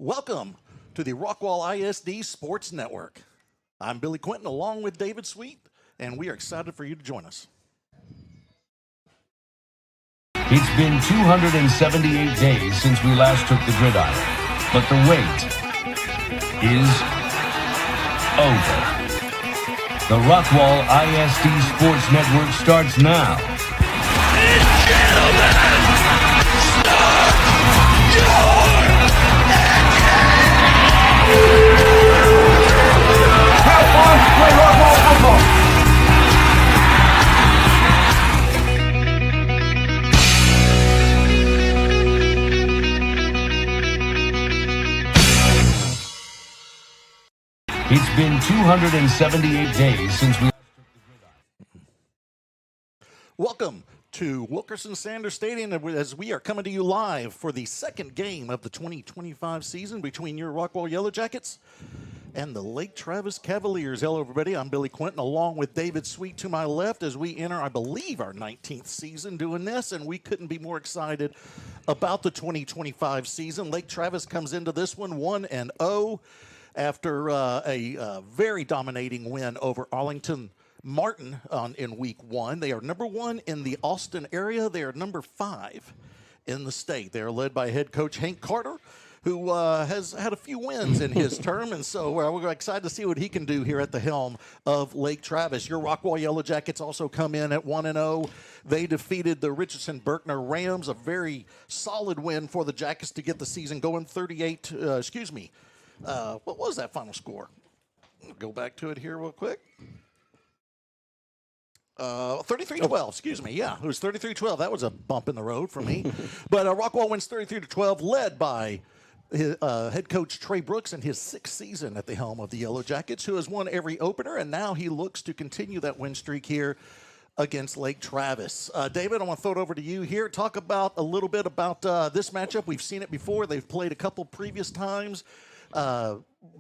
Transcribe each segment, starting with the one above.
Welcome to the Rockwall ISD Sports Network. I'm Billy Quinton along with David Sweet, and we are excited for you to join us. It's been 278 days since we last took the gridiron, but the wait is over. The Rockwall ISD Sports Network starts now. Ladies and gentlemen, start your Have fun, play Rockwall football. It's been 278 days since we... Welcome to Wilkerson Sanders Stadium as we are coming to you live for the second game of the 2025 season between your Rockwall Yellowjackets and the Lake Travis Cavaliers. Hello, everybody. I'm Billy Quinton along with David Sweet to my left as we enter, I believe, our 19th season doing this, and we couldn't be more excited about the 2025 season. Lake Travis comes into this one 1-0 after a very dominating win over Arlington Martin in week 1. They are number 1 in the Austin area. They are number 5 in the state. They are led by head coach Hank Carter, who has had a few wins in his term, and so we're excited to see what he can do here at the helm of Lake Travis. Your Rockwall Yellowjackets also come in at 1-0. They defeated the Richardson-Berkner Rams, a very solid win for the Jackets to get the season going. What was that final score? Go back to it here real quick. 33-12, excuse me. Yeah, it was 33-12. That was a bump in the road for me. But Rockwall wins 33-12, led by head coach Trey Brooks in his 6th season at the helm of the Yellowjackets, who has won every opener, and now he looks to continue that win streak here against Lake Travis. David, I want to throw it over to you here. Talk about a little bit about this matchup. We've seen it before. They've played a couple previous times.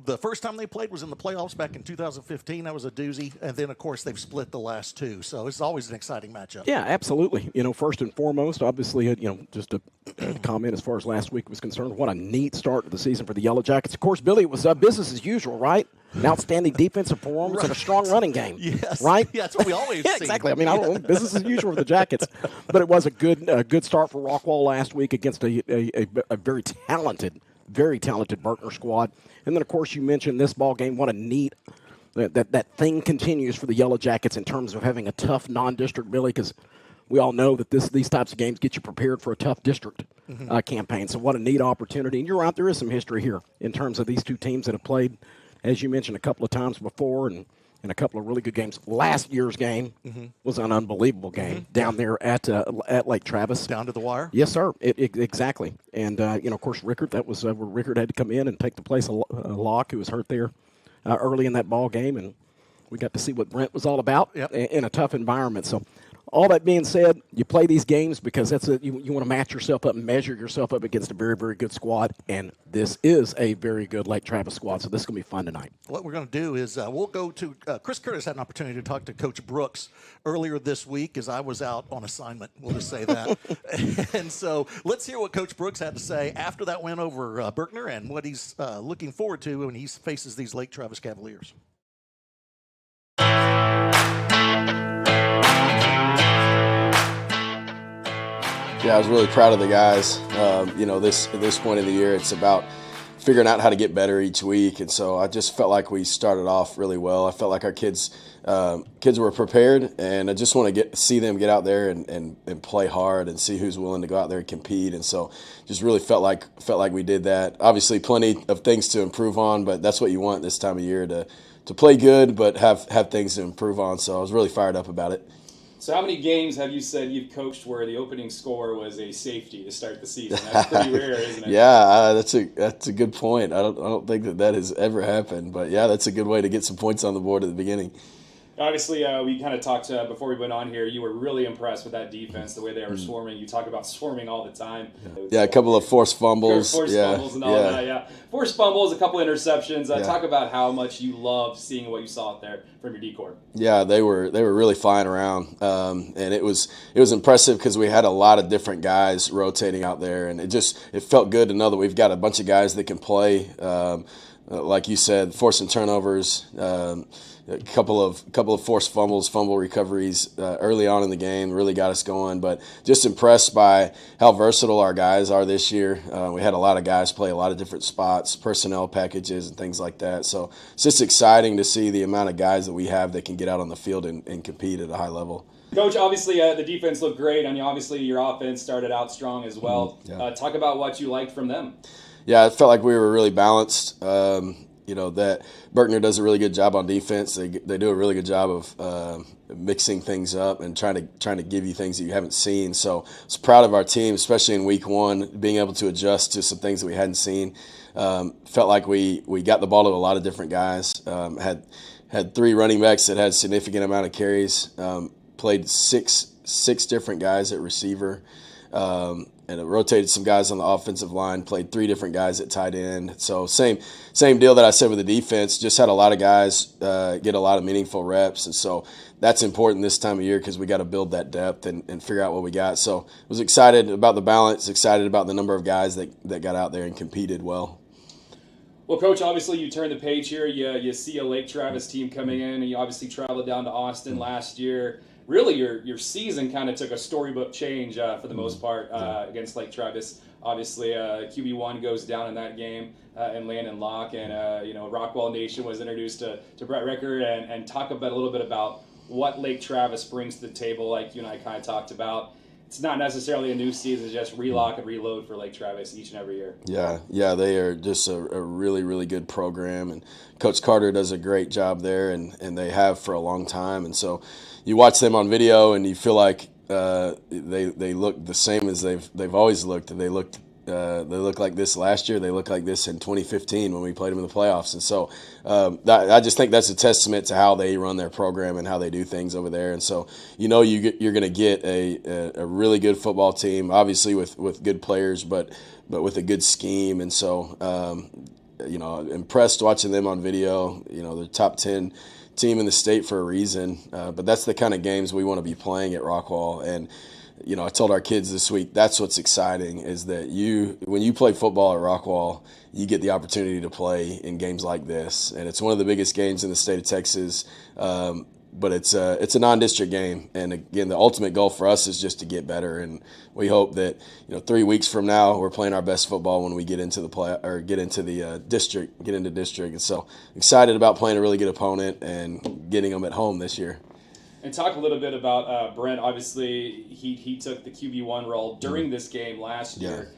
The first time they played was in the playoffs back in 2015. That was a doozy. And then, of course, they've split the last two. So it's always an exciting matchup. Yeah, absolutely. First and foremost, obviously, just a comment as far as last week was concerned. What a neat start to the season for the Yellowjackets. Of course, Billy, it was business as usual, right? An outstanding defensive performance and a strong running game. Yes. Right? Yeah, that's what we always see. Exactly. I mean, I don't know, business as usual for the Jackets. But it was a good start for Rockwall last week against a very talented Berkner squad. And then, of course, you mentioned this ball game. What a neat that thing continues for the Yellowjackets in terms of having a tough non-district, Billy, because we all know that these types of games get you prepared for a tough district campaign. So what a neat opportunity. And you're right, there is some history here in terms of these two teams that have played, as you mentioned, a couple of times before and a couple of really good games. Last year's game was an unbelievable game down there at Lake Travis. Down to the wire? Yes, sir. Exactly. And, of course, Rickard, that was where Rickard had to come in and take the place of Locke, who was hurt there early in that ball game. And we got to see what Brent was all about in a tough environment. So all that being said, you play these games because you want to match yourself up and measure yourself up against a very, very good squad, and this is a very good Lake Travis squad, so this is going to be fun tonight. What we're going to do is we'll go to Chris Curtis had an opportunity to talk to Coach Brooks earlier this week as I was out on assignment, we'll just say that. And so let's hear what Coach Brooks had to say after that win over Berkner and what he's looking forward to when he faces these Lake Travis Cavaliers. Yeah, I was really proud of the guys. At this point of the year, it's about figuring out how to get better each week, and so I just felt like we started off really well. I felt like our kids were prepared, and I just want to see them get out there and play hard and see who's willing to go out there and compete. And so, just really felt like we did that. Obviously, plenty of things to improve on, but that's what you want this time of year to play good, but have things to improve on. So I was really fired up about it. So how many games have you said you've coached where the opening score was a safety to start the season? That's pretty rare, isn't it? Yeah, that's a good point. I don't think that has ever happened, but yeah, that's a good way to get some points on the board at the beginning. Obviously, we kind of talked before we went on here. You were really impressed with that defense, the way they were swarming. You talk about swarming all the time. Yeah, a couple of forced fumbles. Fumbles and all that, yeah. Forced fumbles, a couple interceptions. Talk about how much you loved seeing what you saw out there from your D-corps. Yeah, they were really flying around, and it was impressive because we had a lot of different guys rotating out there, and it felt good to know that we've got a bunch of guys that can play. Like you said, forcing turnovers. A couple of forced fumble recoveries early on in the game really got us going. But just impressed by how versatile our guys are this year. We had a lot of guys play a lot of different spots, personnel packages, and things like that. So it's just exciting to see the amount of guys that we have that can get out on the field and compete at a high level. Coach, obviously the defense looked great. I mean, obviously your offense started out strong as well. Talk about what you liked from them. Yeah, it felt like we were really balanced. That Berkner does a really good job on defense. They do a really good job of mixing things up and trying to give you things that you haven't seen. So I was proud of our team, especially in week one, being able to adjust to some things that we hadn't seen. Felt like we got the ball to a lot of different guys. Had 3 running backs that had significant amount of carries. Played six different guys at receiver. And it rotated some guys on the offensive line, played 3 different guys at tight end. So same deal that I said with the defense, just had a lot of guys get a lot of meaningful reps. And so that's important this time of year because we got to build that depth and figure out what we got. So I was excited about the balance, excited about the number of guys that got out there and competed well. Well, Coach, obviously you turn the page here. You see a Lake Travis team coming in, and you obviously traveled down to Austin last year. Really, your season kind of took a storybook change for the most part against Lake Travis. Obviously, QB1 goes down in that game, and Landon Locke, and Rockwall Nation was introduced to Brett Ricker, and talk a little bit about what Lake Travis brings to the table, like you and I kind of talked about. It's not necessarily a new season; it's just relock and reload for Lake Travis each and every year. Yeah, they are just a really, really good program, and Coach Carter does a great job there, and they have for a long time, and so. You watch them on video and you feel like they look the same as they've always looked. And they look like this last year. They look like this in 2015 when we played them in the playoffs. And so I just think that's a testament to how they run their program and how they do things over there. And so you're going to get a really good football team, obviously with good players, but with a good scheme. And so impressed watching them on video. They're top 10 team in the state for a reason, but that's the kind of games we want to be playing at Rockwall. And I told our kids this week, that's what's exciting, is that when you play football at Rockwall, you get the opportunity to play in games like this, and it's one of the biggest games in the state of Texas. But it's a non-district game, and again, the ultimate goal for us is just to get better. And we hope that 3 weeks from now we're playing our best football when we get into the district. And so excited about playing a really good opponent and getting them at home this year. And talk a little bit about Brent. Obviously, he took the QB1 role during this game last year.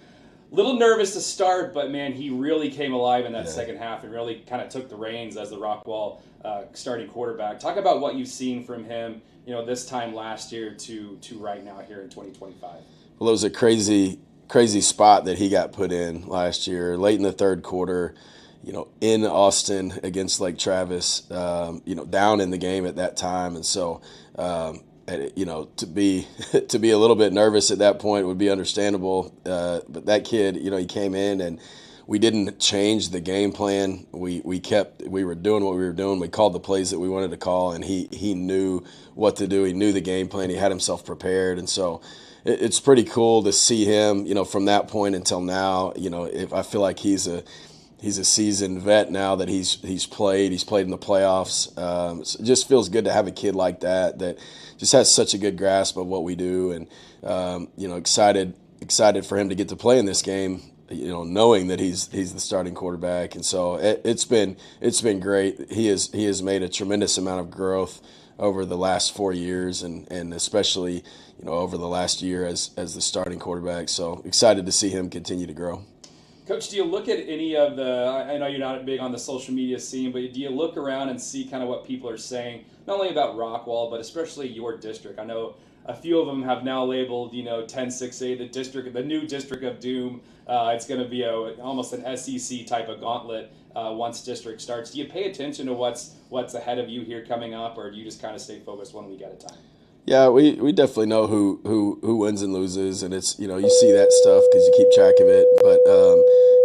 Little nervous to start, but man, he really came alive in that second half and really kind of took the reins as the Rockwall starting quarterback. Talk about what you've seen from him, this time last year to right now here in 2025. Well, it was a crazy spot that he got put in last year, late in the third quarter. In Austin against Lake Travis, down in the game at that time, and so. To be a little bit nervous at that point would be understandable. But that kid, he came in and we didn't change the game plan. We were doing what we were doing. We called the plays that we wanted to call, and he knew what to do. He knew the game plan. He had himself prepared, and so it's pretty cool to see him. From that point until now, if I feel like he's a seasoned vet now that he's played in the playoffs. So it just feels good to have a kid like that just has such a good grasp of what we do, and excited for him to get to play in this game. Knowing that he's the starting quarterback, and so it's been great. He has made a tremendous amount of growth over the last 4 years, and especially over the last year as the starting quarterback. So excited to see him continue to grow. Coach, do you look at any of I know you're not big on the social media scene, but do you look around and see kind of what people are saying, not only about Rockwall, but especially your district? I know a few of them have now labeled, 10-6A, the new District of Doom. It's going to be almost an SEC type of gauntlet once district starts. Do you pay attention to what's ahead of you here coming up, or do you just kind of stay focused 1 week at a time? Yeah, we definitely know who wins and loses, and it's you see that stuff because you keep track of it. But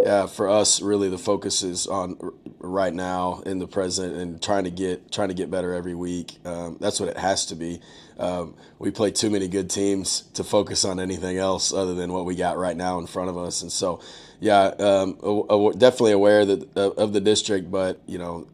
yeah, for us, really the focus is on right now in the present and trying to get better every week. That's what it has to be. We play too many good teams to focus on anything else other than what we got right now in front of us, and so. Yeah, definitely aware of the district, but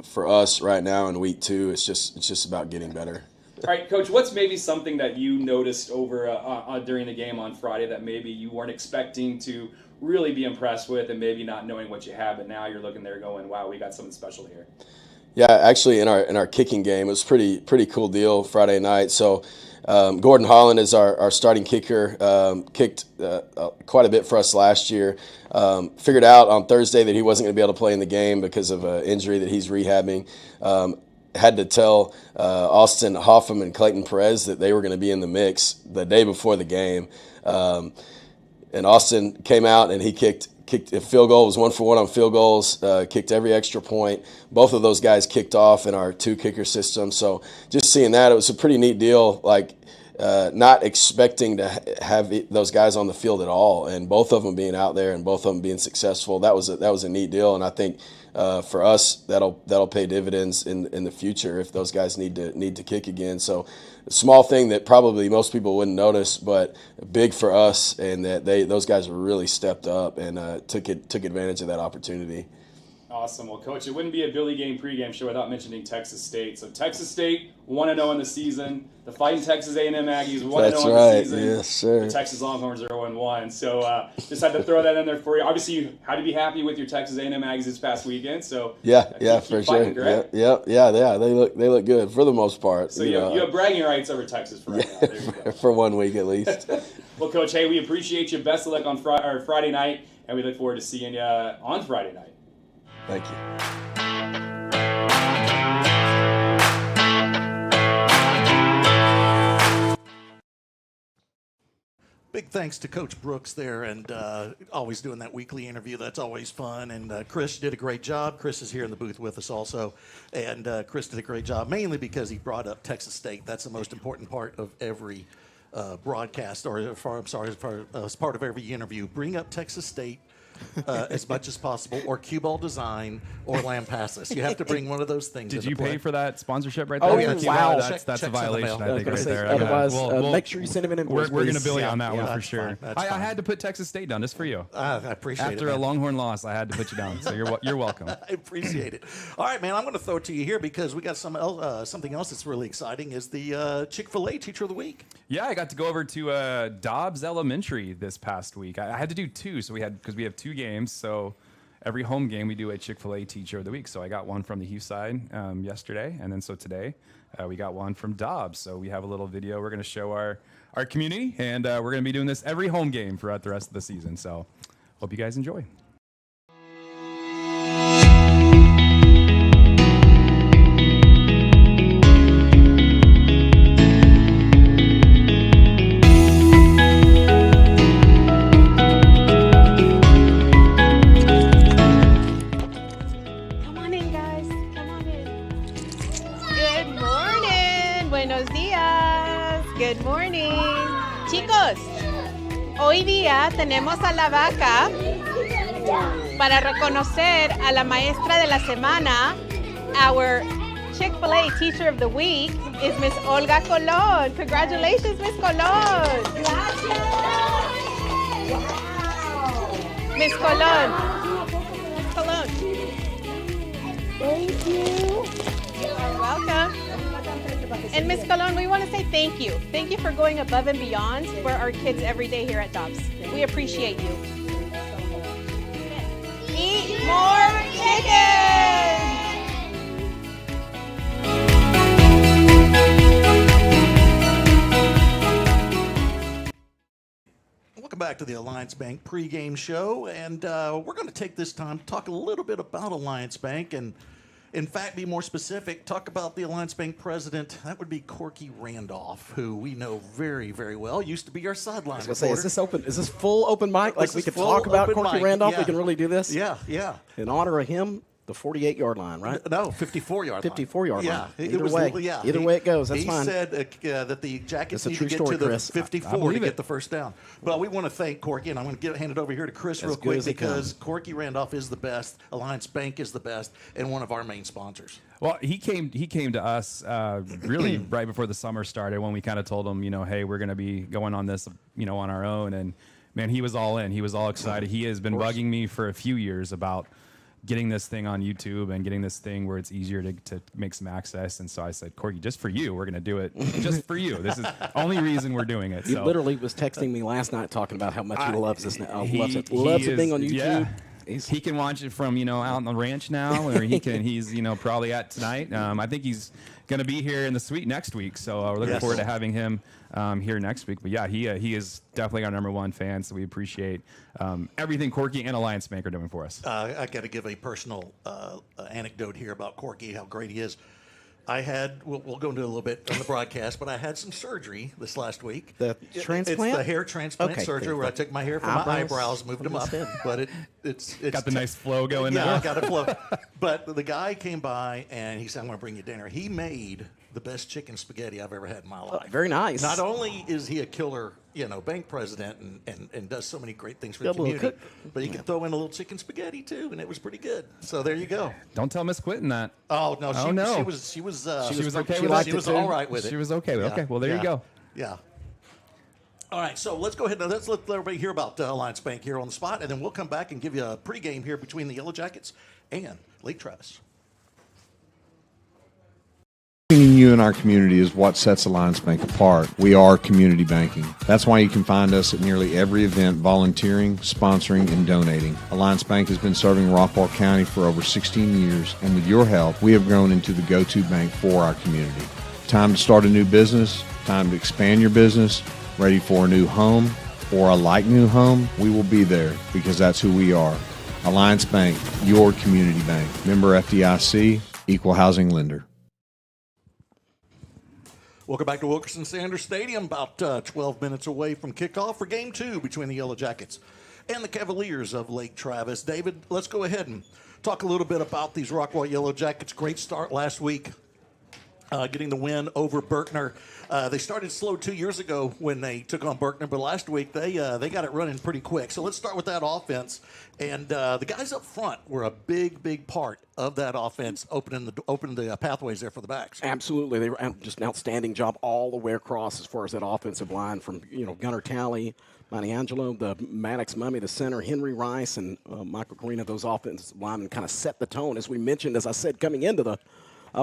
for us right now in week 2, it's just about getting better. All right, Coach, what's maybe something that you noticed over during the game on Friday that maybe you weren't expecting to really be impressed with, and maybe not knowing what you have, but now you're looking there going, wow, we got something special here? Yeah, actually in our kicking game, it was pretty cool deal Friday night. So Gordon Holland is our starting kicker, kicked quite a bit for us last year. Figured out on Thursday that he wasn't going to be able to play in the game because of an injury that he's rehabbing. Had to tell Austin Hoffman and Clayton Perez that they were going to be in the mix the day before the game. And Austin came out and he kicked a field goal. It was 1 for 1 on field goals, kicked every extra point. Both of those guys kicked off in our 2-kicker system. So just seeing that, it was a pretty neat deal, not expecting to have those guys on the field at all. And both of them being out there and both of them being successful, that was a neat deal. And I think for us, that'll pay dividends in the future if those guys need to kick again. So a small thing that probably most people wouldn't notice, but big for us, and that those guys really stepped up and took advantage of that opportunity. Awesome. Well, Coach, it wouldn't be a Billy Game pregame show without mentioning Texas State. So Texas State 1-0 in the season. The Fighting Texas A&M Aggies 1-0 in the season. Yes, sir. The Texas Longhorns are 0-1. So just had to throw that in there for you. Obviously, you had to be happy with your Texas A&M Aggies this past weekend. So yeah, keep for fighting, sure. correct? Yeah. They look good for the most part. So you have bragging rights over Texas for right now. There you go. For 1 week at least. Well, Coach, hey, we appreciate you. Best of luck on Friday night, and we look forward to seeing you on Friday night. Thank you. Big thanks to Coach Brooks there, and always doing that weekly interview. That's always fun. And Chris did a great job. Chris is here in the booth with us also. And Chris did a great job, mainly because he brought up Texas State. That's the most important part of every broadcast, or as part of every interview. Bring up Texas State as much as possible, or cue ball design, or Lampasas. You have to bring one of those things. Did you pay for that sponsorship right there? Oh, yeah, wow. That's a violation, I think, right there. Otherwise, make sure you send him an invoice. We're going to bill you on that one for that's sure. fine. I had to put Texas State down just for you. I appreciate it. After a Longhorn loss, I had to put you down. So you're welcome. I appreciate it. All right, man, I'm going to throw it to you here because we got something else that's really exciting is the Chick-fil-A Teacher of the Week. Yeah, I got to go over to Dobbs Elementary this past week. I had to do 2, because we have 2 games. So every home game we do a Chick-fil-A Teacher of the Week. So I got one from the Hugh side yesterday, and then so today we got one from Dobbs. So we have a little video we're going to show our community, and we're going to be doing this every home game throughout the rest of the season. So hope you guys enjoy. Hoy día tenemos a la vaca para reconocer a la maestra de la semana. Our Chick-fil-A Teacher of the Week is Miss Olga Colon. Congratulations, Miss Colon. Miss Colon. Miss Colon. Thank you. You're welcome. And Miss Colon, we want to say thank you. Thank you for going above and beyond for our kids every day here at Dobbs. We appreciate you. Eat more chicken! Welcome back to the Alliance Bank pregame show, and we're going to take this time to talk a little bit about Alliance Bank and In fact, be more specific. Talk about the Alliance Bank president. That would be Corky Randolph, who we know very, very well. Used to be our sideline I was gonna reporter. say, is this open? Is this full open mic? Like This we is could full talk about open Corky mic, Randolph? yeah. We can really do this? Yeah, yeah. In honor of him, the 48-yard line, right? No, 54-yard line. 54-yard Yeah, line. it Either was, way. yeah. Either way it goes, that's he fine. said that the Jackets That's a need to true get story, to the Chris. 54 to believe get it. the first down. Well, we want to thank Corky, and I'm going to hand it over here to Chris As real good quick as it because comes. Corky Randolph is the best, Alliance Bank is the best, and one of our main sponsors. Well, he came to us really right before the summer started when we kind of told him, hey, we're going to be going on this, on our own. And man, he was all in. He was all excited. He has been bugging me for a few years about getting this thing on YouTube and getting this thing where it's easier to make some access. And so I said, Corky, just for you, we're going to do it just for you. This is the only reason we're doing it. He So literally was texting me last night talking about how much he loves this. Loves it. he Loves it is- being on YouTube. yeah. He's- He can watch it from out on the ranch now, or he's probably at tonight. I think he's going to be here in the suite next week, so we're looking Yes. forward to having him here next week. But yeah, he is definitely our #1 fan, so we appreciate everything Corky and Alliance Bank are doing for us. I got to give a personal anecdote here about Corky, how great he is. We'll go into it a little bit on the broadcast, but I had some surgery this last week. The transplant? It's the hair transplant Okay, surgery good. where I took my hair from my Eyebrows? eyebrows, moved them up. Understood. But it's Got the nice flow going yeah, there. I got a flow. But the guy came by and he said, "I'm going to bring you dinner." He made the best chicken spaghetti I've ever had in my life. Very nice. Not only is he a killer, bank president and does so many great things for the Good little community, cook. but he can throw in a little chicken spaghetti too, and it was pretty good. So there you go. Don't tell Miss Quinton that. Oh no, Oh, no. she was She was okay she with was, it? she was too? all right with it. She was okay with it. Okay, well, there you go. Yeah. All right, so let's go ahead and let's let everybody hear about Alliance Bank here on the spot, and then we'll come back and give you a pregame here between the Yellowjackets and Lake Travis. Bringing you in our community is what sets Alliance Bank apart. We are community banking. That's why you can find us at nearly every event volunteering, sponsoring, and donating. Alliance Bank has been serving Rockwall County for over 16 years, and with your help, we have grown into the go-to bank for our community. Time to start a new business, time to expand your business, ready for a new home or a like new home, we will be there because that's who we are. Alliance Bank, your community bank. Member FDIC, equal housing lender. Welcome back to Wilkerson Sanders Stadium, about 12 minutes away from kickoff for Game 2 between the Yellowjackets and the Cavaliers of Lake Travis. David, let's go ahead and talk a little bit about these Rockwall Yellowjackets. Great start last week, getting the win over Berkner. They started slow 2 years ago when they took on Berkner, but last week they got it running pretty quick. So let's start with that offense. And the guys up front were a big part of that offense, opening the pathways there for the backs. Absolutely. They were just an outstanding job all the way across as far as that offensive line from, Gunnar Talley, Monty Angelo, the Maddox Mummy, the center, Henry Rice, and Michael Carina. Those offensive linemen kind of set the tone. As we mentioned, as I said, coming into the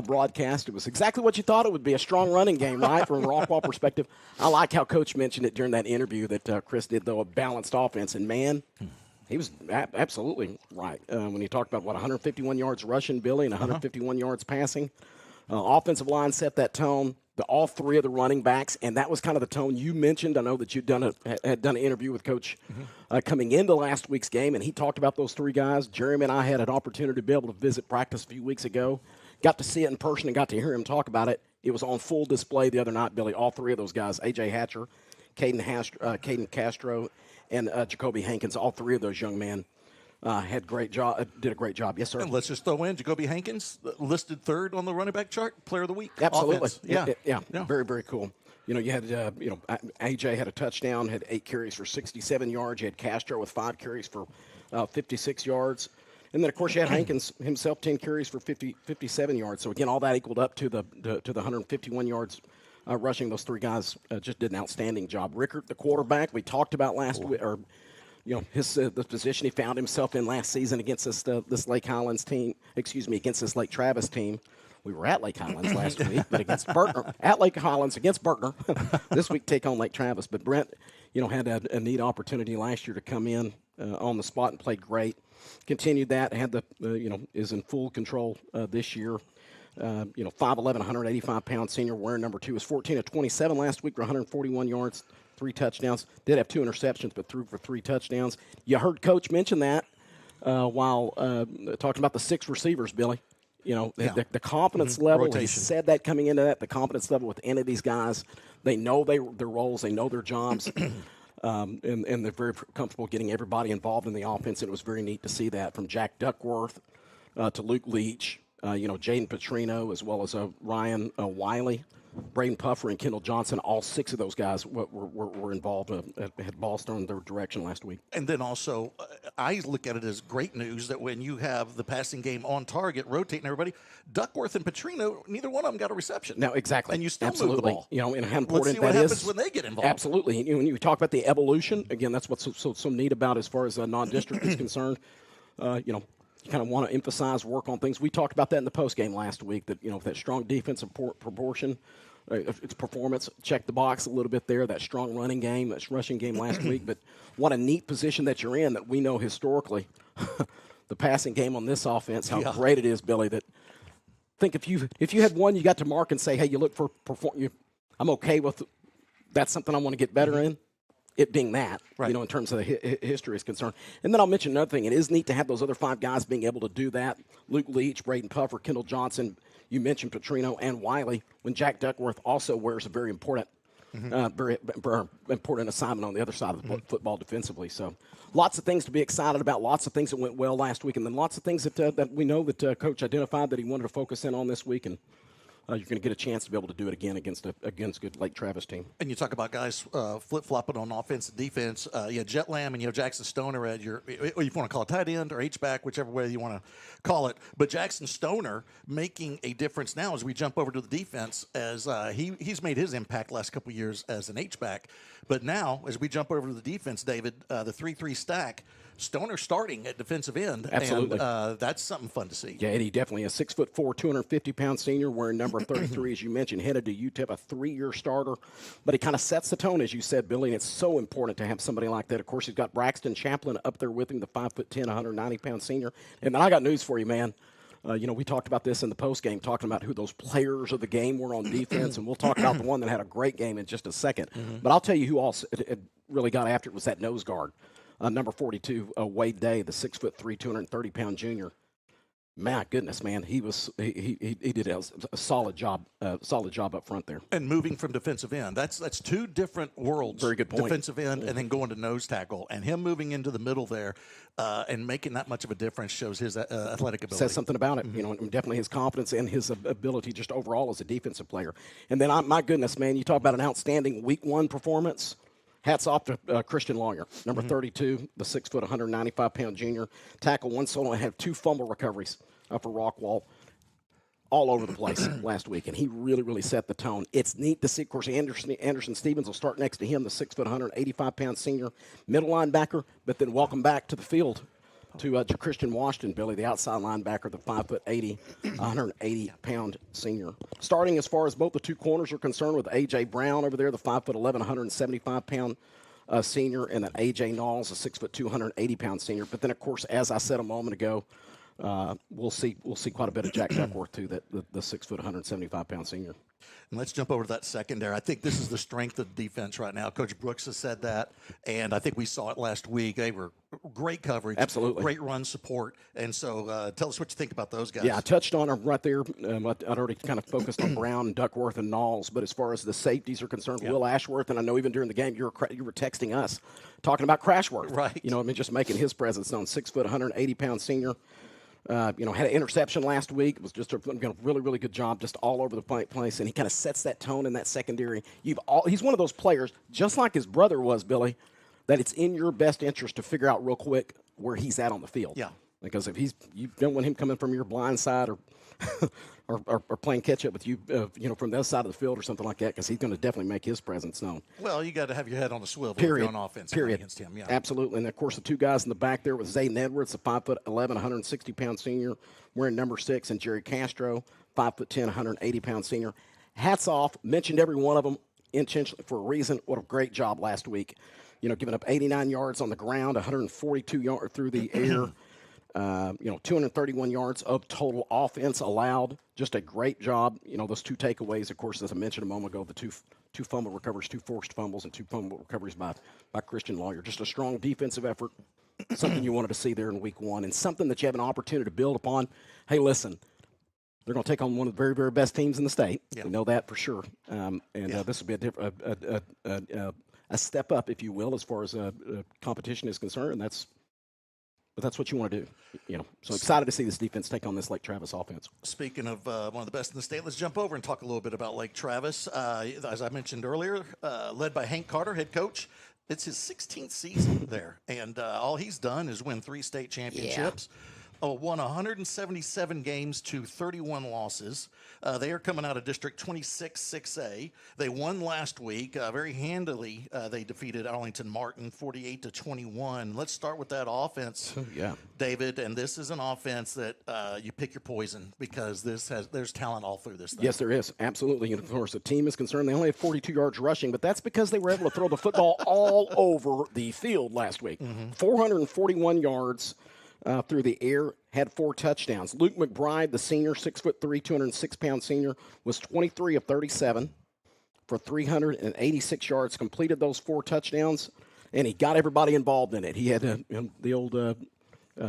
broadcast, it was exactly what you thought it would be, a strong running game, right, from a Rockwall perspective. I like how Coach mentioned it during that interview that Chris did, though, a balanced offense. And, man, he was absolutely right when he talked about, 151 yards rushing, Billy, and 151 yards passing. Offensive line set that tone. All three of the running backs, and that was kind of the tone you mentioned. I know that you had done an interview with Coach coming into last week's game, and he talked about those three guys. Jeremy and I had an opportunity to be able to visit practice a few weeks ago. Got to see it in person and got to hear him talk about it. It was on full display the other night, Billy. All three of those guys, A.J. Hatcher, Caden Castro, and Jacoby Hankins, all three of those young men did a great job. Yes, sir. And let's just throw in Jacoby Hankins, listed third on the running back chart, player of the week. Absolutely. Offense. Yeah. Very, very cool. You had, AJ had a touchdown, had 8 carries for 67 yards. You had Castro with 5 carries for 56 yards. And then, of course, you had Hankins himself, 10 carries for 57 yards. So, again, all that equaled up to the 151 yards rushing. Those three guys just did an outstanding job. Rickert, the quarterback, we talked about last week, or his the position he found himself in last season against this Lake Highlands team. Against this Lake Travis team. We were at Lake Highlands last week, but against Berkner, at Lake Highlands against Berkner. This week, take on Lake Travis. But Brent, had a neat opportunity last year to come in on the spot and played great. Continued that, had is in full control this year. 5'11", 185-pound senior, wearing number 2, is 14 of 27 last week for 141 yards, 3 touchdowns. Did have 2 interceptions, but threw for 3 touchdowns. You heard Coach mention that while talking about the 6 receivers, Billy. The confidence level. He Rotation. said that coming into that, the confidence level with any of these guys, they know their roles, they know their jobs, and they're very comfortable getting everybody involved in the offense. And it was very neat to see that from Jack Duckworth to Luke Leach, Jaden Petrino, as well as Ryan Wiley, Braden Puffer, and Kendall Johnson. All 6 of those guys were involved, had balls thrown in their direction last week. And then also, I look at it as great news that when you have the passing game on target, rotating everybody, Duckworth and Petrino, neither one of them got a reception. No, exactly. And you still Absolutely. move the ball. And how important Let's see what that happens is. when they get involved. Absolutely. And when you talk about the evolution, again, that's what's so neat about as far as non-district is concerned. You kind of want to emphasize work on things. We talked about that in the post game last week. That that strong defensive proportion, its performance, check the box a little bit there. That strong running game, that rushing game last week. But what a neat position that you're in. That we know historically, the passing game on this offense, how great it is, Billy. That think if you had one, you got to mark and say, hey, you look for I'm okay with. That's something I want to get better in. It being that, right. In terms of the history is concerned. And then I'll mention another thing. It is neat to have those other 5 guys being able to do that. Luke Leach, Braden Puffer, Kendall Johnson. You mentioned Petrino and Wiley. When Jack Duckworth also wears a very important assignment on the other side of the football defensively. So lots of things to be excited about, lots of things that went well last week, and then lots of things that we know that Coach identified that he wanted to focus in on this week. And you're going to get a chance to be able to do it again against a good Lake Travis team. And you talk about guys flip-flopping on offense and defense. Jet Lamb and Jackson Stoner at your, if you want to call it tight end or H-back, whichever way you want to call it. But Jackson Stoner making a difference now as we jump over to the defense, as he's made his impact last couple of years as an H-back. But now, as we jump over to the defense, David, the 3-3 stack, Stoner starting at defensive end. Absolutely. And that's something fun to see. Yeah, Eddie, definitely a 6'4", 250-pound senior wearing number 33, as you mentioned, headed to UTEP, a 3-year starter. But he kind of sets the tone, as you said, Billy, and it's so important to have somebody like that. Of course, he's got Braxton Chaplin up there with him, the 5'10", 190-pound senior. And then I got news for you, man. We talked about this in the postgame, talking about who those players of the game were on defense, and we'll talk about the one that had a great game in just a second. But I'll tell you who also really got after it was that nose guard. Number 42, Wade Day, the 6'3", 230-pound junior. My goodness, man, he did a solid job up front there. And moving from defensive end, that's 2 different worlds. Very good point. Defensive end and then going to nose tackle, and him moving into the middle there and making that much of a difference shows his athletic ability. Says something about it, and definitely his confidence and his ability just overall as a defensive player. And then, my goodness, man, you talk about an outstanding Week 1 performance. Hats off to Christian Lawyer, number 32, the 6', 195-pound junior. Tackle 1 solo and had 2 fumble recoveries for Rockwall all over the place last week, and he really, really set the tone. It's neat to see. Of course, Anderson Stevens will start next to him, the 6', 185-pound senior middle linebacker, but then welcome back to the field to Christian Washington, Billy, the outside linebacker, the 5'80", 180-pound senior. Starting as far as both the 2 corners are concerned with A.J. Brown over there, the 5'11", 175-pound senior, and then A.J. Knowles, the 6'2", 280-pound senior. But then, of course, as I said a moment ago, we'll see quite a bit of Jack Duckworth too, the 6', 175-pound senior. And let's jump over to that secondary. I think this is the strength of the defense right now. Coach Brooks has said that, and I think we saw it last week. They were great coverage, absolutely, great run support. And so, tell us what you think about those guys. Yeah, I touched on them right there. I'd already kind of focused on Brown, Duckworth, and Knowles. But as far as the safeties are concerned, Will Ashworth, and I know even during the game you were texting us talking about Crashworth, right? Just making his presence known. 6', 180-pound senior. Had an interception last week. It was just a really, really good job just all over the place, and he kind of sets that tone in that secondary. He's one of those players, just like his brother was, Billy, that it's in your best interest to figure out real quick where he's at on the field. Yeah. Because if you don't want him coming from your blind side or or playing catch up with you, from the other side of the field or something like that, because he's going to definitely make his presence known. Well, you got to have your head on the swivel if Period. you're on offense against him. Yeah, absolutely. And of course, the 2 guys in the back there was Zayden Edwards, the 5'11", 160-pound senior, wearing number 6, and Jerry Castro, 5'10", 180-pound senior. Hats off. Mentioned every one of them intentionally for a reason. What a great job last week. Giving up 89 yards on the ground, 142 yards through the air. 231 yards of total offense allowed. Just a great job. Those 2 takeaways, of course, as I mentioned a moment ago, the two fumble recoveries, 2 forced fumbles, and 2 fumble recoveries by Christian Lawyer. Just a strong defensive effort, something you wanted to see there in Week 1, and something that you have an opportunity to build upon. Hey, listen, They're going to take on one of the very, very best teams in the state. Yeah. We know that for sure. This will be a step up, if you will, as far as competition is concerned. And that's what you want to do. So excited to see this defense take on this Lake Travis offense. Speaking of one of the best in the state, let's jump over and talk a little bit about Lake Travis. As I mentioned earlier, led by Hank Carter, head coach. It's his 16th season there, and all he's done is win 3 state championships. Won 177 games to 31 losses. They are coming out of District 26 6A. They won last week very handily. They defeated Arlington Martin 48-21. Let's start with that offense, David. And this is an offense that you pick your poison because there's talent all through this thing. Yes, there is. Absolutely. And, of course, the team is concerned. They only had 42 yards rushing, but that's because they were able to throw the football all over the field last week. 441 yards. Through the air, had 4 touchdowns. Luke McBride, the senior, 6'3", 206-pound senior, was 23 of 37 for 386 yards, completed those 4 touchdowns, and he got everybody involved in it. He had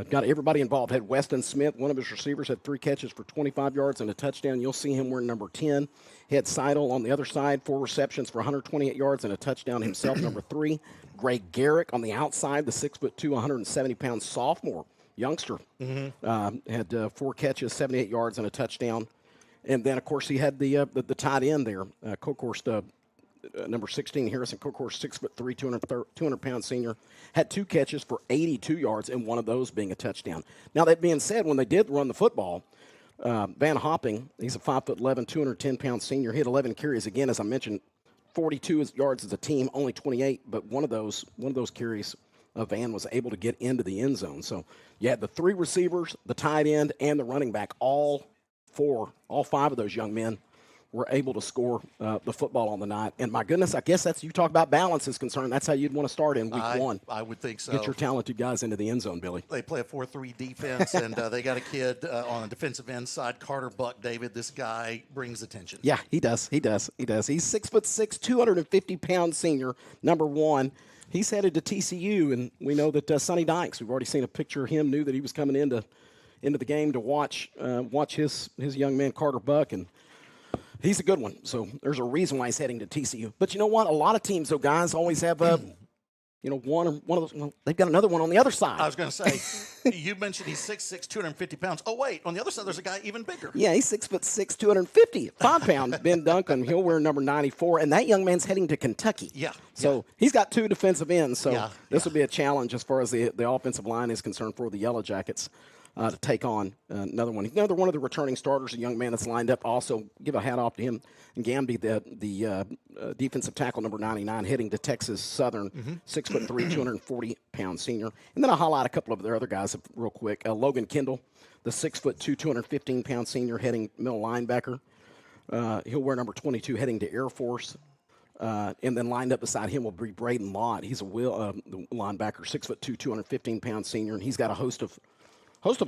got everybody involved. Had Weston Smith, one of his receivers, had 3 catches for 25 yards and a touchdown. You'll see him wearing number 10. He had Seidel on the other side, 4 receptions for 128 yards and a touchdown himself, number 3. Greg Garrick on the outside, the 6'2", 170-pound sophomore youngster, had 4 catches, 78 yards, and a touchdown. And then, of course, he had the tight end there, Cokhorst, number 16, Harrison Cokhorst, 6'3", 200-pound senior, had 2 catches for 82 yards, and one of those being a touchdown. Now, that being said, when they did run the football, Van Hopping, he's a 5'11", 210-pound senior, hit 11 carries. Again, as I mentioned, 42 yards as a team, only 28, but one of those carries, Van was able to get into the end zone. So you had the 3 receivers, the tight end, and the running back. All 5 of those young men were able to score the football on the night. And my goodness, I guess that's, you talk about balance is concerned, that's how you'd want to start in week 1. I would think so. Get your talented guys into the end zone, Billy. They play a 4-3 defense, and they got a kid on the defensive end side, Carter Buck. David, this guy brings attention. Yeah, he does. He's 6'6", 250-pound senior, number 1. He's headed to TCU, and we know that Sonny Dykes, we've already seen a picture of him, knew that he was coming into the game to watch his young man, Carter Buck, and he's a good one. So there's a reason why he's heading to TCU. But you know what? A lot of teams, though, guys, always have one of those. Well, they've got another one on the other side. I was going to say, you mentioned he's 6'6", 250 pounds. Oh, wait, on the other side, there's a guy even bigger. Yeah, he's 6'6", 255 pounds. Ben Duncan, he'll wear number 94, and that young man's heading to Kentucky. Yeah. So he's got 2 defensive ends, so this will be a challenge as far as the offensive line is concerned for the Yellowjackets. To take on another one. Another one of the returning starters, a young man that's lined up. Also, give a hat off to him. And Gamby, the defensive tackle, number 99, heading to Texas Southern, 6'3", 240-pound senior. And then I'll highlight a couple of their other guys real quick. Logan Kendall, the 6'2", 215-pound senior, heading middle linebacker. He'll wear number 22, heading to Air Force. And then lined up beside him will be Braden Lott. He's a the linebacker, 6'2", 215-pound senior, and he's got a host of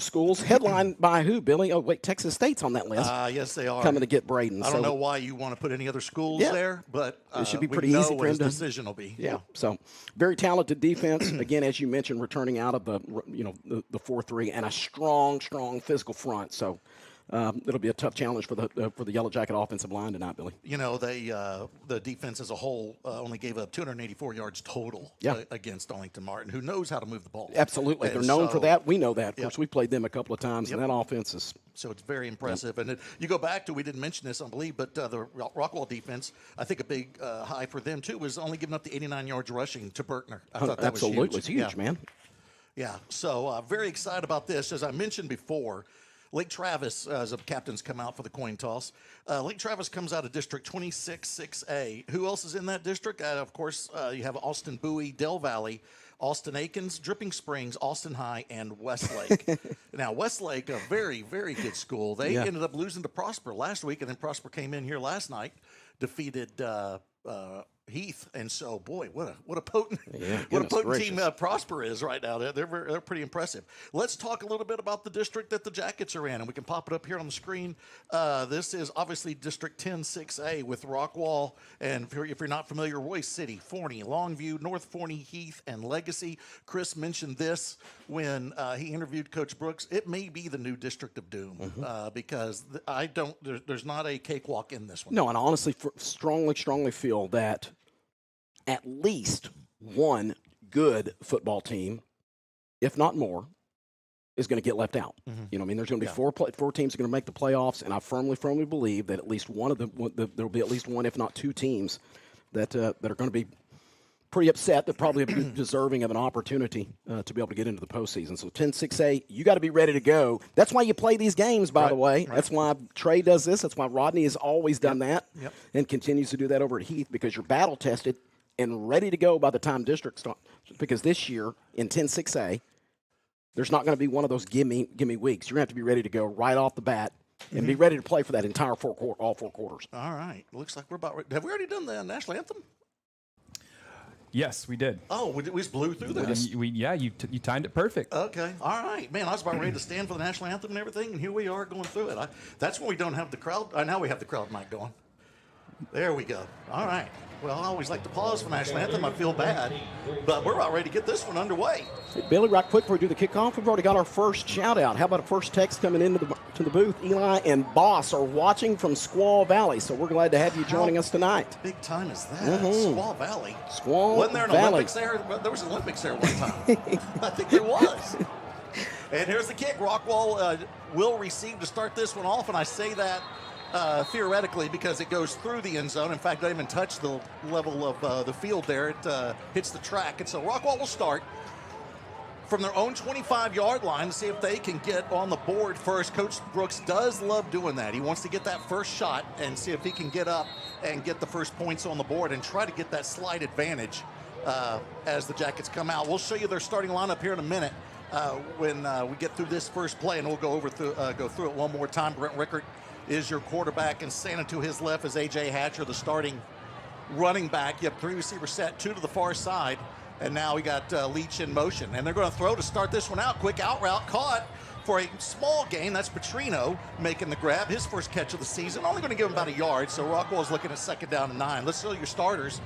schools, headlined by who, Billy? Oh, wait, Texas State's on that list. Yes, they are. Coming to get Braden. I don't know why you want to put any other schools there, but it should be pretty we know easy for his him to. decision will be. Yeah, so very talented defense. Again, as you mentioned, returning out of the 4-3 and a strong physical front. So it'll be a tough challenge for the Yellowjacket offensive line tonight, Billy. You know, the defense as a whole only gave up 284 yards total against Arlington Martin, who knows how to move the ball. Absolutely. They're known for that. We know that. Of course, we played them a couple of times, and that offense is. So it's very impressive. And you go back to, we didn't mention this, I believe, but the Rockwall defense, I think a big high for them, too, was only giving up the 89 yards rushing to Berkner. I thought that Absolutely. was huge. It's huge, man. Yeah, so very excited about this. As I mentioned before, Lake Travis, as the captains come out for the coin toss, Lake Travis comes out of District 26 6A. Who else is in that district? Of course, you have Austin Bowie, Del Valley, Austin Aikens, Dripping Springs, Austin High, and Westlake. Now, Westlake, a very, very good school. They ended up losing to Prosper last week, and then Prosper came in here last night, defeated Heath, and so boy, what a potent goodness team Prosper is right now. They're pretty impressive. Let's talk a little bit about the district that the Jackets are in, and we can pop it up here on the screen. This is obviously District 10-6A with Rockwall, and if you're not familiar, Royce City, Forney, Longview, North Forney, Heath, and Legacy. Chris mentioned this when he interviewed Coach Brooks. It may be the new District of Doom because there's not a cakewalk in this one. No, and I honestly strongly feel that at least one good football team, if not more, is going to get left out. You know, I mean, there's going to be four teams that are going to make the playoffs, and I firmly believe that at least one of them, there will be at least one, if not two teams that are going to be pretty upset. They're probably deserving of an opportunity to be able to get into the postseason. So 10-6A, you got to be ready to go. That's why you play these games, by the way. Right. That's why Trey does this. That's why Rodney has always done that and continues to do that over at Heath, because you're battle tested and ready to go by the time district starts. Because this year in 10-6A, there's not going to be one of those gimme weeks. You're going to have to be ready to go right off the bat and be ready to play for that entire all four quarters. All right. Looks like we're about ready. Have we already done the national anthem? Yes, we did. Oh, we just blew through this. You timed it perfect. Okay. All right. Man, I was about ready to stand for the national anthem and everything, and here we are going through it. That's when we don't have the crowd. Now we have the crowd mic going. There we go. All right. Well, I always like to pause for national anthem. I feel bad, but we're about ready to get this one underway. Hey, Billy, right quick before we do the kickoff, we've already got our first shout out. How about a first text coming into the booth? Eli and Boss are watching from Squaw Valley, so we're glad to have you joining us tonight. Big time is that? Squaw Valley. Wasn't there an Olympics there? There was an Olympics there one time. I think there was. And here's the kick. Rockwall will receive to start this one off, and I say that theoretically because it goes through the end zone. In fact, I didn't even touch the level of the field there. It hits the track. And so Rockwall will start from their own 25-yard line to see if they can get on the board first. Coach Brooks does love doing that. He wants to get that first shot and see if he can get up and get the first points on the board and try to get that slight advantage as the Jackets come out. We'll show you their starting lineup here in a minute when we get through this first play, and we'll go through it one more time. Brent Rickert is your quarterback, and standing to his left is A.J. Hatcher, the starting running back. You have three receivers set, two to the far side, and now we got Leach in motion. And they're going to throw to start this one out. Quick out route caught for a small gain. That's Petrino making the grab, his first catch of the season. Only going to give him about a yard, so Rockwall's looking at 2nd down and 9. Let's show your starters.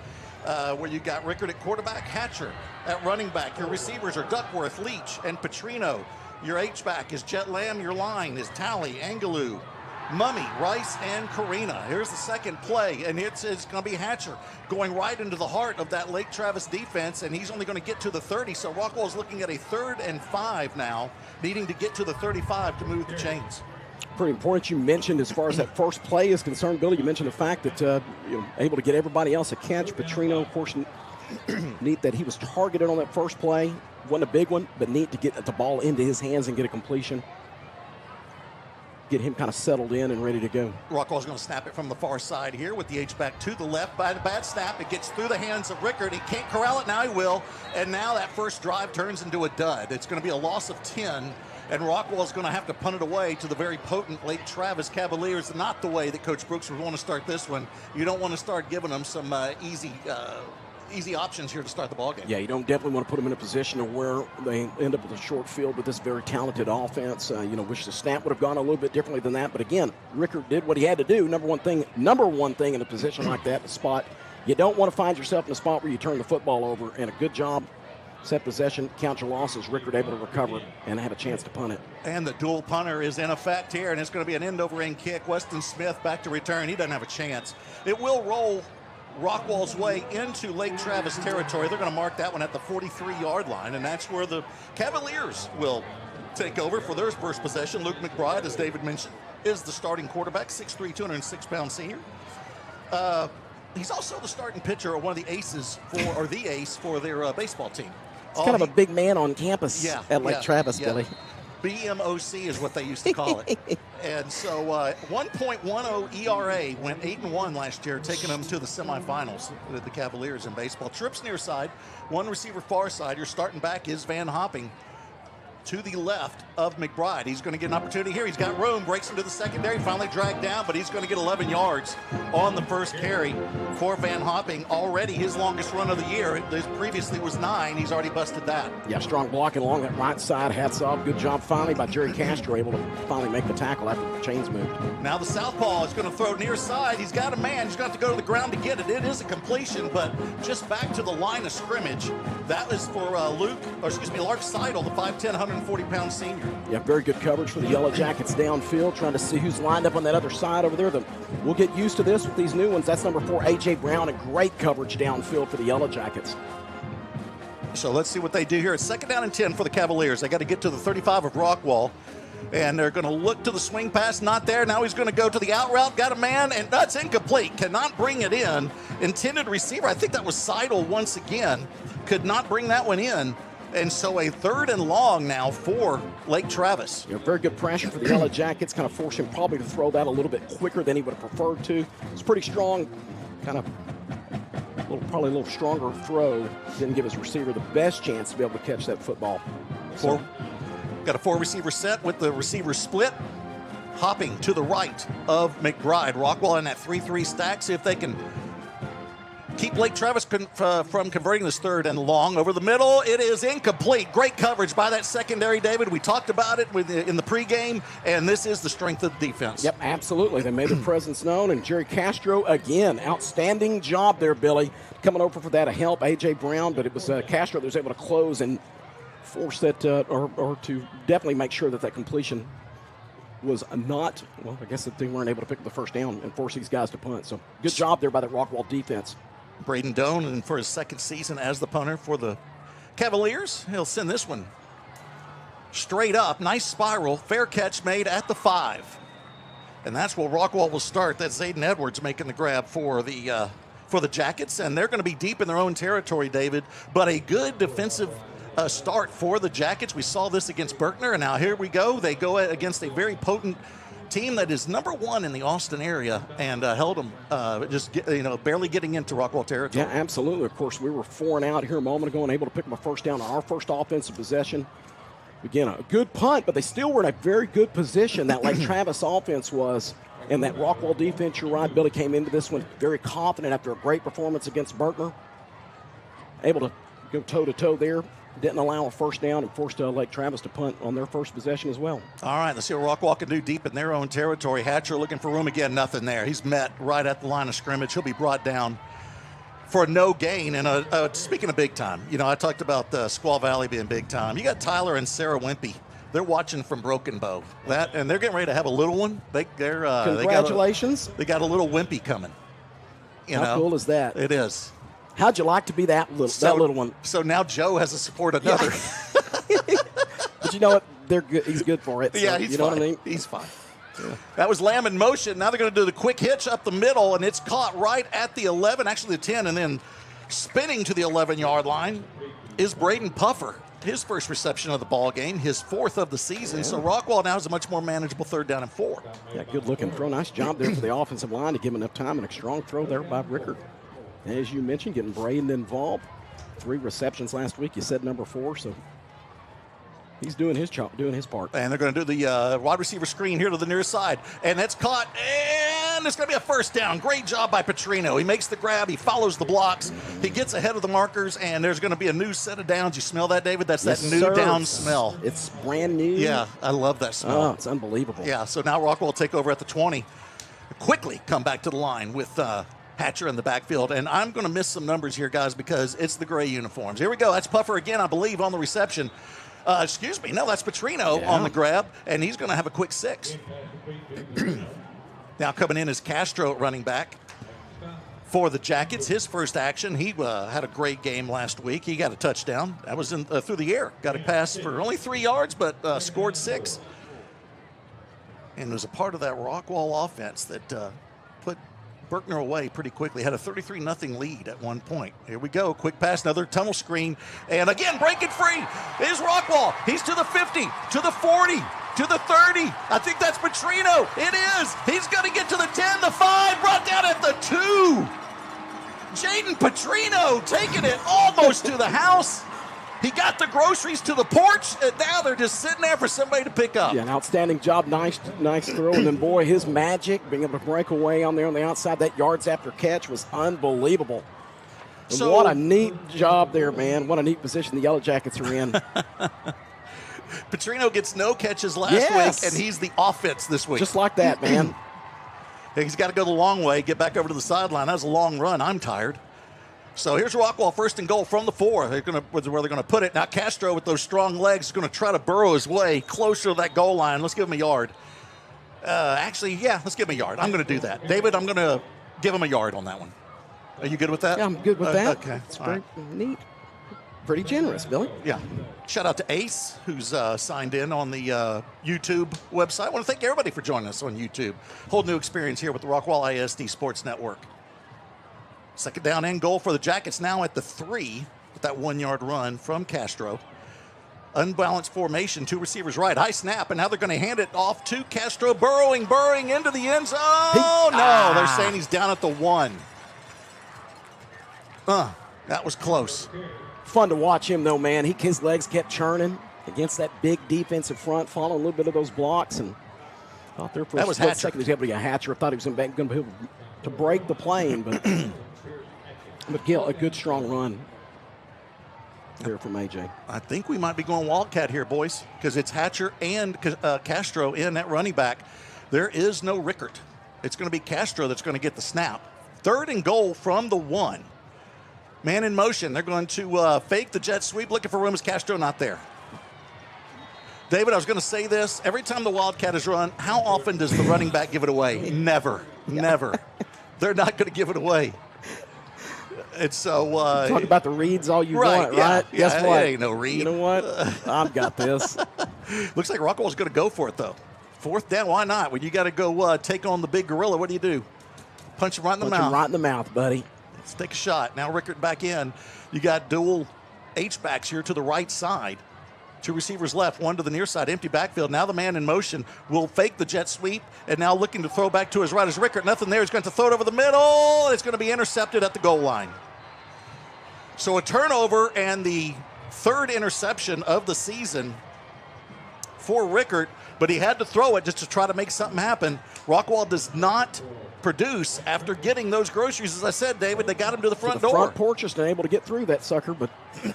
Where you got Rickert at quarterback, Hatcher at running back. Your receivers are Duckworth, Leach, and Petrino. Your H-back is Jet Lamb. Your line is Talley, Angelou, Mummy, Rice, and Karina. Here's the second play, and it's going to be Hatcher going right into the heart of that Lake Travis defense, and he's only going to get to the 30, so Rockwall is looking at a 3rd and 5 now, needing to get to the 35 to move the chains. Pretty important you mentioned as far as that first play is concerned, Billy. You mentioned the fact that you're able to get everybody else a catch. Petrino, of course, neat that he was targeted on that first play. Wasn't a big one, but neat to get the ball into his hands and get a completion. Get him kind of settled in and ready to go. Rockwall's going to snap it from the far side here with the H-back to the left. By the bad snap, it gets through the hands of Rickert. He can't corral it. Now he will. And now that first drive turns into a dud. It's going to be a loss of 10. And Rockwall's going to have to punt it away to the very potent Lake Travis Cavaliers. Not the way that Coach Brooks would want to start this one. You don't want to start giving them some easy options here to start the ballgame. Yeah, you don't definitely want to put them in a position of where they end up with a short field with this very talented offense. Wish the snap would have gone a little bit differently than that. But again, Rickert did what he had to do. Number one thing in a position like that, the spot, you don't want to find yourself in a spot where you turn the football over. And a good job, set possession, count your losses. Rickert able to recover and have a chance to punt it. And the dual punter is in effect here, and it's going to be an end-over-end kick. Weston Smith back to return. He doesn't have a chance. It will roll Rockwall's way into Lake Travis territory. They're going to mark that one at the 43-yard line, and that's where the Cavaliers will take over for their first possession. Luke McBride, as David mentioned, is the starting quarterback, 6'3", 206-pound senior. He's also the starting pitcher, or one of the aces the ace for their baseball team. He's kind of a big man on campus at Lake Travis, Billy. BMOC is what they used to call it. And so 1.10 ERA, went 8-1 last year, taking them to the semifinals with the Cavaliers in baseball. Trips near side, one receiver far side. Your starting back is Van Hopping. to the left of McBride. He's going to get an opportunity here. He's got room, breaks into the secondary, finally dragged down, but he's going to get 11 yards on the first carry for Van Hopping. Already his longest run of the year. This previously was 9. He's already busted that. Yeah, strong blocking along that right side. Hats off. Good job finally by Jerry Castro, able to finally make the tackle after the chains moved. Now the southpaw is going to throw near side. He's got a man. He's going to have to go to the ground to get it. It is a completion, but just back to the line of scrimmage. That was for Lark Seidel, the 5'10", 140-pound senior. Yeah, very good coverage for the Yellow Jackets downfield, trying to see who's lined up on that other side over there. We'll get used to this with these new ones. That's number 4, A.J. Brown, and great coverage downfield for the Yellow Jackets. So let's see what they do here. It's 2nd down and 10 for the Cavaliers. They got to get to the 35 of Rockwall. And they're going to look to the swing pass, not there. Now he's going to go to the out route, got a man, and that's incomplete. Cannot bring it in. Intended receiver, I think that was Seidel once again. Could not bring that one in. And so a 3rd and long now for Lake Travis. Yeah, very good pressure for the Yellow Jackets, kind of forced him probably to throw that a little bit quicker than he would have preferred to. It's pretty strong, kind of probably a little stronger throw. Didn't give his receiver the best chance to be able to catch that football. Got a 4 receiver set with the receiver split. Hopping to the right of McBride. Rockwall in that 3-3 stack. See if they can keep Lake Travis from converting this 3rd and long. Over the middle, it is incomplete. Great coverage by that secondary, David. We talked about it in the pregame, and this is the strength of the defense. Yep, absolutely. They made their presence known, and Jerry Castro, again, outstanding job there, Billy. Coming over for that to help A.J. Brown, but it was Castro that was able to close and force that, or to definitely make sure that completion was not, well, I guess that they weren't able to pick up the first down and force these guys to punt. So good job there by the Rockwall defense. Braden Doan, and for his 2nd season as the punter for the Cavaliers, he'll send this one straight up. Nice spiral. Fair catch made at the 5. And that's where Rockwall will start. That's Zayden Edwards making the grab for the Jackets, and they're going to be deep in their own territory, David, but a good defensive start for the Jackets. We saw this against Berkner, and now here we go. They go against a very potent team that is number 1 in the Austin area and held them barely getting into Rockwall territory. Yeah, absolutely. Of course, we were 4 and out here a moment ago and able to pick up a first down on our first offensive possession. Again, a good punt, but they still were in a very good position, that Lake Travis offense was. And that Rockwall defense, you're right, Billy came into this one very confident after a great performance against Berkner. Able to go toe-to-toe there. Didn't allow a first down and forced Lake Travis to punt on their first possession as well. All right, let's see what Rockwall can do deep in their own territory. Hatcher looking for room again, nothing there. He's met right at the line of scrimmage. He'll be brought down for a no gain. And speaking of big time, I talked about Squaw Valley being big time. You got Tyler and Sarah Wimpy. They're watching from Broken Bow. And they're getting ready to have a little one. Congratulations. They got a little Wimpy coming. How cool is that? It is. How'd you like to be that little one? So now Joe has to support another. Yeah. But you know what? They're good. He's good for it. So, yeah, he's you know fine. What I mean? He's fine. Yeah. That was Lamb in motion. Now they're going to do the quick hitch up the middle, and it's caught right at the 11, actually the 10, and then spinning to the 11-yard line is Braden Puffer. His first reception of the ball game, his 4th of the season. Yeah. So Rockwall now has a much more manageable 3rd down and 4. Yeah, good looking throw. Nice job there for the offensive line to give him enough time, and a strong throw there by Rickard. As you mentioned, getting Braden involved. 3 receptions last week. You said number 4, so he's doing his job, doing his part. And they're going to do the wide receiver screen here to the near side. And that's caught, and it's going to be a first down. Great job by Petrino. He makes the grab. He follows the blocks. He gets ahead of the markers, and there's going to be a new set of downs. You smell that, David? That's that new down smell. It's brand new. Yeah, I love that smell. Oh, it's unbelievable. Yeah, so now Rockwall will take over at the 20. Quickly come back to the line with Hatcher in the backfield. And I'm going to miss some numbers here, guys, because it's the gray uniforms. Here we go. That's Puffer again, I believe, on the reception. Excuse me. No, that's Petrino on the grab, and he's going to have a quick 6. Now coming in is Castro at running back for the Jackets. His first action, he had a great game last week. He got a touchdown. That was through the air. Got a pass for only 3 yards, but scored 6. And was a part of that Rockwall offense that put Berkner away pretty quickly. Had a 33-0 lead at one point. Here we go. Quick pass, another tunnel screen. And again, breaking free is Rockwall. He's to the 50, to the 40, to the 30. I think that's Petrino. It is. He's going to get to the 10, the 5, brought down at the 2. Jaden Petrino taking it almost to the house. He got the groceries to the porch, and now they're just sitting there for somebody to pick up. Yeah, an outstanding job. Nice throw. And then, boy, his magic, being able to break away on there on the outside, that yards after catch was unbelievable. And So, what a neat job there, man. What a neat position the Yellow Jackets are in. Petrino gets no catches last Yes. week, and he's the offense this week. Just like that, man. He's got to go the long way, get back over to the sideline. That was a long run. I'm tired. So here's Rockwall, first and goal from the 4. Where they're going to put it. Now Castro with those strong legs is going to try to burrow his way closer to that goal line. Let's give him a yard. Let's give him a yard. I'm going to do that. David, I'm going to give him a yard on that one. Are you good with that? Yeah, I'm good with that. Okay. It's All pretty neat. Pretty generous, Billy. Yeah. Shout out to Ace, who's signed in on the YouTube website. I want to thank everybody for joining us on YouTube. Whole new experience here with the Rockwall ISD Sports Network. Second down and goal for the Jackets now at the 3 with that 1-yard run from Castro. Unbalanced formation, 2 receivers right. High snap, and now they're going to hand it off to Castro, burrowing into the end zone. Oh, no. They're saying he's down at the 1. That was close. Fun to watch him, though, man. His legs kept churning against that big defensive front, following a little bit of those blocks, and thought there for a split second he was able to get a hatcher. I thought he was going to be able to break the plane, but Gil, a good strong run there from AJ. I think we might be going Wildcat here, boys, because it's Hatcher and Castro in that running back. There is no Rickert. It's going to be Castro that's going to get the snap. Third and goal from the 1. Man in motion. They're going to fake the jet sweep, looking for room. Is Castro not there? David, I was going to say this. Every time the Wildcat is run, how often does the running back give it away? Never. They're not going to give it away. And so talk about the reads all you want, right? Yeah, Guess what? Ain't no read. You know what? I've got this. Looks like Rockwall's going to go for it, though. 4th down, why not? When you got to go take on the big gorilla, what do? Punch him right in the mouth. Punch him right in the mouth, buddy. Let's take a shot. Now Rickert back in. You got dual H-backs here to the right side. 2 receivers left, 1 to the near side, empty backfield. Now the man in motion will fake the jet sweep, and now looking to throw back to his right is Rickert. Nothing there. He's going to throw it over the middle, and it's going to be intercepted at the goal line. So a turnover and the 3rd interception of the season for Rickert, but he had to throw it just to try to make something happen. Rockwall does not produce after getting those groceries. As I said, David, they got him to the front door. Front porch just able to get through that sucker, but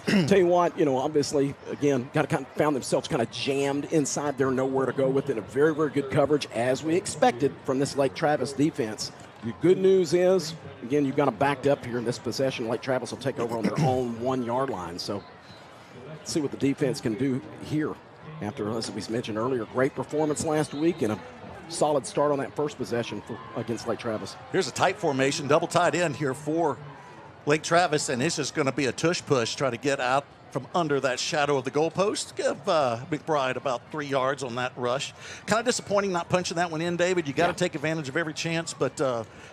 tell you what, obviously, again, found themselves kind of jammed inside there, nowhere to go with it. A very, very good coverage, as we expected from this Lake Travis defense. The good news is, again, you've got them backed up here in this possession. Lake Travis will take over on their own 1-yard line. So let's see what the defense can do here after, as we mentioned earlier, great performance last week and a solid start on that first possession against Lake Travis. Here's a tight formation, double tight end here for Lake Travis, and it's just going to be a tush push, try to get out from under that shadow of the goalpost. Give McBride about 3 yards on that rush. Kind of disappointing not punching that one in, David. You got to take advantage of every chance, but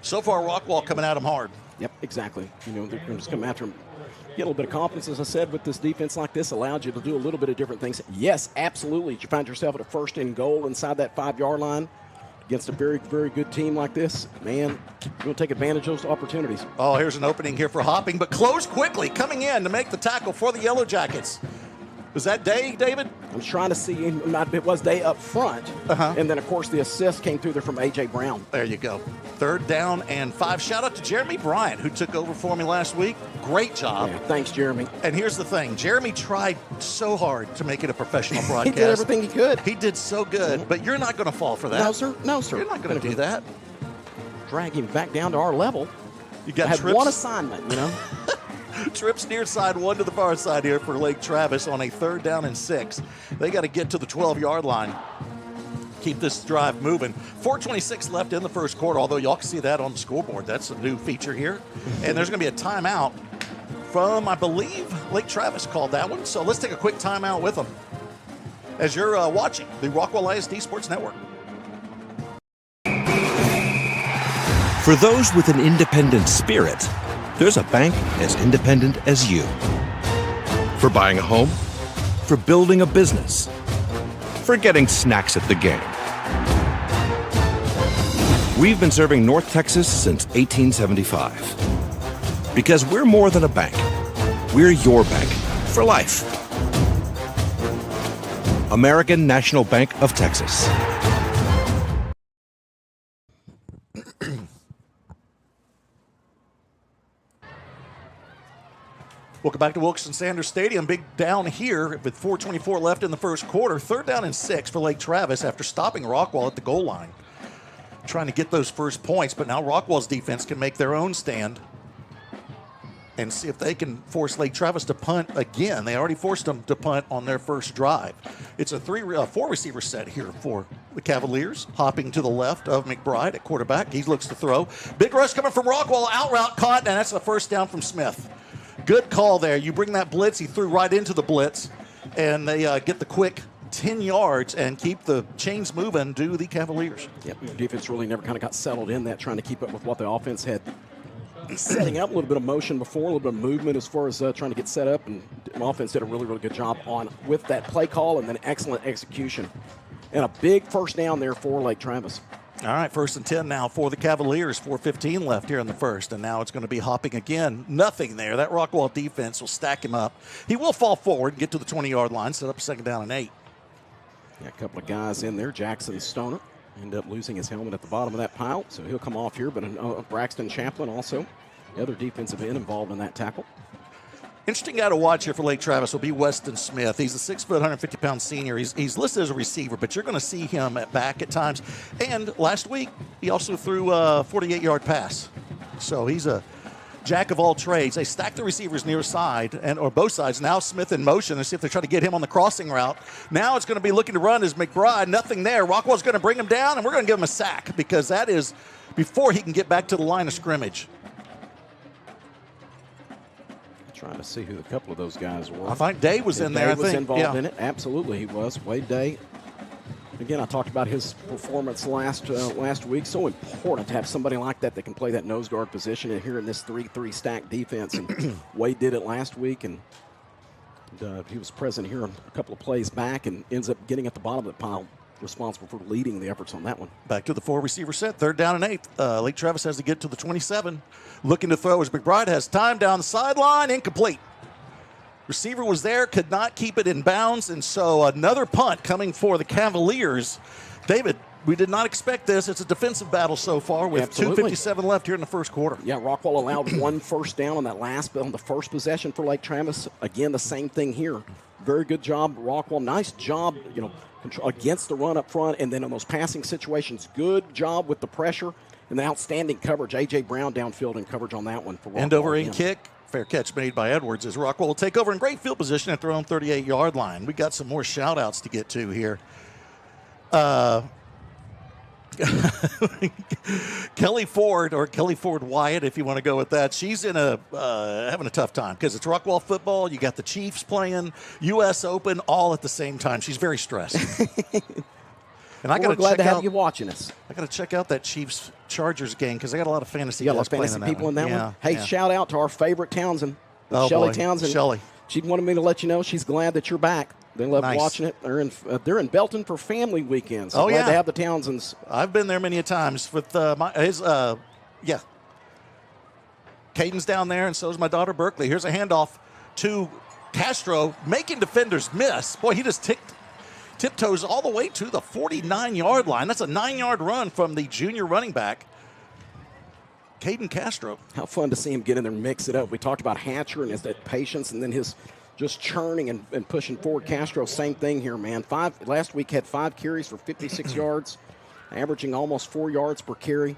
so far Rockwall coming at him hard. Yep, exactly. They're going to just come after him. Get a little bit of confidence, as I said, with this defense like this, allowed you to do a little bit of different things. Yes, absolutely. You find yourself at a 1st and goal inside that 5-yard line against a very, very good team like this, man, you're going to take advantage of those opportunities. Oh, here's an opening here for Hopping, but closed quickly, coming in to make the tackle for the Yellowjackets. Was that Day, David? I'm trying to see. It was Day up front. And then, of course, the assist came through there from A.J. Brown. There you go. 3rd down and 5. Shout out to Jeremy Bryant, who took over for me last week. Great job. Yeah, thanks, Jeremy. And here's the thing. Jeremy tried so hard to make it a professional broadcast. He did everything he could. He did so good, but you're not going to fall for that. No, sir. No, sir. You're not going to do that. Drag him back down to our level. You got I had trips. one assignment, Trips near side, 1 to the far side here for Lake Travis on a 3rd down and 6. They got to get to the 12-yard line. Keep this drive moving. 4:26 left in the first quarter, although y'all can see that on the scoreboard. That's a new feature here. And there's going to be a timeout from, I believe, Lake Travis called that one. So let's take a quick timeout with them as you're watching the Rockwall ISD Sports Network. For those with an independent spirit, there's a bank as independent as you. For buying a home, for building a business, for getting snacks at the game. We've been serving North Texas since 1875. Because we're more than a bank. We're your bank for life. American National Bank of Texas. Welcome back to Wilkerson Sanders Stadium. Big down here with 4:24 left in the first quarter. 3rd down and 6 for Lake Travis after stopping Rockwall at the goal line. Trying to get those first points, but now Rockwall's defense can make their own stand and see if they can force Lake Travis to punt again. They already forced them to punt on their first drive. It's a 4 receiver set here for the Cavaliers. Hopping to the left of McBride at quarterback. He looks to throw. Big rush coming from Rockwall. Out route caught, and that's the first down from Smith. Good call there. You bring that blitz. He threw right into the blitz, and they get the quick 10 yards and keep the chains moving to the Cavaliers. Yep, defense really never kind of got settled in that, trying to keep up with what the offense had. Setting up a little bit of motion before, a little bit of movement as far as trying to get set up, and the offense did a really, really good job with that play call and then excellent execution. And a big first down there for Lake Travis. All right, 1st and 10 now for the Cavaliers. 4:15 left here in the first, and now it's going to be hopping again. Nothing there. That Rockwall defense will stack him up. He will fall forward and get to the 20-yard line, set up a 2nd down and 8. Yeah, a couple of guys in there. Jackson Stoner ended up losing his helmet at the bottom of that pile, so he'll come off here. But Braxton Chaplin also, the other defensive end involved in that tackle. Interesting guy to watch here for Lake Travis will be Weston Smith. He's a 6 foot, 150-pound senior. He's listed as a receiver, but you're going to see him at back at times. And last week, he also threw a 48-yard pass. So he's a jack of all trades. They stack the receivers near side or both sides. Now Smith in motion and see if they try to get him on the crossing route. Now it's going to be looking to run as McBride. Nothing there. Rockwell's going to bring him down, and we're going to give him a sack because that is before he can get back to the line of scrimmage. Trying to see who a couple of those guys were. I think Day was in there. Day was involved in it. Absolutely, he was. Wade Day. Again, I talked about his performance last week. So important to have somebody like that can play that nose guard position and here in this 3-3 stack defense. And Wade did it last week, and he was present here a couple of plays back and ends up getting at the bottom of the pile, responsible for leading the efforts on that one. Back to the 4 receiver set, 3rd down and 8. Lake Travis has to get to the 27. Looking to throw as McBride has time down the sideline, incomplete. Receiver was there, could not keep it in bounds, and so another punt coming for the Cavaliers. David, we did not expect this. It's a defensive battle so far with 2:57 left here in the first quarter. Yeah, Rockwall allowed 1 first down on the first possession for Lake Travis. Again, the same thing here. Very good job, Rockwall. Nice job, against the run up front, and then in those passing situations, good job with the pressure and the outstanding coverage. A.J. Brown downfield in coverage on that one for Rockwall. End over end kick. Fair catch made by Edwards as Rockwall will take over in great field position at their own 38-yard line. We got some more shout-outs to get to here. Kelly Ford, or Kelly Ford Wyatt, if you want to go with that, she's in having a tough time because it's Rockwall football. You got the Chiefs playing, U.S. Open, all at the same time. She's very stressed. And we're glad to have you watching us. I got to check out that Chiefs Chargers game because I got a lot of fantasy. You got a lot of fantasy people in that one. Hey, shout out to our favorite Townsend, Shelly Townsend. Shelly. She wanted me to let you know she's glad that you're back. They love watching it. They're in Belton for family weekends. So glad to have the Townsends. I've been there many a times with Caden's down there, and so is my daughter Berkeley. Here's a handoff to Castro, making defenders miss. Boy, he just tiptoes all the way to the 49-yard line. That's a 9-yard run from the junior running back, Caden Castro. How fun to see him get in there and mix it up. We talked about Hatcher and his patience and then his just churning and pushing forward. Castro, same thing here, man. Last week had 5 carries for 56 yards, averaging almost 4 yards per carry.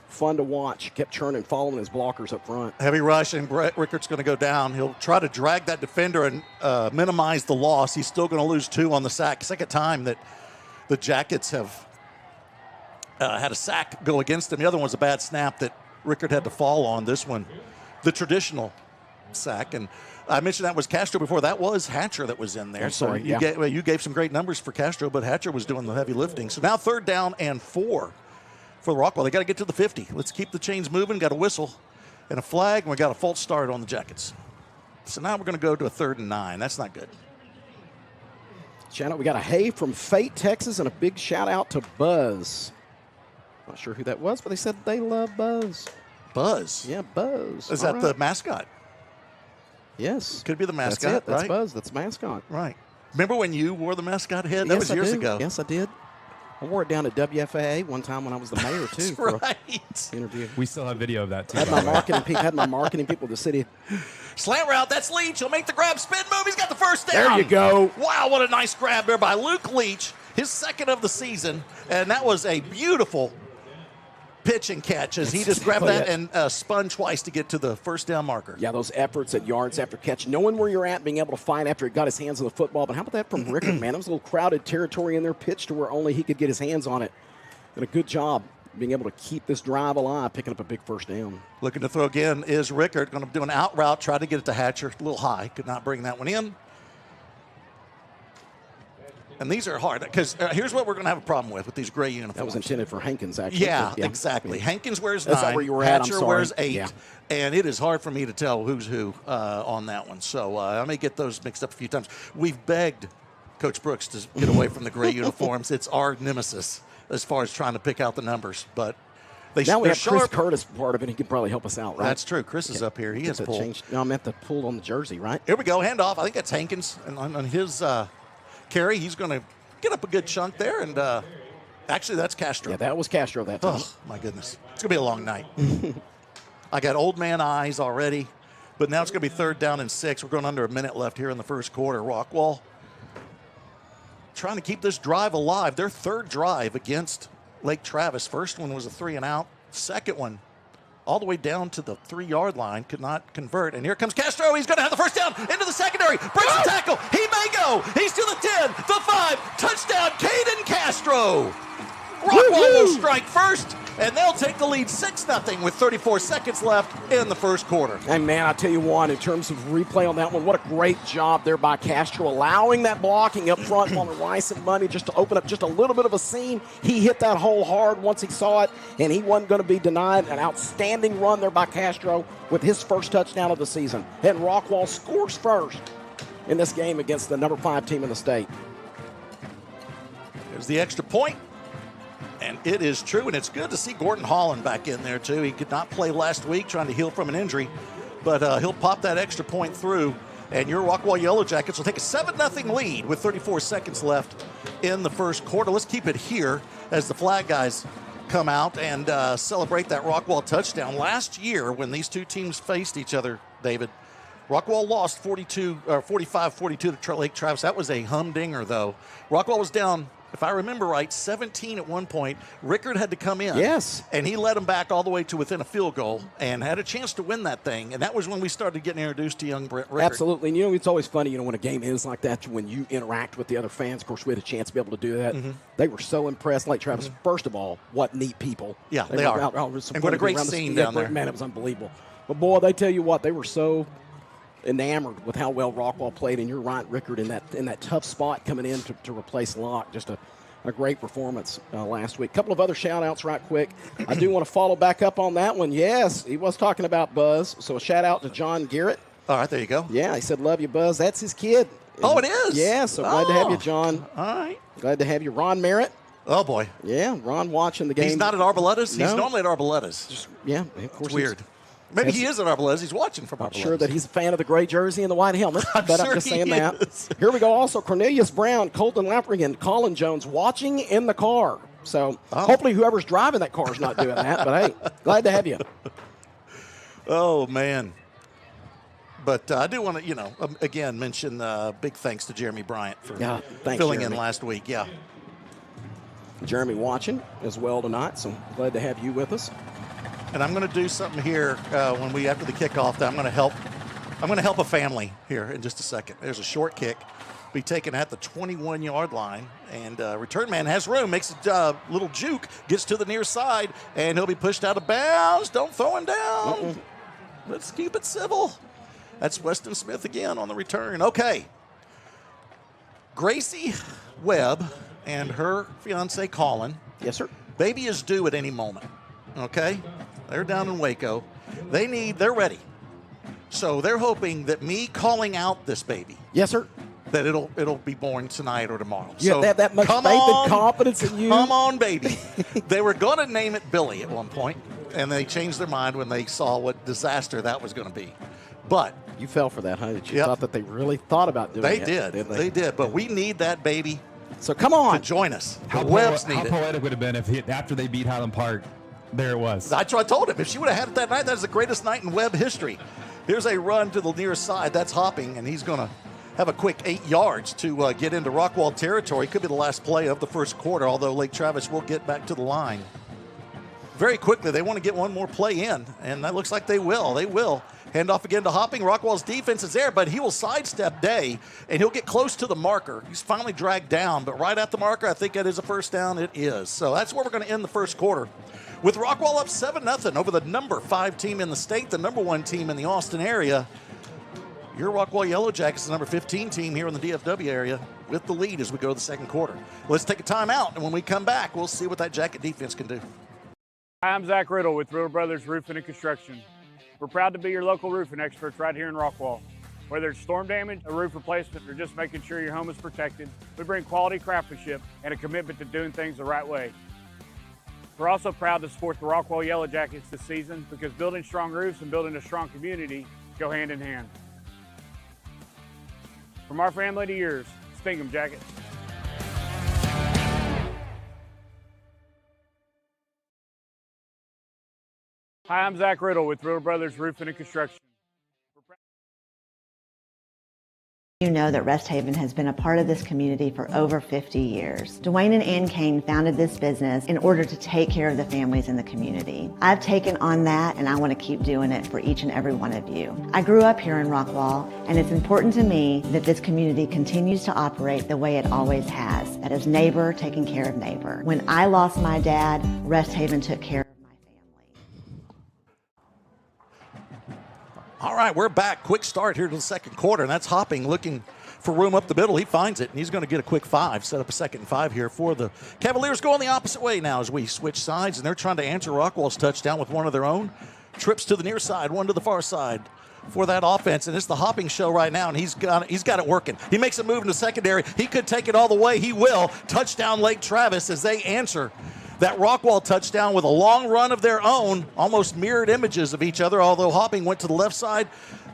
Fun to watch. Kept churning, following his blockers up front. Heavy rush, and Brett Rickart's going to go down. He'll try to drag that defender and minimize the loss. He's still going to lose 2 on the sack. Second time that the Jackets have had a sack go against him. The other one's a bad snap that Rickard had to fall on. This one, the traditional sack. And I mentioned that was Castro before. That was Hatcher that was in there. You gave some great numbers for Castro, but Hatcher was doing the heavy lifting. So now 3rd down and 4 for Rockwall. They got to get to the 50. Let's keep the chains moving. Got a whistle and a flag, and we got a false start on the Jackets. So now we're going to go to a 3rd and 9. That's not good. Shout out. We got a hey from Fate, Texas, and a big shout out to Buzz. Not sure who that was, but they said they love Buzz. Buzz? Yeah, Buzz. Is that the mascot? Yes. Could be the mascot. That's right? Buzz. That's mascot. Right. Remember when you wore the mascot head? That Yes, was I years do. ago. Yes, I did. I wore it down at WFAA one time when I was the mayor too. That's for right. an interview. We still have video of that too. Had my marketing people at the city. Slant route. That's Leach. He'll make the grab, spin move. He's got the first down. There you go. Wow, what a nice grab there by Luke Leach. His second of the season, and that was a beautiful pitch and catch as he just grabbed that and spun twice to get to the first down marker. Yeah, those efforts at yards after catch, knowing where you're at, being able to find after he got his hands on the football. But how about that from Rickard, man? It was a little crowded territory in there, pitched to where only he could get his hands on it. And a good job being able to keep this drive alive, picking up a big first down. Looking to throw again is Rickard. Going to do an out route, try to get it to Hatcher. A little high. Could not bring that one in. And these are hard because here's what we're going to have a problem with these gray uniforms. That was intended for Hankins, actually. Yeah, exactly. Yeah. Hankins wears That's 9. where you were at. Hatcher I'm sorry. wears 8. Yeah. And it is hard for me to tell who's who on that one. So I may get those mixed up a few times. We've begged Coach Brooks to get away from the gray uniforms. It's our nemesis as far as trying to pick out the numbers. But now we have sharp. Chris Curtis part of it. He could probably help us out, right? That's true. Chris is up here. He has pulled. No, I meant the pull on the jersey, right? Here we go. Handoff. I think that's Hankins. And on his carry, he's going to get up a good chunk there. And actually, that's Castro. Yeah, that was Castro that time. Oh, my goodness. It's going to be a long night. I got old man eyes already. But now it's going to be 3rd down and 6. We're going under a minute left here in the first quarter. Rockwall trying to keep this drive alive. Their 3rd drive against Lake Travis. First one was a 3 and out. Second one, all the way down to the 3-yard line, could not convert. And here comes Castro. He's going to have the first down into the secondary. Breaks the tackle. He may go. He's to the 10, the 5. Touchdown, Caden Castro. Rockwall will strike first, and they'll take the lead 6-0 with 34 seconds left in the first quarter. And, man, I tell you what, in terms of replay on that one, what a great job there by Castro, allowing that blocking up front on Rice and Money just to open up just a little bit of a seam. He hit that hole hard once he saw it, and he wasn't going to be denied. An outstanding run there by Castro with his first touchdown of the season. And Rockwall scores first in this game against the number 5 team in the state. There's the extra point. And it is true, and it's good to see Gordon Holland back in there, too. He could not play last week trying to heal from an injury, but he'll pop that extra point through, and your Rockwall Yellowjackets will take a 7-0 lead with 34 seconds left in the first quarter. Let's keep it here as the flag guys come out and celebrate that Rockwall touchdown. Last year, when these two teams faced each other, David, Rockwall lost 45-42 to Lake Travis. That was a humdinger, though. Rockwall was down, if I remember right, 17 at one point. Rickard had to come in. Yes. And he led them back all the way to within a field goal and had a chance to win that thing. And that was when we started getting introduced to young Rickard. Absolutely. And, it's always funny, when a game is like that, when you interact with the other fans. Of course, we had a chance to be able to do that. Mm-hmm. They were so impressed. Lake Travis, first of all, what neat people. Yeah, they are. And what a great scene down there. Man, it was unbelievable. But, boy, they tell you what, they were so enamored with how well Rockwall played. And you're right, Rickard, in that tough spot coming in to replace Locke. Just a great performance last week. A couple of other shout-outs right quick. I do want to follow back up on that one. Yes, he was talking about Buzz. So a shout-out to John Garrett. All right, there you go. Yeah, he said, love you, Buzz. That's his kid. Oh, it is? Yeah, so glad to have you, John. All right. Glad to have you. Ron Merritt. Oh, boy. Yeah, Ron watching the game. He's not at Arboletas? No. He's normally at Arboletas. Yeah, of course. It's weird. Maybe he is at Arboletas. He's watching from Arboletas. I'm sure that he's a fan of the gray jersey and the white helmet, but sure I'm just saying he that. is. Here we go. Also, Cornelius Brown, Colton Lappring, and Colin Jones watching in the car. So hopefully whoever's driving that car is not doing that. But, hey, glad to have you. Oh, man. But I do want to, again, mention big thanks to Jeremy Bryant for filling in last week. Yeah. Jeremy watching as well tonight, so glad to have you with us. And I'm going to do something here when we after the kickoff that I'm going to help a family here in just a second. There's a short kick, be taken at the 21-yard line, and return man has room, makes a little juke, gets to the near side, and he'll be pushed out of bounds. Don't throw him down. Let's keep it civil. That's Weston Smith again on the return. Okay. Gracie Webb and her fiance Colin. Yes, sir. Baby is due at any moment. Okay? They're down in Waco. They're ready. So they're hoping that me calling out this baby. Yes, sir. That it'll be born tonight or tomorrow. You have that much faith and confidence in you. Come on, baby. They were going to name it Billy at one point, and they changed their mind when they saw what disaster that was going to be. But You fell for that, huh? You thought that they really thought about doing it. They did. But we need that baby. So come on. To join us. How poetic would have been if after they beat Highland Park, there it was. That's what I told him. If she would have had it that night, that's the greatest night in Webb history. Here's a run to the near side. That's Hopping, and he's going to have a quick 8 yards to get into Rockwall territory. Could be the last play of the first quarter, although Lake Travis will get back to the line very quickly. They want to get one more play in, and that looks like they will. They will. Hand off again to Hopping. Rockwall's defense is there, but he will sidestep Day, and he'll get close to the marker. He's finally dragged down, but right at the marker, I think that is a first down. It is. So that's where we're going to end the first quarter. With Rockwall up 7-0 over the number 5 team in the state, the number 1 team in the Austin area. Your Rockwall Yellowjackets, the number 15 team here in the DFW area, with the lead as we go to the second quarter. Let's take a timeout, and when we come back, we'll see what that Jacket defense can do. Hi, I'm Zach Riddle with Riddle Brothers Roofing and Construction. We're proud to be your local roofing experts right here in Rockwall. Whether it's storm damage, a roof replacement, or just making sure your home is protected, we bring quality craftsmanship and a commitment to doing things the right way. We're also proud to support the Rockwall Yellowjackets this season because building strong roofs and building a strong community go hand in hand. From our family to yours, sting 'em, Jackets. Hi, I'm Zach Riddle with Riddle Brothers Roofing and Construction. You know that Rest Haven has been a part of this community for over 50 years. Dwayne and Ann Kane founded this business in order to take care of the families in the community. I've taken on that and I want to keep doing it for each and every one of you. I grew up here in Rockwall and it's important to me that this community continues to operate the way it always has. That is neighbor taking care of neighbor. When I lost my dad, Rest Haven took care of my family. All right, we're back. Quick start here to the second quarter, and that's Hopping looking for room up the middle. He finds it, and he's going to get a quick 5, set up a 2nd and 5 here for the Cavaliers. Going the opposite way now as we switch sides, and they're trying to answer Rockwall's touchdown with one of their own. Trips to the near side, one to the far side for that offense, and it's the Hopping show right now, and he's got it working. He makes a move in the secondary. He could take it all the way. He will. Touchdown Lake Travis as they answer that Rockwall touchdown with a long run of their own, almost mirrored images of each other, although Hopping went to the left side.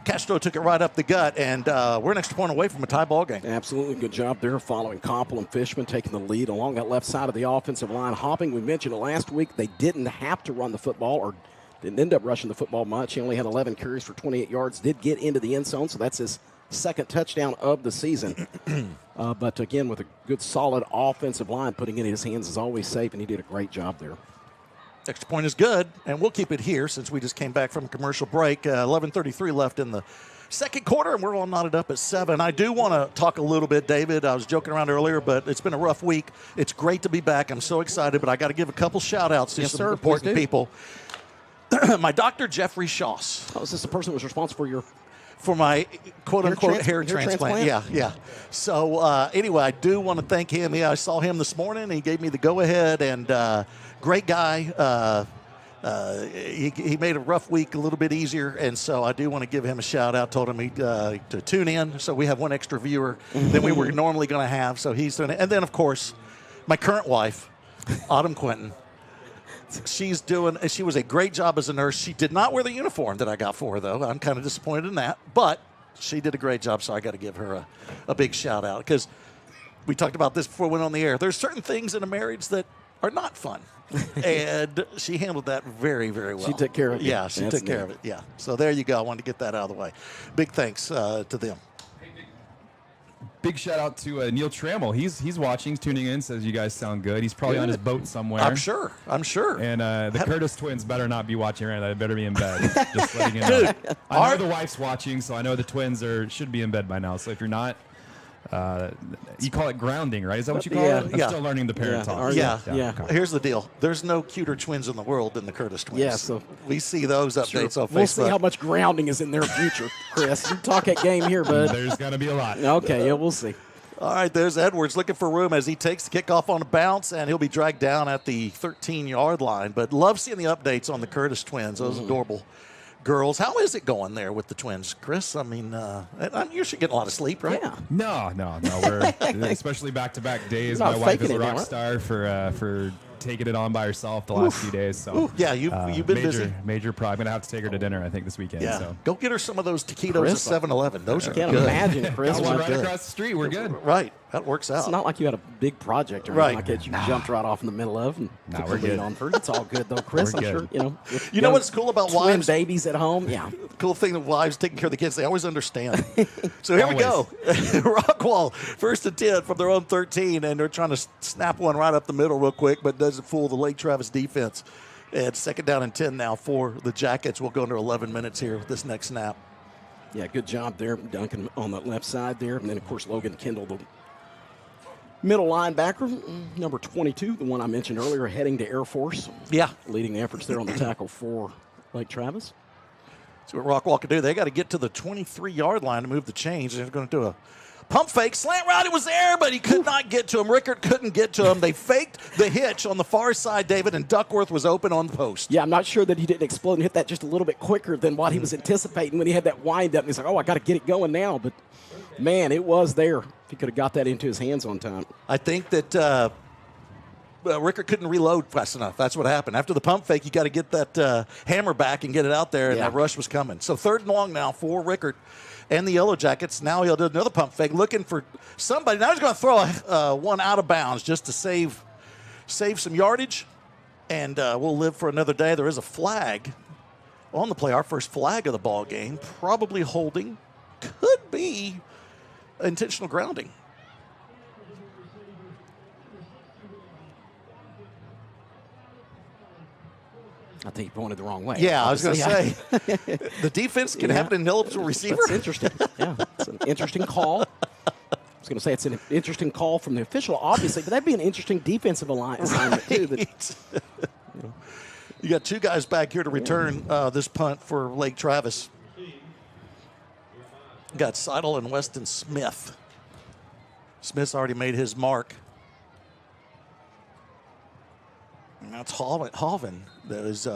Castro took it right up the gut, and we're an extra point away from a tie ball game. Absolutely good job there following Koppel and Fishman taking the lead along that left side of the offensive line. Hopping, we mentioned it last week, they didn't have to run the football or didn't end up rushing the football much. He only had 11 carries for 28 yards, did get into the end zone, so that's his 2nd touchdown of the season. But again, with a good, solid offensive line, putting it in his hands is always safe, and he did a great job there. Extra point is good, and we'll keep it here since we just came back from a commercial break. 11:33 left in the second quarter, and we're all knotted up at 7. I do want to talk a little bit, David. I was joking around earlier, but it's been a rough week. It's great to be back. I'm so excited, but I got to give a couple shout-outs to some important people. My doctor, Jeffrey Shoss. Oh, is this the person who was responsible for my quote-unquote hair transplant? Yeah. So anyway, I do want to thank him. Yeah, I saw him this morning. He gave me the go-ahead, and great guy. He made a rough week a little bit easier, and so I do want to give him a shout-out. Told him to tune in, so we have one extra viewer than we were normally going to have. So he's doing it. And then, of course, my current wife, Autumn Quinton. She was a great job as a nurse. She did not wear the uniform that I got for her, though. I'm kind of disappointed in that. But she did a great job, so I got to give her a big shout-out. Because we talked about this before we went on the air. There's certain things in a marriage that are not fun. And she handled that very, very well. She took care of it. Yeah, she took care of it. Yeah. So there you go. I wanted to get that out of the way. Big thanks to them. Big shout out to Neil Trammell. He's watching, tuning in, says you guys sound good. He's probably on his boat somewhere. I'm sure. And the Curtis twins better not be watching right now. They better be in bed. Just letting you know. Dude, I know the wife's watching, so I know the twins should be in bed by now. So if you're not, you call it grounding, right? Is that what you call it? I'm still learning the parent talk. Yeah. Okay. Here's the deal. There's no cuter twins in the world than the Curtis twins. Yeah, so we see those updates on Facebook. We'll see how much grounding is in their future, Chris. You talk that game here, bud. There's going to be a lot. Okay, yeah, we'll see. All right, there's Edwards looking for room as he takes the kickoff on a bounce, and he'll be dragged down at the 13-yard line. But love seeing the updates on the Curtis twins, those adorable girls. How is it going there with the twins, Chris? I mean, you should get a lot of sleep, right? Yeah. No. We're especially back-to-back days. My wife is a rock star for taking it on by herself the last few days. So Ooh, yeah, you've been busy. Major pride. I'm gonna have to take her to dinner, I think, this weekend. Yeah, So. go get her some of those taquitos at 7-Eleven. Those are Can't good. imagine, Chris. Got one right good. across the street. We're good. Right, that works out. It's not like you had a big project or Right. anything like that. You jumped right off in the middle of and took the we're lead good. on first. It's all good though, Chris. We're I'm good. sure You know what's cool about twin wives? babies at home. Yeah, The cool thing that wives taking care of the kids, they always understand. So here we go. Rockwall, 1st and 10 from their own 13, and they're trying to snap one right up the middle real quick, but doesn't fool the Lake Travis defense. And 2nd down and 10 now for the Jackets. We'll go under 11 minutes here with this next snap. yeah, good job there, Duncan on the left side there, and then of course Logan Kendall, the middle linebacker, number 22, the one I mentioned earlier, heading to Air Force. Yeah. Leading the efforts there on the tackle for Lake Travis. See what Rockwall can do. They got to get to the 23-yard line to move the chains. They're going to do a pump fake. Slant route, it was there, but he could not get to him. Rickard couldn't get to him. They faked the hitch on the far side, David, and Duckworth was open on the post. Yeah, I'm not sure that he didn't explode and hit that just a little bit quicker than what he was anticipating when he had that wind up. And he's like, oh, I got to get it going now. But, man, it was there. If he could have got that into his hands on time. I think that Rickard couldn't reload fast enough. That's what happened. After the pump fake, you got to get that hammer back and get it out there, and that rush was coming. So 3rd and long now for Rickard and the Yellowjackets. Now he'll do another pump fake, looking for somebody. Now he's going to throw one out of bounds just to save some yardage, and we'll live for another day. There is a flag on the play, our first flag of the ball game, probably holding, could be intentional grounding. I think he pointed the wrong way. Yeah, I was going to say, the defense can have an ineligible receiver. That's interesting. Yeah, it's an interesting call. I was going to say it's an interesting call from the official, obviously, but that'd be an interesting defensive assignment, too. That, you got 2 guys back here to return this punt for Lake Travis. You got Seidel and Weston Smith. Smith's already made his mark. And that's Hoven that is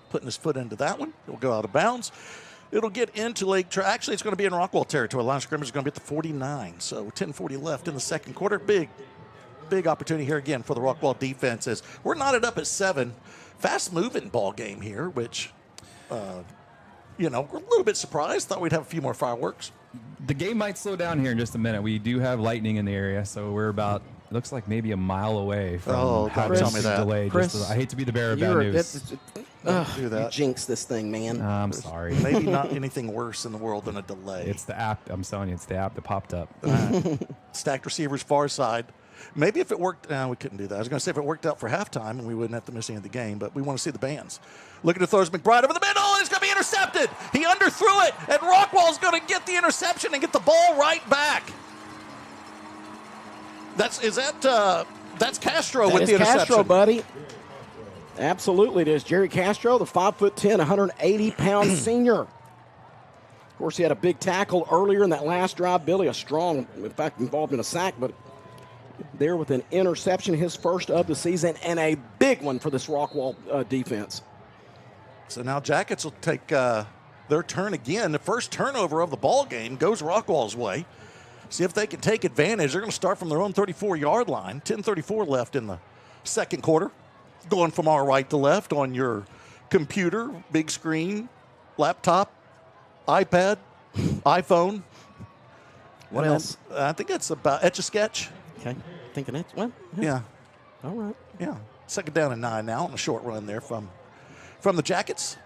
putting his foot into that one. It'll go out of bounds. It'll get into Lake Travis. Actually, it's going to be in Rockwall territory. Line of scrimmage is going to be at the 49. So 10:40 left in the 2nd quarter. Big opportunity here again for the Rockwall defense as we're knotted up at 7. Fast-moving ball game here, which, we're a little bit surprised. Thought we'd have a few more fireworks. The game might slow down here in just a minute. We do have lightning in the area, so we're about, it looks like maybe a mile away from having tell me that. delay. Chris, I hate to be the bearer of bad news. Do that. You jinx this thing, man. I'm sorry. Maybe not anything worse in the world than a delay. It's the app. I'm telling you, it's the app that popped up. Stacked receivers far side. Maybe if it worked, we couldn't do that. I was going to say if it worked out for halftime and we wouldn't have to miss any of the game, but we want to see the bands. Looking to throws McBride over the middle, and it's going to be intercepted. He underthrew it, and Rockwall's going to get the interception and get the ball right back. That's Castro with the interception. Castro, buddy. Absolutely, it is. Jerry Castro, the 5'10", 180-pound senior. Of course, he had a big tackle earlier in that last drive. Billy, a strong, in fact, involved in a sack, but there with an interception, his first of the season, and a big one for this Rockwall defense. So now Jackets will take their turn again. The first turnover of the ball game goes Rockwall's way. See if they can take advantage. They're going to start from their own 34-yard line. 10:34 left in the 2nd quarter. Going from our right to left on your computer, big screen, laptop, iPad, iPhone. What else? I think that's about Etch-a-Sketch. Okay, thinking that's what? Yeah. All right. Yeah. 2nd down and 9 now on a short run there from the Jackets.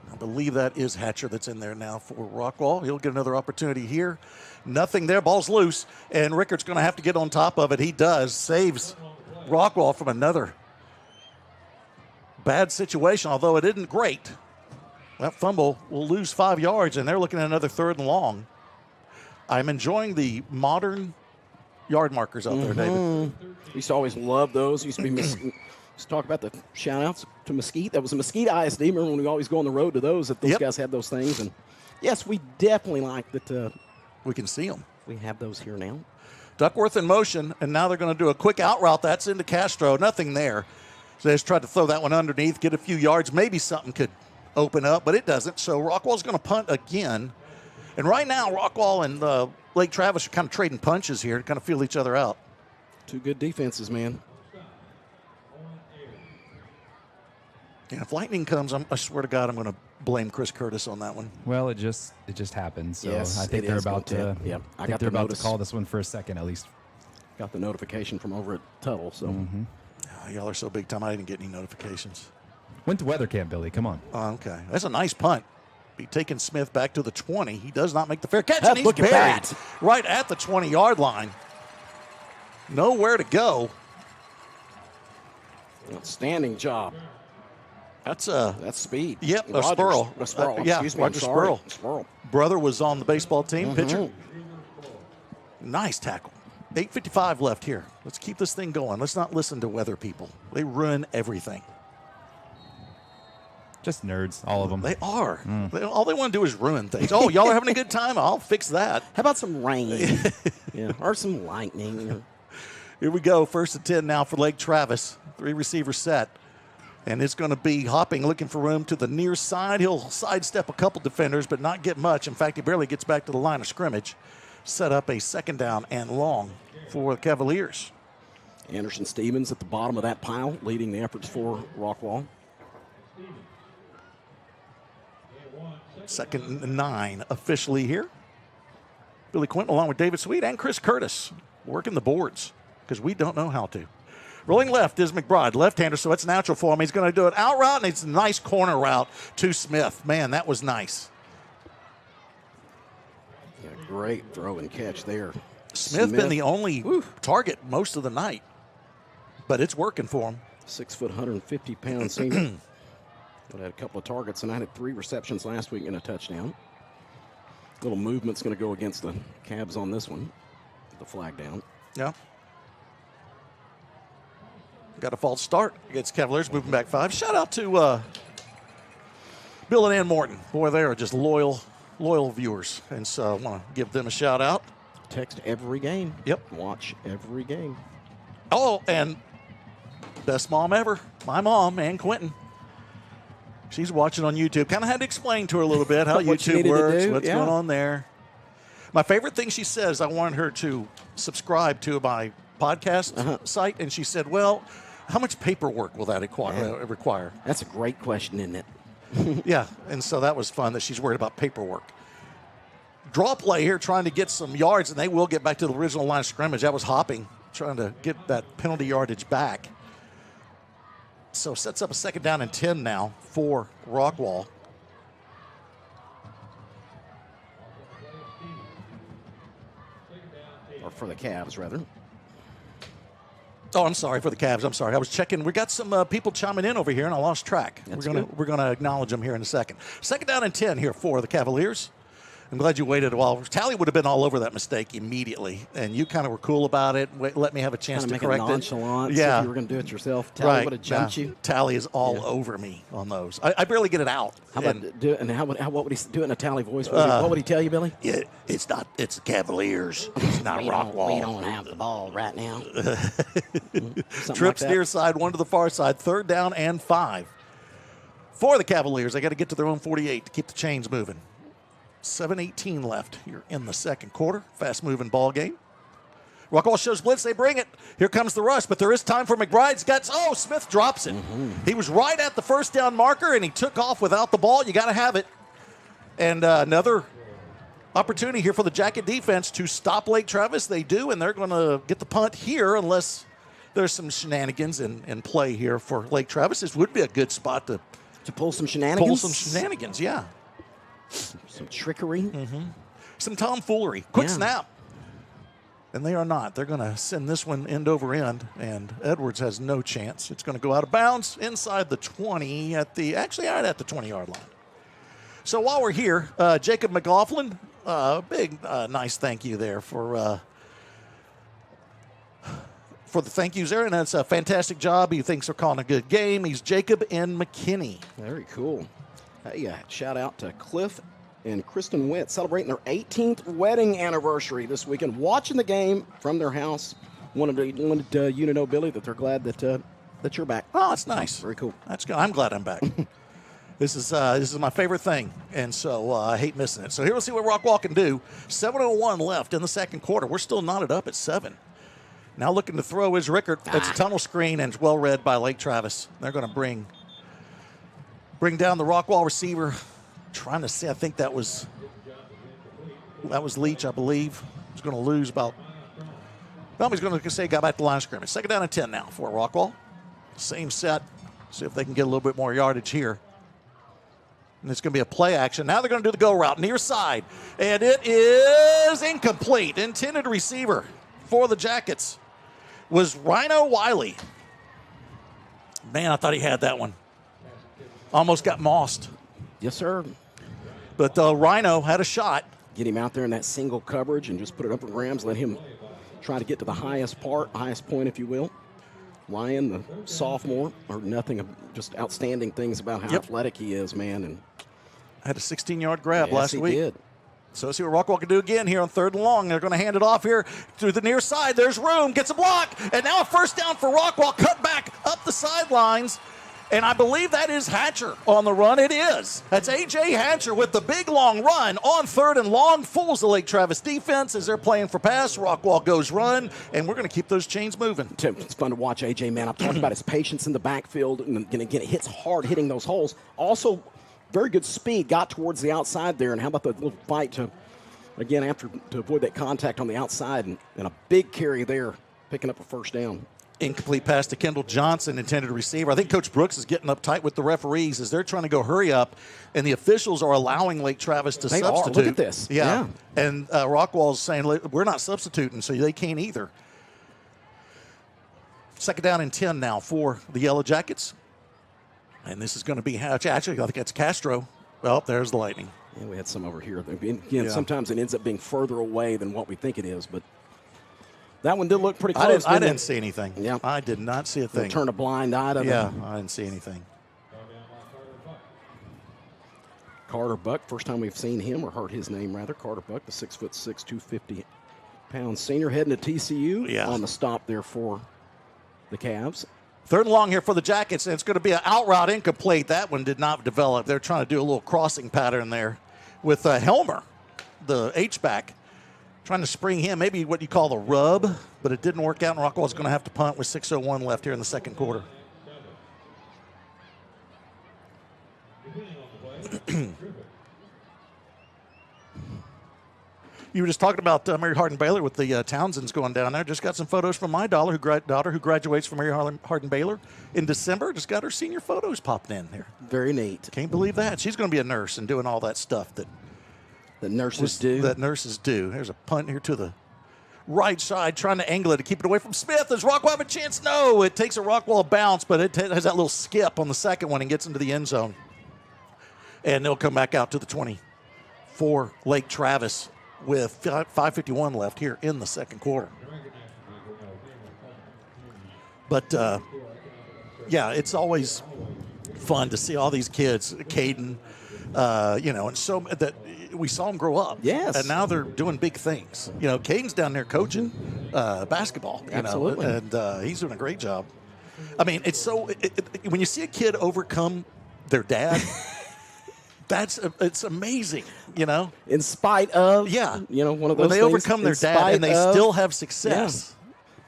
I believe that is Hatcher that's in there now for Rockwall. He'll get another opportunity here. Nothing there. Ball's loose, and Rickard's going to have to get on top of it. He does. Saves Rockwall from another bad situation, although it isn't great. That fumble will lose 5 yards, and they're looking at another 3rd and long. I'm enjoying the modern yard markers out there, David. We used to always love those. Used to be let's talk about the shout-outs to Mesquite. That was a Mesquite ISD. Remember when we always go on the road to those, that those guys had those things. And, yes, we definitely like that. We can see them. We have those here now. Duckworth in motion, and now they're going to do a quick out route. That's into Castro. Nothing there. So they just tried to throw that one underneath, get a few yards. Maybe something could open up, but it doesn't. So Rockwall's going to punt again. And right now, Rockwall and Lake Travis are kind of trading punches here to kind of feel each other out. Two good defenses, man. Yeah, if lightning comes, I swear to God, I'm going to blame Chris Curtis on that one. Well, it just happens. So Yes, I think it they're is about going to. to. Yeah, I think they're about to call this one for a second at least. Got the notification from over at Tuttle. So Y'all are so big time, I didn't get any notifications. Went to weather camp, Billy. Come on. Oh, okay. That's a nice punt. Be taking Smith back to the 20. He does not make the fair catch, and he's Look at buried that. right at the 20-yard line. Nowhere to go. outstanding job. That's speed. Yep, Rogers. Spurl. Yeah, Roger Spurl. Brother was on the baseball team, pitcher. Nice tackle. 8:55 left here. Let's keep this thing going. Let's not listen to weather people. They ruin everything. Just nerds, all of them. They are. All they want to do is ruin things. Oh, y'all are having a good time? I'll fix that. How about some rain? Yeah, or some lightning. Here we go. 1st and 10 now for Lake Travis. 3 receiver set. And it's going to be hopping, looking for room to the near side. He'll sidestep a couple defenders, but not get much. In fact, he barely gets back to the line of scrimmage. Set up a 2nd down and long for the Cavaliers. Anderson Stevens at the bottom of that pile, leading the efforts for Rockwall. 2nd and 9 officially here. Billy Quinton along with David Sweet and Chris Curtis working the boards because we don't know how to. Rolling left is McBride, left-hander, so it's natural for him. He's going to do an out route, and it's a nice corner route to Smith. Man, that was nice. Yeah, great throw and catch there. Smith been the only target most of the night, but it's working for him. 6 foot, 150-pound senior. But had a couple of targets, and I had 3 receptions last week and a touchdown. Little movement's going to go against the Cavs on this one. The flag down. Yeah. Got a false start against Cavaliers, moving back 5. Shout out to Bill and Ann Morton. Boy, they are just loyal viewers. And so I want to give them a shout out. Text every game. Yep. Watch every game. Oh, and best mom ever, my mom, Ann Quinton. She's watching on YouTube. Kind of had to explain to her a little bit how YouTube works, what's going on there. My favorite thing she says, I wanted her to subscribe to my podcast site, and she said, well, how much paperwork will that require? That's a great question, isn't it? Yeah, and so that was fun that she's worried about paperwork. Draw play here, trying to get some yards, and they will get back to the original line of scrimmage. That was hopping, trying to get that penalty yardage back. So sets up a 2nd down and 10 now for Rockwall. Or for the Cavs, rather. Oh, I'm sorry for the Cavs. I'm sorry. I was checking. We got some people chiming in over here, and I lost track. We're gonna acknowledge them here in a second. 2nd down and 10 here for the Cavaliers. I'm glad you waited a while. Tally would have been all over that mistake immediately, and you kind of were cool about it. Let me have a chance to correct it. Nonchalant. Yeah, if you were going to do it yourself. Tally would have jumped you. Tally is all over me on those. I barely get it out. How about do it? And what would he do it in a Tally voice? What would he tell you, Billy? Yeah, it's the Cavaliers. It's not Rockwall. We don't have the ball right now. Trips near side, 1 to the far side. 3rd down and 5 for the Cavaliers. They got to get to their own 48 to keep the chains moving. 7:18 left here in the 2nd quarter. Fast-moving ball game. Rockwall shows blitz. They bring it. Here comes the rush, but there is time for McBride's guts. Oh, Smith drops it. He was right at the 1st down marker, and he took off without the ball. You got to have it. And another opportunity here for the Jacket defense to stop Lake Travis. They do, and they're going to get the punt here unless there's some shenanigans in play here for Lake Travis. This would be a good spot to pull some shenanigans. Yeah. Some trickery. Some tomfoolery. Quick snap. And they are not. They're going to send this one end over end, and Edwards has no chance. It's going to go out of bounds inside the 20 right at the 20-yard line. So while we're here, Jacob McLaughlin, big nice thank you there for the thank yous there, and that's a fantastic job. He thinks they're calling a good game. He's Jacob and McKinney. Very cool. Hey, shout out to Cliff and Kristen Witt celebrating their 18th wedding anniversary this weekend. Watching the game from their house. Wanted you to know, Billy, that they're glad that you're back. Oh, that's nice. Very cool. That's good. I'm glad I'm back. This is my favorite thing, and so I hate missing it. So here we'll see what Rockwall can do. 7:01 left in the 2nd quarter. We're still knotted up at 7. Now looking to throw is Rickard. It's a tunnel screen, and it's well read by Lake Travis. They're going to bring down the Rockwall receiver. Trying to see, I think that was Leach, I believe. He's going to lose about, well, he's going to say got back to the line of scrimmage. 2nd down and 10 now for Rockwall. Same set. See if they can get a little bit more yardage here. And it's going to be a play action. Now they're going to do the go route near side. And it is incomplete. Intended receiver for the Jackets was Rhino Wiley. Man, I thought he had that one. Almost got mossed. Yes, sir. But Rhino had a shot. Get him out there in that single coverage and just put it up in Rams. Let him try to get to the highest point, if you will. Ryan, the sophomore, heard nothing of just outstanding things about how athletic he is, man. And had a 16-yard grab last week. Did. So let's see what Rockwall can do again here on 3rd and long. They're going to hand it off here through the near side. There's room, gets a block, and now a 1st down for Rockwall. Cut back up the sidelines. And I believe that is Hatcher on the run. It is. That's A.J. Hatcher with the big, long run on 3rd and long. Fools the Lake Travis defense as they're playing for pass. Rockwall goes run, and we're going to keep those chains moving. It's fun to watch A.J., man. I'm talking about his patience in the backfield. And again, it hits hard hitting those holes. Also, very good speed. Got towards the outside there. And how about the little fight to avoid that contact on the outside. And a big carry there, picking up a 1st down. Incomplete pass to Kendall Johnson, intended receiver. I think Coach Brooks is getting uptight with the referees as they're trying to go hurry up, and the officials are allowing Lake Travis to substitute. Look at this. Yeah. And Rockwall's saying, we're not substituting, so they can't either. 2nd down and 10 now for the Yellowjackets. And this is going to be, actually, I think that's Castro. Well, there's the Lightning. Yeah, we had some over here. Again, sometimes it ends up being further away than what we think it is, but that one did look pretty close. I didn't see anything. Yeah. I did not see a thing. Turn a blind eye to I didn't see anything. Carter Buck, first time we've seen him or heard his name, rather. Carter Buck, the 6'6", 250-pound senior heading to TCU on the stop there for the Cavs. 3rd and long here for the Jackets, and it's going to be an out route incomplete. That one did not develop. They're trying to do a little crossing pattern there with Helmer, the H-back. Trying to spring him, maybe what you call the rub, but it didn't work out, and Rockwall's going to have to punt with 6:01 left here in the 2nd quarter. You were just talking about Mary Hardin Baylor with the Townsends going down there. Just got some photos from my daughter who graduates from Mary Hardin Baylor in December. Just got her senior photos popped in there. Very neat. Can't believe that. She's going to be a nurse and doing all that stuff that nurses do. That nurses do. There's a punt here to the right side, trying to angle it to keep it away from Smith. Does Rockwall have a chance? No. It takes a Rockwall bounce, but it has that little skip on the 2nd one and gets into the end zone. And they'll come back out to the 20 for Lake Travis with 5:51 left here in the 2nd quarter. But, it's always fun to see all these kids, Caden, and so that we saw them grow up. Yes. And now they're doing big things. Caden's down there coaching basketball. Absolutely. And he's doing a great job. I mean, it's so when you see a kid overcome their dad, it's amazing, In spite of, one of those when they things, overcome their dad and they still have success. Yeah.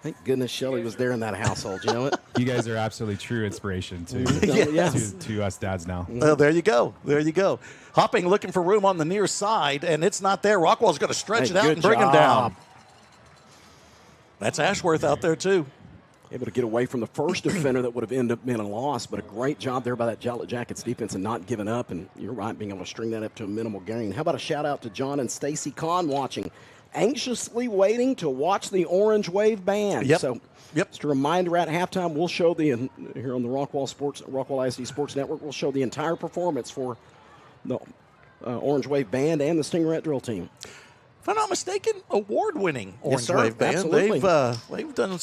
Thank goodness Shelly was there in that household. You know it? You guys are absolutely true inspiration to us dads now. Well, there you go. There you go. Hopping, looking for room on the near side, and it's not there. Rockwall's going to stretch it out and bring him down. That's Ashworth out there, too. Able to get away from the first defender that would have ended up being a loss, but a great job there by that Yellowjackets defense and not giving up. And you're right, being able to string that up to a minimal gain. How about a shout-out to John and Stacy Kahn watching, anxiously waiting to watch the Orange Wave Band. Yep. So just a reminder, at halftime, we'll show here on the Rockwall ISD Sports Network, we'll show the entire performance for the Orange Wave Band and the Stingeret Drill Team. If I'm not mistaken, award-winning Orange sir. Wave Band. Absolutely. They've done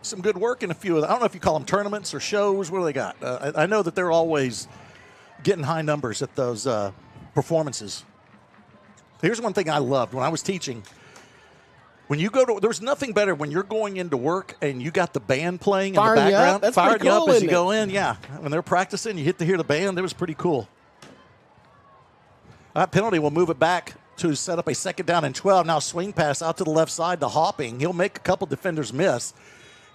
some good work in a few of them. I don't know if you call them tournaments or shows. What do they got? I know that they're always getting high numbers at those performances. Here's one thing I loved when I was teaching. When you go to, there's nothing better when you're going into work and you got the band playing in the background. That's firing pretty cool, you up as you isn't go in. Yeah. When they're practicing, you hit to hear the band. It was pretty cool. That penalty will move it back to set up a 2nd down and 12. Now swing pass out to the left side to Hopping. He'll make a couple defenders miss.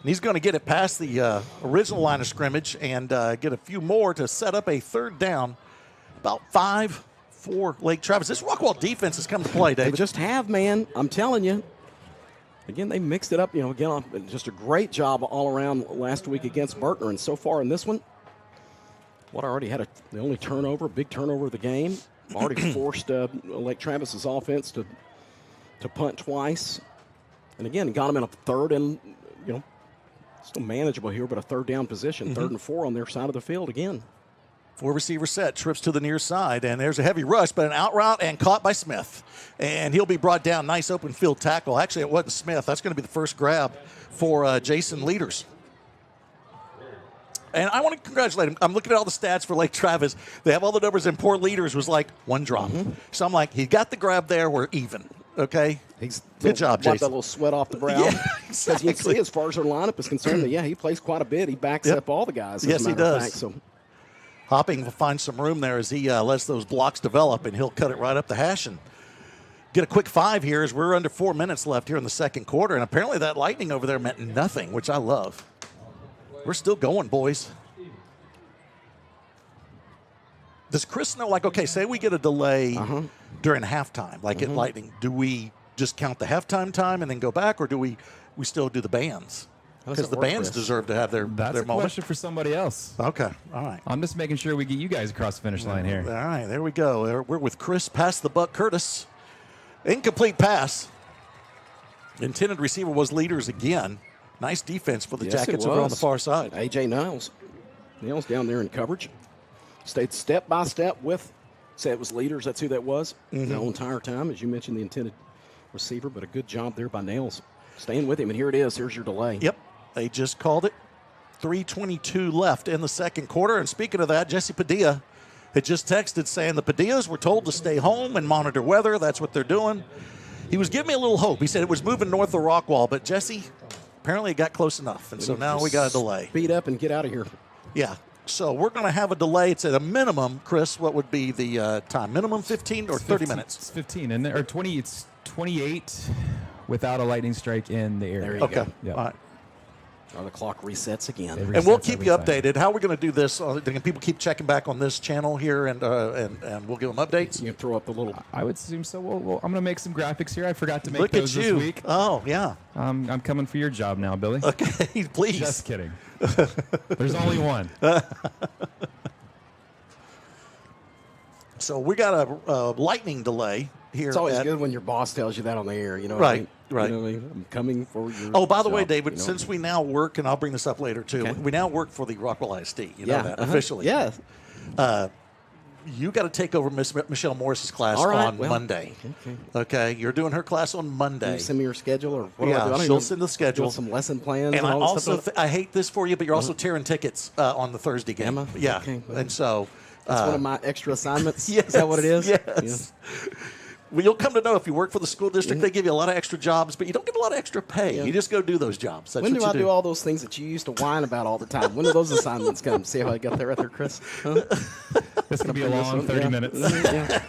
And he's going to get it past the original line of scrimmage and get a few more to set up a 3rd down. About 5 for Lake Travis. This Rockwall defense has come to play, David. They just have, man. I'm telling you. Again, they mixed it up. Again, just a great job all around last week against Berkner. And so far in this one, already had the only turnover, big turnover of the game. Already forced Lake Travis's offense to punt twice. And again, got them in a 3rd and, still manageable here, but a 3rd down position, 3rd and 4 on their side of the field again. 4-receiver set, trips to the near side, and there's a heavy rush, but an out route and caught by Smith. And he'll be brought down. Nice open field tackle. Actually, it wasn't Smith. That's going to be the first grab for Jason Leaders. And I want to congratulate him. I'm looking at all the stats for Lake Travis. They have all the numbers, and poor Leaders was like 1 drop. So I'm like, he got the grab there. We're even. Okay? Good job, Jason. Wipe that little sweat off the brow. Yeah, Because you can see, as far as their lineup is concerned, he plays quite a bit. He backs up all the guys. Yes, he does. Hopping will find some room there as he lets those blocks develop, and he'll cut it right up the hash and get a quick 5 here as we're under 4 minutes left here in the 2nd quarter. And apparently that lightning over there meant nothing, which I love. We're still going, boys. Does Chris know, okay, say we get a delay during halftime, at Lightning. Do we just count the halftime time and then go back, or do we still do the bands? Because the bands deserve to have their That's a moment. question for somebody else. Okay, all right. I'm just making sure we get you guys across the finish line here. All right, there we go. We're with Chris past the buck Curtis. Incomplete pass. Intended receiver was Leaders again. Nice defense for the Jackets over on the far side. A.J. Niles down there in coverage. Stayed step by step with, say it was Leaders. That's who that was the whole entire time. As you mentioned, the intended receiver, but a good job there by Nails. Staying with him, and here it is. Here's your delay. Yep. They just called it. 3:22 left in the 2nd quarter. And speaking of that, Jesse Padilla had just texted saying the Padillas were told to stay home and monitor weather. That's what they're doing. He was giving me a little hope. He said it was moving north of Rockwall, but Jesse, apparently it got close enough. And so now we got a delay. Speed up and get out of here. Yeah. So we're going to have a delay. It's at a minimum, Chris, what would be the time? Minimum 15 or 30 minutes? It's 15, and or 20. It's 28 without a lightning strike in the area. There you go. Yep. All right. The clock resets again. And we'll keep you updated. How are we going to do this? Can people keep checking back on this channel here, and we'll give them updates? You can throw up the little. I would assume so. Well, I'm going to make some graphics here. I forgot to make Look those at this you. week. Oh, yeah. I'm coming for your job now, Billy. Okay, please. Just kidding. There's only one. So we got a lightning delay here. It's always good when your boss tells you that on the air. You know what Right, I mean? right. You know what I mean? I'm coming for your Oh, by the way, job, David, since we now work, and I'll bring this up later too, we now work for the Rockwall ISD. You know that officially. Yeah. You got to take over Miss Michelle Morris's class on Monday. Okay, you're doing her class on Monday. Can you send me your schedule, or what do I do? She'll send the schedule. Some lesson plans. And I all that also, stuff. I hate this for you, but you're also tearing tickets on the Thursday game. Am I? Yeah, Okay, well, and so that's one of my extra assignments. Yes, Is that what it is? Yes. Well, you'll come to know if you work for the school district, they give you a lot of extra jobs, but you don't get a lot of extra pay. You just go do those jobs. That's When what do I you do all those things that you used to whine about all the time? When do those assignments come? See how I got there right there, Chris? Huh? This could be a long 30 minutes. Yeah.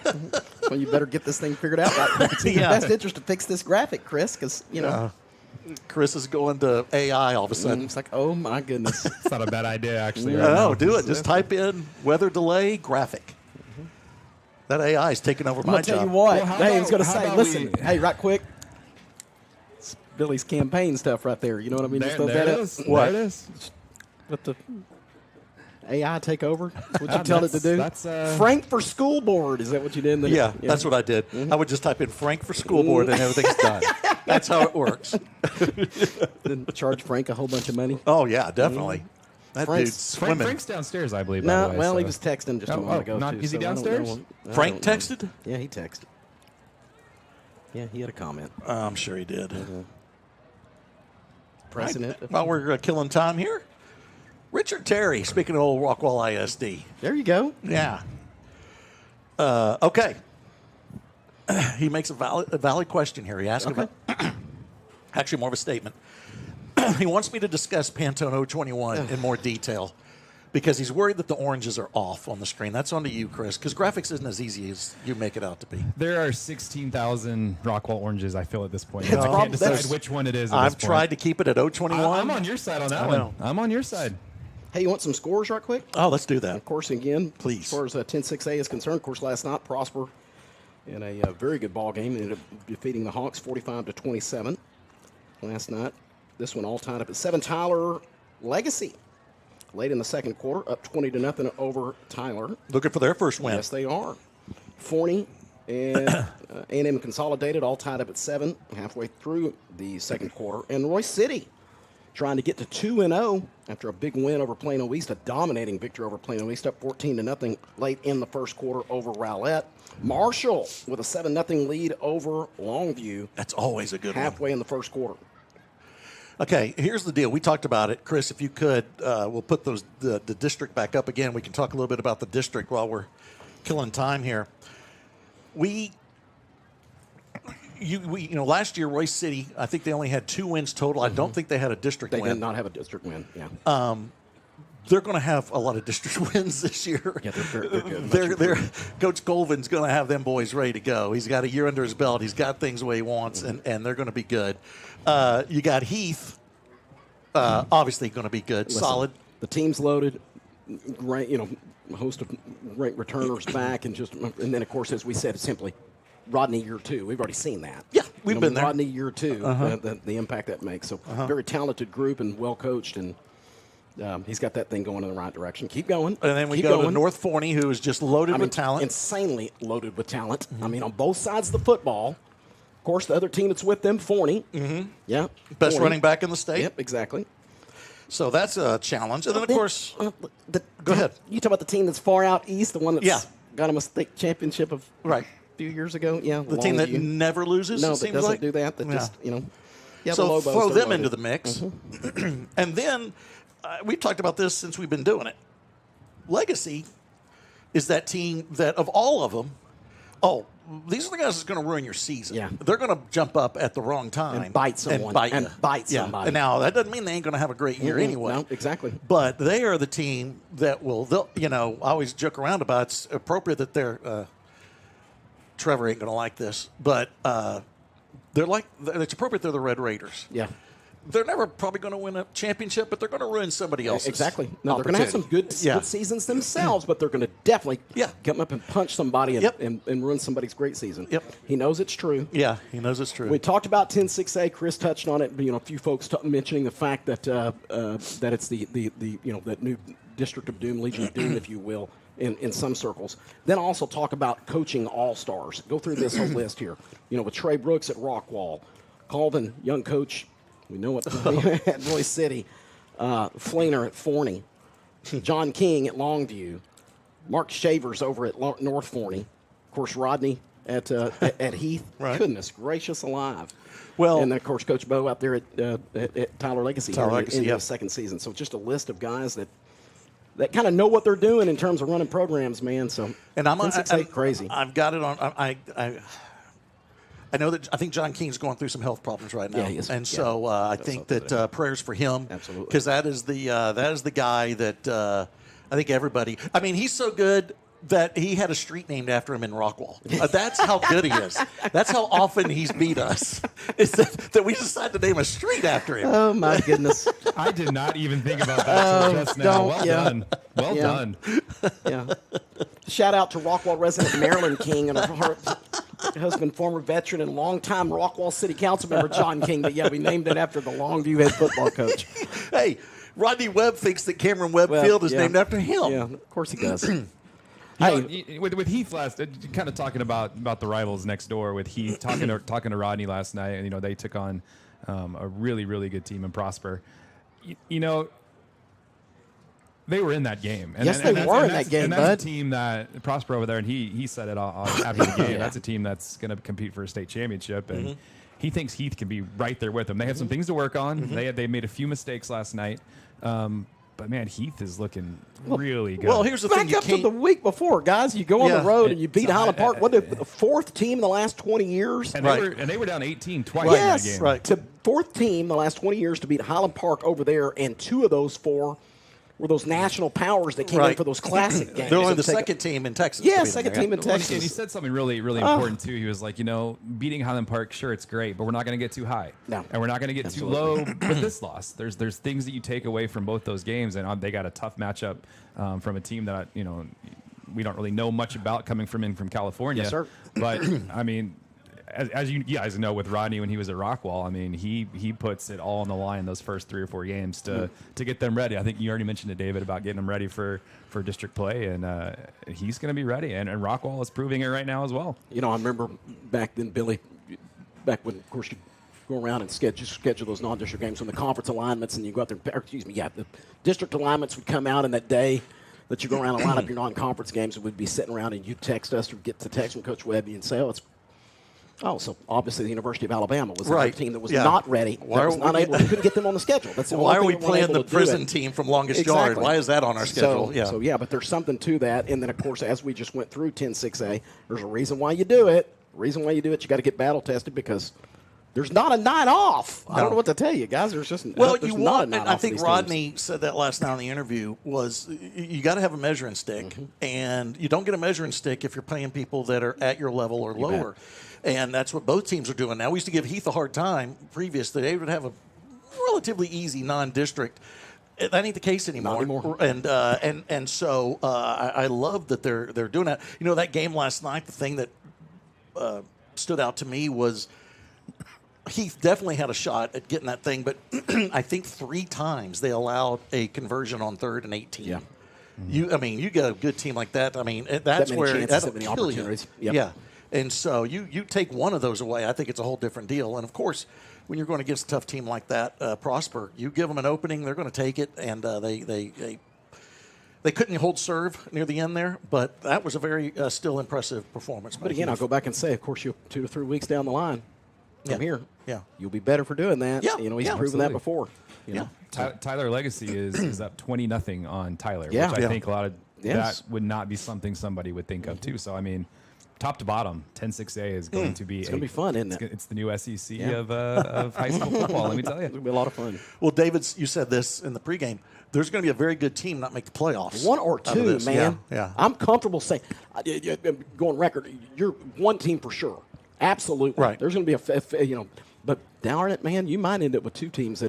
Well, you better get this thing figured out. It's in your best interest to fix this graphic, Chris, because, Chris is going to AI all of a sudden. It's like, oh, my goodness. It's not a bad idea, actually. No, do it. Just type in weather delay graphic. That AI is taking over my job. I'll tell you what. Well, Hey, I was going to how say, about listen, we- hey, right quick. It's Billy's campaign stuff right there. You know what I mean? Just throw that There it up. is. What? There it is. Let the AI take over? That's what you tell it to do? That's Frank for school board. Is that what you did? Yeah, that's what I did. I would just type in Frank for school board and everything's done. That's how it works. Then charge Frank a whole bunch of money. Oh, yeah, definitely. That Frank's- dude's swimming. Frank's downstairs, I believe. No, by the way, well, so. he was texting just a moment ago. not, too, is he so I don't downstairs? know. I Frank don't know. texted? Yeah, he texted. Yeah, he had a comment. I'm sure he did. Pressing it. While we're killing time here, Richard Terry, speaking of old Rockwall ISD. There you go. Yeah. Okay. He makes a valid question here. He asks about, actually more of a statement. He wants me to discuss Pantone 021 in more detail. because he's worried that the oranges are off on the screen. That's on to you, Chris, because graphics isn't as easy as you make it out to be. There are 16,000 Rockwall oranges, I feel, at this point. That's I can't decide which one it is at I've this point. tried to keep it at 021. I'm on your side on that one. I'm on your side. Hey, you want some scores right quick? Oh, let's do that. Of course, again, please. As far as 10-6A is concerned, of course, last night, Prosper in a very good ball game ended up defeating the Hawks 45-27 last night. This one all tied up at 7. Tyler Legacy late in the second quarter, up 20-0 over Tyler. Looking for their first win. Yes, they are. Forney and A&M Consolidated all tied up at 7 halfway through the second quarter. And Royce City trying to get to 2-0 after a big win over Plano East, a dominating victory over Plano East, up 14-0 late in the first quarter over Rowlett. Marshall with a 7-0 lead over Longview. That's always a good one. Halfway in the first quarter. Okay, here's the deal. We talked about it. Chris, if you could, we'll put the district back up again. We can talk a little bit about the district while we're killing time here. Last year, Royce City, I think they only had 2 wins total. I don't think they had a district win. They did not have a district win, yeah. They're going to have a lot of district wins this year. Yeah, they're good. Coach Colvin's going to have them boys ready to go. He's got a year under his belt. He's got things the way he wants, and they're going to be good. You got Heath, obviously going to be good, solid. The team's loaded, great, a host of great returners back, and then, of course, as we said, simply Rodney year 2. We've already seen that. Yeah, we've been there. Rodney year 2, the impact that makes. So very talented group and well coached, and he's got that thing going in the right direction. Keep going. And then we go to North Forney, who is just loaded with talent. Insanely loaded with talent. I mean, on both sides of the football. Of course, the other team that's with them, Forney. Yeah. Best Forney. running back in the state. Yep, exactly. So that's a challenge. And then, of course, go ahead. You talk about the team that's far out east, the one that's got them a state championship of a few years ago. Yeah, the team that never loses. No, it that seems doesn't like. do that. That just So throw them into the mix, and then we've talked about this since we've been doing it. Legacy is that team that of all of them. Oh, these are the guys that's going to ruin your season. Yeah. They're going to jump up at the wrong time and bite someone and bite somebody. Now that doesn't mean they ain't going to have a great year anyway. No, exactly. But they are the team that will. I always joke around about it's appropriate that they're. Trevor ain't going to like this, but it's appropriate they're the Red Raiders. Yeah. They're never probably going to win a championship, but they're going to ruin somebody else's. Exactly. No, they're going to have some good seasons themselves, but they're going to definitely come up and punch somebody and ruin somebody's great season. Yep. He knows it's true. Yeah, he knows it's true. We talked about 10-6A. Chris touched on it. A few folks mentioning the fact that that it's the that new District of Doom, Legion of Doom, if you will, in some circles. Then also talk about coaching all-stars. Go through this whole list here. With Trey Brooks at Rockwall, Colvin, young coach. We know what at Royce City. Fleener at Forney. John King at Longview. Mark Shavers over at North Forney. Of course, Rodney at Heath. Right. Goodness gracious alive. Well, and, of course, Coach Bo out there at Tyler Legacy in the second season. So just a list of guys that kind of know what they're doing in terms of running programs, man. So and I'm crazy. I've got it on. I know that I think John King's going through some health problems right now, and so I think that prayers for him, absolutely, because that is the guy that I think everybody. I mean, he's so good that he had a street named after him in Rockwall. That's how good he is. That's how often he's beat us. Is that we decided to name a street after him. Oh my goodness! I did not even think about that until just now. Well done. Well done. Yeah. Shout out to Rockwall resident Marilyn King and her husband, former veteran and longtime Rockwall City Council member John King. But we named it after the Longview head football coach. Hey, Rodney Webb thinks that Cameron Webb Field is named after him. Yeah, of course he does. With Heath last, kind of talking about the rivals next door with Heath, talking to Rodney last night, and they took on a really, really good team in Prosper. They were in that game. And, yes, they were in that game, and that's a team that Prosper over there, and he said it all after the game. That's a team that's going to compete for a state championship, and he thinks Heath can be right there with them. They have some things to work on. They made a few mistakes last night. But, man, Heath is looking really good. Well, here's the thing. Back up to the week before, guys. You go on the road and you beat Highland Park. What, the fourth team in the last 20 years? And they were down 18 twice in that game. Right. To fourth team the last 20 years to beat Highland Park over there, and 2 of those 4 were those national powers that came in for those classic games. They're only the second team in Texas. Yeah, second team in Texas. And he said something really, really important too. He was like, beating Highland Park, sure, it's great, but we're not going to get too high. No. And we're not going to get too low with this loss. There's things that you take away from both those games, and they got a tough matchup from a team that we don't really know much about coming from California. Yes, sir. But I mean, as you guys know, with Rodney when he was at Rockwall, I mean, he puts it all on the line those first 3 or 4 games to get them ready. I think you already mentioned to David about getting them ready for district play, and he's going to be ready. And Rockwall is proving it right now as well. I remember back then, Billy, back when, of course, you go around and schedule those non-district games on the conference alignments, and you go out there. The district alignments would come out in that day that you go around and line up your non-conference games, and we'd be sitting around, and you'd text us or get the text from Coach Webby and say, so obviously the University of Alabama was the team that was not ready. Couldn't get them on the schedule. That's the why are we we playing the prison team from Longest Yard? Why is that on our schedule? So, but there's something to that. And then, of course, as we just went through 10-6A, there's a reason why you do it. You got to get battle tested because there's not a night off. I don't know what to tell you, guys. There's just not a night off. I think Rodney said that last night on the interview was you got to have a measuring stick, and you don't get a measuring stick if you're playing people that are at your level or lower. And that's what both teams are doing now. We used to give Heath a hard time previously. They would have a relatively easy non-district. That ain't the case anymore. Not anymore. And so I love that they're doing that. That game last night, the thing that stood out to me was Heath definitely had a shot at getting that thing, but I think 3 times they allowed a conversion on 3rd and 18. Yeah. You get a good team like that. I mean, that's where that'll kill you. Yep. Yeah. And so you take one of those away, I think it's a whole different deal. And, of course, when you're going against a tough team like that, Prosper, you give them an opening, they're going to take it, and they couldn't hold serve near the end there, but that was a very still impressive performance. But, again, I'll go back and say, of course, you 2 or 3 weeks down the line from here, you'll be better for doing that. Yeah. He's proven that before. Tyler Legacy is up 20-0 on Tyler, Yeah. which I think a lot of that would not be something somebody would think of, too. So, I mean, top to bottom, 10-6A is going to be it's going to be fun, isn't it? It's the new SEC of high school football, let me tell you. It's going to be a lot of fun. Well, David, you said this in the pregame. There's going to be a very good team not make the playoffs. 1 or 2, man. Yeah. I'm comfortable saying, going record, you're one team for sure. Absolutely. Right. There's going to be but darn it, man, you might end up with 2 teams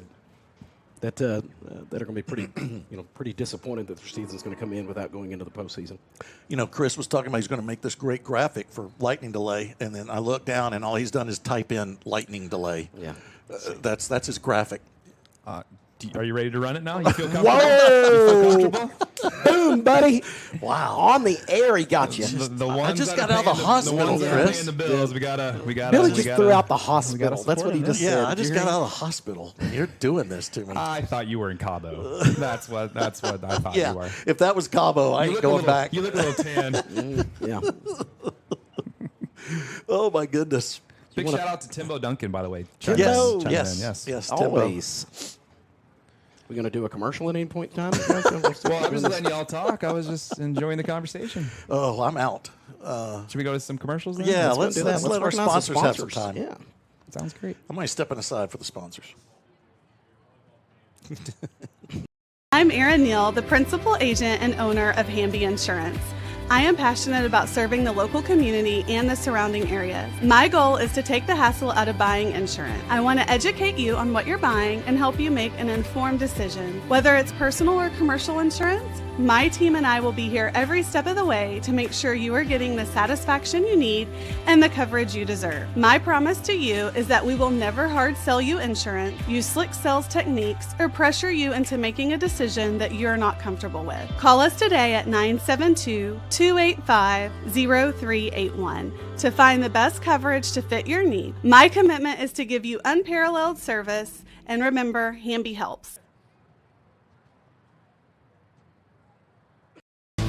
that are going to be pretty, pretty disappointed that their season's going to come in without going into the postseason. Chris was talking about he's going to make this great graphic for lightning delay, and then I look down and all he's done is type in lightning delay. Yeah, that's his graphic. Are you ready to run it now? You feel comfortable? Whoa! You feel comfortable? Boom, buddy! Wow, on the air he got you. I just got out of the hospital, Chris. The bills. We gotta. Billy just threw out the hospital. That's what he just said. Yeah, I just got out of the hospital. You're doing this to me. I thought you were in Cabo. That's what I thought you were. If that was Cabo, I ain't going back. You look a little tan. Yeah. Oh my goodness! Big shout out to Timbo Duncan, by the way. Yes, always. We're going to do a commercial at any point in time? Well, I was letting y'all talk. I was just enjoying the conversation. Oh, I'm out. Should we go to some commercials then? Yeah, let's let our sponsors have some time. Yeah. Sounds great. I'm only stepping aside for the sponsors. I'm Erin Neal, the principal agent and owner of Hamby Insurance. I am passionate about serving the local community and the surrounding areas. My goal is to take the hassle out of buying insurance. I want to educate you on what you're buying and help you make an informed decision. Whether it's personal or commercial insurance, my team and I will be here every step of the way to make sure you are getting the satisfaction you need and the coverage you deserve. My promise to you is that we will never hard sell you insurance, use slick sales techniques, or pressure you into making a decision that you're not comfortable with. Call us today at 972-285-0381 to find the best coverage to fit your need. My commitment is to give you unparalleled service, and remember, Hamby helps.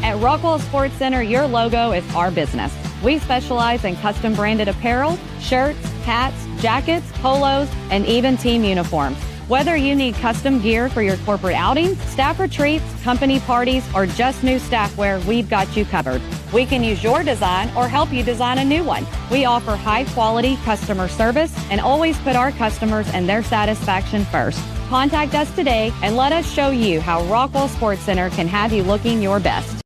At Rockwall Sports Center, your logo is our business. We specialize in custom branded apparel, shirts, hats, jackets, polos, and even team uniforms. Whether you need custom gear for your corporate outings, staff retreats, company parties, or just new staff wear, we've got you covered. We can use your design or help you design a new one. We offer high quality customer service and always put our customers and their satisfaction first. Contact us today and let us show you how Rockwall Sports Center can have you looking your best.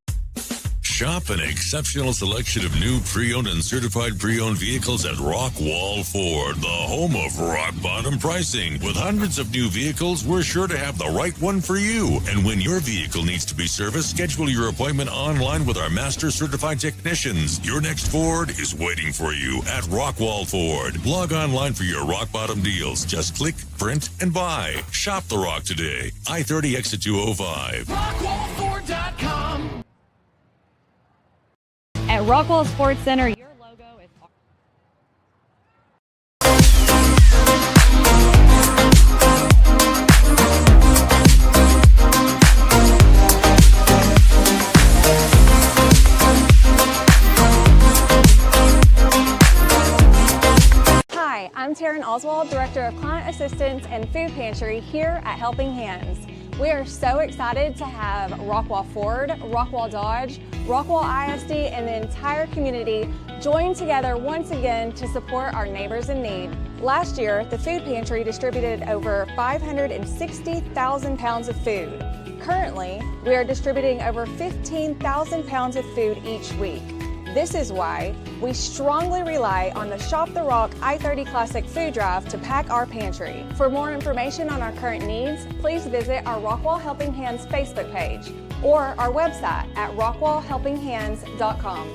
Shop an exceptional selection of new pre-owned and certified pre-owned vehicles at Rockwall Ford, the home of rock bottom pricing. With hundreds of new vehicles, we're sure to have the right one for you. And when your vehicle needs to be serviced, schedule your appointment online with our master certified technicians. Your next Ford is waiting for you at Rockwall Ford. Log online for your rock bottom deals. Just click, print, and buy. Shop the Rock today. I-30 exit 205. RockwallFord.com. At Rockwall Sports Center, your logo is... Hi, I'm Taryn Oswald, Director of Client Assistance and Food Pantry here at Helping Hands. We are so excited to have Rockwall Ford, Rockwall Dodge, Rockwall ISD, and the entire community join together once again to support our neighbors in need. Last year, the Food Pantry distributed over 560,000 pounds of food. Currently, we are distributing over 15,000 pounds of food each week. This is why we strongly rely on the Shop the Rock I-30 Classic Food Drive to pack our pantry. For more information on our current needs, please visit our Rockwall Helping Hands Facebook page or our website at rockwallhelpinghands.com.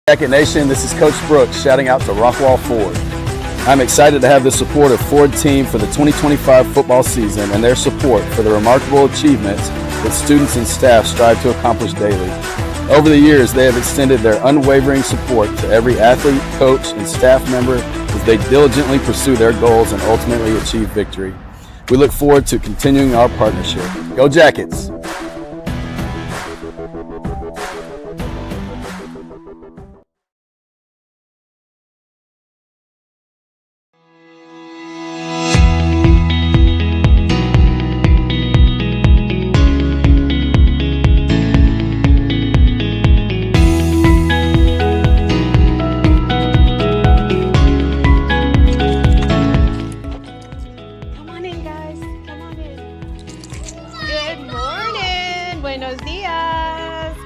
Jacket Nation, this is Coach Brooks shouting out to Rockwall Ford. I'm excited to have the support of Ford team for the 2025 football season and their support for the remarkable achievements that students and staff strive to accomplish daily. Over the years, they have extended their unwavering support to every athlete, coach, and staff member as they diligently pursue their goals and ultimately achieve victory. We look forward to continuing our partnership. Go Jackets!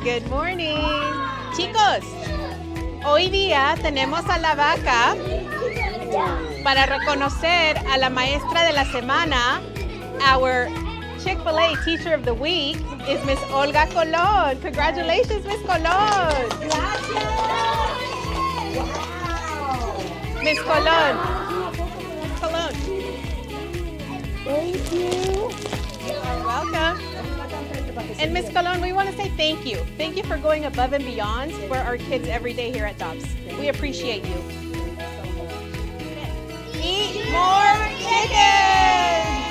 Good morning. Chicos, hoy día tenemos a la vaca para reconocer a la maestra de la semana. Our Chick-fil-A Teacher of the Week is Miss Olga Colon. Congratulations, Miss Colon. Miss Colon. Colon. Thank you. You're welcome. And Miss Colon, we want to say thank you. Thank you for going above and beyond for our kids every day here at Dobbs. We appreciate you. Eat more chicken!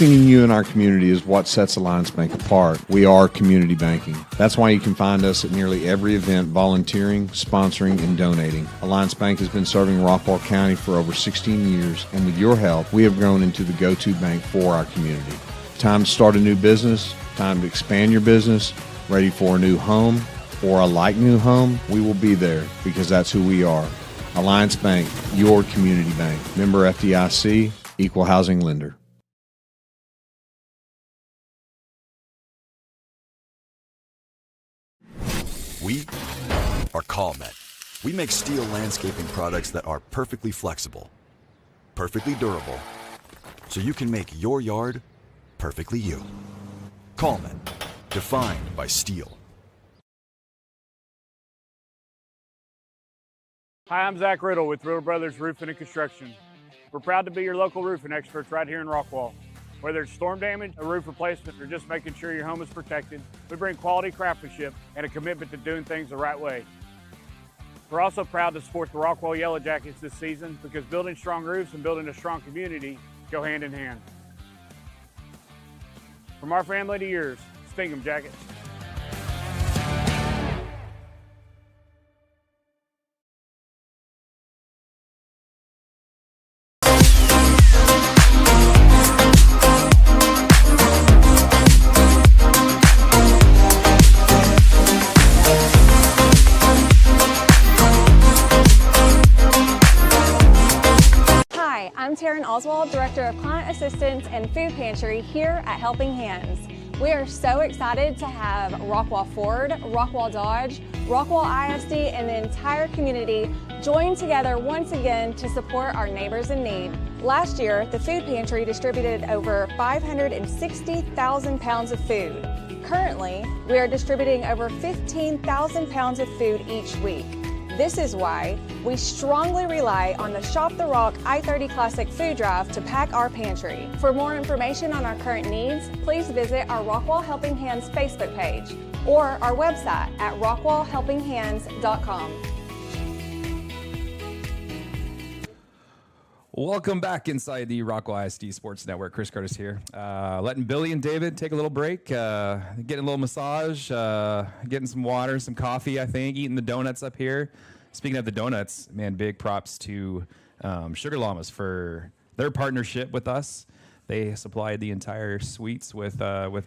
Investing in you and our community is what sets Alliance Bank apart. We are community banking. That's why you can find us at nearly every event volunteering, sponsoring, and donating. Alliance Bank has been serving Rockwall County for over 16 years, and with your help, we have grown into the go-to bank for our community. Time to start a new business, time to expand your business, ready for a new home or a like new home, we will be there because that's who we are. Alliance Bank, your community bank. Member FDIC, equal housing lender. We are CallMet. We make steel landscaping products that are perfectly flexible, perfectly durable, so you can make your yard perfectly you. CallMet, defined by steel. Hi, I'm Zach Riddle with Riddle Brothers Roofing and Construction. We're proud to be your local roofing experts right here in Rockwall. Whether it's storm damage, a roof replacement, or just making sure your home is protected, we bring quality craftsmanship and a commitment to doing things the right way. We're also proud to support the Rockwall Yellowjackets this season because building strong roofs and building a strong community go hand in hand. From our family to yours, Sting 'em, Jackets. Hi, I'm Taryn Oswald, Director of Client Assistance and Food Pantry here at Helping Hands. We are so excited to have Rockwall Ford, Rockwall Dodge, Rockwall ISD, and the entire community join together once again to support our neighbors in need. Last year, the Food Pantry distributed over 560,000 pounds of food. Currently, we are distributing over 15,000 pounds of food each week. This is why we strongly rely on the Shop the Rock I-30 Classic Food Drive to pack our pantry. For more information on our current needs, please visit our Rockwall Helping Hands Facebook page or our website at rockwallhelpinghands.com. Welcome back inside the Rockwall ISD Sports Network. Chris Curtis here. Letting Billy and David take a little break, getting a little massage, getting some water, some coffee, I think, eating the donuts up here. Speaking of the donuts, man, big props to Sugar Llamas for their partnership with us. They supplied the entire suites with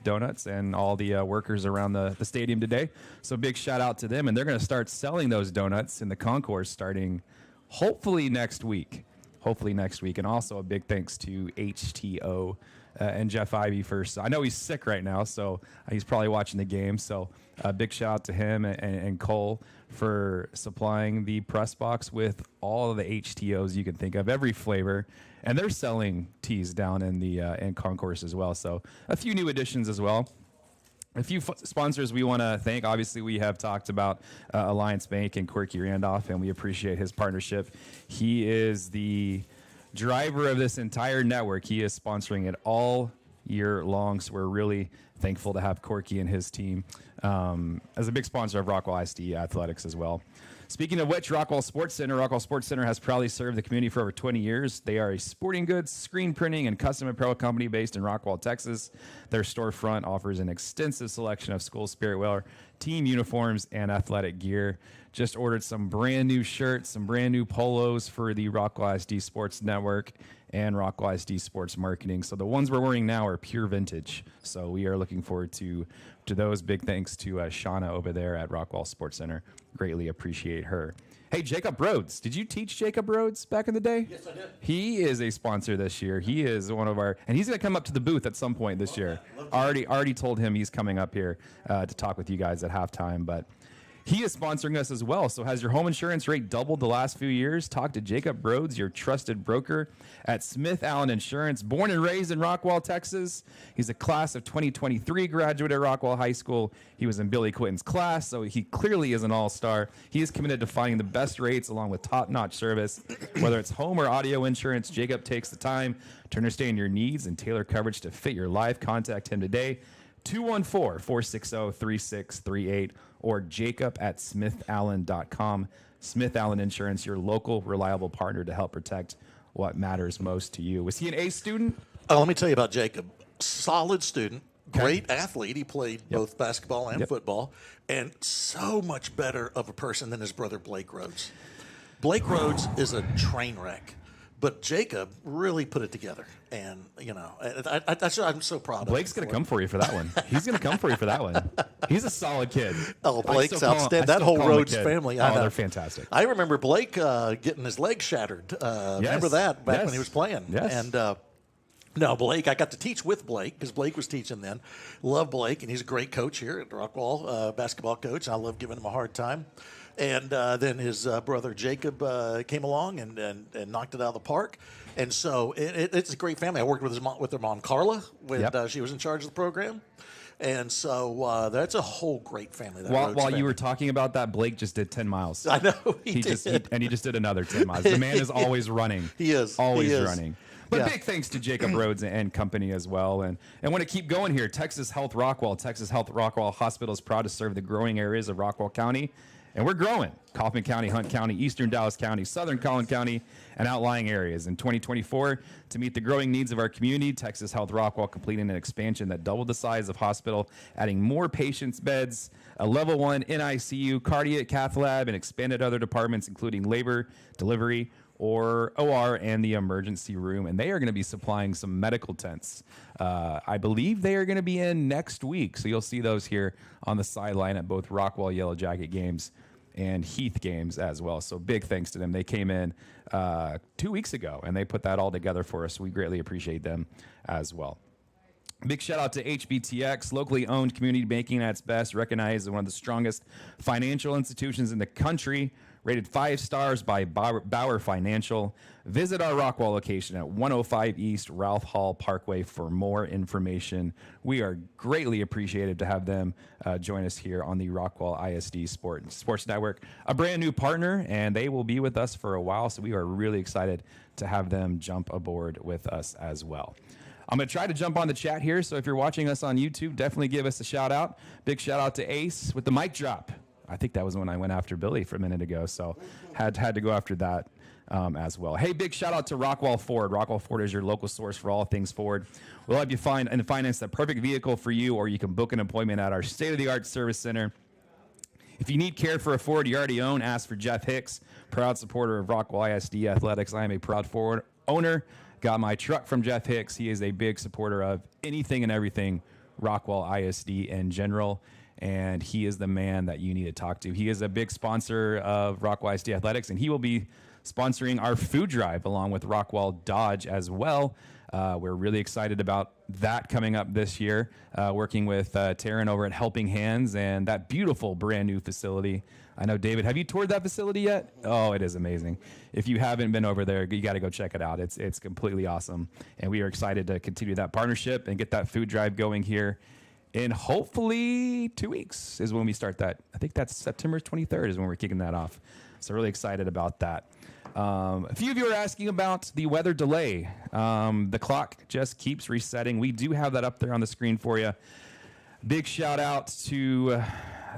donuts and all the workers around the stadium today. So big shout out to them. And they're going to start selling those donuts in the concourse starting hopefully next week. And also a big thanks to HTO and Jeff Ivey first. I know he's sick right now, so he's probably watching the game. So a big shout out to him and Cole for supplying the press box with all of the HTOs you can think of, every flavor. And they're selling teas down in the in concourse as well. So a few new additions as well. A few sponsors we want to thank. Obviously, we have talked about Alliance Bank and Quirky Randolph, and we appreciate his partnership. He is the driver of this entire network. He is sponsoring it all year long, so we're really thankful to have Quirky and his team as a big sponsor of Rockwall ISD Athletics as well. Speaking of which, Rockwall Sports Center has proudly served the community for over 20 years. They are a sporting goods, screen printing, and custom apparel company based in Rockwall, Texas. Their storefront offers an extensive selection of school spirit wear, team uniforms, and athletic gear. Just ordered some brand new shirts, some brand new polos for the Rockwall ISD Sports Network and Rockwall ISD Sports Marketing. So the ones we're wearing now are pure vintage. So we are looking forward to those. Big thanks to Shauna over there at Rockwall Sports Center. Greatly appreciate her. Hey, Jacob Rhodes. Did you teach Jacob Rhodes back in the day? Yes, I did. He is a sponsor this year. He is one of our, and he's going to come up to the booth at some point this year. Already told him he's coming up here to talk with you guys at halftime, but he is sponsoring us as well. So has your home insurance rate doubled the last few years? Talk to Jacob Rhodes, your trusted broker at Smith Allen Insurance. Born and raised in Rockwall, Texas. He's a class of 2023 graduate at Rockwall High School. He was in Billy Quinton's class, so he clearly is an all-star. He is committed to finding the best rates along with top-notch service. Whether it's home or audio insurance, Jacob takes the time to understand your needs and tailor coverage to fit your life. Contact him today, 214-460-3638. or Jacob at SmithAllen.com. Smith Allen Insurance, your local, reliable partner to help protect what matters most to you. Was he an A student? Let me tell you about Jacob. Solid student, great athlete. He played both basketball and football, and so much better of a person than his brother Blake Rhodes. Blake Rhodes is a train wreck. But Jacob really put it together, and I'm so proud of him. Blake's going to come for you for that one. He's going to come for you for that one. He's a solid kid. Oh, Blake's outstanding. That whole Rhodes family. Oh, they're fantastic. I remember Blake getting his leg shattered. Remember that back when he was playing. Yes. And no, Blake, I got to teach with Blake because Blake was teaching then. Love Blake, and he's a great coach here at Rockwall, basketball coach. I love giving him a hard time. And then his brother Jacob came along and knocked it out of the park. And so it's a great family. I worked with their mom, Carla, when she was in charge of the program. And so that's a whole great family. While you were talking about that, Blake just did 10 miles. I know. He did. He just did another 10 miles. The man is always running. He is. Always he is. running. But big thanks to Jacob Rhodes and company as well. And want to keep going here. Texas Health Rockwall. Texas Health Rockwall Hospital is proud to serve the growing areas of Rockwall County And we're growing. Kaufman County, Hunt County, Eastern Dallas County, Southern Collin County, and outlying areas. In 2024, to meet the growing needs of our community, Texas Health Rockwall completing an expansion that doubled the size of hospital, adding more patients' beds, a level 1 NICU, cardiac cath lab, and expanded other departments, including labor, delivery, or OR, and the emergency room. And they are going to be supplying some medical tents. I believe they are going to be in next week. So you'll see those here on the sideline at both Rockwall Yellowjacket games and Heath games as well. So big thanks to them. They came in 2 weeks ago, and they put that all together for us. We greatly appreciate them as well. Big shout out to HBTX, locally owned community banking at its best, recognized as one of the strongest financial institutions in the country, rated 5 stars by Bauer Financial. Visit our Rockwall location at 105 East Ralph Hall Parkway for more information. We are greatly appreciative to have them join us here on the Rockwall ISD Sports Network, a brand new partner, and they will be with us for a while, so we are really excited to have them jump aboard with us as well. I'm going to try to jump on the chat here, so if you're watching us on YouTube, definitely give us a shout out. Big shout out to Ace with the mic drop. I think that was when I went after Billy for a minute ago, so had to go after that as well. Hey, big shout out to Rockwall Ford. Rockwall Ford is your local source for all things Ford. We'll help you find and finance the perfect vehicle for you, or you can book an appointment at our state-of-the-art service center. If you need care for a Ford you already own, ask for Jeff Hicks, proud supporter of Rockwall ISD Athletics. I am a proud Ford owner. Got my truck from Jeff Hicks. He is a big supporter of anything and everything Rockwall ISD in general, and he is the man that you need to talk to. He is a big sponsor of Rockwall ISD Athletics, and he will be sponsoring our food drive along with Rockwall Dodge as well. We're really excited about that coming up this year, working with Taryn over at Helping Hands and that beautiful brand new facility. I know, David, have you toured that facility yet? Oh, it is amazing. If you haven't been over there, you got to go check it out. It's completely awesome. And we are excited to continue that partnership and get that food drive going here. And hopefully 2 weeks is when we start that. I think that's September 23rd is when we're kicking that off. So really excited about that. A few of you are asking about the weather delay. The clock just keeps resetting. We do have that up there on the screen for you. Big shout out to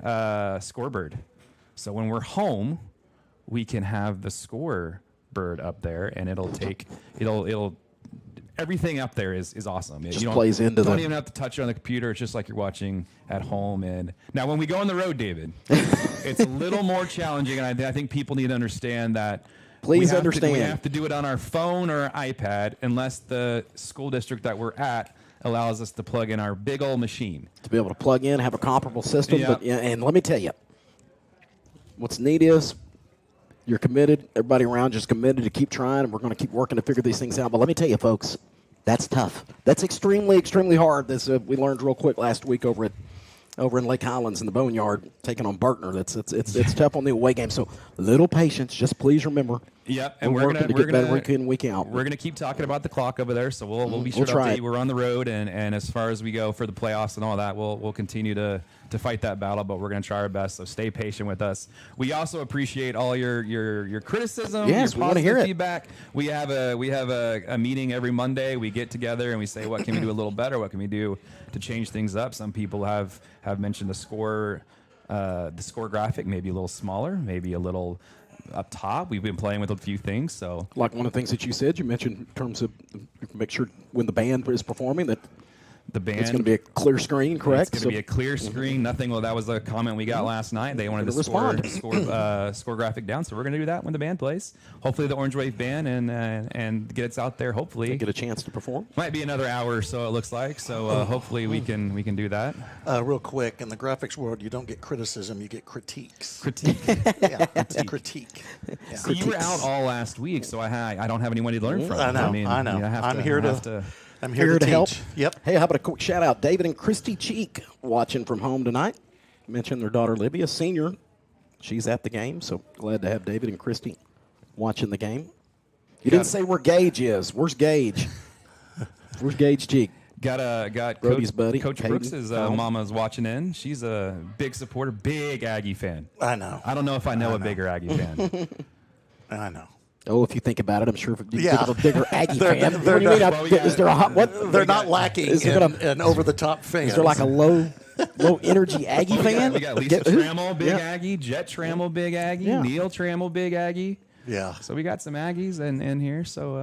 Scorebird. So when we're home, we can have the Scorebird up there, and it'll everything up there is awesome. Just plays into don't even have to touch it on the computer. It's just like you're watching at home. And now when we go on the road, David, it's a little more challenging, and I think people need to understand that. Please understand. We have to do it on our phone or our iPad unless the school district that we're at allows us to plug in our big old machine. To be able to plug in, have a comparable system. Yep. But, and let me tell you, what's neat is you're committed. Everybody around you is committed to keep trying, and we're going to keep working to figure these things out. But let me tell you, folks, that's tough. That's extremely, extremely hard. This we learned real quick last week over in Lake Highlands in the Boneyard, taking on Berkner. It's tough on the away game. So a little patience. Just please remember. Yep, and we're going to get better week in, week out. We're going to keep talking about the clock over there, so we'll be sure to update you. We're on the road, and as far as we go for the playoffs and all that, we'll continue to fight that battle, but we're going to try our best, so stay patient with us. We also appreciate all your criticism, yes, your we want to hear feedback. We have a meeting every Monday. We get together and we say, what can we do a little better? What can we do to change things up? Some people have mentioned the score graphic maybe a little smaller, maybe a little up top. We've been playing with a few things. So, like one of the things that you mentioned in terms of make sure when the band is performing that the band, it's going to be a clear screen, correct? It's going to be a clear screen. Nothing. Well, that was a comment we got last night. They wanted to score graphic down, so we're going to do that when the band plays. Hopefully, the Orange Wave band and get it out there. Hopefully, they get a chance to perform. Might be another hour or so. It looks like. So hopefully we can do that. Real quick, in the graphics world, you don't get criticism, you get critiques. Critique. Yeah, critique. Yeah. So you were out all last week, so I don't have anyone to learn from. I know. I'm here to help. Yep. Hey, how about a quick shout out? David and Christy Cheek watching from home tonight. Mentioned their daughter Libya, senior. She's at the game, so glad to have David and Christy watching the game. You didn't say where Gage is. Where's Gage? Where's Gage Cheek? Got Brody's buddy. Coach Brooks' mama's watching in. She's a big supporter, big Aggie fan. I know. I don't know if I know a bigger Aggie fan. I know. Oh, if you think about it, I'm sure you have a bigger Aggie fan. What do you mean? Is there a hot? What? They're not lacking in over-the-top fans. Is there like a low Low energy Aggie fan. We got Lisa Trammell, big Yeah. Aggie. Jet Trammell, big Aggie. Yeah. Neil Trammell, big Aggie. Yeah. So we got some Aggies in here. So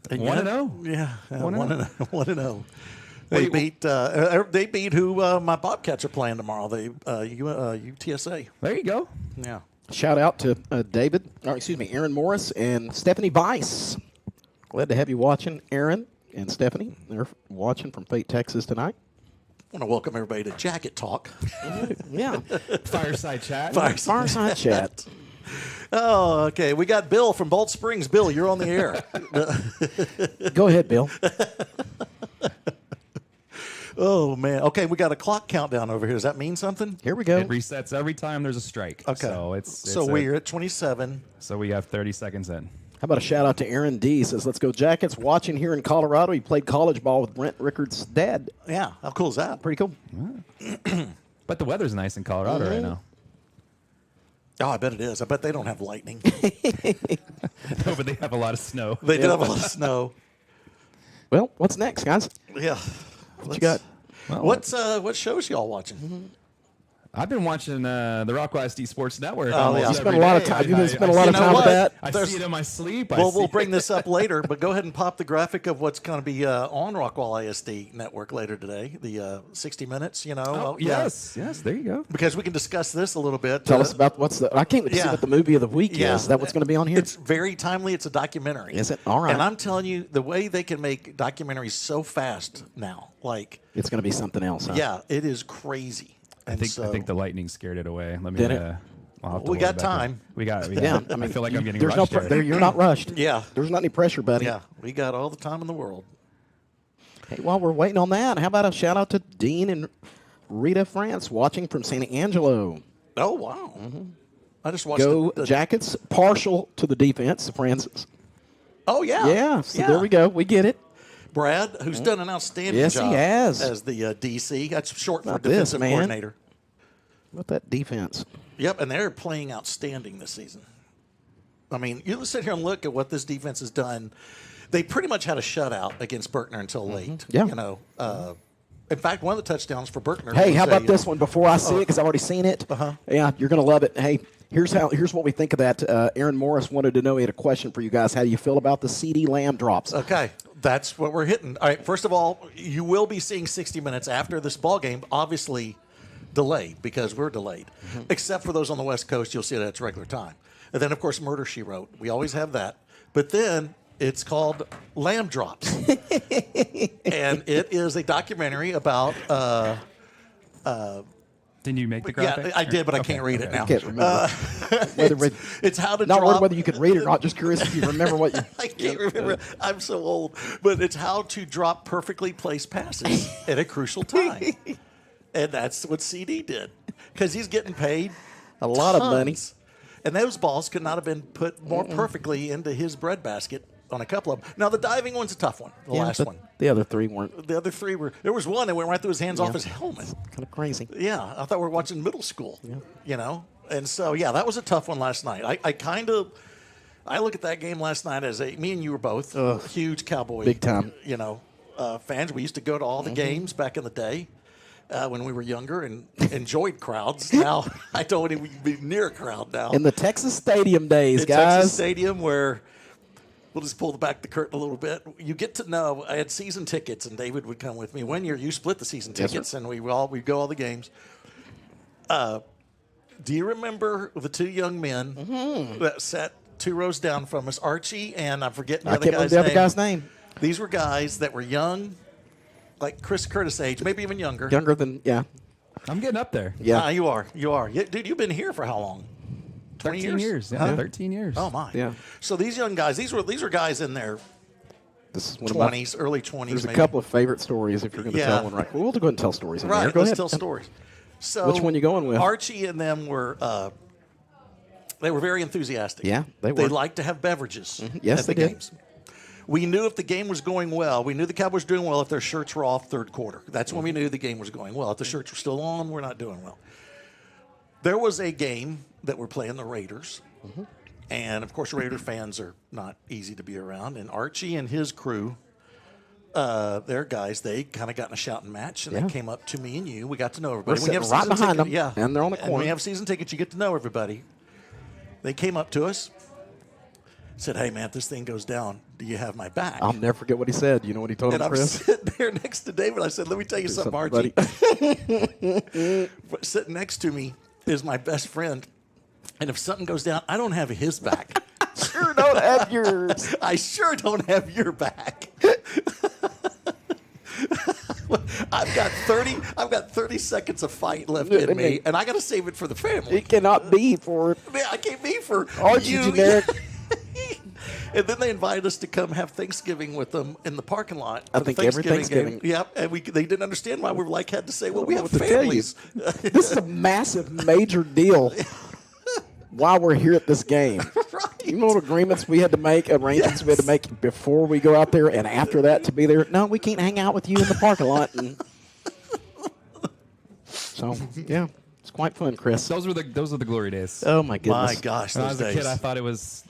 And 1-0. Yeah, 1-0. 1-0. Wait, They beat who my Bobcats are playing tomorrow. UTSA. There you go. Yeah. Shout out to Aaron Morris and Stephanie Weiss. Glad to have you watching, Aaron and Stephanie. They're watching from Fate, Texas tonight. I want to welcome everybody to Jacket Talk. Yeah. Fireside chat. Fireside chat. Oh, okay. We got Bill from Bolt Springs. Bill, you're on the air. Go ahead, Bill. Oh, man. Okay, we got a clock countdown over here. Does that mean something? Here we go. It resets every time there's a strike. Okay. So we're at 27. So we have 30 seconds in. How about a shout out to Aaron D. Says, let's go Jackets. Watching here in Colorado. He played college ball with Brent Rickard's dad. Yeah. How cool is that? Pretty cool. But the weather's nice in Colorado right now. Oh, I bet it is. I bet they don't have lightning. No, but they have a lot of snow. They do have a lot of snow. Well, what's next, guys? Yeah. What you got? Well, what shows y'all watching? I've been watching the Rockwall SD Sports Network. Oh, almost yeah. You every spent a lot of day. time. You've I spent a lot see of it- time with that. I see it in my sleep. Well, we'll bring this up later, but go ahead and pop the graphic of what's going to be on Rockwall ISD Network later today. The 60 Minutes, Oh, yeah. yes, there you go. Because we can discuss this a little bit. Tell us about I can't wait to see what the movie of the week Yeah. is. Is that what's going to be on here? It's very timely. It's a documentary. Is it? All right. And I'm telling you, the way they can make documentaries so fast now, like, It's going to be something else, huh? yeah, it is crazy. I think the lightning scared it away. Let me. Did it? I'll have to We load got it back up. time. We got. Yeah, I feel like I'm getting there's rushed no here. you're not rushed. Yeah. There's not any pressure, buddy. Yeah, we got all the time in the world. Hey, while we're waiting on that, how about a shout out to Dean and Rita France watching from San Angelo. Oh, wow. I just watched Go the Jackets, partial to the defense, the Francis. Oh, yeah. Yeah, so there we go. We get it. Brad, who's done an outstanding Yes, job he has. as the DC. That's short for Not this, defensive man. coordinator. What that defense? Yep, and they're playing outstanding this season. I mean, you sit here and look at what this defense has done. They pretty much had a shutout against Berkner until late. Yeah. You know, in fact, one of the touchdowns for Berkner. Hey, was how about a, this one before I see it, because I've already seen it? Yeah, you're going to love it. Hey, here's what we think of that. Aaron Morris wanted to know, he had a question for you guys. How do you feel about the CD Lamb drops? Okay, that's what we're hitting. All right, first of all, you will be seeing 60 Minutes after this ball game, obviously delayed because we're delayed. Except for those on the West Coast, you'll see that it's regular time. And then, of course, Murder, She Wrote. We always have that. But then it's called Lamb Drops. And it is a documentary about... Didn't you make the graphic? Yeah, I did, but I can't read it now. I can't remember. It's how to not drop... whether you could read it or not, just curious if you remember what you... I can't remember. I'm so old. But it's how to drop perfectly placed passes at a crucial time. And that's what CD did. Because he's getting paid a lot of money. tons. And those balls could not have been put more perfectly into his breadbasket on a couple of them. Now, the diving one's a tough one, the last one. The other three weren't. The other three were... There was one that went right through his hands off his helmet. Kind of crazy. Yeah, I thought we were watching middle school, you know? And so, yeah, that was a tough one last night. I look at that game last night as me and you were both huge Cowboy, Big time. Fans. We used to go to all the games back in the day when we were younger and enjoyed crowds. Now, I don't even be near a crowd now. In the Texas Stadium days, In guys. Texas Stadium where... We'll just pull back the curtain a little bit. You get to know. I had season tickets, and David would come with me. One year, you split the season tickets, and we'd go all the games. Do you remember the two young men that sat 2 rows down from us, Archie and I'm forgetting I can't remember the other guy's name. These were guys that were young, like Chris Curtis age, maybe even younger. Younger than, I'm getting up there. Yeah. You are. Yeah, dude, you've been here for how long? 20 13 years. Yeah, 13 years. Oh my. Yeah. So these young guys, these were guys in their This is one of my 20s, early 20s. There's maybe. a couple of favorite stories if you're going to tell one, right? Well, we'll go ahead and tell stories. On there. Right, Go let's ahead. tell stories. So Which one you going with? Archie and them were they were very enthusiastic. Yeah, they were. They liked to have beverages Yes, at they the did. games. We knew if the game was going well, we knew the Cowboys were doing well if their shirts were off third quarter. That's when we knew the game was going well. If the shirts were still on, we're not doing well. There was a game that we're playing the Raiders. And, of course, Raider fans are not easy to be around. And Archie and his crew their guys, they kind of got in a shouting match, and Yeah. they came up to me and you. We got to know everybody. We're When you have sitting right season behind them, yeah, and they're on the And when corner. you have season tickets, you get to know everybody. They came up to us, said, "Hey, man, if this thing goes down, do you have my back?" I'll never forget what he said. You know what he told And him, I'm Chris? sitting there next to David. I said, "Let me tell you Do something, something, Archie." Sitting next to me is my best friend, and if something goes down, I don't have his back. Sure don't have yours. I sure don't have your back. I've got 30 seconds of fight left in me, and I got to save it for the family. It cannot be for Man, I can't be for Archie you. generic. And then they invited us to come have Thanksgiving with them in the parking lot. I for the think every Thanksgiving game. Thanksgiving. Yep, and they didn't understand why we were like had to say, "Well, we have What to tell you. families." This is a massive, major deal. While we're here at this game, you know what agreements we had to make, arrangements we had to make before we go out there, and after that to be there. No, we can't hang out with you in the parking lot. And so, yeah, it's quite fun, Chris. Those were the glory days. Oh my goodness! My gosh, When I those was a kid, days. I thought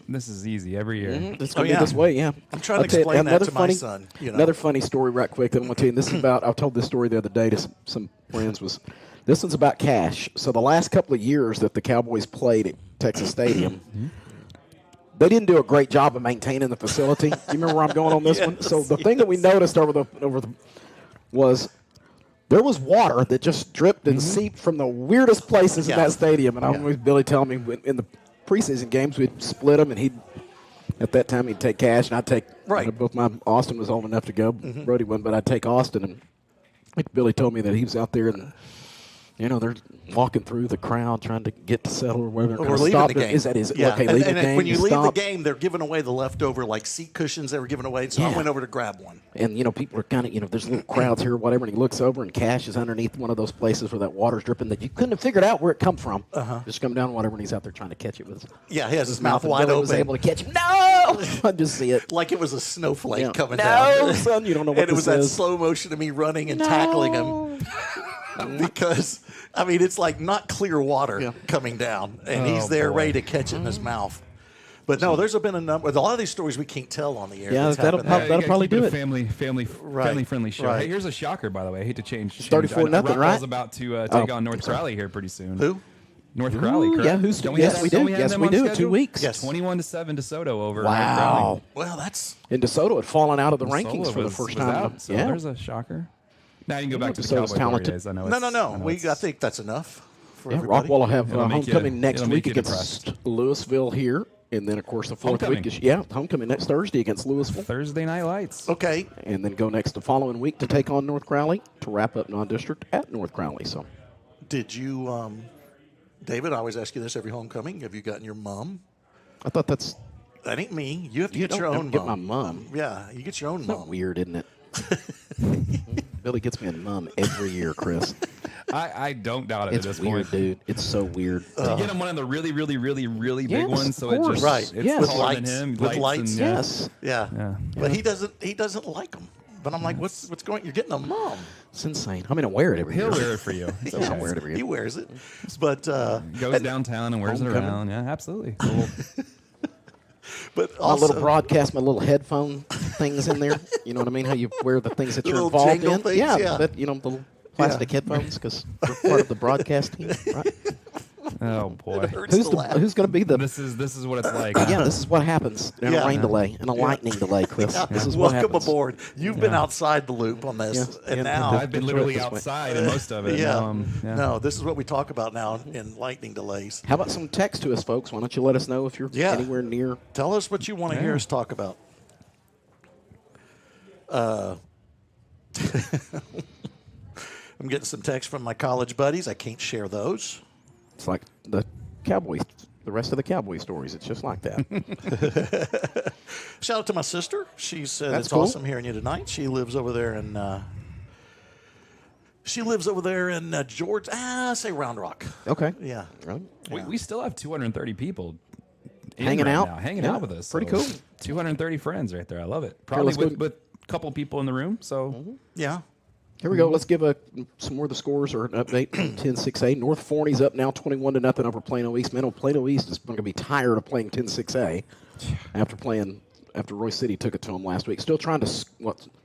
this is easy every year. It's going to be this way, yeah. I'm trying to I'll tell you, explain that another to funny, my son. You know? Another funny story right quick that I want to tell you. And this is about, I told this story the other day to some friends. This one's about cash. So the last couple of years that the Cowboys played at Texas Stadium, they didn't do a great job of maintaining the facility. You remember where I'm going on this one? So the thing that we noticed was there was water that just dripped and seeped from the weirdest places in that stadium. And I remember Billy telling me in the preseason games we'd split them, and at that time he'd take cash and I'd take both Austin was old enough to go, Brody wasn't, but I'd take Austin. And Billy told me that he was out there and they're walking through the crowd trying to get to settle or whatever. Or leaving the game. Is that yeah. okay? Leave the game. When you leave stop. the game, they're giving away the leftover like seat cushions they were giving away. So I went over to grab one. And people are kind of there's little crowds here or whatever, and he looks over and Cash is underneath one of those places where that water's dripping that you couldn't have figured out where it come from. Just come down whatever, and he's out there trying to catch it with his he has his mouth and wide Billy open. Was able to catch him. No, I just see it like it was a snowflake coming no, down. No, son, you don't know what and it was this that is. slow motion of me running and tackling him. Because, I mean, it's like not clear water coming down, and he's there ready to catch it in his mouth. But no, there's been a number. A lot of these stories we can't tell on the air. Yeah, that'll probably do it. Family friendly show. Right. Hey, here's a shocker, by the way. I hate to change. It's 34-0, Rockwall's right? about to take on North Crowley here pretty soon. Who? North Crowley, correct? Yeah, yes, we do. Yes, we do. 2 weeks. Yes. 21-7 DeSoto over. Wow. Well, that's. And DeSoto had fallen out of the DeSoto rankings for the first time. out, so there's a shocker. Now you can go back to the DeSoto's Cowboy talented. days. I know. No. I think that's enough for Yeah, everybody. Rockwall will have It'll make homecoming you- next it'll week make you against Louisville here. And then, of course, the fourth Homecoming. week is, homecoming next Thursday against Louisville. Thursday Night Lights. Okay. And then go next the following week to take on North Crowley to wrap up non-district at North Crowley. So, Did you, David, I always ask you this every homecoming. Have you gotten your mom? I thought that ain't me. You have to get don't your own get mom. my mom. Yeah, you get your own It's mom. not weird, isn't it? Billy gets me a mum every year, Chris. I don't doubt it It's at this weird, point. dude. It's so weird. You get him one of the really big Yes, ones, so of it course. just Right. it's Yes. With taller lights. than him. With lights. And, Yes. Yeah. But he doesn't like them. But I'm like, what's going? You're getting a mom. It's insane. I mean, I wear it every year. He'll wear it for you. It's Yeah, I okay. wear it every year. He wears it. But Goes downtown and wears it Homecoming. around. Yeah, absolutely. but My also little broadcast, my little headphone things in there. You know what I mean? How you wear the things that The you're little involved jangle in. things, yeah. But, the little plastic headphones because we're part of the broadcast team, right? Oh boy. It hurts to laugh. Who's going to be the? This is what it's like. Yeah, this is what happens in Yeah. a rain delay and a lightning delay, Chris. Yeah. This is what Welcome happens. aboard. You've been outside the loop on this, Yeah. and Yeah. now I've been Enjoy it literally this way. outside in most of it. Yeah. Now, No, this is what we talk about now in lightning delays. How about some text to us, folks? Why don't you let us know if you're anywhere near? Tell us what you want to hear us talk about. I'm getting some texts from my college buddies. I can't share those. It's like the Cowboys, the rest of the Cowboy stories. It's just like that. Shout out to my sister. She said That's it's cool. awesome hearing you tonight. She lives over there in George. Say Round Rock. Okay. Yeah. Really? we still have 230 people in Hanging right out? now, hanging Yeah, out with us. pretty So cool. 230 friends right there. I love it. Probably let's go. with a couple people in the room. So Yeah. Here we go. Let's give some more of the scores or an update. 10-6A. North Forney's up now 21-0 over Plano East. Man, Plano East is going to be tired of playing 10-6A after playing after Royce City took it to them last week. Still trying to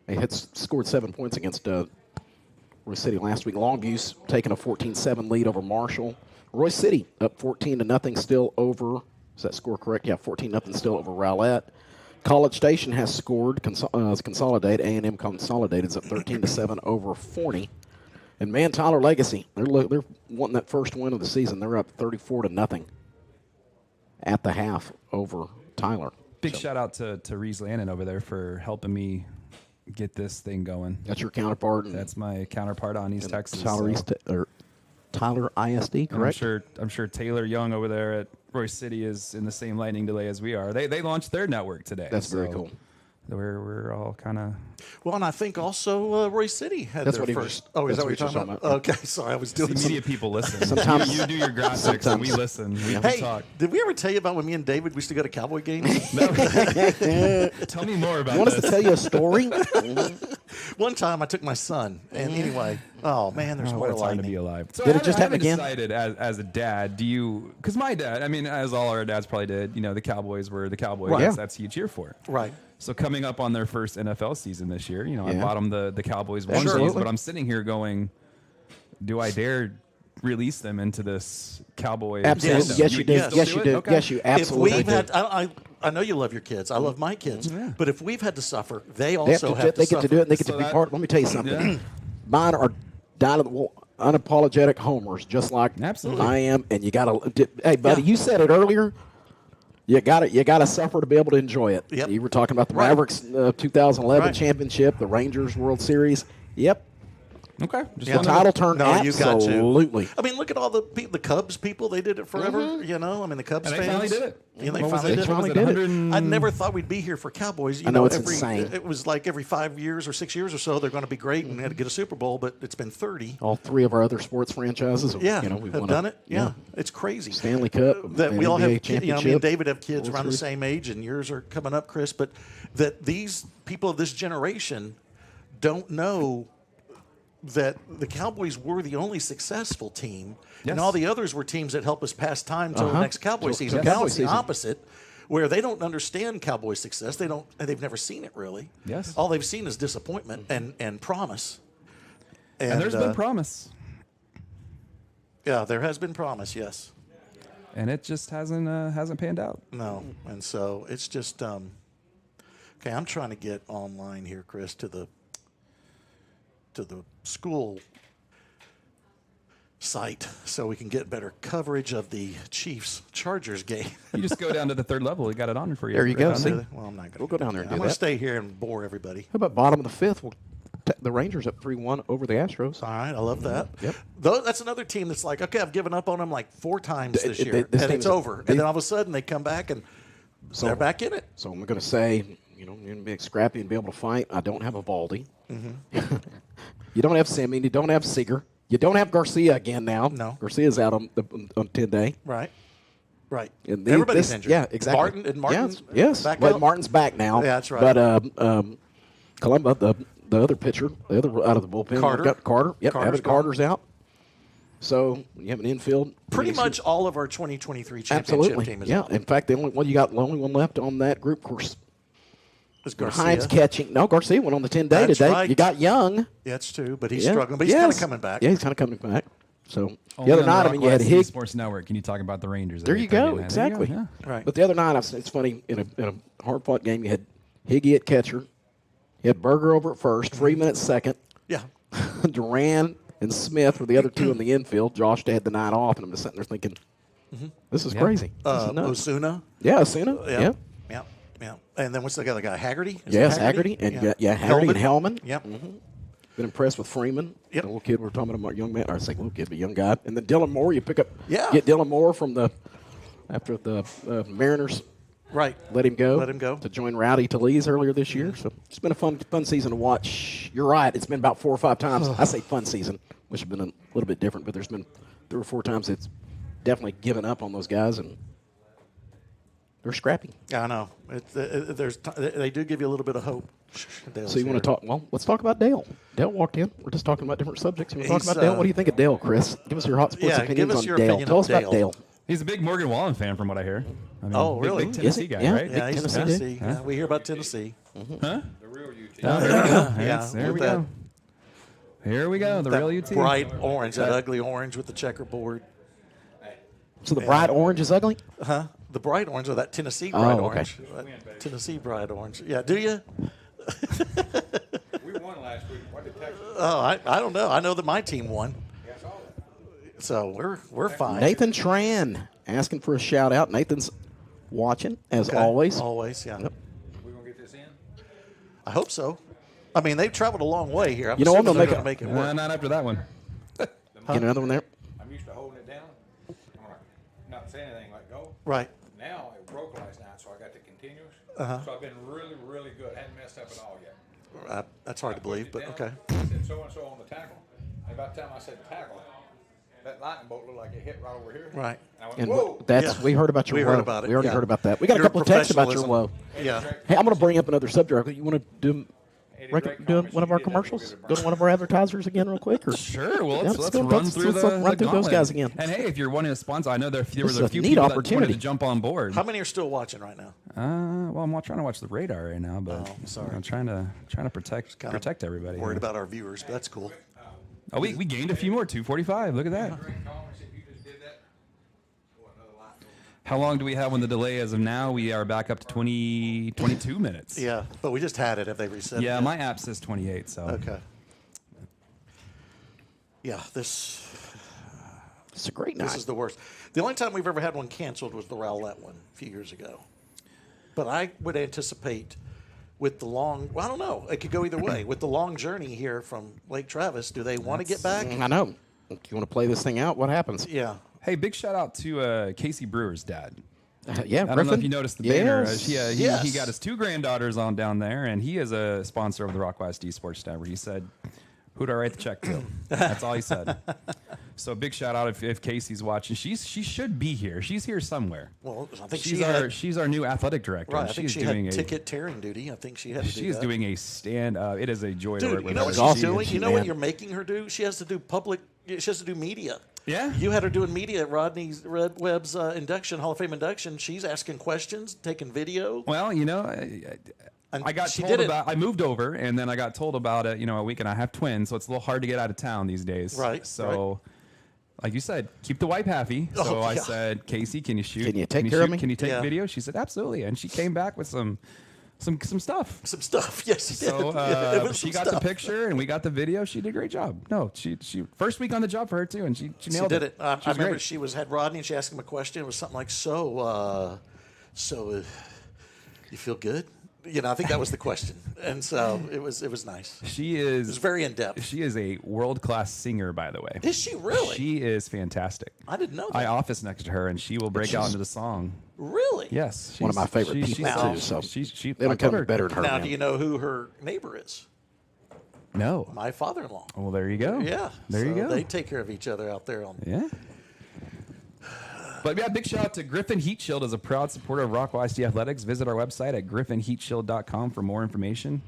they had scored 7 points against Royce City last week. Longview's taking a 14-7 lead over Marshall. Royce City up 14-0 still over. Is that score correct? Yeah, 14-0 still over Rowlett. College Station has scored. Consolidated. A&M Consolidated is up 13-7 over Forney. And man, Tyler Legacy, they're wanting that first win of the season. They're up 34-0 at the half over Tyler. Big shout out to Reese Lannon over there for helping me get this thing going. That's your counterpart. That's my counterpart on East Texas. Tyler ISD, correct? I'm sure Taylor Young over there at Royce City is in the same lightning delay as we are. They launched their network today. That's very cool. We're all kind of. Well, and I think also Royce City had their first. Is that what you're talking about? Okay, sorry, I was doing. Media people listen. Sometimes you do your graphics and we listen. We talk. Did we ever tell you about when me and David used to go to Cowboy games? No. Tell me more about. You want us to tell you a story? One time I took my son, and anyway, oh man, there's more time to be alive. So did it just happen again? Decided as a dad, do you? Because my dad, I mean, as all our dads probably did, the Cowboys were the Cowboys. Right. That's who you cheer for. Right. So coming up on their first NFL season this year, I bought them the Cowboys onesies, Absolutely. but I'm sitting here going, do I dare release them into this Cowboy? Absolutely. Yes, you do. Yes, you do. Okay. Yes, you absolutely if we've had, I know you love your kids. I love my kids. Yeah. But if we've had to suffer, they also have to They get suffer. to do it. And they get to be part. Let me tell you something. Mine are unapologetic homers, just like Absolutely. I am. And you got to. Hey, buddy, you said it earlier. You got to suffer to be able to enjoy it. Yep. You were talking about the Mavericks 2011 championship, the Rangers World Series. Yep. Okay. The title turn, no, absolutely. You got to. I mean, look at all the Cubs people. They did it forever. I mean, the Cubs And fans. they finally did it. Yeah, they They finally did did it. it. I never thought we'd be here for Cowboys. I know it's insane. It was like every 5 years or 6 years or so, they're going to be great and had to get a Super Bowl, but it's been 30. All three of our other sports franchises, We've won done it. Yeah, it's crazy. Stanley Cup, That we all NBA have. championship. Me and David have kids World around the Series. same age, and yours are coming up, Chris. But that these people of this generation don't know that the Cowboys were the only successful team, and all the others were teams that help us pass time till the next Cowboy season. Now it's the opposite, where they don't understand Cowboy success. They've never seen it really. Yes. All they've seen is disappointment and promise. And there's been promise. Yeah, there has been promise. Yes. And it just hasn't panned out. No, and so it's just okay. I'm trying to get online here, Chris, to the school site so we can get better coverage of the Chiefs-Chargers game. You just go down to the third level. We got it on for you. There you go. See? Well, I'm not going to. We'll go down there and I'm do going to that. stay here and bore everybody. How about bottom of the fifth? The Rangers up 3-1 over the Astros. All right, I love that. Yep. That's another team that's like, okay, I've given up on them like 4 times this year, this and team it's is- over. And then all of a sudden they come back and they're back in it. So I'm going to say, you're going to be scrappy and be able to fight. I don't have a Baldy. Mm-hmm. You don't have Simeon. You don't have Seager. You don't have Garcia again now. No. Garcia's out on 10-day. Right. Right. And Everybody's injured. Yeah, exactly. Martin yes. back But out? Martin's back now. Yeah, that's right. But Columba, the other pitcher, the other out of the bullpen, Carter. got Carter. Yep, Carter's Carter's out. So you have an infield. Pretty much all of our 2023 championship Absolutely. team is Yeah. out. In fact, the only one left on that group course. Is Garcia. Hines catching. No, Garcia went on the 10-day That's today. right. You got Young. Yeah, that's true, but he's struggling. But he's kind of coming back. Yeah, he's kind of coming back. So Only the other on night, I mean, you had Rockwall Higgs. Sports Network. Can you talk about the Rangers? There you go. Exactly. Yeah. Right. But the other night, it's funny, in a hard-fought game, you had Higgy at catcher. You had Berger over at first, Freeman at second. Yeah. Duran and Smith were the other two in the infield. Josh had the night off, and I'm just sitting there thinking, this is crazy. This is nuts. Osuna. Yeah, Osuna. Yeah. Yeah. And then what's the other guy? Haggerty? Is Yes, it Haggerty. And Haggerty and Hellman. Yep. Been impressed with Freeman. Yep. The little kid we're talking about, young man. Or I say little kid, but young guy. And then Dylan Moore, you pick up. Yeah. Get Dylan Moore from after the Mariners. Right. Let him go. Let him go. To join Rowdy Talese earlier this year. So it's been a fun season to watch. You're right. It's been about 4 or 5 times. I say fun season, which has been a little bit different, but there's been 3 or 4 times it's definitely given up on those guys, and they're scrappy. Yeah, I know. They do give you a little bit of hope. So you want to talk? Well, let's talk about Dale. Dale walked in. We're just talking about different subjects. You want to talk about Dale? What do you think of Dale, Chris? Give us your hot sports opinions on Dale. Tell us about Dale. He's a big Morgan Wallen fan, from what I hear. I mean, Oh, really? Big Tennessee guy, Yeah. right? Yeah, he's from Tennessee, Tennessee. Huh? Yeah, we hear about Tennessee. Huh? The real UT. Oh, there we go. Yeah, There we with go. Here we go. The That real UT. bright orange, that ugly orange with the checkerboard. So the bright orange is ugly? Huh? The bright orange or that Tennessee bright okay. orange? Tennessee bright orange. Yeah, do you? We won last week. What did Texas? Oh, I don't know. I know that my team won. So we're fine. Nathan Tran asking for a shout out. Nathan's watching as Okay. always. Always, yeah. Yep. We gonna get this in? I hope so. I mean, they've traveled a long way here. I'm You know, I'm assuming gonna they're make going to make it work. Not after that one. Get another one there. I'm used to holding it down. I'm like, not saying anything, like go. Right. Now it broke last night, so I got the continuous. Uh-huh. So I've been really, really good. Hadn't messed up at all yet. That's hard to believe, but okay. I said so and so on the tackle. And about the time I said tackle, that lightning bolt looked like it hit right over here. Right. And I went, And whoa. that's we heard about your We woe. heard about it, We already yeah. heard about that. We got Your a couple of texts about your woe. Yeah. Hey, I'm going to bring up another subject. You want to do one of our commercials? Go to one of our advertisers again real quick? Or? Sure. Well, Yeah, let's go. run through the run through those gauntlet. guys again. And hey, if you're wanting to sponsor, I know there was This a is a few neat people that wanted opportunity. to jump on board. How many are still watching right now? Well, I'm trying to watch the radar right now, but sorry. I'm trying to protect everybody. Worried here. about our viewers, but that's cool. Oh, we gained a few more. 245. Look at that. How long do we have on the delay? As of now, we are back up to 22 minutes. Yeah, but we just had it. Have they reset it? Yeah, yet? my app says 28. So Okay. Yeah, this It's a great this night. is the worst. The only time we've ever had one canceled was the Rowlett one a few years ago. But I would anticipate with the long, well, I don't know. It could go either way. With the long journey here from Lake Travis, do they want to get back? I know. You want to play this thing out? What happens? Yeah. Hey, big shout out to Casey Brewer's dad. Yeah, I don't know Griffin? if you noticed the banner. Yes. He got his 2 granddaughters on down there, and he is a sponsor of the Rockwall SD Sports Network. He said, "Who do I write the check to?" That's all he said. So big shout out if Casey's watching. She should be here. She's here somewhere. Well, I think she's our new athletic director. Right, I think She's she doing had a ticket tearing duty. I think she had to do She's that. doing a stand. It is a joy to Dude, work you with know her. what she's doing? You know what you're making her do? She has to do public. She has to do media. Yeah. You had her doing media at Rodney's Red Webb's induction, Hall of Fame induction. She's asking questions, taking video. Well, you know, I got she told did it. about. I moved over, and then I got told about it. You know, a week, and I have twins, so it's a little hard to get out of town these days. Right, So, like you said, keep the wife happy. So Oh, I yeah. said, Casey, can you shoot? Can you take care of me? Can you take Yeah. video? She said, absolutely, and she came back with some stuff. Some stuff. Yes, she did. So Yeah, it was she some got stuff. the picture, and we got the video. She did a great job. No, she first week on the job for her too, and she She nailed did it. I She was remember great. she had Rodney and she asked him a question. It was something like, so you feel good? You know, I think that was the question. And so it was nice. She is. It was very in depth. She is a world class singer, by the way. Is she really? She is fantastic. I didn't know that. I office next to her, and she will break out into the song. Really? Yes, One of my favorite she's people, awesome. too, so she they don't I told come her- better than her. Now, man. do you know who her neighbor is? No. My father-in-law. Well, there you go. Yeah. There you So go. They take care of each other out there on. Yeah. But yeah, big shout out to Griffin Heat Shield as a proud supporter of Rockwall ISD Athletics. Visit our website at griffinheatshield.com for more information.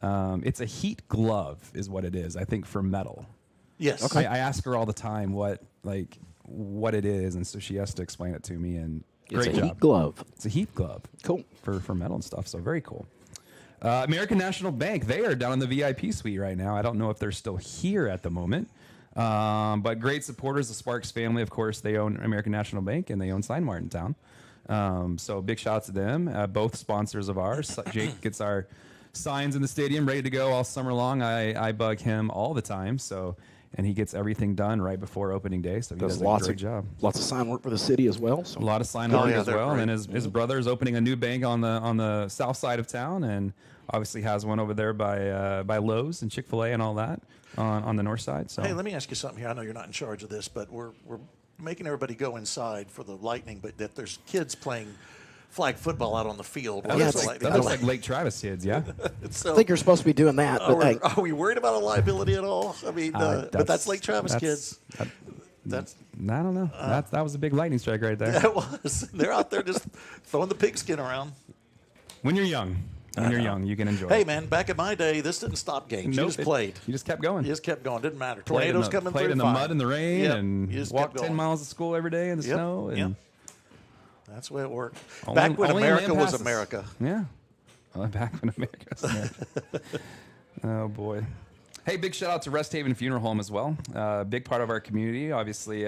It's a heat glove is what it is, I think, for metal. Yes. Okay. I ask her all the time what it is, and so she has to explain it to me. And It's great a job. heat glove. It's a heat glove. Cool. For metal and stuff, so very cool. American National Bank, they are down in the VIP suite right now. I don't know if they're still here at the moment. But great supporters, the Sparks family, of course, they own American National Bank and they own Sign Mart in town. So big shout out to them, both sponsors of ours. Jake gets our signs in the stadium ready to go all summer long. I bug him all the time, and he gets everything done right before opening day. So he does a great job. Lots of sign work for the city as well. So. A lot of sign Oh, work yeah, as they're well, great. and his brother is opening a new bank on the south side of town, and obviously has one over there by Lowe's and Chick-fil-A and all that on the north side. So Hey, let me ask you something here. I know you're not in charge of this, but we're making everybody go inside for the Lightning, but that there's kids playing flag football out on the field. that looks like Lake Travis kids, yeah. So, I think you're supposed to be doing that. But hey, are we worried about a liability at all? I mean, but that's Lake Travis kids. That's I don't know. That was a big lightning strike right there. that was. They're out there just throwing the pigskin around. When you're young. When you're young, you can enjoy Hey, it. man, back in my day, this didn't stop games. Nope, you just played. You just kept going. You just kept going. Didn't matter. Played Tornadoes coming played through. in the fine. mud and the rain Yep. and You just walked kept 10 going. miles to school every day in the Yep. snow. And Yep. That's the way it worked. Only- Back when only America land was passes. America. Yeah. Back when America was America. Oh, boy. Hey, big shout out to Rest Haven Funeral Home as well. Big part of our community. Obviously,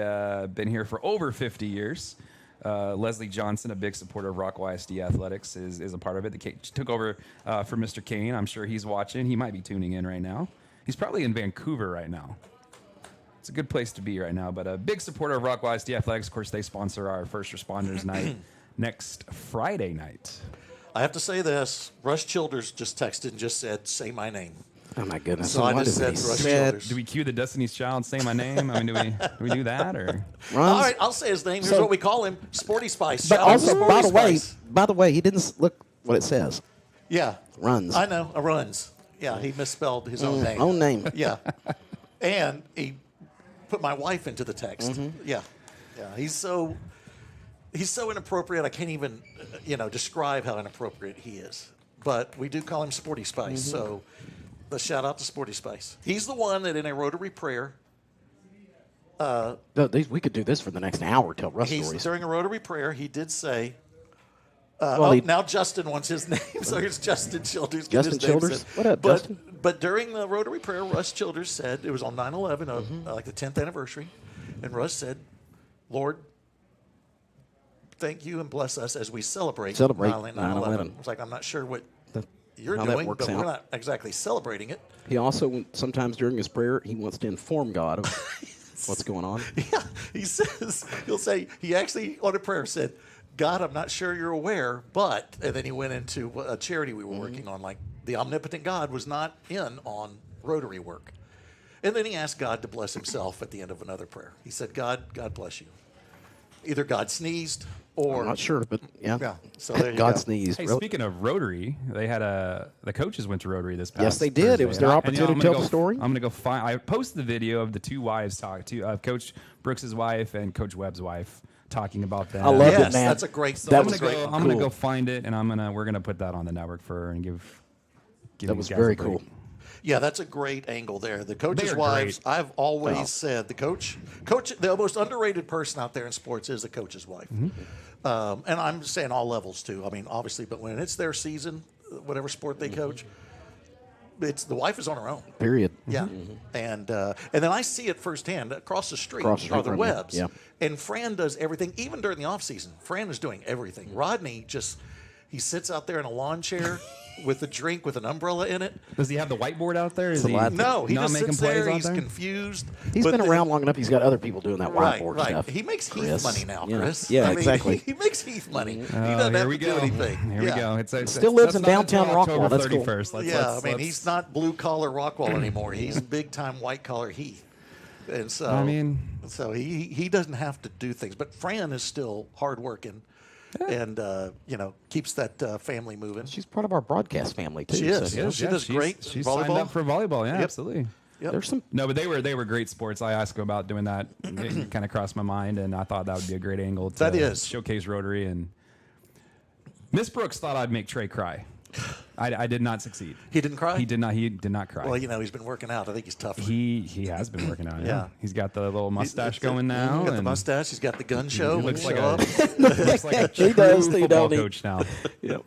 been here for over 50 years. Leslie Johnson, a big supporter of Rockwall ISD Athletics, is a part of it. Took over for Mr. Kane. I'm sure he's watching. He might be tuning in right now. He's probably in Vancouver right now. It's a good place to be right now. But a big supporter of Rockwall ISD Athletics. Of course, they sponsor our First Responders Night next Friday night. I have to say this. Russ Childers just texted and just said, "Say my name." Oh my goodness! So I just said Russ Childers. Do we cue the Destiny's Child "Say My Name"? I mean, do we do that or? All right, I'll say his name. Here's what we call him: Sporty Spice. But Shout out to also, Sporty Spice. by the way, he didn't look what it says. Yeah, Runs. I know, runs. Yeah, he misspelled his own name. Own name. Yeah, and he put my wife into the text. Yeah, he's so inappropriate. I can't even describe how inappropriate he is. But we do call him Sporty Spice. So the shout out to Sporty Spice. He's the one that in a Rotary prayer. We could do this for the next hour. Tell Russ stories. During a Rotary prayer, he did say. Well, now Justin wants his name, so here's Justin Childers. Get Justin his name Childers? said. What up, Justin? But during the Rotary prayer, Russ Childers said, it was on 9/11, like the 10th anniversary, and Russ said, "Lord, thank you and bless us as we celebrate 9/11. 9/11. It's like, I'm not sure what you're how that doing, works but out. we're not exactly celebrating it." He also, sometimes during his prayer, he wants to inform God of what's going on. Yeah, he'll say, he actually on a prayer said, "God, I'm not sure you're aware, but," and then he went into a charity we were working on, like the omnipotent God was not in on Rotary work. And then he asked God to bless himself at the end of another prayer. He said, God bless you. Either God sneezed or... I'm not sure, but yeah. So there you God go. sneezed. Hey, Really? speaking of Rotary, they had the coaches went to Rotary this past Yes, they did. It was Thursday. their And, opportunity I'm to gonna tell the story. I'm going to go find... I posted the video of the two wives talking, Coach Brooks' wife and Coach Webb's wife talking about that. I love it, man. That's a great So that I'm was going great. to go find it, and we're going to put that on the network and give That these was guys very a break. cool. Yeah, that's a great angle there. The coaches' They are wives, great. I've always said the coach, the most underrated person out there in sports is the coach's wife. And I'm saying all levels too. I mean, obviously, but when it's their season, whatever sport they coach, the wife is on her own. Period. Yeah, and then I see it firsthand across the street are the from you. Webbs. Yeah. And Fran does everything, even during the off season. Fran is doing everything. Rodney he sits out there in a lawn chair with a drink with an umbrella in it. Does he have the whiteboard out there? Is he No, he not just making sits plays there. out He's there? confused. He's but been then- around long enough. He's got other people doing that Right, whiteboard right. stuff. He makes Heath Chris. money now, Yeah. Chris. Yeah, I mean, exactly. He makes Heath money. He Oh, doesn't here have we to do go. anything. Here we go. It's Still lives in that's not downtown until Rockwall. That's October cool. 31st. I mean, he's not blue collar Rockwall anymore. He's big time white collar Heath. And so, I mean, so he doesn't have to do things. But Fran is still hardworking, and keeps that family moving. She's part of our broadcast family too. She is. So She does great. She's volleyball. signed up for volleyball. Yeah, Yep. absolutely. Yep. There's some. No, but they were great sports. I asked him about doing that. It kind of crossed my mind, and I thought that would be a great angle to That is. showcase Rotary. And Miss Brooks thought I'd make Trey cry. I did not succeed. He didn't cry? He did not. He did not cry. Well, he's been working out. I think he's tougher. He has been working out. Yeah. He's got the little mustache going now. He's got the and mustache. He's got the gun show. He when looks he like show a, up. looks like a He true does, football don't he? coach now. Yep.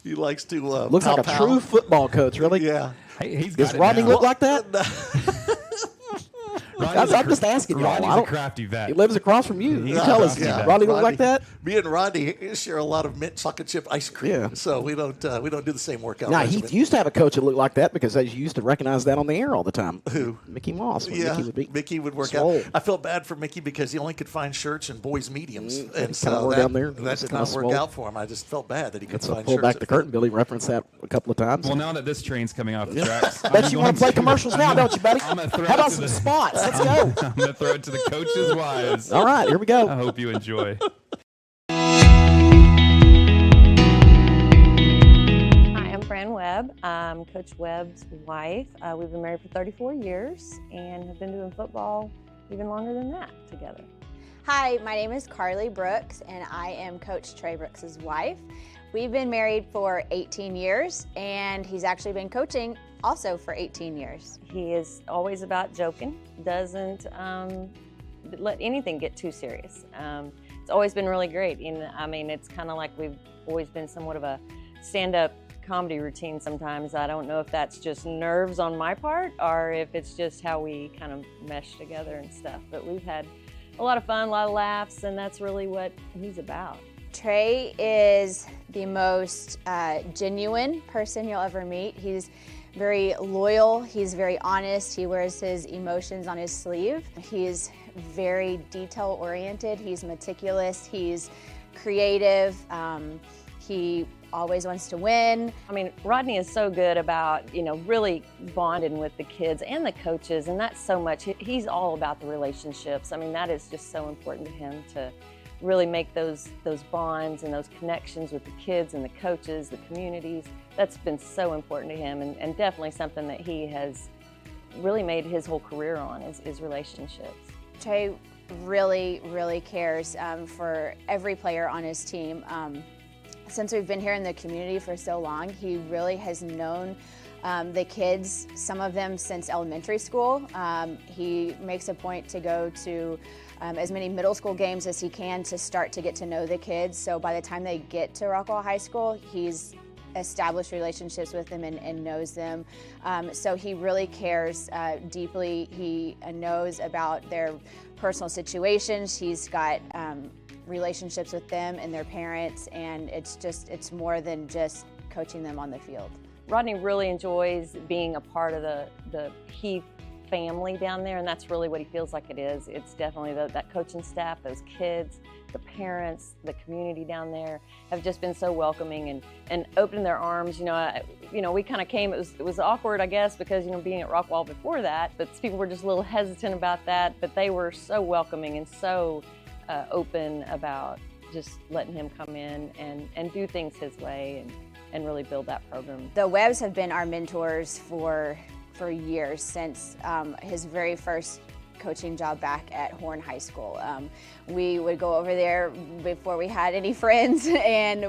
He likes to Looks like a pow-pow. true football coach. Really? Yeah. He's Does got it Rodney now. look like that? Rodney's I'm just asking y'all. Rodney's I a don't- crafty vet. He lives across from you. You tell us. Yeah. Rodney look like that? Me and Rodney share a lot of mint chocolate chip ice cream. Yeah. So we don't do the same workout. Now, he regimen. used to have a coach that looked like that because I used to recognize that on the air all the time. Who? Mickey Moss. When Yeah, Mickey would be work swole. out. I felt bad for Mickey because he only could find shirts and boys mediums, and kinda so wore that, down there. that did Kinda not work swole. out for him. I just felt bad that he couldn't So find pull shirts. back that the fit. curtain. Billy referenced that a couple of times. Well, now that this train's coming off the tracks, Bet you want to play commercials now, don't you, buddy? I'm gonna throw How it about to some the- spots? Let's go. I'm going to throw it to the coaches' wives. All right, here we go. I hope you enjoy. Hi, I'm Fran Webb. I'm Coach Webb's wife. We've been married for 34 years and have been doing football even longer than that together. Hi, my name is Carly Brooks, and I am Coach Trey Brooks' wife. We've been married for 18 years, and he's actually been coaching also for 18 years. He is always about joking, doesn't let anything get too serious. It's always been really great. And I mean, it's kind of like we've always been somewhat of a stand-up comedy routine sometimes. I don't know if that's just nerves on my part or if it's just how we kind of mesh together and stuff. But we've had a lot of fun, a lot of laughs, and that's really what he's about. Trey is the most genuine person you'll ever meet. He's very loyal, he's very honest, he wears his emotions on his sleeve. He's very detail-oriented, he's meticulous, he's creative, he always wants to win. I mean, Rodney is so good about, really bonding with the kids and the coaches, and that's so much. He's all about the relationships. I mean, that is just so important to him to really make those bonds and those connections with the kids and the coaches, the communities. That's been so important to him, and definitely something that he has really made his whole career on is relationships. Trey really, really cares for every player on his team. Since we've been here in the community for so long, he really has known the kids, some of them since elementary school. He makes a point to go to as many middle school games as he can to start to get to know the kids. So by the time they get to Rockwall High School, he's established relationships with them and knows them. So he really cares deeply. He knows about their personal situations. He's got relationships with them and their parents, and it's more than just coaching them on the field. Rodney really enjoys being a part of the Heath family down there, and that's really what he feels like it is. It's definitely that coaching staff, those kids, the parents, the community down there have just been so welcoming and opening their arms. We kind of came, it was awkward, I guess, because, being at Rockwall before that, but people were just a little hesitant about that, but they were so welcoming and so open about just letting him come in and do things his way and really build that program. The Webbs have been our mentors for years, since his very first coaching job back at Horn High School. We would go over there before we had any friends and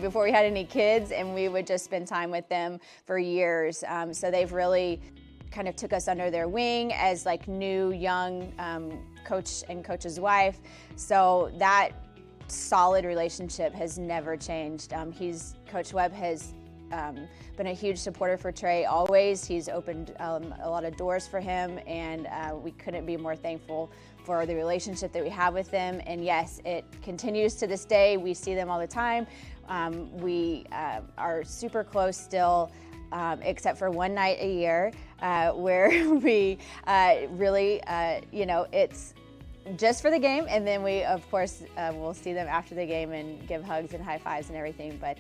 before we had any kids, and we would just spend time with them for years. So they've really kind of took us under their wing as like new, young coach and coach's wife. So that solid relationship has never changed. Coach Webb has been a huge supporter for Trey always. He's opened a lot of doors for him, and we couldn't be more thankful for the relationship that we have with them. And yes, it continues to this day. We see them all the time. We are super close still, except for one night a year where we really, it's just for the game, and then we, of course, will see them after the game and give hugs and high fives and everything. But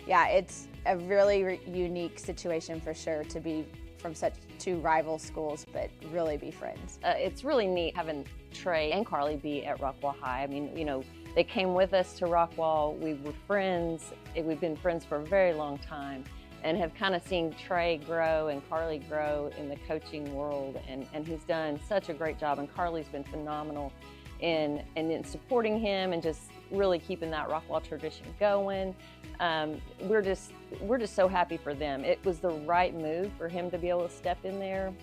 yeah, it's a really unique situation for sure to be from such two rival schools, but really be friends. It's really neat having Trey and Carly be at Rockwall High. I mean, they came with us to Rockwall. We were friends. We've been friends for a very long time, and have kind of seen Trey grow and Carly grow in the coaching world, and he's done such a great job, and Carly's been phenomenal in supporting him and just really keeping that Rockwall tradition going. We're just so happy for them. It was the right move for him to be able to step in there,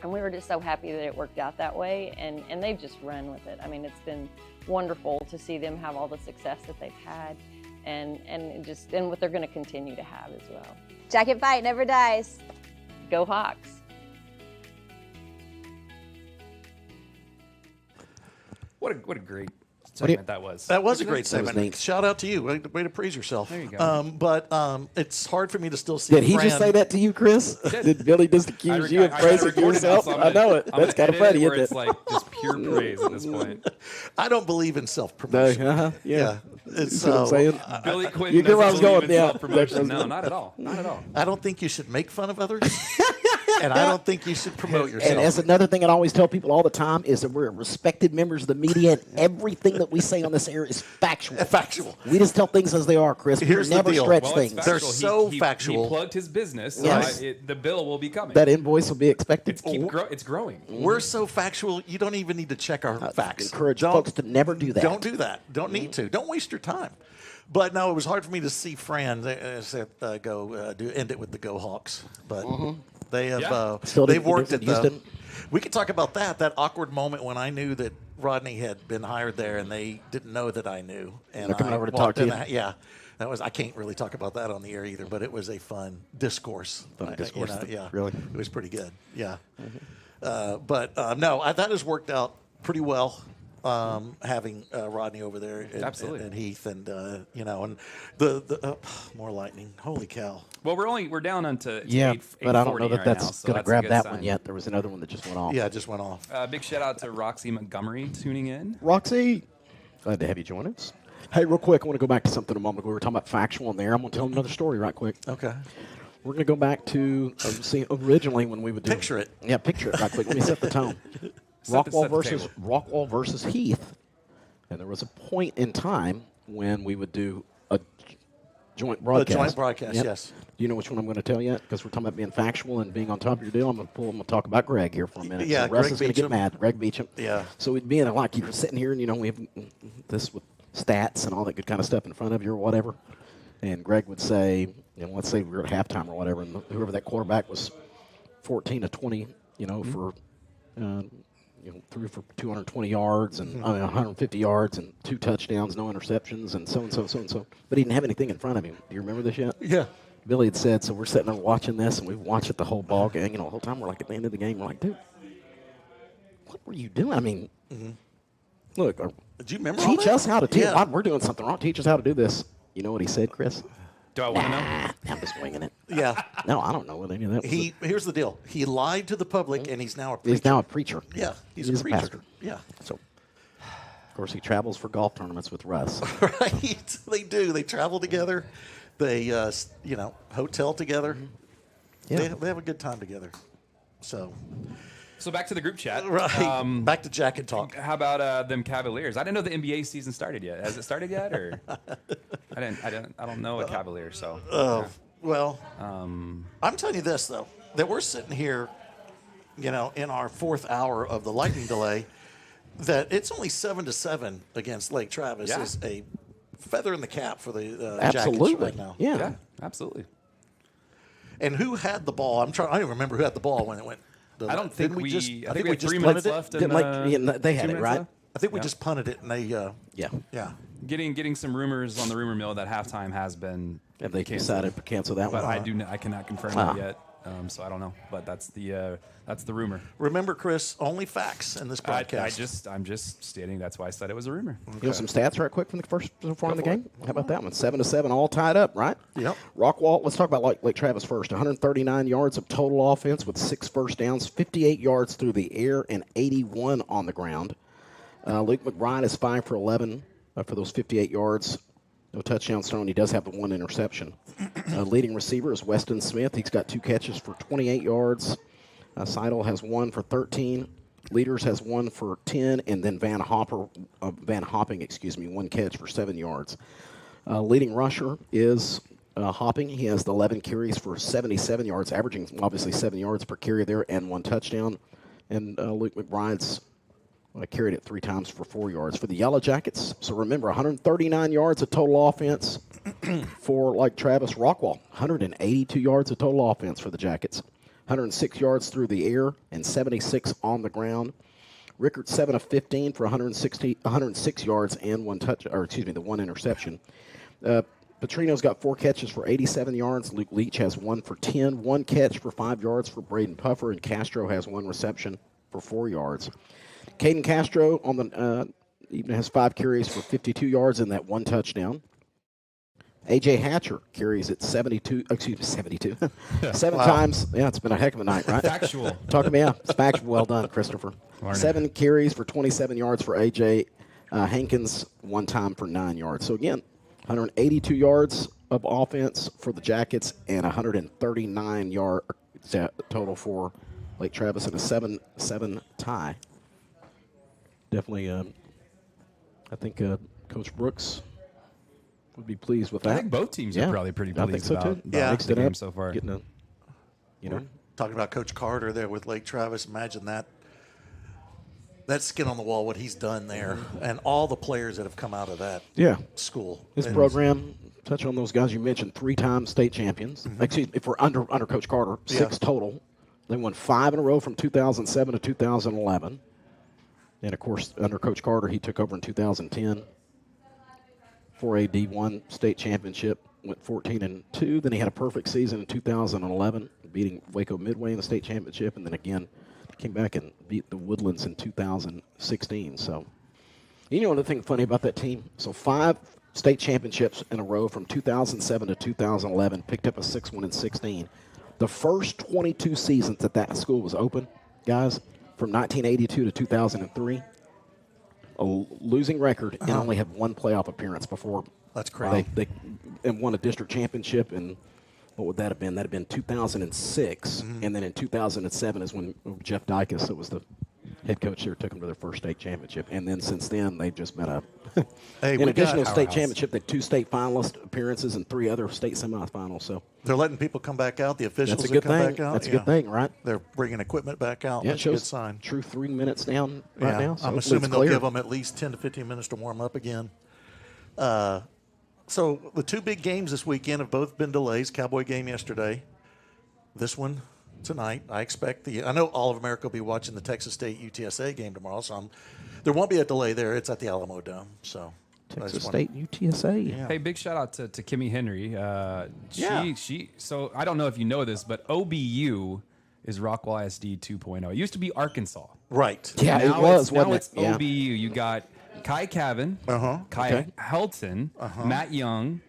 and we were just so happy that it worked out that way, and they've just run with it. I mean, it's been wonderful to see them have all the success that they've had, and what they're going to continue to have as well. Jacket fight never dies. Go Hawks. What a great segment that was. That was a great segment. Shout out to you. Way to praise yourself. There you go. But it's hard for me to still see. Did he just say that to you, Chris? Did Billy just accuse you of praising yourself? So I know it. That's kind of funny, isn't it? It's like just pure praise at this point. I don't believe in self-promotion. Yeah. It's what I'm saying. Billy Quinn You get where I was going. Yeah. self-promotion. No, not at all. Not at all. I don't think you should make fun of others. And I don't think you should promote yourself. And that's another thing I always tell people all the time is that we're respected members of the media, and everything that we say on this air is factual. Factual. We just tell things as they are, Chris. Here's we never the deal. stretch Well, things. They're so factual. He plugged his business. Yes. So the bill will be coming. That invoice will be expected. It's growing. We're so factual, you don't even need to check our facts. Encourage folks to never do that. Don't do that. Don't need to. Don't waste your time. But no, it was hard for me to see Fran end it with the Go Hawks. But they have they've worked it though. We could talk about that awkward moment when I knew that Rodney had been hired there and they didn't know that I knew. And they're coming over to talk to you. Yeah. I can't really talk about that on the air either, but it was a fun discourse. Yeah. Really? It was pretty good. Yeah. That has worked out pretty well. Having Rodney over there and Heath and the more lightning. Holy cow! Well, we're down onto but I don't know that that's so going to grab that one yet. There was another one that just went off. Yeah, it just went off. Big shout out to Roxy Montgomery tuning in. Roxy, glad to have you join us. Hey, real quick, I want to go back to something a moment ago. We were talking about factual in there. I'm going to tell another story right quick. Okay. We're going to go back to originally when we would do picture it. Yeah, picture it right quick. Let me set the tone. Rockwall versus Heath, and there was a point in time when we would do a joint broadcast. A joint broadcast, yes. Do you know which one I'm going to tell yet? Because we're talking about being factual and being on top of your deal. I'm going to talk about Greg here for a minute. Yeah, so Russ Greg is going to get mad. Greg Beecham. Yeah. So we'd be in like you're sitting here and we have this with stats and all that good kind of stuff in front of you or whatever, and Greg would say, let's say we were at halftime or whatever, and whoever that quarterback was 14 to 20, for. Threw for 220 yards and 150 yards and 2 touchdowns, no interceptions, and so and so. But he didn't have anything in front of him. Do you remember this yet? Yeah. Billy had said, so we're sitting there watching this, and we watched it the whole ball game. The whole time we're like at the end of the game, we're like, dude, what were you doing? I mean, look, did you remember? Teach us how to teach. Yeah. We're doing something wrong. Teach us how to do this. You know what he said, Chris? Do I want to know? I'm just winging it. Yeah. No, I don't know what any of that was. Here's the deal. He lied to the public, and he's now a preacher. He's now a preacher. Yeah, he's a pastor. Yeah. So, of course, he travels for golf tournaments with Russ. Right. They do. They travel together. They, hotel together. Yeah. They have a good time together. So back to the group chat. Right. Back to jacket talk. How about them Cavaliers? I didn't know the NBA season started yet. Has it started yet, or I don't know a Cavalier. So. Well, I'm telling you this though, that we're sitting here, in our 4th hour of the lightning delay, that it's only 7-7 against Lake Travis is a feather in the cap for the Jackets right now. Yeah, absolutely. And who had the ball? I don't remember who had the ball when it went. I don't think we just. I think we had just 3 minutes left. They had it right. I think we just punted it, and they. Yeah. Getting some rumors on the rumor mill that halftime has been. Have they decided to cancel that but one? I cannot confirm that yet. So I don't know, but that's the rumor. Remember, Chris, only facts in this broadcast. I'm just stating that's why I said it was a rumor. Okay. Some stats right quick from the first so far in the game. How about that one? 7-7, all tied up, right? Yep. Rockwall. Let's talk about Lake Travis first. 139 yards of total offense with 6 first downs, 58 yards through the air, and 81 on the ground. Luke McBride is 5 for 11 for those 58 yards. No touchdowns thrown. He does have the 1 interception. Leading receiver is Weston Smith. He's got 2 catches for 28 yards. Seidel has 1 for 13. Leaders has 1 for 10, and then Van Hopping, 1 catch for 7 yards. Leading rusher is Hopping. He has 11 carries for 77 yards, averaging obviously 7 yards per carry there, and 1 touchdown. And Luke McBride's carried it 3 times for 4 yards. For the Yellowjackets, so remember, 139 yards of total offense for Lake Travis. Rockwall, 182 yards of total offense for the Jackets. 106 yards through the air and 76 on the ground. Rickard, 7 of 15 for 106 yards and 1 interception. Petrino's got 4 catches for 87 yards. Luke Leach has 1 for 10, 1 catch for 5 yards for Braden Puffer, and Castro has 1 reception for 4 yards. Caden Castro on the even has 5 carries for 52 yards and that 1 touchdown. A.J. Hatcher carries it 72. 7 times. Yeah, it's been a heck of a night, right? Factual. Talk to me out. It's factual. Well done, Christopher. Morning. 7 carries for 27 yards for A.J. Hankins, 1 time for 9 yards. So, again, 182 yards of offense for the Jackets and 139 yards total for Lake Travis in a 7-7 tie. Definitely, I think Coach Brooks would be pleased with that. I think both teams are probably pretty pleased I think so about, too. about the game so far. Getting talking about Coach Carter there with Lake Travis. Imagine that. that skin on the wall, what he's done there, and all the players that have come out of that school. His program, touch on those guys you mentioned, 3-time state champions. Excuse me, if we're under Coach Carter, 6 total. They won 5 in a row from 2007 to 2011. And, of course, under Coach Carter, he took over in 2010 for a D1 state championship, went 14-2. Then he had a perfect season in 2011, beating Waco Midway in the state championship, and then again came back and beat the Woodlands in 2016. So, you know another thing funny about that team? So 5 state championships in a row from 2007 to 2011, picked up a 6th one in 16. The first 22 seasons that school was open, guys, from 1982 to 2003, a losing record and only had 1 playoff appearance before. That's crazy. They won a district championship in, what would that have been? That had been 2006, and then in 2007 is when Jeff Dykes, that was the head coach there, took them to their first state championship. And then since then, they've just been in addition to state championship, they had 2 state finalist appearances and 3 other state semifinals. So they're letting people come back out. The officials that's a good come thing. back out. That's a good thing, right? They're bringing equipment back out. Yeah, That's it a good shows sign. True 3 minutes down right now. So I'm assuming they'll give them at least 10 to 15 minutes to warm up again. So the 2 big games this weekend have both been delays. Cowboy game yesterday. This one tonight. I know all of America will be watching the Texas State UTSA game tomorrow, so there won't be a delay there. It's at the Alamo Dome. So Texas State UTSA. Yeah. Hey, big shout out to Kimmy Henry. So I don't know if you know this, but OBU is Rockwall ISD 2.0. It used to be Arkansas. Right. Yeah, now it was. Now wasn't it's it? Yeah. OBU. You got Kai Cavan, Kai Helton, Matt Young,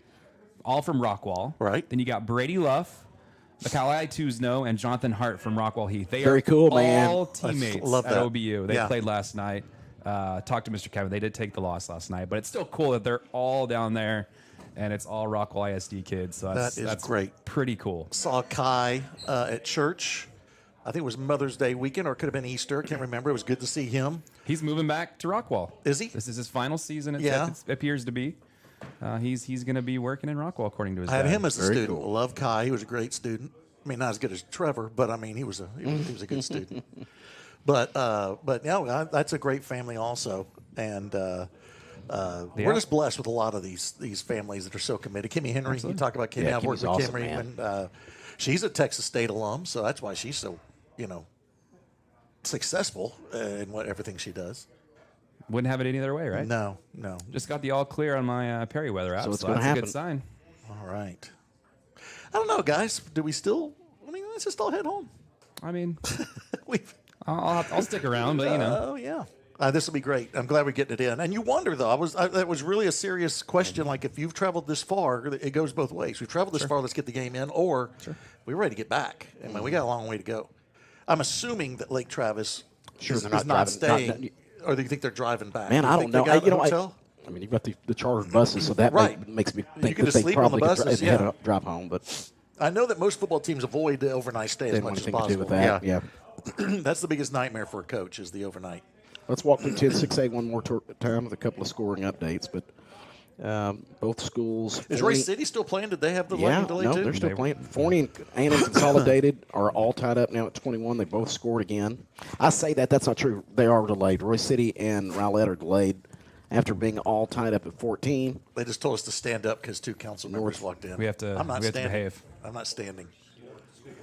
all from Rockwall. Right. Then you got Brady Luff, Macaulay Tuzno, and Jonathan Hart from Rockwall Heath. They Very are cool, all man. teammates Love at that. OBU. They played last night. Talked to Mr. Kevin. They did take the loss last night, but it's still cool that they're all down there, and it's all Rockwall ISD kids. So that's great. Pretty cool. Saw Kai at church. I think it was Mother's Day weekend, or it could have been Easter. I can't remember. It was good to see him. He's moving back to Rockwall. Is he? This is his final season. It appears to be. He's going to be working in Rockwall, according to his I had dad. him as a Very student. cool. Love Kai. He was a great student. I mean, not as good as Trevor, but I mean, he was a good student. But yeah, that's a great family also, and we're just blessed with a lot of these families that are so committed. Kimmy Henry, Absolutely. you talk about Kimmy. Yeah, I've worked Kimmy's with awesome, Kimmy, man. and she's a Texas State alum, so that's why she's so successful in everything she does. Wouldn't have it any other way, right? No. Just got the all clear on my Perryweather app, So so, it's gonna that's a happen. good sign. All right. I don't know, guys. Do we still? I mean, let's just all head home. I mean, We've. I'll stick around, but you know. Oh yeah. This will be great. I'm glad we're getting it in. And you wonder though, that was really a serious question. Like if you've traveled this far, it goes both ways. We've traveled this far, let's get the game in, or we're ready to get back. I mean, we got a long way to go. I'm assuming that Lake Travis is they're not not driving- staying, or do you think they're driving back? Man, Do you I think don't know. they got a I hotel? mean, you've got the chartered buses, so that Right. makes me You think can that just they sleep on the probably buses, could drive home. But I know that most football teams avoid the overnight stay they as don't much want as anything to do possible. with that. Yeah. That's the biggest nightmare for a coach is the overnight. Let's walk through 10-6A one more time with a couple of scoring updates. But both schools. Is Royce City still playing? Did they have the Yeah, lightning delay no, too? they're still playing. Forney and A&M Consolidated are all tied up now at 21. They both scored again. I say that's not true. They are delayed. Royce City and Rowlett are delayed after being all tied up at 14. They just told us to stand up because 2 council members walked in. We have to- I'm not we have to standing. behave. I'm not standing.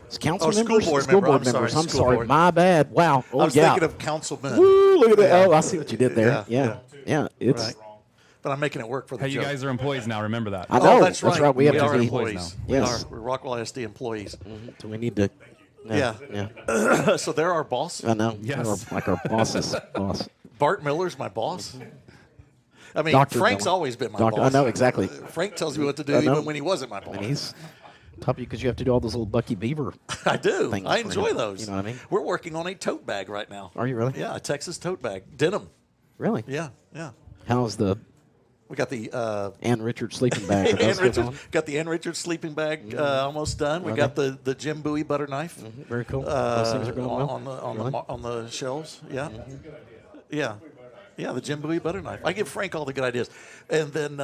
It's council school members? board School member. board I'm members. sorry, I'm school sorry. board. My bad. Wow. Oh, I was yeah. thinking of councilmen. Woo, look at that. Yeah. Oh, I see what you did there. Yeah, Yeah. It's. Right. But I'm making it work for the Hey, you joke. guys are employees now. Remember that. I know. Oh, that's right. We have to are be employees. Yes. We're Rockwall ISD employees. So we need to. Yeah. So they're our boss. I know. Yes. Like our boss's boss. Bart Miller's my boss. I mean, Dr. Frank's Miller. always been my Doctor- boss. I know, exactly. Frank tells me what to do I know. even when he wasn't my boss. And he's top of you because you have to do all those little Bucky Beaver. I do. things I for enjoy him. those. You know what I mean? We're working on a tote bag right now. Are you really? Yeah, a Texas tote bag. Denim. Really? Yeah. How's the We got the Ann Richards sleeping bag? Are those good on? got the Ann Richards sleeping bag almost done. We Okay. got the Jim Bowie butter knife. Very cool. Those things are going well. On the shelves. Yeah. Yeah, the Jim Bowie butter knife. I give Frank all the good ideas. And then,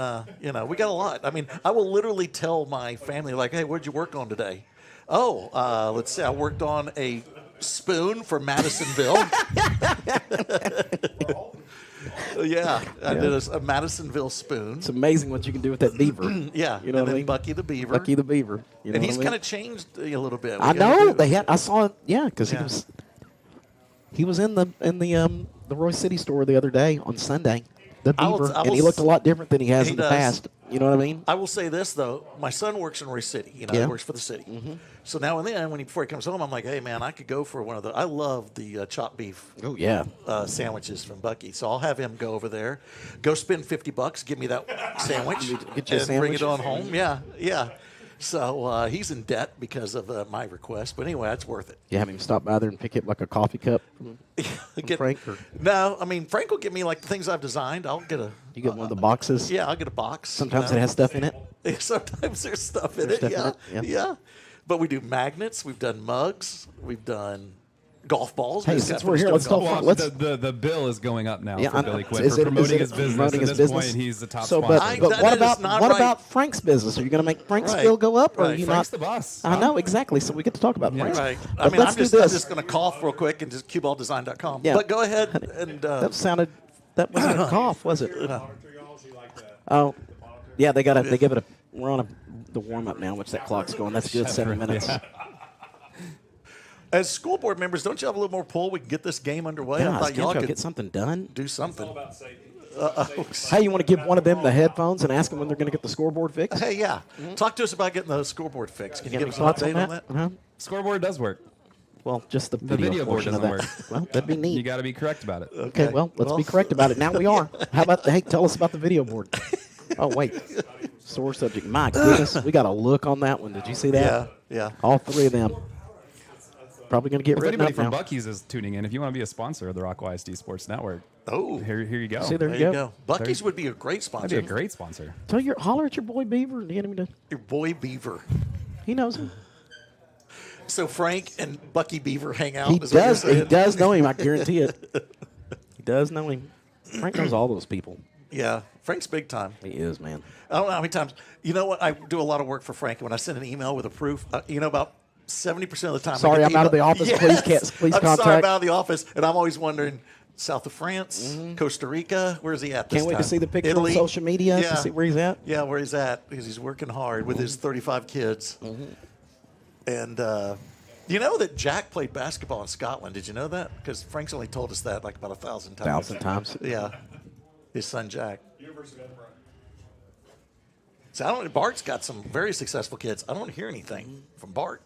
we got a lot. I mean, I will literally tell my family, like, hey, what'd you work on today? Oh, let's see, I worked on a spoon for Madisonville. Yeah, I did a Madisonville spoon. It's amazing what you can do with that beaver. Yeah, you know and what I then mean? Bucky the Beaver. Bucky the Beaver. You know And what he's I mean? kind of changed a little bit. I know they had. I saw it. Yeah, because he was in the Roy City store the other day on Sunday. The Beaver, and he looked a lot different than he has in the past. You know what I mean? I will say this though, my son works in Roy City. You know, Yeah. he works for the city. So now and then, before he comes home, I'm like, hey man, I could go for one of the. I love the chopped beef. Oh yeah. Sandwiches from Bucky. So I'll have him go over there, go spend $50, give me that sandwich, Get you a and bring it sandwich? on home. Yeah, yeah. So he's in debt because of my request, but anyway, that's worth it. You have him stop by there and pick up like a coffee cup from Frank? Or? No, I mean Frank will give me like the things I've designed. I'll get a. You get one of the boxes? Yeah, I'll get a box. Sometimes it has stuff in it? Sometimes there's stuff in There's it. stuff Yeah. in it? Yeah. But we do magnets. We've done mugs. We've done golf balls. Hey, We just since got we're finished here, let's doing talk. golf Let's. The bill is going up now Yeah, for I- Billy Quinn is for it- promoting is it his business. promoting At his this business? point, he's the top So, sponsor. but what that is not right. about Frank's business? Are you going to make Frank's Right. bill go up, or are Right. you Frank's not? the boss. I know exactly. So we get to talk about Frank's. Right. But I mean, let's I'm do just, this. going to cough real quick and just cubealldesign.com. Yeah. But go ahead and. That sounded. That wasn't a cough, was it? Oh, yeah. They give it a. We're on the warm up now, which that clock's going. That's good. 7 minutes. As school board members, don't you have a little more pull? We can get this game underway. Yeah, I thought y'all could get something done. do something. Hey, you want to give one of them the headphones and ask them when they're going to get the scoreboard fixed? Hey, yeah. Talk to us about getting the scoreboard fixed. Can you Got give us any an thoughts update on that? Uh-huh. Scoreboard does work. Well, just the The video, video board portion doesn't of that. work. Well, that'd be neat. You got to be correct about it. Okay, well, let's be correct about it. Now we are. How about hey, tell us about the video board. Oh, wait. Sore subject. My goodness, we got a look on that one. Did you see that? Yeah, yeah. All three of them. Probably going to get If written anybody up from now. Bucky's is tuning in, if you want to be a sponsor of the Rockwall ISD Sports Network, here you go. See, there you go. Bucky's would be a great sponsor. That'd be a great sponsor. Holler at your boy Beaver and get him to. Your boy Beaver. He knows him. So Frank and Bucky Beaver hang out. He is what you're does. He saying? does know him. I guarantee it. He does know him. Frank knows all those people. Yeah, Frank's big time. He is, man. I don't know how many times. You know what? I do a lot of work for Frank, and when I send an email with a proof, about 70% of the time. I Sorry, get I'm out of the email- office. Yes. Please I'm contact. sorry, I'm out of the office, and I'm always wondering. South of France, Costa Rica. Where's he at this Can't wait to time? see the picture Italy. on social media to see where he's at. Yeah, where he's at because he's working hard with his 35 kids. And you know that Jack played basketball in Scotland. Did you know that? Because Frank's only told us that like about 1,000 times. 1,000 times. Yeah, his son Jack. So Bart's got some very successful kids. I don't hear anything from Bart.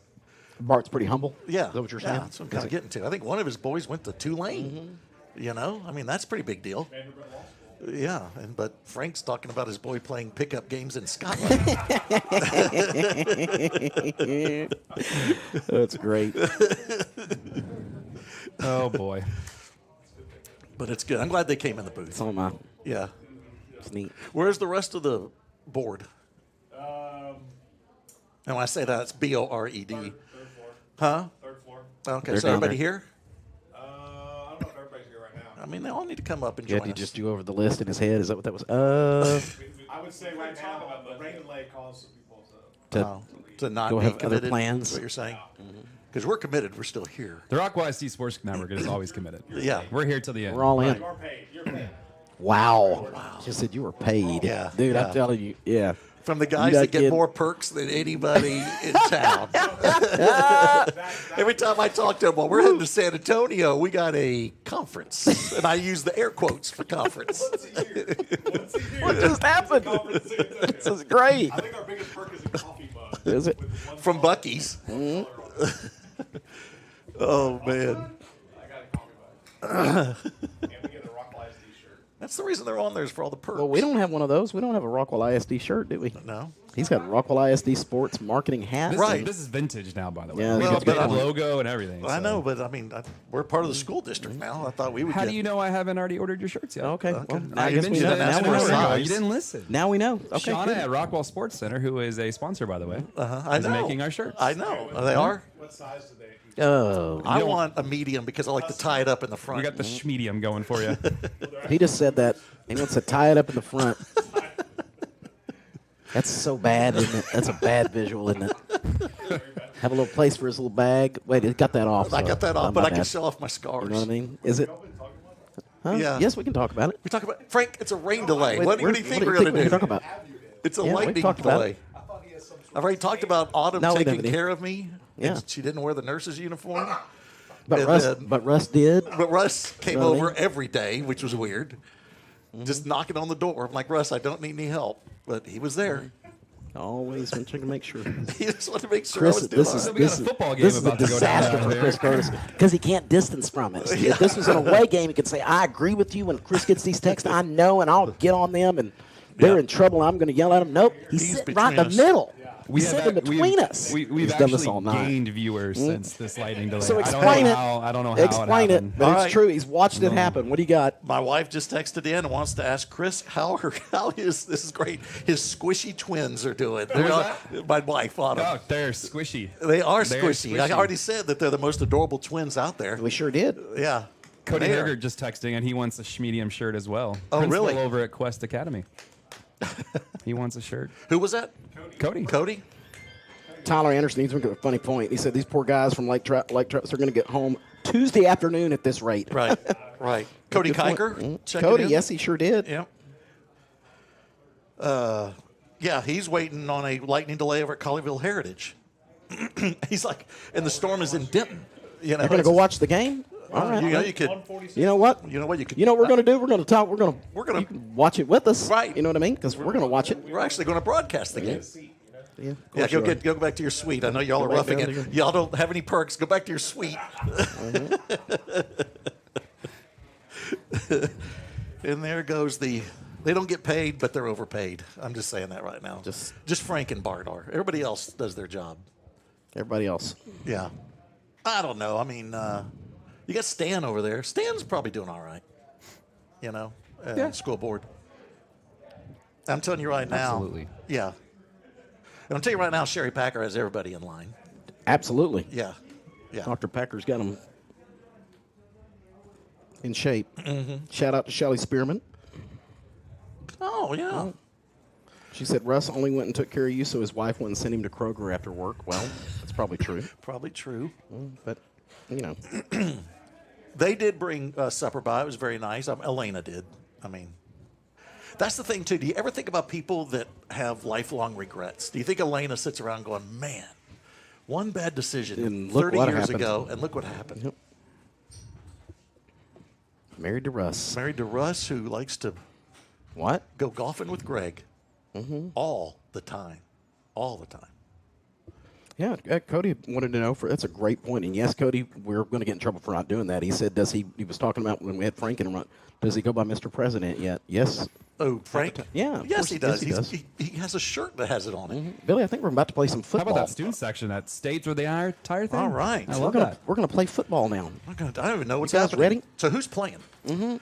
Bart's pretty humble. Yeah, Is that what you're saying? that's what I'm kind of getting to. I think one of his boys went to Tulane. You know, I mean that's a pretty big deal. Yeah, but Frank's talking about his boy playing pickup games in Scotland. That's great. Oh boy. But it's good. I'm glad they came in the booth. So am I. Yeah. It's neat. Where's the rest of the board? And when I say that, it's BORED. Third floor. Huh? Third floor. Okay, They're so down everybody there. here? I don't know if everybody's here right now. I mean, they all need to come up and Yeah, join he us. just do over the list in his head. Is that what that was? I would say right now, Raymond Lake calls some people to not go be have other committed. plans. Is what you're saying? Because we're committed. We're still here. The Rockwall ISD Sports Network is always committed. Yeah. We're here till the end. We're all in. You're paid. You're paid. Wow. Just said you were paid. Yeah, Dude, yeah. I'm telling you. Yeah. From the You guys not that get kidding. more perks than anybody in town. Every time I talk to them, well, we're heading to San Antonio. We got a conference. And I use the air quotes for conference. What just happened? This is great. I think our biggest perk is a coffee mug. Is it? From Bucky's. Oh, man. I got a coffee mug. And we get a Rockwall ISD shirt. That's the reason they're on there is for all the perks. Well, we don't have one of those. We don't have a Rockwall ISD shirt, do we? No. He's got a Rockwall ISD Sports marketing hat. This is vintage now, by the way. Yeah, we well, get to get but the I- logo and everything. I so. know, but I mean, we're part of the school district now. I thought we would How get. do you know I haven't already ordered your shirts yet? Okay. Well, now I I guess we mentioned know. it Now an we hour know. ago. You didn't listen. Now we know. Okay. Shauna good. at Rockwall Sports Center, who is a sponsor, by the way, I is know. making our shirts. I know. They are. What size do they? Oh. I want a medium because I like to tie it up in the front. We got the schmedium going for you. He just said that. He wants to tie it up in the front. That's so bad, isn't it? That's a bad visual, isn't it? Have a little place for his little bag. Wait, he got that off. I so got that off, my but I can bad. show off my scars. You know what I mean? Is it? Huh? Yeah. Yes, we can talk about it. We talk about Frank. It's a rain delay. Wait, what do you think we're we going to do? talk about? It's a Yeah, we've lightning talked about delay. it. I've already talked about Autumn No, we taking haven't. care of me. Yeah. And she didn't wear the nurse's uniform. But And Russ, then- but Russ did. But Russ came know what I over mean? Mm-hmm. every day, which was weird. Just knocking on the door. I'm like, Russ, I don't need any help. But he was there. Always want to make sure. He just wanted to make sure Chris, I was doing this all is right. We got a this is football game this is a about to go down disaster out for there. Chris Curtis because he can't distance from us. If this was an away game, he could say, "I agree with you." When Chris gets these texts, I know, and I'll get on them, and they're in trouble. I'm going to yell at them. Nope, he's sitting right in the between us. middle. We He's have sitting ac- between we've- us. We've He's done this actually all night. gained viewers since this lightning delay. So I don't explain know it. How, I don't know how Explain it it, happened. but All it's right. true. He's watched it happen. What do you got? My wife just texted in and wants to ask Chris how this is great. His squishy twins are doing. They're my wife, Autumn. Oh, they're squishy. They are They're squishy. I already said that they're the most adorable twins out there. We sure did. Yeah. Cody They are. Herger just texting, and he wants a Schmedium shirt as well. Oh, Principal really? over at Quest Academy. He wants a shirt. Who was that? Cody. Cody? Tyler Anderson, he's making a funny point. He said these poor guys from Lake Travis are going to get home Tuesday afternoon at this rate. Right, right. Cody Good point. Kiker? checking Cody, in? yes, he sure did. Yep. Yeah, he's waiting on a lightning delay over at Colleyville Heritage. He's like, and the storm is in Denton. You know, You're going to go watch the game? All right. You know, you could. You know what? You know what? You could. You know what we're going to do? We're going to talk. We're going gonna- to watch it with us. Right. You know what I mean? Because we're going to watch it. We're actually going to broadcast the game. Yeah, of Yeah, course you are. go back to your suite. I know y'all are Go back roughing down it. to your- Y'all don't have any perks. Go back to your suite. And there goes the. They don't get paid, but they're overpaid. I'm just saying that right now. Just Frank and Bart are. Everybody else does their job. Everybody else. Yeah. I don't know. I mean, you got Stan over there. Stan's probably doing all right. You know, school board. I'm telling you right now. Absolutely. Yeah. And I'm telling you right now, Sherry Packer has everybody in line. Absolutely. Yeah. Yeah. Dr. Packer's got them in shape. Mm-hmm. Shout out to Shelly Spearman. Oh, yeah. She said Russ only went and took care of you so his wife wouldn't send him to Kroger after work. Well, that's probably true. Probably true. But, you know. They did bring supper by. It was very nice. Elena did. I mean, that's the thing, too. Do you ever think about people that have lifelong regrets? Do you think Elena sits around going, man, one bad decision And look 30 what years happened. ago, and look what happened? Yep. Married to Russ. Married to Russ, who likes to What? go golfing with Greg all the time. All the time. Yeah, Cody wanted to know. That's a great point. And yes, Cody, we're going to get in trouble for not doing that. He said, he was talking about when we had Frank in run, does he go by Mr. President yet? Yes. Oh, Frank? Yeah. of Yes, course. he does. Yes, He has a shirt that has it on it. Billy, I think we're about to play some How football. about that student section at States where they are tire thing? All right. I We're love gonna, that. we're going to play football now. I don't even know what's You guys happening. ready? So who's playing? Mm-hmm.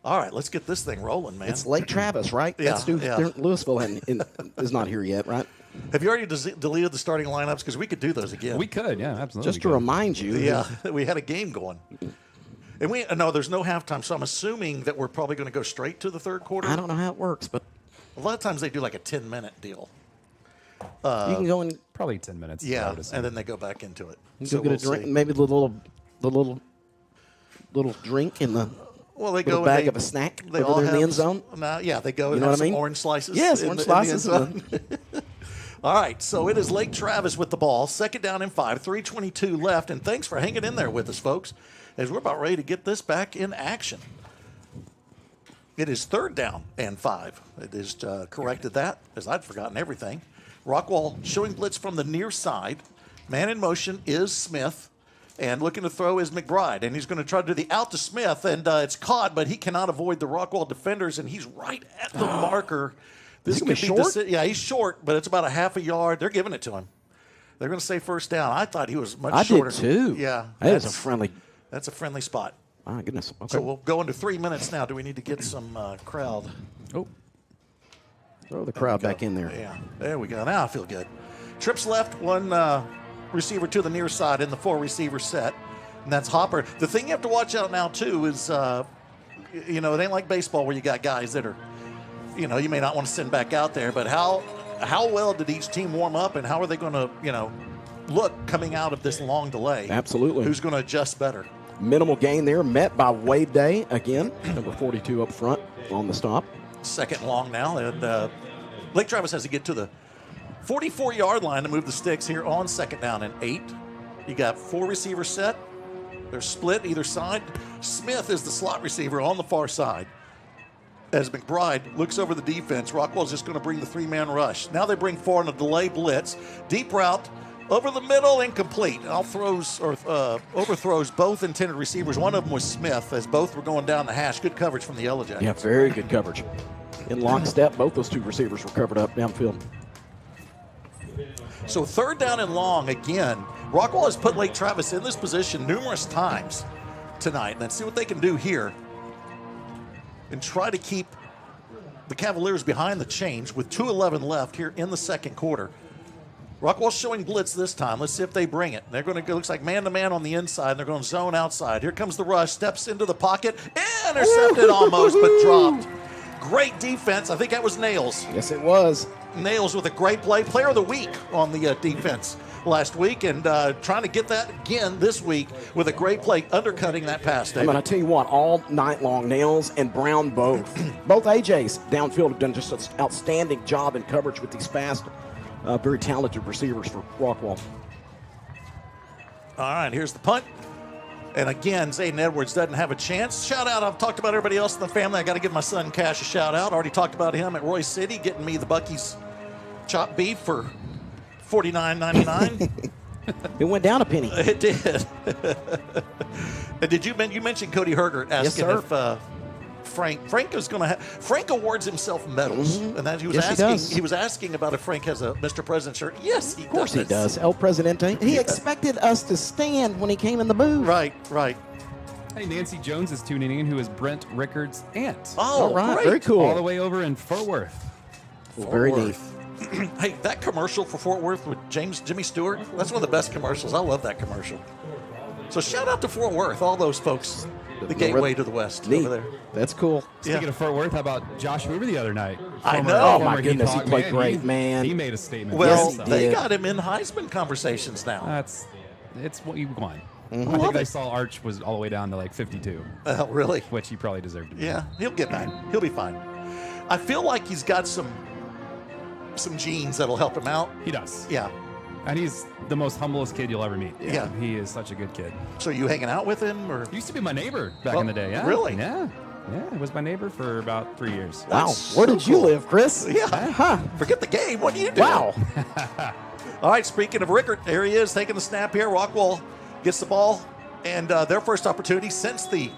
All right, let's get this thing rolling, man. It's Lake Travis, right? Yeah, That's yeah. Louisville is not here yet, right? Have you already deleted the starting lineups? Because we could do those again. We could, yeah, absolutely. Just to remind you. Yeah, we had a game going. And no, there's no halftime, so I'm assuming that we're probably going to go straight to the third quarter. I don't know how it works, but A lot of times they do like a 10-minute deal. you can go in. Probably 10 minutes. I Yeah, would assume. and then they go back into it. You So go get we'll a drink, see. maybe the little drink in the Well, they little go bag and of a snack They over all there in the have end zone. Yeah, they go and You know have what I some mean? orange slices. Yes, in orange the end slices. zone. All right, so it is Lake Travis with the ball. Second down and 5, 3:22 left. And thanks for hanging in there with us, folks, as we're about ready to get this back in action. It is third down and 5. It is corrected that, as I'd forgotten everything. Rockwall showing blitz from the near side. Man in motion is Smith. And looking to throw is McBride. And he's going to try to do the out to Smith. And it's caught, but he cannot avoid the Rockwall defenders. And he's right at the marker. This Is he could be short? yeah, he's short, but it's about a half a yard. They're giving it to him. They're going to say first down. I thought he was much I shorter. did too. Yeah. That is a friendly. That's a friendly spot. My goodness. Okay. So we'll go into 3 minutes now. Do we need to get some crowd? Oh. Throw the crowd There we back go. in there. Yeah, there we go. Now I feel good. Trips left, one receiver to the near side in the 4-receiver set, and that's Hopper. The thing you have to watch out now, too, is, it ain't like baseball where you got guys that are, you may not want to send back out there, but how well did each team warm up, and how are they going to, look coming out of this long delay. Absolutely. Who's going to adjust better? Minimal gain there, met by Wade Day again, number 42 up front on the stop. Second and long now, and Lake Travis has to get to the 44-yard line to move the sticks here on 2nd down and 8. You got 4 receivers set. They're split either side. Smith is the slot receiver on the far side. As McBride looks over the defense, Rockwall's just going to bring the 3-man rush. Now they bring 4 on a delay blitz. Deep route over the middle, incomplete. Overthrows both intended receivers. One of them was Smith, as both were going down the hash. Good coverage from the Yellowjackets. Yeah, very good coverage. In lockstep, both those 2 receivers were covered up downfield. So 3rd down and long again. Rockwall has put Lake Travis in this position numerous times tonight. Let's see what they can do here and try to keep the Cavaliers behind the chains with 2:11 left here in the second quarter. Rockwall's showing blitz this time. Let's see if they bring it. They're going to go, looks like man-to-man on the inside. And they're going to zone outside. Here comes the rush. Steps into the pocket. Intercepted almost, but dropped. Great defense. I think that was Nails. Yes, it was. Nails with a great play. Player of the week on the defense last week, and trying to get that again this week with a great play, undercutting that pass. David. I'm going to tell you what, all night long, Nails and Brown both AJs downfield have done just an outstanding job in coverage with these fast, very talented receivers for Rockwall. All right, here's the punt. And again, Zayden Edwards doesn't have a chance. Shout out, I've talked about everybody else in the family. I got to give my son Cash a shout out. Already talked about him at Royce City, getting me the Buc-ee's chopped beef for $49.99. It went down a penny. It did. And did you mention Cody Hergert asking yes, if Frank is going to have. Frank awards himself medals, and that he was Yes, asking. He was asking about if Frank has a Mr. President shirt. Yes, he does. Of course he does. El Presidente. He expected us to stand when he came in the booth. Right. Hey, Nancy Jones is tuning in, who is Brent Rickard's aunt. Oh, all right, great. very cool. All the way over in Fort Worth. Very neat. Hey, that commercial for Fort Worth with Jimmy Stewart, that's one of the best commercials. I love that commercial. So shout out to Fort Worth, all those folks, the gateway to the West Neat. over there. That's cool. Speaking of Fort Worth, how about Josh Hoover the other night? I know. Oh, my goodness, he played great, man. He made a statement. Well, Yes, he they did. got him in Heisman conversations now. It's what you want. Mm-hmm. I think I saw Arch was all the way down to like 52. Oh, really? Which he probably deserved to be. Yeah, he'll get back. He'll be fine. I feel like he's got some genes that'll help him out. He does. Yeah. And he's the most humblest kid you'll ever meet. Yeah. He is such a good kid. So you hanging out with him, or? He used to be my neighbor back in the day. Yeah. Really? Yeah. Yeah, he was my neighbor for about 3 years. Wow. That's Where so did you cool. live, Chris? Yeah. Huh. Forget the game. What do you do? Wow. All right, speaking of Rickard, there he is taking the snap here. Rockwall gets the ball, and their first opportunity since the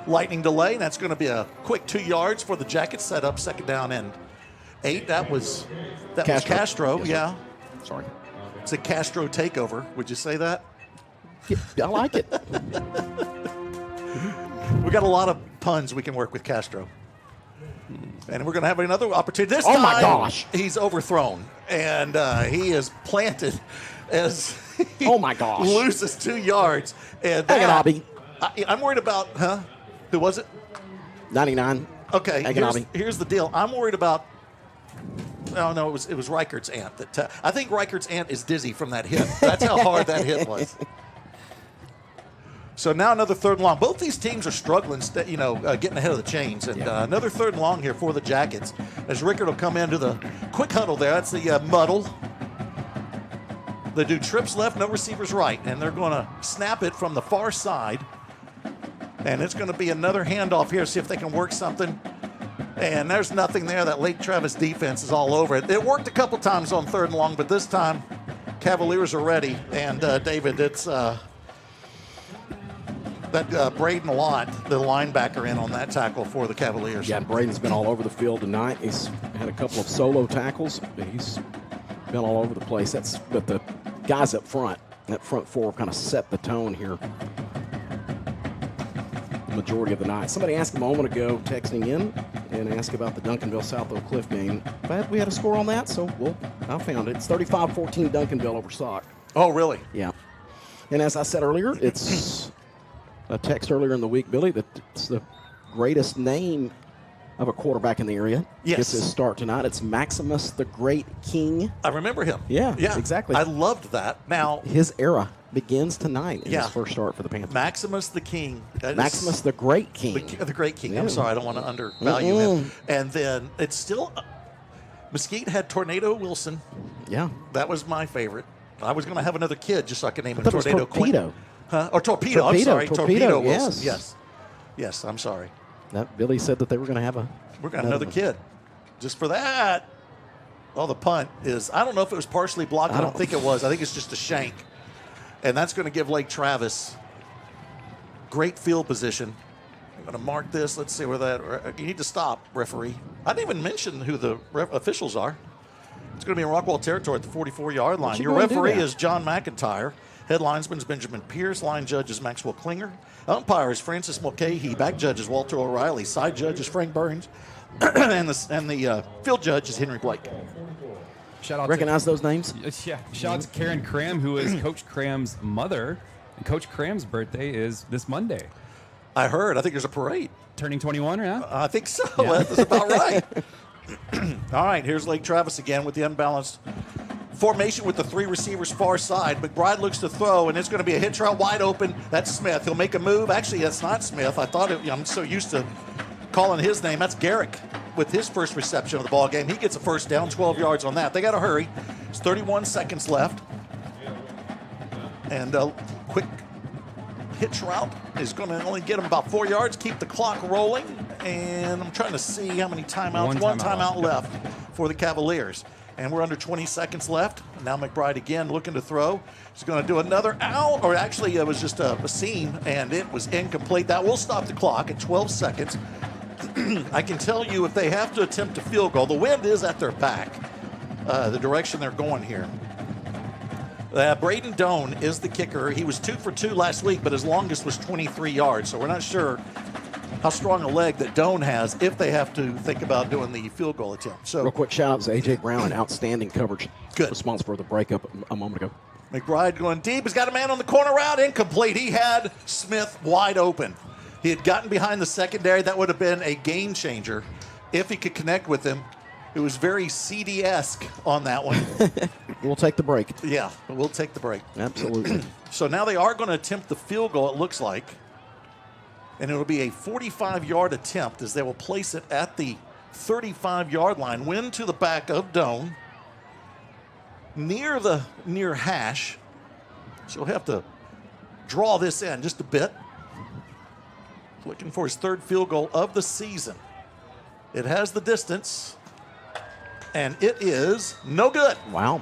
lightning delay. And that's going to be a quick 2 yards for the Jackets, set up 2nd down and 8. That was Castro. Yes, yeah. Sorry. It's a Castro takeover. Would you say that? I like it. We got a lot of puns we can work with Castro. And we're going to have another opportunity. This Oh, time, my gosh. he's overthrown. And he is planted as he Oh, my gosh. loses 2 yards. And Aganabi. I'm worried about, who was it? 99. Okay, Aganabi. here's the deal. I'm worried about, oh, no, it was Reichert's aunt. That I think Reichert's aunt is dizzy from that hit. That's how hard that hit was. So now another 3rd and long. Both these teams are struggling, getting ahead of the chains. And another 3rd and long here for the Jackets. As Rickard will come into the quick huddle there. That's the muddle. They do trips left, no receivers right. And they're going to snap it from the far side. And it's going to be another handoff here, see if they can work something. And there's nothing there. That Lake Travis defense is all over it. It worked a couple times on 3rd and long, but this time Cavaliers are ready. And, David, it's... that Braden Lott, the linebacker, in on that tackle for the Cavaliers. Yeah, Braden's been all over the field tonight. He's had a couple of solo tackles. He's been all over the place. But the guys up front, that front 4, kind of set the tone here the majority of the night. Somebody asked a moment ago, texting in, and asked about the Duncanville South Oak Cliff game. But we had a score on that, so I found it. It's 35-14 Duncanville over Sauk. Oh, really? Yeah. And as I said earlier, it's a text earlier in the week, Billy, that it's the greatest name of a quarterback in the area. Yes. Gets his start tonight. It's Maximus the Great King. I remember him. Yeah, exactly. I loved that. Now, his era begins tonight in Yeah. his first start for the Panthers. Maximus the King. Maximus the Great King. The Great King. Yeah. I'm sorry, I don't want to undervalue him. And then it's still, Mesquite had Tornado Wilson. Yeah. That was my favorite. I was going to have another kid just so I could name him thought it was Tornado Torpedo. Huh? Or Torpedo. I'm sorry. Torpedo, Wilson. yes. Yes, I'm sorry. That Billy said that they were going to have We're going to have another kid. Just for that. Oh, the punt is, I don't know if it was partially blocked. I don't think it was. I think it's just a shank. And that's going to give Lake Travis great field position. I'm going to mark this. Let's see where that, you need to stop, referee. I didn't even mention who the officials are. It's going to be in Rockwall territory at the 44-yard line. Your referee is John McIntyre. Head linesman is Benjamin Pierce. Line judge is Maxwell Klinger. Umpire is Francis Mulcahy. Back judge is Walter O'Reilly. Side judge is Frank Burns. and the field judge is Henry Blake. Shout out Recognize those names? Yeah. Shout out to Karen Cram, who is Coach Cram's mother. And Coach Cram's birthday is this Monday. I heard. I think there's a parade. Turning 21, yeah? I think so. Yeah. That's about right. All right, here's Lake Travis again with the unbalanced formation with the three receivers far side. McBride looks to throw, and it's going to be a hitch route wide open. That's Smith. He'll make a move. Actually, that's not Smith. I thought I'm so used to calling his name. That's Garrick with his first reception of the ball game. He gets a first down, 12 yards on that. They got to hurry. It's 31 seconds left. And a quick hitch route is going to only get him about 4 yards, keep the clock rolling. And I'm trying to see how many timeouts. One timeout left for the Cavaliers. And we're under 20 seconds left. Now McBride again looking to throw. He's going to do another out, or actually it was just a seam, and it was incomplete. That will stop the clock at 12 seconds. I can tell you if they have to attempt a field goal, the wind is at their back, the direction they're going here. Braden Doan is the kicker. He was 2 for 2 last week, but his longest was 23 yards. So we're not sure how strong a leg that Doan has if they have to think about doing the field goal attempt. So real quick shout out to A.J. Brown, outstanding coverage. Good. Responsible for the breakup a moment ago. McBride going deep. He's got a man on the corner route. Incomplete. He had Smith wide open. He had gotten behind the secondary. That would have been a game changer if he could connect with him. It was very CD-esque on that one. We'll take the break. Yeah, we'll take the break. Absolutely. So now they are going to attempt the field goal, it looks like. And it will be a 45-yard attempt as they will place it at the 35-yard line. Wind to the back of Doan. Near hash. So he'll have to draw this in just a bit. Looking for his third field goal of the season. It has the distance. And it is no good. Wow.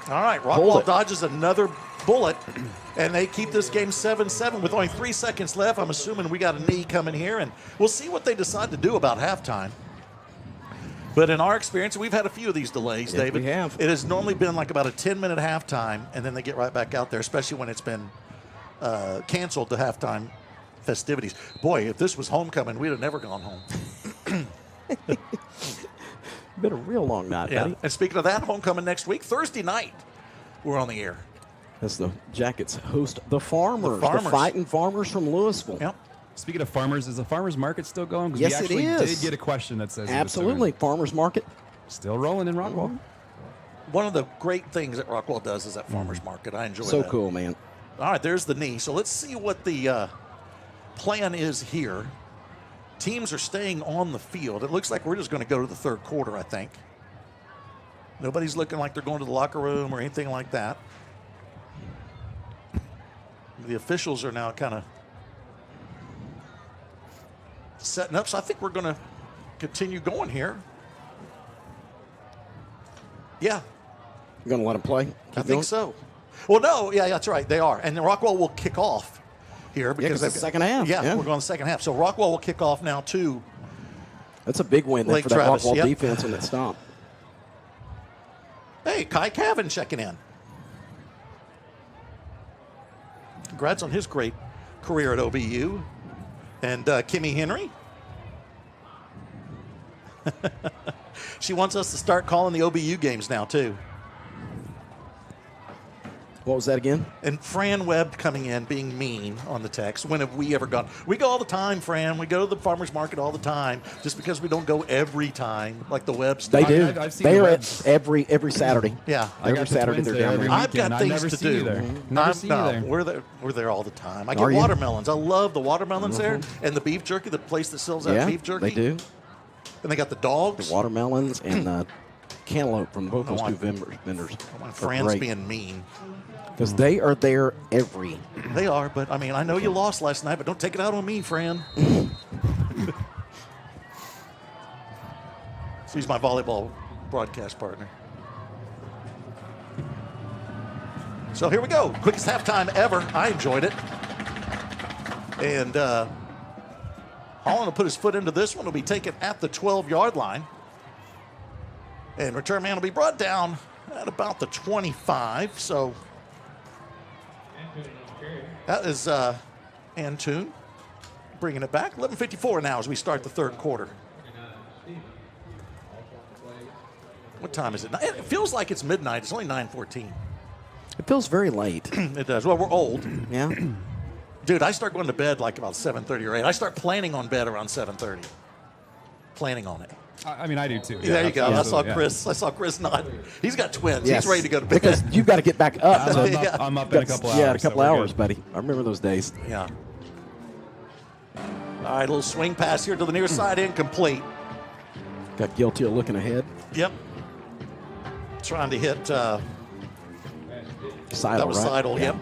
All right, Rockwall dodges another bullet, and they keep this game 7-7 with only 3 seconds left. I'm assuming we got a knee coming here, and we'll see what they decide to do about halftime. But in our experience, we've had a few of these delays, David. We have. It has normally been like about a 10-minute halftime, and then they get right back out there, especially when it's been canceled to halftime festivities. Boy, if this was homecoming, we'd have never gone home. Been a real long night, buddy. And speaking of that, homecoming next week, Thursday night, we're on the air. As the Jackets host the Farmers, the Farmers. Fighting Farmers from Louisville. Yep. Speaking of farmers, is the farmers market still going? 'Cause Yes, we it actually is. did get a question that says Absolutely. Farmers market. Still rolling in Rockwall. One of the great things that Rockwall does is that farmers market. I enjoy So that. cool, man. All right, there's the knee. So let's see what the plan is here. Teams are staying on the field. It looks like we're just going to go to the third quarter, I think. Nobody's looking like they're going to the locker room or anything like that. The officials are now kind of setting up, so I think we're going to continue going here. Yeah. You going to let them play? I think so. Well, no, yeah, that's right. They are. And then Rockwall will kick off here because it's the second half. Yeah, we're going the second half. So Rockwall will kick off now too. That's a big win Lake for that Travis, Rockwall yep. defense in that stop. Hey, Kai Cavan checking in. Congrats on his great career at OBU. And Kimmy Henry. She wants us to start calling the OBU games now, too. What was that again? And Fran Webb coming in, being mean on the text. When have we ever gone? We go all the time, Fran. We go to the farmer's market all the time. Just because we don't go every time, like the Webbs. They do. I've seen They the are Webbs. at every Saturday. Yeah. Every Saturday they're down there. I've got things to do. Never see you there. We're there all the time. I Are get you? watermelons. I love the watermelons there. And the beef jerky, the place that sells that Yeah, beef jerky. they do. And they got the dogs. The watermelons and the cantaloupe from both those Oh, two vendors. My Fran's being mean. Because they are there every. They are, but I mean, I know you lost last night, but don't take it out on me, Fran. So he's my volleyball broadcast partner. So here we go. Quickest halftime ever. I enjoyed it. And Holland will put his foot into this one. Will be taken at the 12-yard line. And return man will be brought down at about the 25. So that is Antoon bringing it back. 11:54 now as we start the third quarter. What time is it? It feels like it's midnight. It's only 9:14. It feels very late. It does. Well, we're old. Yeah. Dude, I start going to bed like about 7:30 or 8. I start planning on bed around 7:30. Planning on it. I mean, I do too. There you go. Absolutely, I saw Chris nod. He's got twins. Yes. He's ready to go to bed. Because you've got to get back up. I'm up in a couple hours. Yeah, in a couple so we're hours, good. buddy. I remember those days. Yeah. All right, a little swing pass here to the near side, incomplete. Got guilty of looking ahead. Yep. Trying to hit. Seidel, that was right? Seidel, Yeah. yep.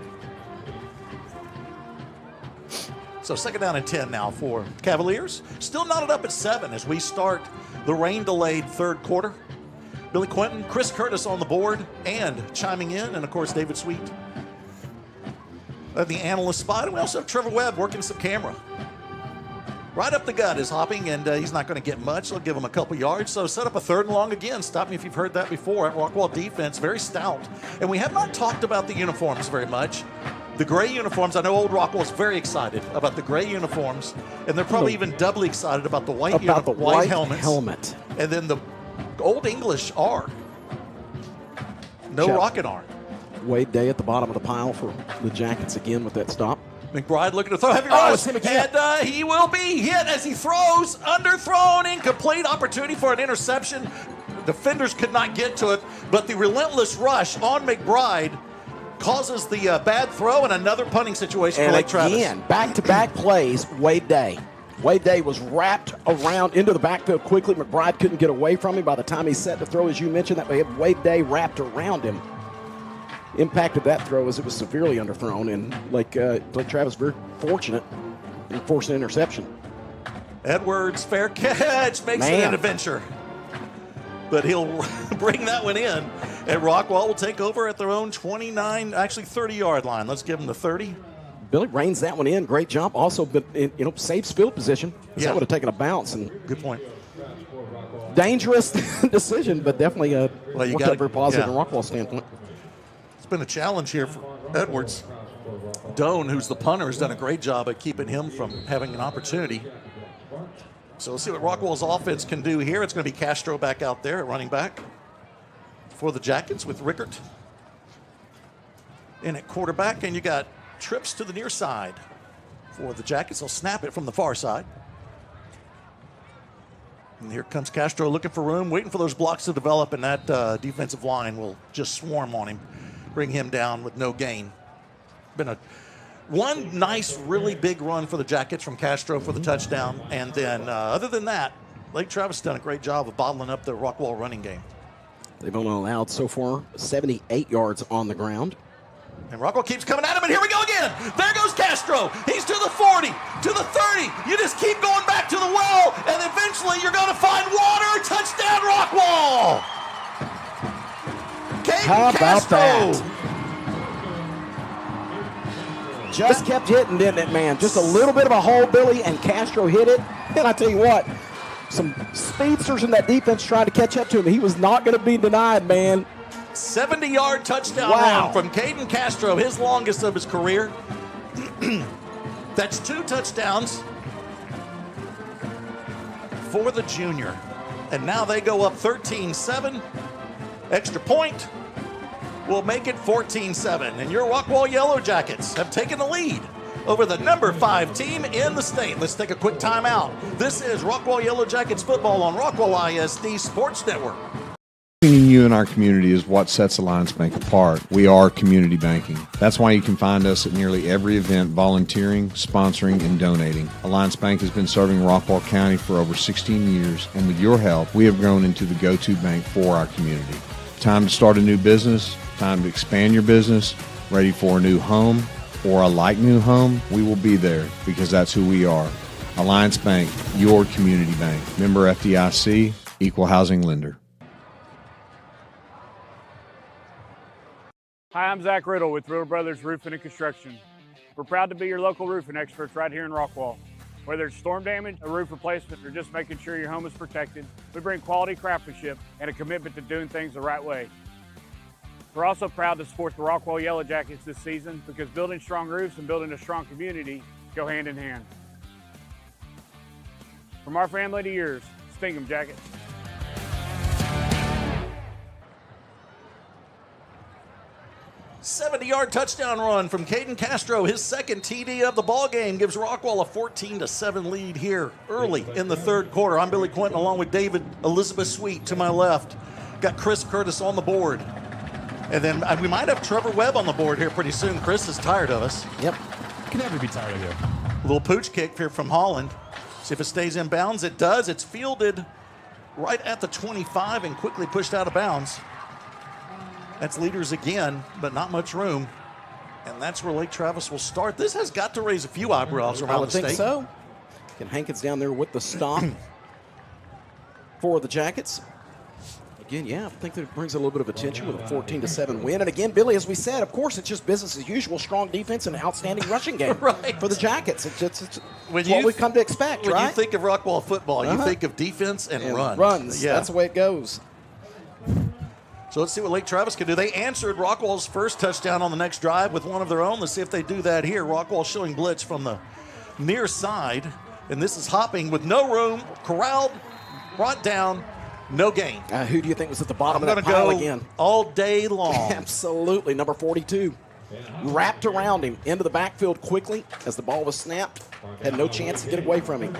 So 2nd down and 10 now for Cavaliers. Still knotted up at 7 as we start the rain-delayed third quarter. Billy Quinton, Chris Curtis on the board and chiming in, and of course David Sweet at the analyst spot. And we also have Trevor Webb working some camera. Right up the gut is hopping, and he's not going to get much. They'll give him a couple yards. So set up a 3rd and long again. Stop me if you've heard that before. Rockwall defense, very stout. And we have not talked about the uniforms very much. The gray uniforms, I know Old Rockwall's very excited about the gray uniforms, and they're probably even doubly excited about the white white helmets. helmet. And then the Old English R. No Check. rocket R. Wade Day at the bottom of the pile for the Jackets again with that stop. McBride looking to throw heavy Oh, rush, it's him again. and he will be hit as he throws, underthrown, incomplete opportunity for an interception. Defenders could not get to it, but the relentless rush on McBride causes the bad throw and another punting situation for Lake Travis. Again, back-to-back plays, Wade Day. Wade Day was wrapped around into the backfield quickly. McBride couldn't get away from him. By the time he set to throw, as you mentioned, that way Wade Day wrapped around him. Impacted that throw as it was severely underthrown, and Lake Travis very fortunate in forcing an interception. Edwards, fair catch, makes it an adventure. But he'll bring that one in. And Rockwall will take over at their own 29, actually 30-yard line. Let's give him the 30. Billy reins that one in. Great jump. Also, but saves field position. Yeah. That would have taken a bounce. And good point. Dangerous decision, but definitely worked out very positive yeah. from Rockwall standpoint. It's been a challenge here for Edwards. Doan, who's the punter, has done a great job at keeping him from having an opportunity. So we'll see what Rockwall's offense can do here. It's going to be Castro back out there at running back for the Jackets with Rickert in at quarterback. And you got trips to the near side for the Jackets. They'll snap it from the far side. And here comes Castro looking for room, waiting for those blocks to develop, and that defensive line will just swarm on him, bring him down with no gain. Been one nice, really big run for the Jackets from Castro for the touchdown. And then other than that, Lake Travis has done a great job of bottling up the Rockwall running game. They've only allowed so far 78 yards on the ground. And Rockwall keeps coming at him, and here we go again. There goes Castro. He's to the 40, to the 30. You just keep going back to the well, and eventually you're going to find water. Touchdown, Rockwall. How about Castro. that? Just kept hitting, didn't it, man? Just a little bit of a hole, Billy, and Castro hit it. And I tell you what, some speedsters in that defense trying to catch up to him. He was not going to be denied, man. 70-yard touchdown Wow. run from Caden Castro, his longest of his career. That's 2 touchdowns for the junior. And now they go up 13-7. Extra point. will make it 14-7, and your Rockwall Yellowjackets have taken the lead over the number 5 team in the state. Let's take a quick timeout. This is Rockwall Yellowjackets football on Rockwall ISD Sports Network. Banking in you and our community is what sets Alliance Bank apart. We are community banking. That's why you can find us at nearly every event volunteering, sponsoring, and donating. Alliance Bank has been serving Rockwall County for over 16 years, and with your help, we have grown into the go-to bank for our community. Time to start a new business, time to expand your business, ready for a new home or a like new home, we will be there because that's who we are. Alliance Bank, your community bank. Member FDIC, equal housing lender. Hi, I'm Zach Riddle with Riddle Brothers Roofing and Construction. We're proud to be your local roofing experts right here in Rockwall. Whether it's storm damage, a roof replacement, or just making sure your home is protected, we bring quality craftsmanship and a commitment to doing things the right way. We're also proud to support the Rockwall Yellowjackets this season because building strong roofs and building a strong community go hand in hand. From our family to yours, sting 'em, Jackets. '70-yard touchdown run from Caden Castro. His second TD of the ball game gives Rockwall a 14-7 lead here early in the third quarter. I'm Billy Quinton along with David Elizabeth Sweet to my left. Got Chris Curtis on the board. And then we might have Trevor Webb on the board here pretty soon. Chris is tired of us. Yep. You can never be tired of you. A little pooch kick here from Holland. See if it stays in bounds. It does. It's fielded right at the 25 and quickly pushed out of bounds. That's leaders again, but not much room. And that's where Lake Travis will start. This has got to raise a few eyebrows around the state. I would think so. Can Hankins down there with the stop for the Jackets. Again, yeah, I think that brings a little bit of attention with a 14-7 win. And again, Billy, as we said, of course, it's just business as usual. Strong defense and an outstanding rushing game for the Jackets. It's what we've come to expect, when right? you think of Rockwall football, you think of defense and runs. Runs. Yeah. That's the way it goes. So let's see what Lake Travis can do. They answered Rockwall's first touchdown on the next drive with one of their own. Let's see if they do that here. Rockwall showing blitz from the near side. And this is hopping with no room, corralled, brought down, no gain. Who do you think was at the bottom of that pile again? I'm going to go all day long. Absolutely. Number 42. Wrapped around him into the backfield quickly as the ball was snapped. Had no chance to get away from him.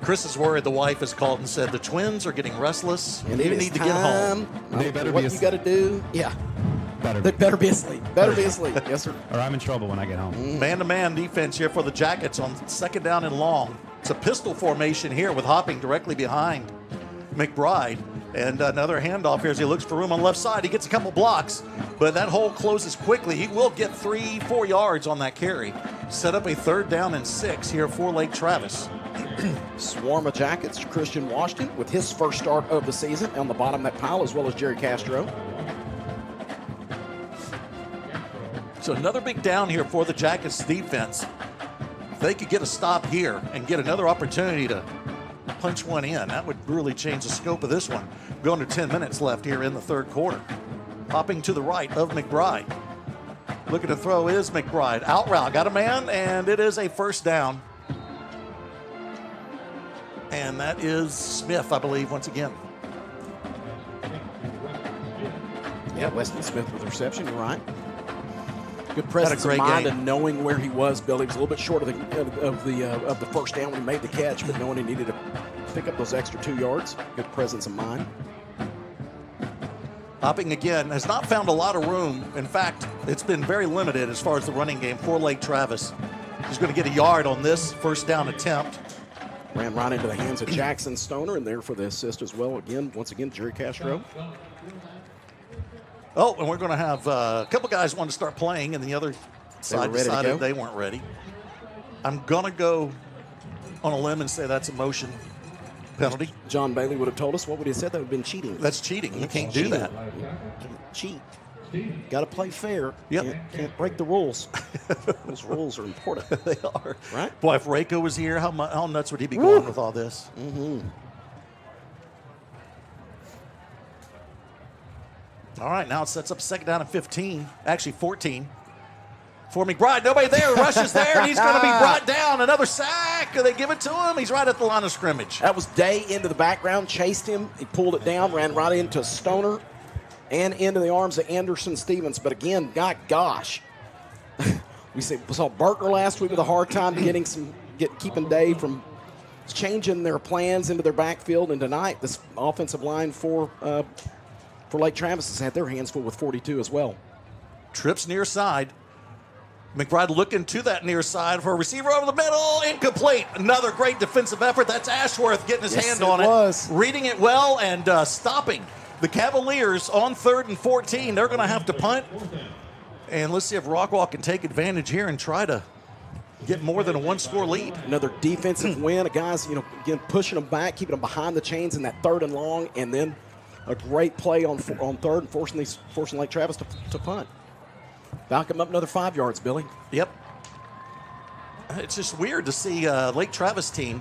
Chris is worried. The wife has called and said the twins are getting restless and they need to get home. They better what you got to do? Yeah. They better be asleep. Better be asleep. Yes, sir. Or I'm in trouble when I get home. Man-to-man defense here for the Jackets on second down and long. It's a pistol formation here with hopping directly behind McBride. And another handoff here as he looks for room on the left side. He gets a couple blocks, but that hole closes quickly. He will get 3-4 yards on that carry. Set up a 3rd down and 6 here for Lake Travis. Swarm of Jackets, Christian Washington with his first start of the season on the bottom of that pile, as well as Jerry Castro. So another big down here for the Jackets defense. If they could get a stop here and get another opportunity to punch one in, that would really change the scope of this one. Going to 10 minutes left here in the third quarter. Hopping to the right of McBride. Looking to throw is McBride. Out route, got a man, and it is a 1st down. And that is Smith, I believe, once again. Yeah, Weston Smith with the reception, you're right. Good presence of mind and knowing where he was, Billy. He was a little bit short of the first down when he made the catch, but knowing he needed to pick up those extra 2 yards. Good presence of mind. Hopping again, has not found a lot of room. In fact, it's been very limited as far as the running game for Lake Travis. He's going to get a yard on this 1st down attempt. Ran right into the hands of Jackson Stoner, and there for the assist as well. Once again, Jerry Castro. Oh, and we're going to have a couple guys want to start playing, and the other side decided they weren't ready. I'm going to go on a limb and say that's a motion penalty. John Bailey would have told us. What would he have said? That would have been cheating. That's cheating. You can't do that. You can't cheat. Got to play fair. Yep. Can't break the rules. Those rules are important. They are. Right? Boy, if Rako was here, how nuts would he be going with all this? Mm-hmm. All right, now it sets up 2nd down and 15. Actually, 14. For McBride, nobody there. Rushes there, and he's going to be brought down. Another sack. They give it to him. He's right at the line of scrimmage. That was Day into the background, chased him. He pulled it down, ran right into Stoner. and into the arms of Anderson Stevens. But again, gosh, we saw Bartner last week with a hard time keeping Dave from changing their plans into their backfield. And tonight, this offensive line for Lake Travis has had their hands full with 42 as well. Trips near side. McBride looking to that near side for a receiver over the middle. Incomplete. Another great defensive effort. That's Ashworth getting his hand on it. Reading it well and stopping the Cavaliers on 3rd and 14. They're going to have to punt. And let's see if Rockwall can take advantage here and try to get more than a one-score lead. Another defensive win. A guys, again, pushing them back, keeping them behind the chains in that 3rd and long, and then a great play on 3rd and forcing Lake Travis to punt. Back him up another 5 yards, Billy. Yep. It's just weird to see Lake Travis team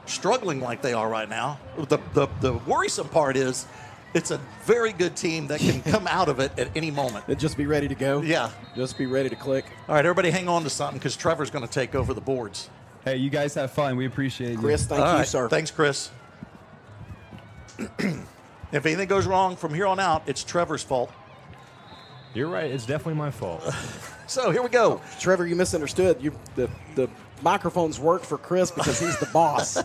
struggling like they are right now. The worrisome part is it's a very good team that can come out of it at any moment. And just be ready to go. Yeah. Just be ready to click. All right, everybody hang on to something because Trevor's going to take over the boards. Hey, you guys have fun. We appreciate you. Chris, thank you, sir. Thanks, Chris. If anything goes wrong from here on out, it's Trevor's fault. You're right. It's definitely my fault. So here we go. Trevor, you misunderstood. The microphones work for Chris because he's the boss.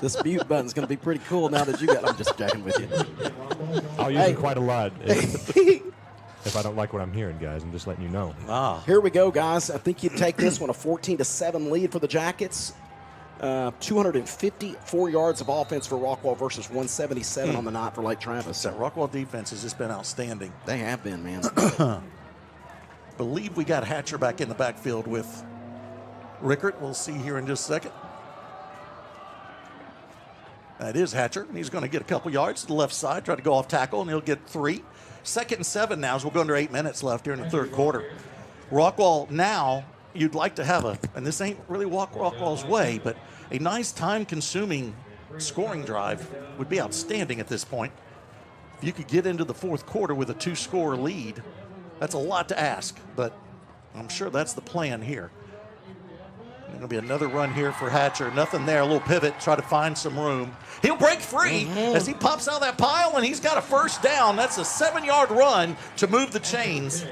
This mute button's going to be pretty cool now that you got. I'm just checking with you. I'll use it quite a lot if I don't like what I'm hearing, guys. I'm just letting you know. Here we go, guys. I think you'd take this one, a 14-7 lead for the Jackets. 254 yards of offense for Rockwall versus 177 on the night for Lake Travis. That Rockwall defense has just been outstanding. They have been, man. Believe we got Hatcher back in the backfield with Rickert. We'll see here in just a second. That is Hatcher. He's going to get a couple yards to the left side, try to go off tackle, and he'll get 3. 2nd and 7 now as we'll go under 8 minutes left here in the 3rd quarter. Rockwall now, you'd like to have and this ain't really Rockwall's way, but a nice time-consuming scoring drive would be outstanding at this point. If you could get into the 4th quarter with a 2-score lead, that's a lot to ask, but I'm sure that's the plan here. There'll be another run here for Hatcher. Nothing there. A little pivot. Try to find some room. He'll break free as he pops out of that pile, and he's got a 1st down. That's a 7-yard run to move the chains.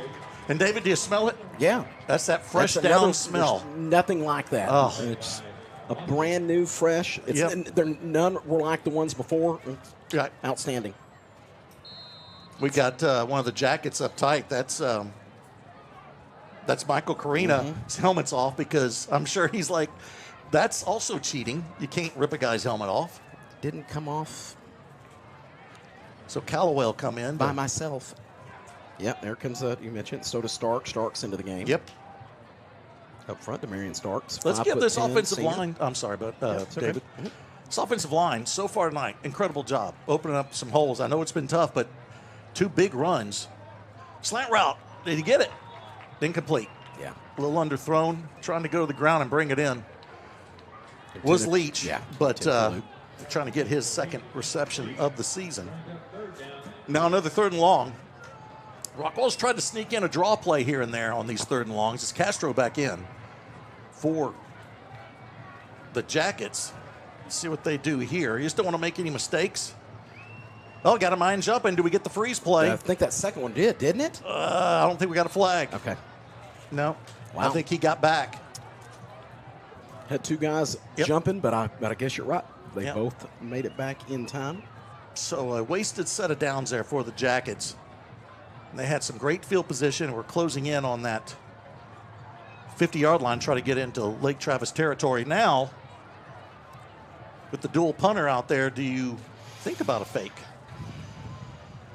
And, David, do you smell it? Yeah. That's that fresh down smell. Nothing like that. Oh. It's a brand new, fresh. None were like the ones before. Right. Outstanding. We got one of the Jackets up tight. That's Michael Carina. His helmet's off because I'm sure he's like, that's also cheating. You can't rip a guy's helmet off. Didn't come off. So Callaway will come in. By myself. Yep, there comes, you mentioned, so does Stark. Stark's into the game. Yep. Up front to Marion Starks. Let's give this offensive line. I'm sorry, but David. Okay. This offensive line so far tonight, incredible job opening up some holes. I know it's been tough, but 2 big runs. Slant route. Did he get it? Incomplete. Yeah. A little underthrown. Trying to go to the ground and bring it in. Was Leach. Yeah. But trying to get his 2nd reception of the season. Now another 3rd and long. Rockwall's tried to sneak in a draw play here and there on these 3rd and longs. It's Castro back in for the Jackets. Let's see what they do here. You just don't want to make any mistakes. Oh, got a mind jumping. Do we get the freeze play? I think that second one didn't it? I don't think we got a flag. Okay. No. Wow. I think he got back. Had 2 guys jumping, but I guess you're right. They both made it back in time. So a wasted set of downs there for the Jackets. And they had some great field position. We're closing in on that 50-yard line, try to get into Lake Travis territory. Now, with the dual punter out there, do you think about a fake?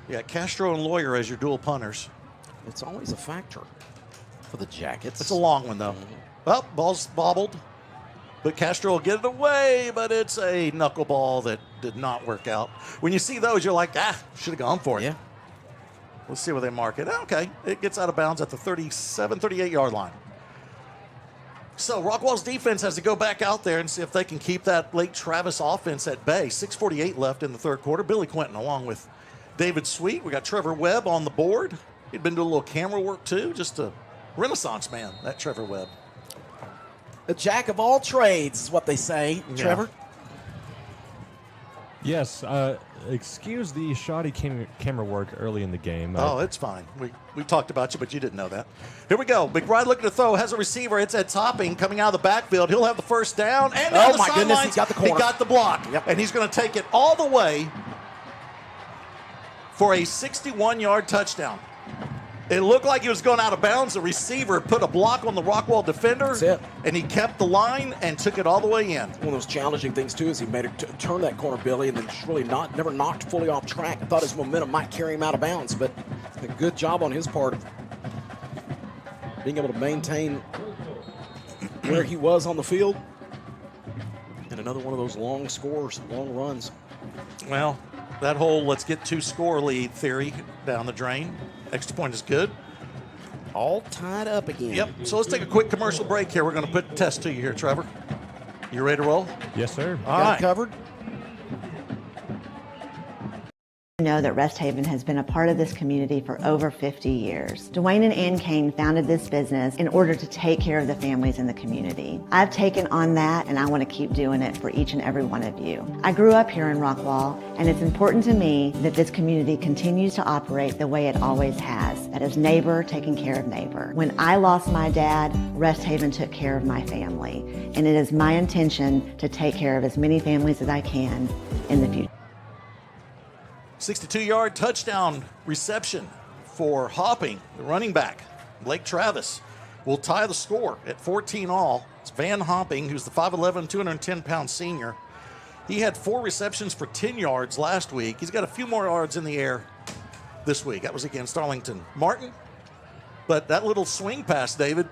You got Castro and Lawyer as your dual punters. It's always a factor for the Jackets. It's a long one, though. Well, ball's bobbled. But Castro will get it away, but it's a knuckleball that did not work out. When you see those, you're like, should have gone for it. Yeah. We'll see where they mark it. Okay, it gets out of bounds at the 37, 38-yard line. So Rockwall's defense has to go back out there and see if they can keep that Lake Travis offense at bay. 6:48 left in the 3rd quarter. Billy Quinton along with David Sweet. We got Trevor Webb on the board. He'd been doing a little camera work too. Just a renaissance man, that Trevor Webb. A jack of all trades is what they say, Trevor. Yes. Excuse the shoddy camera work early in the game. Oh, it's fine. We talked about you, but you didn't know that. Here we go. McBride looking to throw, has a receiver. It's Topping coming out of the backfield. He'll have the first down. And down Oh, the my goodness, he sidelines. got the corner. He got the block. Yep. And he's going to take it all the way for a 61-yard touchdown. It looked like he was going out of bounds. The receiver put a block on the Rockwall defender. That's it. And he kept the line and took it all the way in. One of those challenging things, too, is he made it turn that corner, Billy, and then just really never knocked fully off track. I thought his momentum might carry him out of bounds, but a good job on his part of being able to maintain where he was on the field. And another one of those long scores, long runs. Well, that whole let's get 2-score lead theory down the drain. Extra point is good. All tied up again. Yep. So let's take a quick commercial break here. We're going to put the test to you here, Trevor. You ready to roll? Yes, sir. All Got right. it covered. Know that Rest Haven has been a part of this community for over 50 years. Dwayne and Ann Kane founded this business in order to take care of the families in the community. I've taken on that and I want to keep doing it for each and every one of you. I grew up here in Rockwall and it's important to me that this community continues to operate the way it always has. That is neighbor taking care of neighbor. When I lost my dad, Rest Haven took care of my family. And it is my intention to take care of as many families as I can in the future. 62-yard touchdown reception for Hopping, the running back. Blake Travis will tie the score at 14 all. It's Van Hopping, who's the 5'11", 210-pound senior. He had 4 receptions for 10 yards last week. He's got a few more yards in the air this week. That was against Arlington Martin. But that little swing pass, David,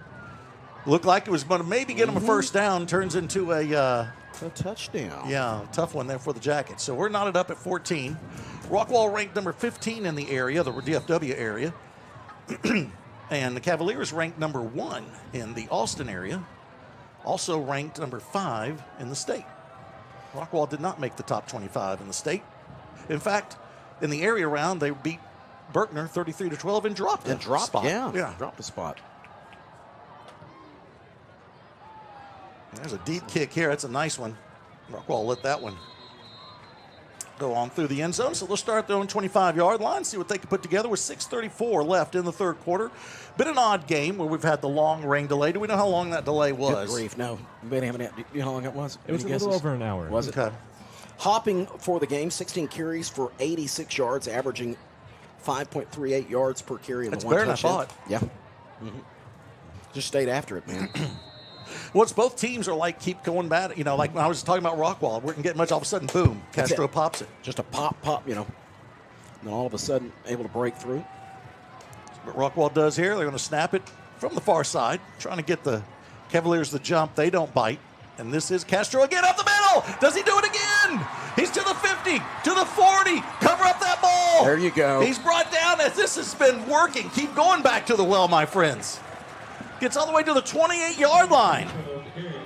looked like it was going to maybe get him a first down. Turns into a touchdown. Yeah, tough one there for the Jackets. So we're knotted up at 14. Rockwall ranked number 15 in the area, the DFW area. And the Cavaliers ranked number 1 in the Austin area. Also ranked number 5 in the state. Rockwall did not make the top 25 in the state. In fact, in the area round, they beat Berkner 33-12 and dropped a spot. Yeah, dropped a spot. There's a deep kick here. That's a nice one. Rockwall let that one go on through the end zone. So they'll start their own 25-yard line, see what they can put together with 6:34 left in the third quarter. Been an odd game where we've had the long rain delay. Do we know how long that delay was? Good grief, no. Do you know how long it was? It was a little over an hour. Was it? Okay. Hopping for the game, 16 carries for 86 yards, averaging 5.38 yards per carry in That's the one better than I touchdown. thought. Yeah. Just stayed after it, man. Well, it's both teams are like keep going bad. You know, like when I was talking about Rockwall, we didn't get much. All of a sudden, boom, Castro pops it. Just a pop, you know. And then all of a sudden, able to break through. What Rockwall does here, they're going to snap it from the far side, trying to get the Cavaliers the jump. They don't bite. And this is Castro again up the middle. Does he do it again? He's to the 50, to the 40. Cover up that ball. There you go. He's brought down as this has been working. Keep going back to the well, my friends. Gets all the way to the 28-yard line.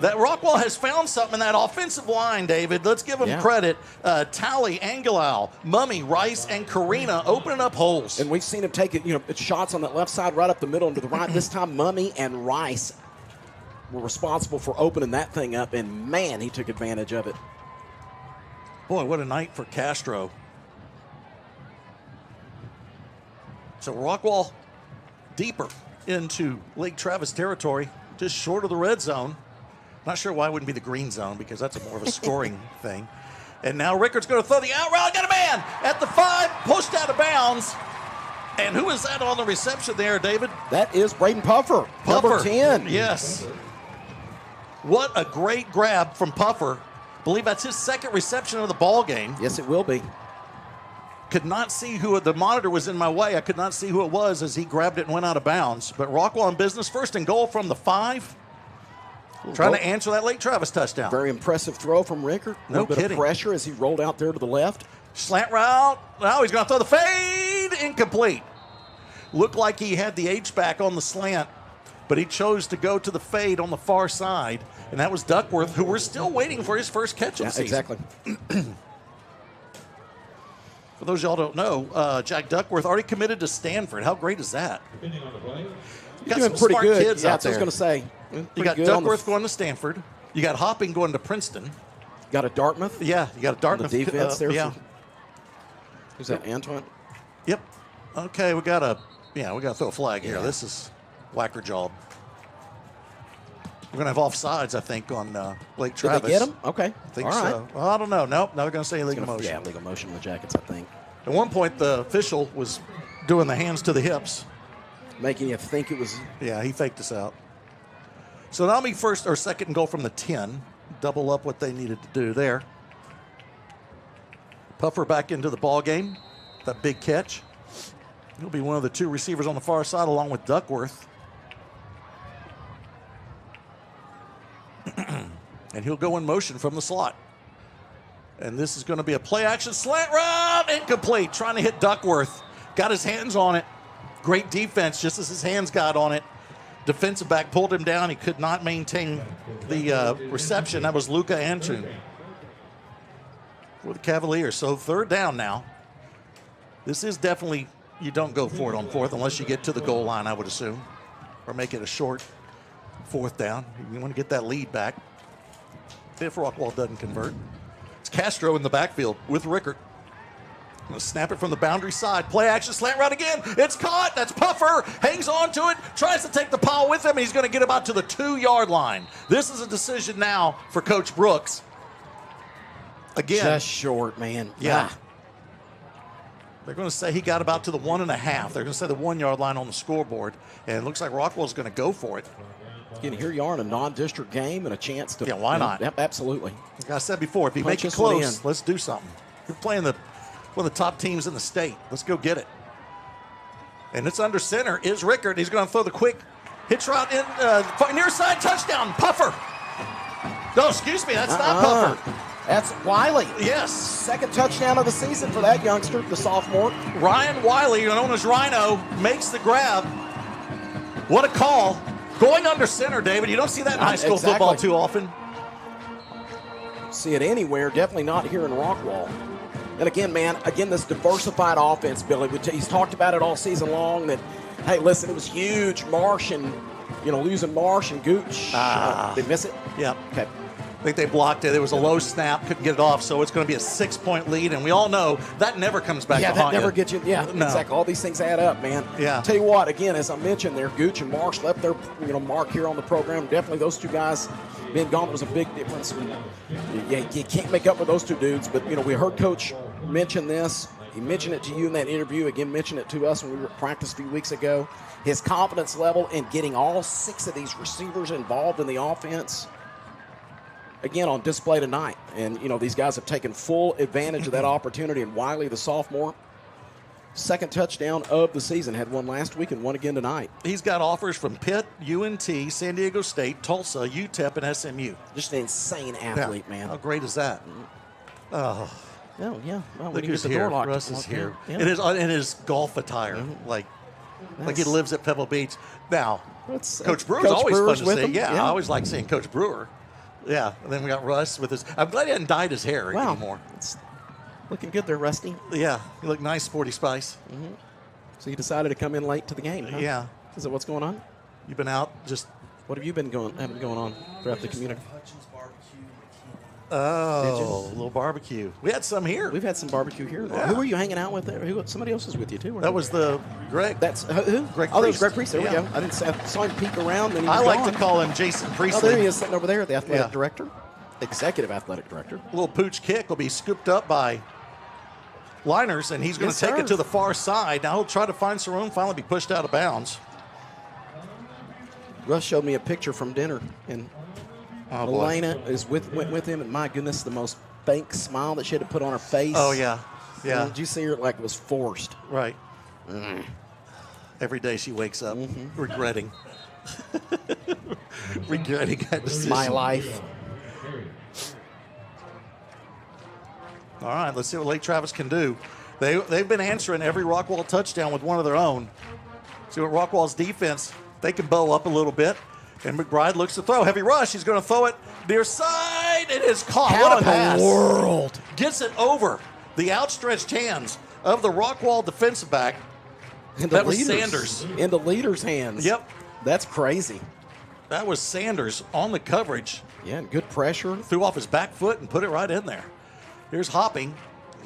That Rockwall has found something in that offensive line, David. Let's give them credit. Tally, Angelau, Mummy, Rice, and Karina opening up holes. And we've seen him take it, shots on that left side, right up the middle and to the right. This time, Mummy and Rice were responsible for opening that thing up, and man, he took advantage of it. Boy, what a night for Castro. So Rockwall deeper into Lake Travis territory, just short of the red zone. Not sure why it wouldn't be the green zone because that's more of a scoring thing. And now Rickard's going to throw the out route. Got a man at the 5, pushed out of bounds. And who is that on the reception there, David? That is Braden Puffer, number 10. Yes. What a great grab from Puffer. I believe that's his second reception of the ball game. Yes, it will be. Could not see who, the monitor was in my way. I could not see who it was as he grabbed it and went out of bounds. But Rockwall in business, first and goal from the 5. Trying to answer that Lake Travis touchdown. Very impressive throw from Rickard. No bit kidding. of pressure as he rolled out there to the left. Slant route. Now he's going to throw the fade. Incomplete. Looked like he had the H-back on the slant, but he chose to go to the fade on the far side. And that was Duckworth, who we're still waiting for his first catch of the season. Exactly. For those y'all don't know, Jack Duckworth already committed to Stanford. How great is that? You got Doing some pretty smart good. kids Yeah, out there. I was going to say. You got Duckworth going to Stanford. You got Hopping going to Princeton. Got a Dartmouth? Yeah, you got a Dartmouth. The defense there. Yeah. Who's that, Antoine? Yep. Okay, we got to throw a flag here. This is whacker job. We're going to have offsides, I think, on Blake Travis. Did they get him? Okay. I think All so. right. Well, I don't know. Nope, now they're going to say illegal motion. Yeah, legal motion on the Jackets, I think. At one point, the official was doing the hands to the hips. Making you think it was... Yeah, he faked us out. So that'll be first or second and goal from the 10. Double up what they needed to do there. Puffer back into the ball game. That big catch. He'll be one of the two receivers on the far side along with Duckworth. And he'll go in motion from the slot. And this is going to be a play-action slant route. Incomplete. Trying to hit Duckworth. Got his hands on it. Great defense just as his hands got on it. Defensive back pulled him down. He could not maintain the reception. That was Luca Antun for the Cavaliers. So third down now. This is definitely, you don't go for it on fourth unless you get to the goal line, I would assume. Or make it a short fourth down. You want to get that lead back. If Rockwall doesn't convert. It's Castro in the backfield with Rickert. Gonna snap it from the boundary side. Play action, slant route again. It's caught. That's Puffer. Hangs on to it. Tries to take the pile with him, and he's going to get about to the 2-yard line. This is a decision now for Coach Brooks. Again. Just short, man. Yeah. They're going to say he got about to the 1.5. They're going to say the 1-yard line on the scoreboard. And it looks like Rockwall's going to go for it. Again, here you are in a non-district game and a chance to... Yeah, why not? Yep, absolutely. Like I said before, if you Punch make it this one close, let's do something. You're playing one of the top teams in the state. Let's go get it. And it's under center is Rickert. He's going to throw the quick hitch route in near side touchdown. Puffer. No, excuse me. That's not Puffer. That's Wiley. Yes. Second touchdown of the season for that youngster, the sophomore. Ryan Wiley, known as Rhino, makes the grab. What a call. Going under center, David. You don't see that in high school football too often. See it anywhere. Definitely not here in Rockwall. And again, man, this diversified offense, Billy, he's talked about it all season long that, hey, listen, it was huge. Marsh and, losing Marsh and Gooch. They miss it? Yeah. Okay. I think they blocked it. It was a low snap, couldn't get it off, so it's going to be a 6-point lead, and we all know that never comes back to haunt you. Yeah, that never gets you. Yeah, no. Exactly. All these things add up, man. Yeah. Tell you what, again, as I mentioned there, Gooch and Marsh left their mark here on the program. Definitely those two guys being gone was a big difference. You can't make up with those two dudes, but, we heard Coach mention this. He mentioned it to you in that interview. Again, mentioned it to us when we were at practice a few weeks ago. His confidence level in getting all 6 of these receivers involved in the offense, again, on display tonight. And, these guys have taken full advantage of that opportunity. And Wiley, the sophomore, second touchdown of the season. Had one last week and one again tonight. He's got offers from Pitt, UNT, San Diego State, Tulsa, UTEP, and SMU. Just an insane athlete, man. How great is that? Oh. Oh, yeah. Well, look who's here. Russ is here. Yeah. It is in his golf attire, like he lives at Pebble Beach. Now, Coach Brewer's always fun to see. Yeah, I always like seeing Coach Brewer. Yeah, and then we got Russ with his. I'm glad he hadn't dyed his hair anymore. It's looking good there, Rusty. Yeah, you look nice, Sporty Spice. Mm-hmm. So you decided to come in late to the game, huh? Yeah. Is that what's going on? You've been out just. What have you been going on throughout the community? Oh, a little barbecue. We had some here. We've had some barbecue here. Yeah. Who were you hanging out with there? Somebody else was with you, too. That was the Greg. That's who? Greg that was Priest. Greg Priest. There we go. I saw him peek around. And I like to call him Jason Priestley. Oh, there he is sitting over there, the athletic director. Executive athletic director. A little pooch kick will be scooped up by Liners, and he's going to take it to the far side. Now he'll try to find some room, finally be pushed out of bounds. Russ showed me a picture from dinner, and Elena went with him, and my goodness, the most fake smile that she had to put on her face. Oh, yeah. Yeah. Did you see her like it was forced? Right. Every day she wakes up regretting. Regretting that decision. My life. All right, let's see what Lake Travis can do. They've been answering every Rockwall touchdown with one of their own. See what Rockwall's defense, they can bow up a little bit. And McBride looks to throw. Heavy rush. He's going to throw it near side. It is caught. What a pass. How in the world? Gets it over the outstretched hands of the Rockwall defensive back. That was Sanders. In the leader's hands. Yep. That's crazy. That was Sanders on the coverage. Yeah, and good pressure. Threw off his back foot and put it right in there. Here's Hopping.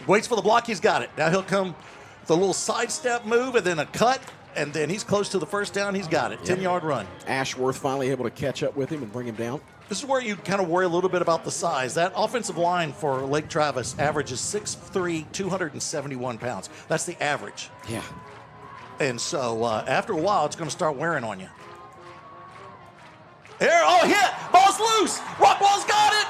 Waits for the block. He's got it. Now he'll come with a little sidestep move and then a cut, and then he's close to the first down. He's got it. 10-yard run. Ashworth finally able to catch up with him and bring him down. This is where you kind of worry a little bit about the size. That offensive line for Lake Travis averages 6'3", 271 pounds. That's the average. Yeah. And so after a while, it's going to start wearing on you. There, oh, hit! Ball's loose! Rockwall's got it!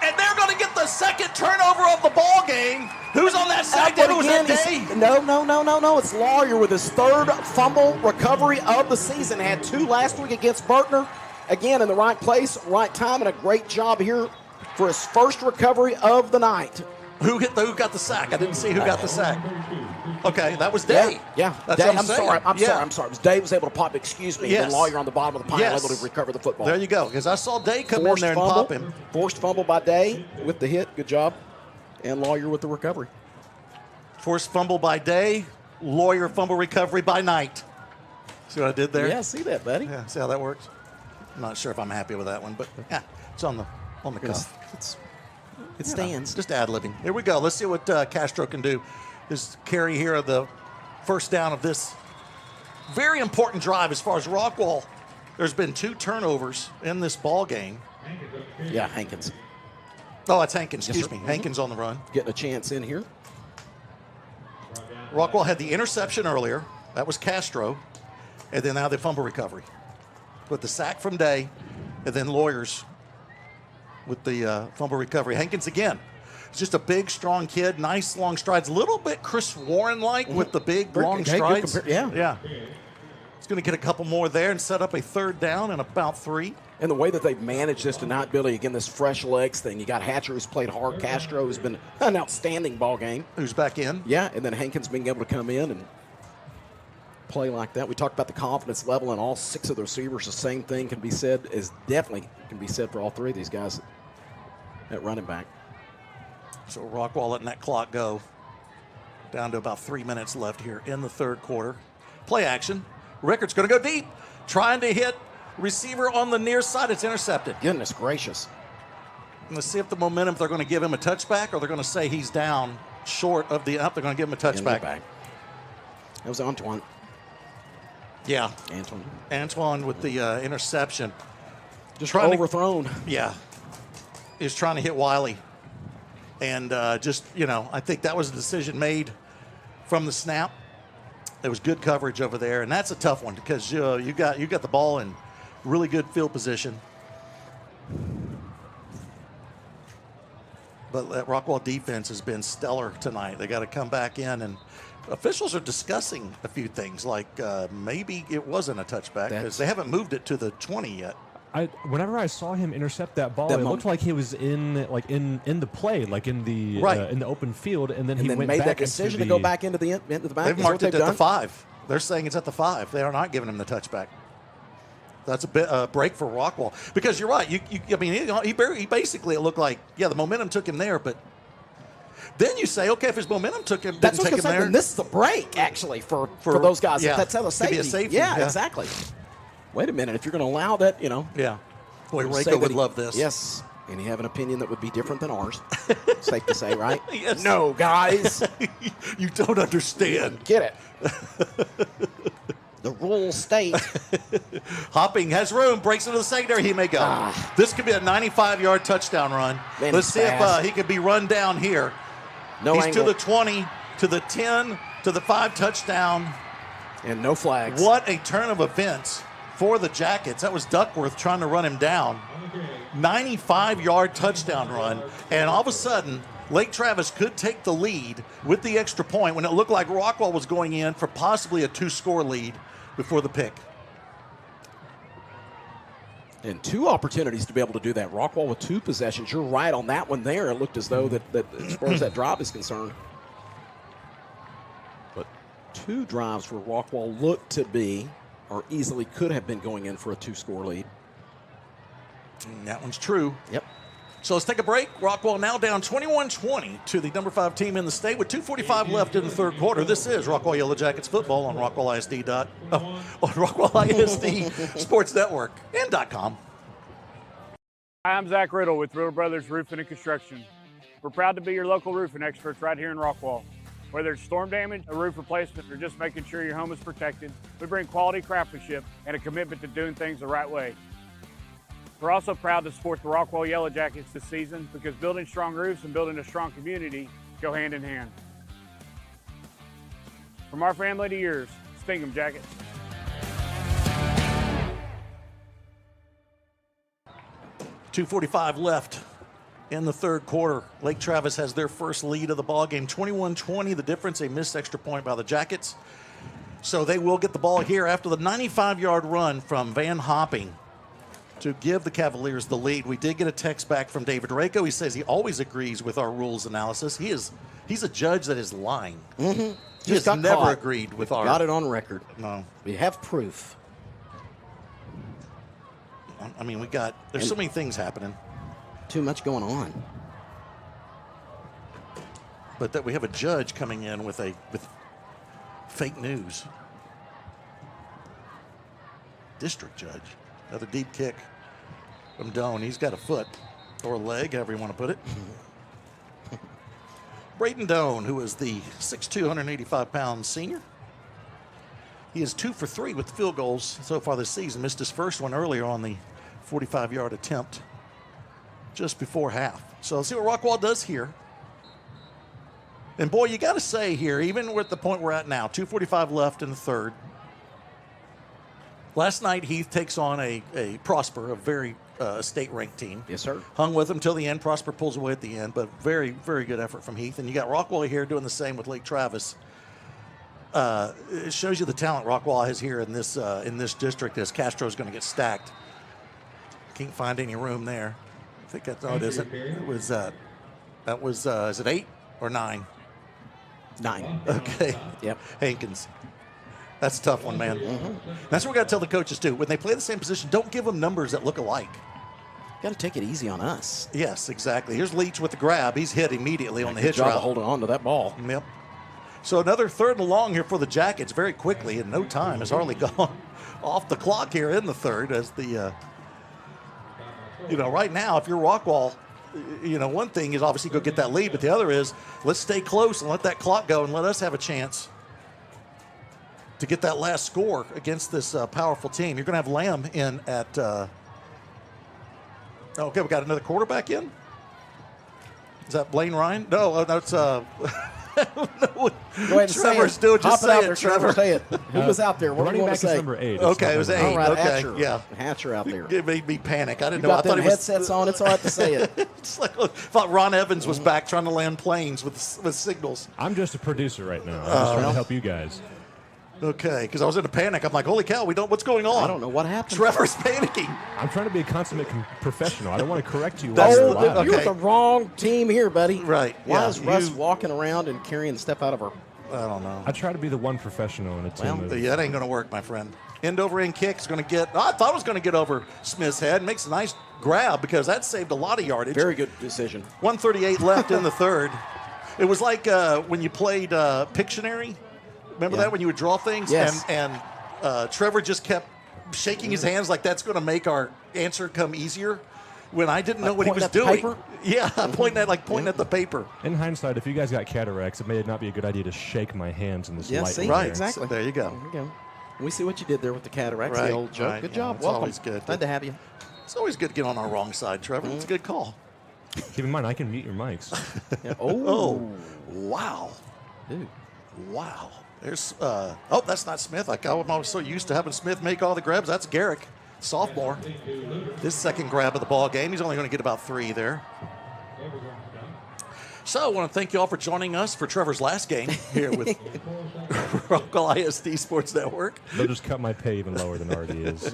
And they're going to get the second turnover of the ball game. Who's on that sack? That was that Day? No. It's Lawyer with his third fumble recovery of the season. Had 2 last week against Bertner. Again, in the right place, right time, and a great job here for his first recovery of the night. Who got the sack? I didn't see who got the sack. Okay, that was Day. Yeah. That's Day, what I'm sorry. Yeah. It was Day was able to pop, excuse me, Yes. and Lawyer on the bottom of the pile Yes. able to recover the football. There you go, because I saw Day come in there and fumble, pop him. Forced fumble by Day with the hit. Good job. And Lawyer with the recovery. Forced fumble by Day, Lawyer fumble recovery by Night. See what I did there? Yeah, see that, buddy. Yeah, see how that works? I'm not sure if I'm happy with that one, but yeah, it's on the cuff. It stands. Just ad-libbing. Here we go. Let's see what Castro can do. This carry here of the first down of this very important drive as far as Rockwall. There's been 2 turnovers in this ball game. Yeah, Hankins. Oh, it's Hankins. Yes, Excuse me. Hankins on the run. Getting a chance in here. Rockwall had the interception earlier. That was Castro. And then now the fumble recovery. With the sack from Day, and then Lawyers with the fumble recovery. Hankins again. He's just a big, strong kid. Nice, long strides. A little bit Chris Warren-like with the big, long strides. Yeah. He's going to get a couple more there and set up a third down in about 3. And the way that they've managed this tonight, Billy, again, this fresh legs thing. You got Hatcher, who's played hard. Castro, who's been an outstanding ball game. Who's back in. Yeah, and then Hankins being able to come in and play like that. We talked about the confidence level, and all 6 of the receivers. The same thing can be said, definitely can be said for all 3 of these guys at running back. So Rockwall letting that clock go. Down to about 3 minutes left here in the third quarter. Play action. Rickard's going to go deep. Trying to hit receiver on the near side. It's intercepted. Goodness gracious. Let's see if the momentum, if they're going to give him a touchback or they're going to say he's down short of the up. They're going to give him a touchback. That was Antoine. Yeah. Antoine with the interception. Just overthrown. Yeah. He was trying to hit Wiley. And I think that was a decision made from the snap. There was good coverage over there, and that's a tough one because you got the ball in really good field position. But that Rockwall defense has been stellar tonight. They got to come back in, and officials are discussing a few things, like maybe it wasn't a touchback because they haven't moved it to the 20 yet. Whenever I saw him intercept that ball, it looked like he was in the play, like in the open field, and then he went made back that decision to go back into the back. They've marked it at the 5. They're saying it's at the 5. They are not giving him the touchback. That's a bit break for Rockwall because you're right. He basically, it looked like the momentum took him there, but then you say, okay, if his momentum took him, that's didn't take him there. And this is the break actually for those guys. Yeah, That's how the safety. Could be a safety. Yeah, exactly. Wait a minute. If you're going to allow that, Yeah. Boy, Rayco would love this. Yes. And you have an opinion that would be different than ours. Safe to say, right? Yes. No, guys. You don't understand. Get it. The rules state. Hopping has room, breaks into the secondary. He may go. This could be a 95-yard touchdown run. Man, Let's see if he could be run down here. He's angle. to the 20, to the 10, to the 5 touchdown. And no flags. What a turn of events for the Jackets. That was Duckworth trying to run him down. 95-yard touchdown run. And all of a sudden, Lake Travis could take the lead with the extra point when it looked like Rockwall was going in for possibly a 2-score lead before the pick. And 2 opportunities to be able to do that. Rockwall with 2 possessions. You're right on that one there. It looked as though that as far as that drive is concerned. But 2 drives where Rockwall looked to be or easily could have been going in for a 2-score lead. And that one's true. Yep. So let's take a break. Rockwall now down 21-20 to the number 5 team in the state with 2:45 left in the third quarter. This is Rockwall Yellowjackets football on Rockwall ISD Sports Network and .com. Hi, I'm Zach Riddle with Riddle Brothers Roofing and Construction. We're proud to be your local roofing experts right here in Rockwall. Whether it's storm damage, a roof replacement, or just making sure your home is protected, we bring quality craftsmanship and a commitment to doing things the right way. We're also proud to support the Rockwall Yellowjackets this season because building strong roofs and building a strong community go hand in hand. From our family to yours, sting 'em, Jackets. .245 left in the third quarter. Lake Travis has their first lead of the ball game, 21-20. The difference, a missed extra point by the Jackets. So they will get the ball here after the 95-yard run from Van Hopping to give the Cavaliers the lead. We did get a text back from David Rako. He says he always agrees with our rules analysis. He's a judge that is lying. Mm-hmm. He has never agreed with our. Got it on record. No, we have proof. I mean, there's so many things happening. Too much going on. But that we have a judge coming in with fake news. District judge. Another deep kick from Doan. He's got a foot or a leg, however you want to put it. Braden Doan, who is the 6'2", 185-pound senior. He is 2 for 3 with field goals so far this season. Missed his first one earlier on the 45-yard attempt just before half. So let's see what Rockwall does here. And boy, you got to say here, even at the point we're at now, 2:45 left in the third. Last night, Heath takes on a Prosper, a very state-ranked team. Yes, sir. Hung with them till the end. Prosper pulls away at the end, but very, very good effort from Heath. And you got Rockwall here doing the same with Lake Travis. It shows you the talent Rockwall has here in this district as Castro's going to get stacked. Can't find any room there. I think that's, no, it isn't. It was, is it 8 or 9? 9. Okay. Yep. Hankins. That's a tough one, man. That's what we got to tell the coaches, too. When they play the same position, don't give them numbers that look alike. Got to take it easy on us. Yes, exactly. Here's Leach with the grab. He's hit immediately on the hitch route. Holding on to that ball. Yep. So another third and long here for the Jackets very quickly in no time. Has hardly gone off the clock here in the third as the, right now, if you're Rockwall, one thing is obviously go get that lead, but the other is let's stay close and let that clock go and let us have a chance to get that last score against this powerful team. You're going to have Lamb in at okay, we got another quarterback in. Is that Blaine Ryan? No, that's Go ahead and Trevor's say it. doing. Just say it, Trevor. Say it. Who was out there? What do you want to say? Number 8. Okay, it was 8. All right, okay, Hatcher. yeah. Hatcher out there. It made me panic. I didn't You know. got I thought them he was headsets on. It's all right to say it. It's like I thought Ron Evans was back trying to land planes with signals. I'm just a producer right now. I'm just trying to help you guys. Okay, because I was in a panic. I'm like, holy cow, what's going on? I don't know what happened. Trevor's panicking. I'm trying to be a consummate professional. I don't want to correct you. You're with the wrong team here, buddy. Right. Why is Russ walking around and carrying stuff out of her? I don't know. I try to be the one professional in a team. Yeah, that ain't going to work, my friend. End over end kick is going to get. I thought it was going to get over Smith's head. Makes a nice grab because that saved a lot of yardage. Very good decision. 1:38 left in the third. It was like when you played Pictionary. Remember that when you would draw things? Yes. And Trevor just kept shaking his hands like that's going to make our answer come easier. When I didn't know what he was doing. Paper? Yeah, pointing at the paper. In hindsight, if you guys got cataracts, it may not be a good idea to shake my hands in this light. See, right, exactly. So there you go. There you go. We see what you did there with the cataracts, Right, the old joke. right, Good yeah, job. it's Welcome. always good. Glad to have you. It's always good to get on our wrong side, Trevor. It's a good call. Keep in mind, I can mute your mics. Yeah. Oh, wow. Dude. Wow. There's, that's not Smith. I'm always so used to having Smith make all the grabs. That's Garrick, sophomore. His second grab of the ball game. He's only going to get about 3 there. So I want to thank you all for joining us for Trevor's last game here with Rockwall ISD Sports Network. They'll just cut my pay even lower than it already is.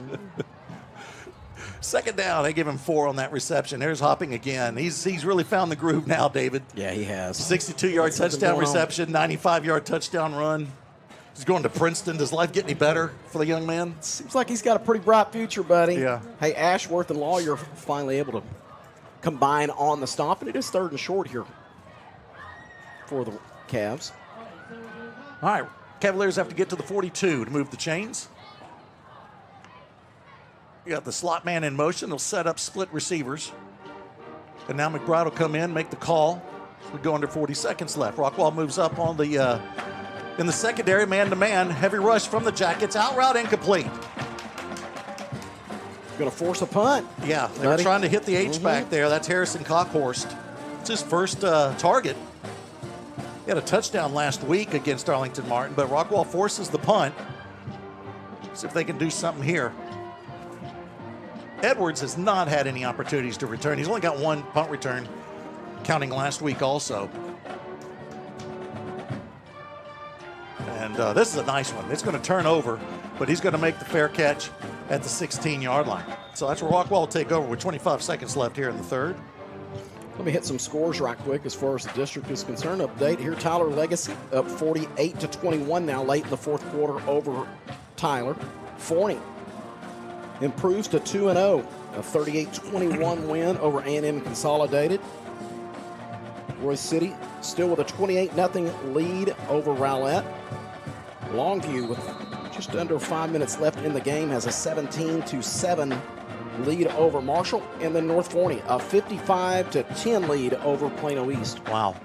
Second down, they give him 4 on that reception. There's Hopping again. He's really found the groove now, David. Yeah, he has. 62-yard touchdown reception, 95-yard touchdown run. He's going to Princeton. Does life get any better for the young man? Seems like he's got a pretty bright future, buddy. Yeah. Hey, Ashworth and Lawyer finally able to combine on the stop, and it is 3rd and short here for the Cavs. All right, Cavaliers have to get to the 42 to move the chains. You got the slot man in motion. They'll set up split receivers. And now McBride will come in, make the call. We go under 40 seconds left. Rockwall moves up on the in the secondary, man-to-man. Heavy rush from the Jackets. Out route incomplete. Going to force a punt. Yeah, they were trying to hit the H-back there. That's Harrison Cockhorst. It's his first target. He had a touchdown last week against Arlington Martin, but Rockwall forces the punt. See if they can do something here. Edwards has not had any opportunities to return. He's only got one punt return, counting last week also. And this is a nice one. It's going to turn over, but he's going to make the fair catch at the 16-yard line. So that's where Rockwall will take over with 25 seconds left here in the 3rd. Let me hit some scores right quick as far as the district is concerned. Update here, Tyler Legacy up 48-21 now late in the 4th quarter over Tyler. Forney improves to 2-0, a 38-21 win over A&M Consolidated. Royce City still with a 28-0 lead over Rowlett. Longview with just under 5 minutes left in the game has a 17-7 lead over Marshall. And then North Forney, a 55-10 lead over Plano East. Wow.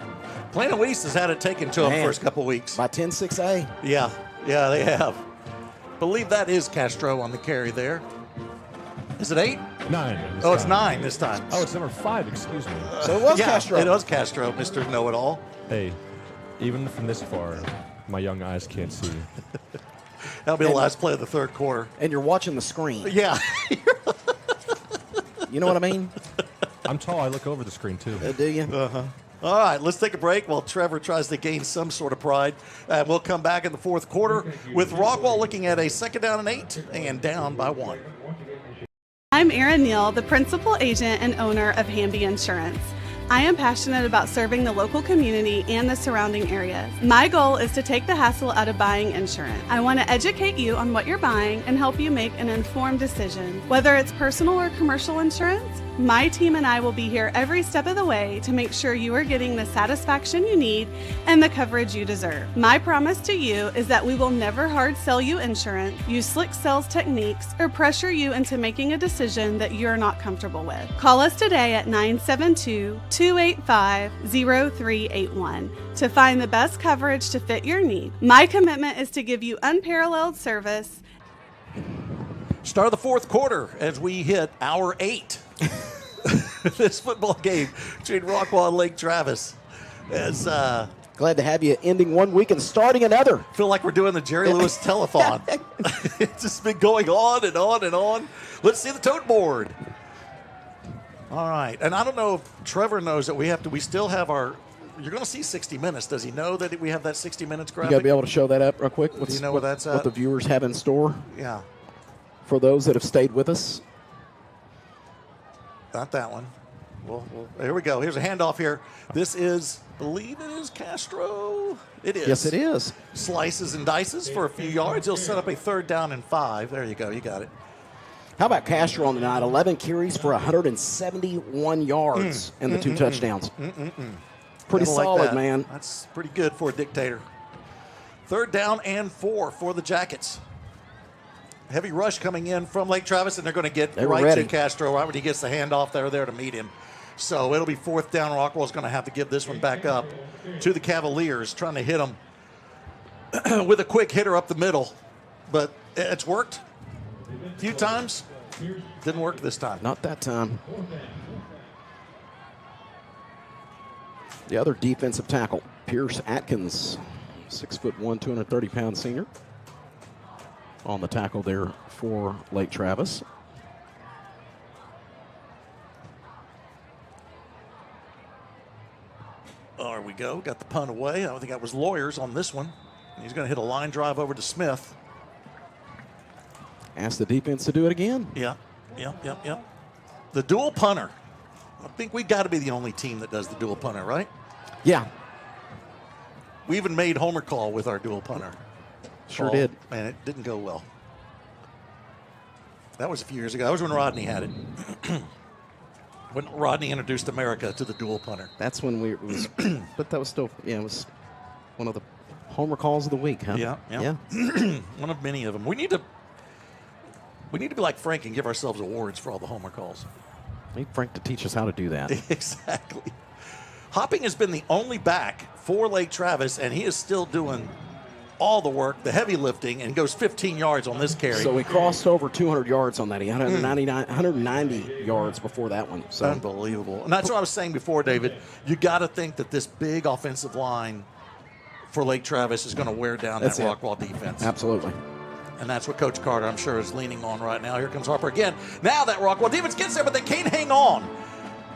Plano East has had it taken to them first couple weeks. By 10-6A. Yeah, they have. Believe that is Castro on the carry there. Is it 8? 9. Oh, it's 9 this time. Oh, it's number 5, excuse me. So it was Castro. It was Castro, Mr. Know-It-All. Hey, even from this far, my young eyes can't see. That'll be the last play of the 3rd quarter. And you're watching the screen. Yeah. You know what I mean? I'm tall. I look over the screen, too. Do you? Uh-huh. All right, let's take a break while Trevor tries to gain some sort of pride. We'll come back in the 4th quarter with Rockwall looking at a 2nd down and 8 and down by 1. I'm Erin Neal, the principal agent and owner of Hamby Insurance. I am passionate about serving the local community and the surrounding areas. My goal is to take the hassle out of buying insurance. I want to educate you on what you're buying and help you make an informed decision. Whether it's personal or commercial insurance, my team and I will be here every step of the way to make sure you are getting the satisfaction you need and the coverage you deserve. My promise to you is that we will never hard sell you insurance, use slick sales techniques, or pressure you into making a decision that you're not comfortable with. Call us today at 972-285-0381 to find the best coverage to fit your need. My commitment is to give you unparalleled service. Start of the 4th quarter as we hit hour 8. This football game between Rockwall and Lake Travis. As glad to have you ending one week and starting another. Feel like we're doing the Jerry Lewis telethon. It's just been going on and on and on. Let's see the tote board. All right, and I don't know if Trevor knows that we still have our. You're going to see 60 minutes. Does he know that we have that 60 minutes graphic? You got to be able to show that up real quick. Do you know where that's at? What the viewers have in store? Yeah. For those that have stayed with us. Not that one. Well, here we go. Here's a handoff here. This is, believe it is Castro. It is. Yes, it is. Slices and dices for a few yards. He'll set up a 3rd down and 5. There you go. You got it. How about Castro on the night? 11 carries for 171 yards and the 2 touchdowns. Pretty solid, that. Man. That's pretty good for a dictator. 3rd down and 4 for the Jackets. Heavy rush coming in from Lake Travis, and they're going to get right to Castro right when he gets the handoff. They're there to meet him. So it'll be 4th down. Rockwall's going to have to give this one back up to the Cavaliers, trying to hit them with a quick hitter up the middle. But it's worked a few times. Didn't work this time. Not that time. The other defensive tackle, Pierce Atkins, 6'1", 230-pound senior. On the tackle there for Lake Travis. There we go. Got the punt away. I don't think that was Lawyers on this one. He's going to hit a line drive over to Smith. Ask the defense to do it again. Yeah. The dual punter. I think we've got to be the only team that does the dual punter, right? Yeah. We even made Homer call with our dual punter. Sure did. And it didn't go well. That was a few years ago. That was when Rodney had it. When Rodney introduced America to the dual punter. That's when but that was still, it was one of the homer calls of the week, huh? Yeah. One of many of them. We need to be like Frank and give ourselves awards for all the homer calls. We need Frank to teach us how to do that. Exactly. Hopping has been the only back for Lake Travis, and he is still doing all the work, the heavy lifting, and goes 15 yards on this carry. So he crossed over 200 yards on that. He had 190 yards before that one. So unbelievable. And that's what I was saying before, David. You got to think that this big offensive line for Lake Travis is going to wear down that Rockwall defense. Absolutely. And that's what Coach Carter, I'm sure, is leaning on right now. Here comes Harper again. Now that Rockwall defense gets there, but they can't hang on.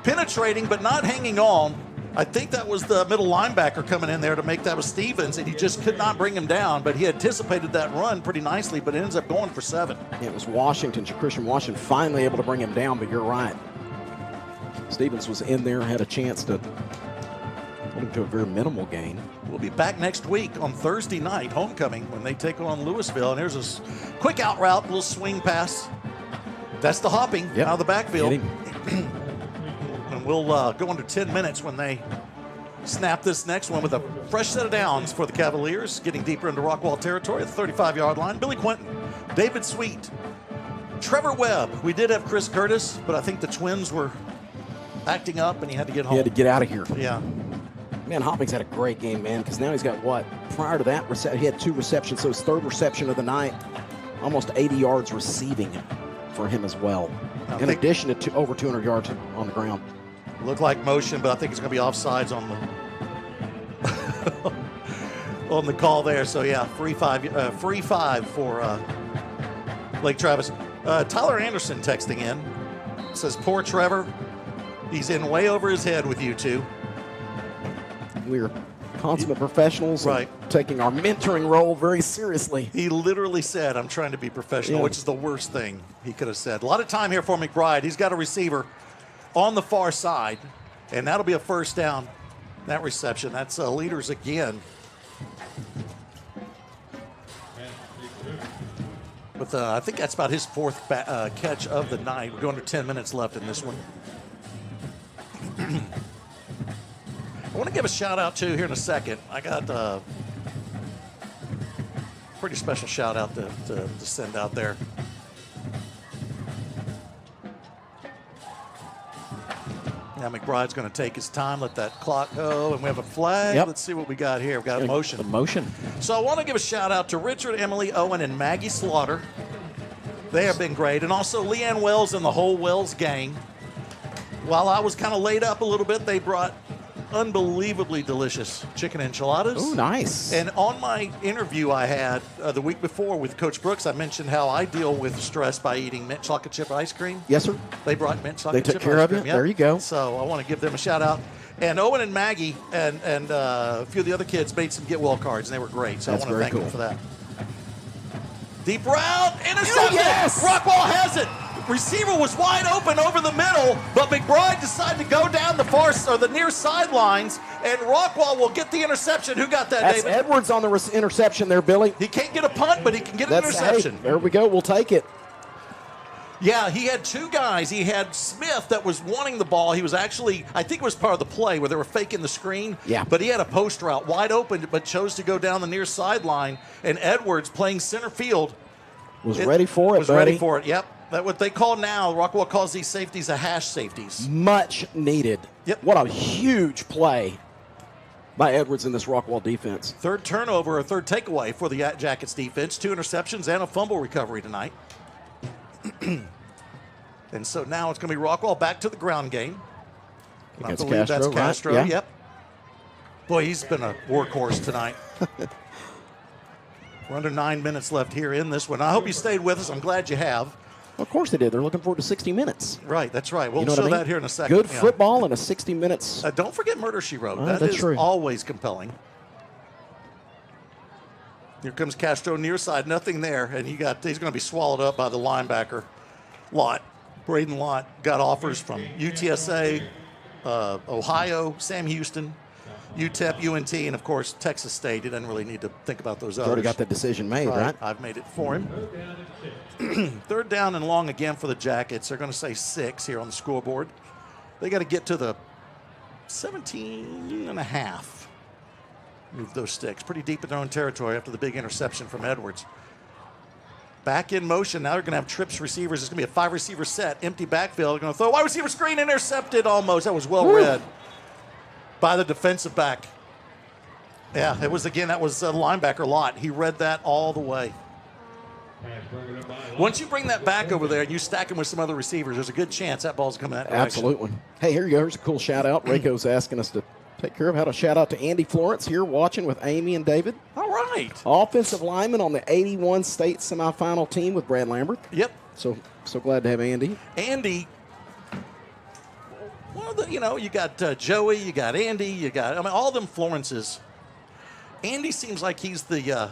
Penetrating, but not hanging on. I think that was the middle linebacker coming in there to make that was Stevens, and he just could not bring him down. But he anticipated that run pretty nicely, but it ends up going for 7. It was Washington, Christian Washington, finally able to bring him down, but you're right. Stevens was in there, had a chance to put him to a very minimal gain. We'll be back next week on Thursday night, homecoming, when they take on Louisville. And here's a quick out route, little swing pass. That's the hopping out of the backfield. And we'll go under 10 minutes when they snap this next one with a fresh set of downs for the Cavaliers, getting deeper into Rockwall territory at the 35-yard line. Billy Quinton, David Sweet, Trevor Webb. We did have Chris Curtis, but I think the Twins were acting up and he had to get home. He had to get out of here. Yeah. Man, Hopping's had a great game, man, because now he's got what? Prior to that, he had 2 receptions, so his 3rd reception of the night, almost 80 yards receiving for him as well, in addition to over 200 yards on the ground. Looked like motion, but I think it's going to be offsides on the on the call there. So yeah, free five for Lake Travis. Tyler Anderson texting in says, "Poor Trevor, he's in way over his head with you two." We're consummate professionals, right? Taking our mentoring role very seriously. He literally said, "I'm trying to be professional," which is the worst thing he could have said. A lot of time here for McBride. He's got a receiver on the far side, and that'll be a first down. That reception. That's leaders again. But I think that's about his 4th catch of the night. We're going to 10 minutes left in this one. I want to give a shout out to here in a second. I got a pretty special shout out to send out there. Now McBride's going to take his time, let that clock go, and we have a flag. Yep. Let's see what we got here. We've got a motion. A motion. So I want to give a shout out to Richard, Emily, Owen, and Maggie Slaughter. They have been great. And also Leanne Wells and the whole Wells gang. While I was kind of laid up a little bit, they brought unbelievably delicious chicken enchiladas. Oh, nice. And on my interview I had the week before with Coach Brooks, I mentioned how I deal with stress by eating mint chocolate chip ice cream. Yes, sir. They brought mint chocolate They chip took care ice of cream. you. Yep. There you go. So I want to give them a shout out. And Owen and Maggie and a few of the other kids made some get well cards, and they were great. So That's I want to very thank them cool. for that. Deep route, intercepted. Oh, yes! Rockwall has it. Receiver was wide open over the middle, but McBride decided to go down the near sidelines, and Rockwall will get the interception. Who got that, That's David? Edwards on the interception there, Billy. He can't get a punt, but he can get an interception. Hey, there we go. We'll take it. Yeah, he had 2 guys. He had Smith that was wanting the ball. He was actually, I think it was part of the play where they were faking the screen. Yeah. But he had a post route wide open, but chose to go down the near sideline. And Edwards, playing center field, Was ready for it, was buddy. ready for it, yep. That's what they call now, Rockwall calls these safeties a hash safeties. Much needed. Yep. What a huge play by Edwards in this Rockwall defense. 3rd turnover, or 3rd takeaway for the Jackets defense. 2 interceptions and a fumble recovery tonight. And so now it's going to be Rockwall back to the ground game. Against I believe Castro, that's Castro, right? Yeah. Yep. Boy, he's been a workhorse tonight. We're under 9 minutes left here in this one. I hope you stayed with us. I'm glad you have. Of course they did. They're looking forward to 60 minutes. Right, that's right. We'll You know show what I mean? that here in a second. Good Yeah. football and a 60 minutes. Don't forget Murder, She Wrote. That's That is true. always compelling. Here comes Castro near side. Nothing there. And he's going to be swallowed up by the linebacker, Lott. Braden Lott got offers from UTSA, Ohio, Sam Houston, UTEP, UNT, and of course Texas State. He doesn't really need to think about those others. Already got that decision made, right? I've made it for him. 3rd down and long again for the Jackets. They're going to say 6 here on the scoreboard. They got to get to the 17 and a half. Move those sticks. Pretty deep in their own territory after the big interception from Edwards. Back in motion. Now they're going to have trips receivers. It's going to be a 5-receiver set. Empty backfield. They're going to throw a wide receiver screen. Intercepted almost. That was well read by the defensive back. Yeah, it was, again, that was a linebacker Lott. He read that all the way. Once you bring that back over there and you stack him with some other receivers, there's a good chance that ball's coming that direction. Absolutely. Hey, here you go. Here's a cool shout-out. Rayco's asking us to take care of. How to shout out to Andy Florence here watching with Amy and David. All right. Offensive lineman on the 81 state semifinal team with Brad Lambert. Yep. So glad to have Andy. Andy, well, you got Joey, you got Andy, you got, all them Florences. Andy seems like he's the, I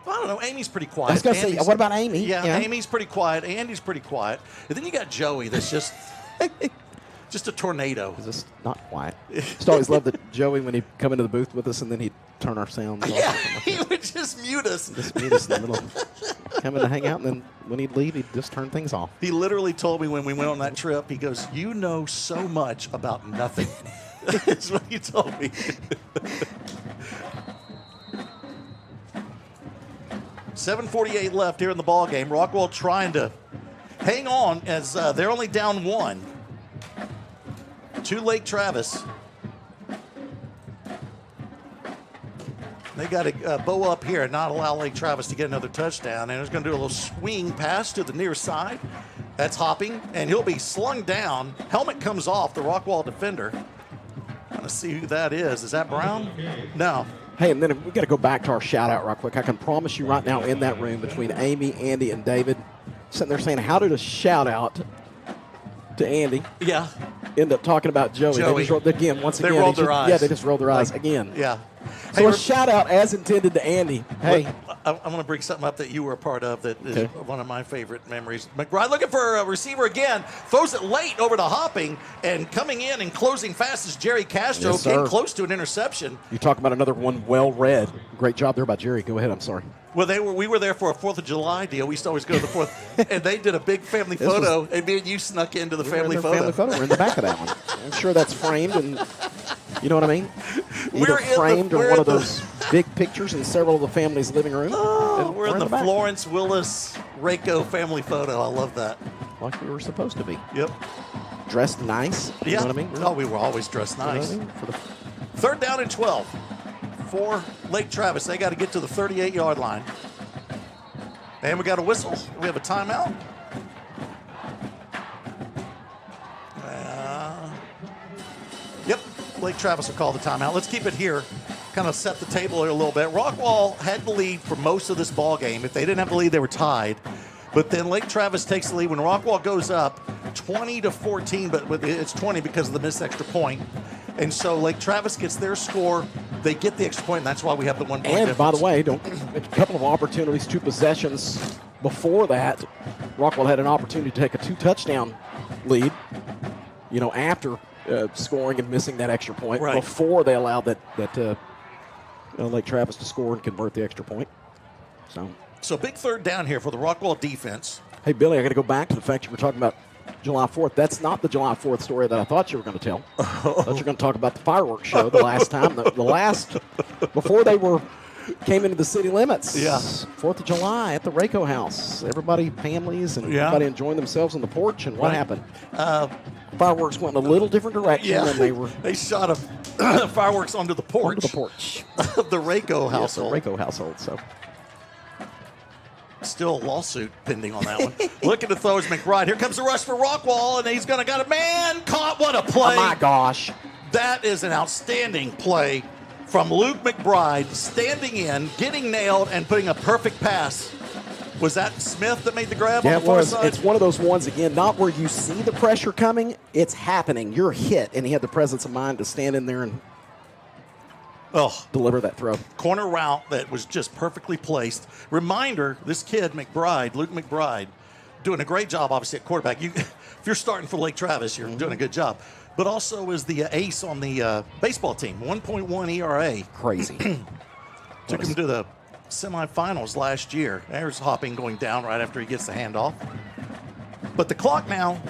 don't know, Amy's pretty quiet. I was going to say, what about Amy? Yeah, Amy's pretty quiet. Andy's pretty quiet. And then you got Joey that's just a tornado. He's just not quiet. Just always loved that Joey, when he'd come into the booth with us and then he'd turn our sound off. Yeah, he would just mute us. Just mute us in the middle. Come in to hang out, and then when he'd leave, he'd just turn things off. He literally told me when we went on that trip, he goes, "You know so much about nothing." That's what he told me. 7:48 left here in the ball game. Rockwall trying to hang on as they're only down 1 to Lake Travis. They got to bow up here and not allow Lake Travis to get another touchdown. And he's going to do a little swing pass to the near side. That's hopping, and he'll be slung down. Helmet comes off, the Rockwall defender. Let's see who that is. Is that Brown? No. Hey, and then we got to go back to our shout-out real quick. I can promise you right now in that room between Amy, Andy, and David, sitting there saying, how did a shout-out to Andy end up talking about Joey? They just rolled, again, once again. They rolled their eyes. Yeah, they just rolled their eyes again. Yeah. So a shout-out as intended to Andy. Hey. I'm going to bring something up that you were a part of that is one of my favorite memories. McBride looking for a receiver again. Throws it late over to Hopping, and coming in and closing fast as Jerry Castro came close to an interception. You talk about another one well-read. Great job there by Jerry. Go ahead. I'm sorry. Well, we were there for a 4th of July deal. We used to always go to the 4th, and they did a big family photo, and me and you snuck into the family photo. We're in the back of that one. I'm sure that's framed, and you know what I mean? Either framed or one of those big pictures in several of the family's living room. Oh, we're in the Florence Willis Rayco family photo. I love that. Like we were supposed to be. Yep. Dressed nice. You know what I mean? Oh, we were always dressed nice. You know what I mean? 3rd down and 12 for Lake Travis. They got to get to the 38-yard line. And we got a whistle. We have a timeout. Yep, Lake Travis will call the timeout. Let's keep it here. Kind of set the table here a little bit. Rockwall had the lead for most of this ball game. If they didn't have the lead, they were tied. But then Lake Travis takes the lead when Rockwall goes up 20-14, but it's 20 because of the missed extra point. And so Lake Travis gets their score. They get the extra point, and that's why we have the 1 point difference. And by the way, a couple of opportunities, 2 possessions before that, Rockwall had an opportunity to take a 2-touchdown lead, after scoring and missing that extra point before they allowed that Lake Travis to score and convert the extra point. So big 3rd down here for the Rockwall defense. Hey, Billy, I got to go back to the fact you were talking about July 4th. That's not the July 4th story that I thought you were going to tell. I thought you were going to talk about the fireworks show the last time. The last, before they came into the city limits. Yeah. 4th of July at the Rayco house. Everybody, families, and everybody enjoying themselves on the porch. And what happened? Fireworks went in a little different direction than they were. They shot fireworks onto the porch. Onto the porch. Of the Rayco household. The Rayco household, so. Still a lawsuit pending on that one. Looking to throw is McBride. Here comes the rush for Rockwall, and he's got a man caught. What a play. Oh, my gosh. That is an outstanding play from Luke McBride, standing in, getting nailed, and putting a perfect pass. Was that Smith that made the grab on the far side? It's one of those ones, again, not where you see the pressure coming. It's happening. You're hit, and he had the presence of mind to stand in there and deliver that throw. Corner route that was just perfectly placed. Reminder, this kid, McBride, Luke McBride, doing a great job, obviously, at quarterback. If you're starting for Lake Travis, you're doing a good job. But also is the ace on the baseball team, 1.1 ERA. Crazy. Took him to the semifinals last year. There's Hopping going down right after he gets the handoff. But the clock now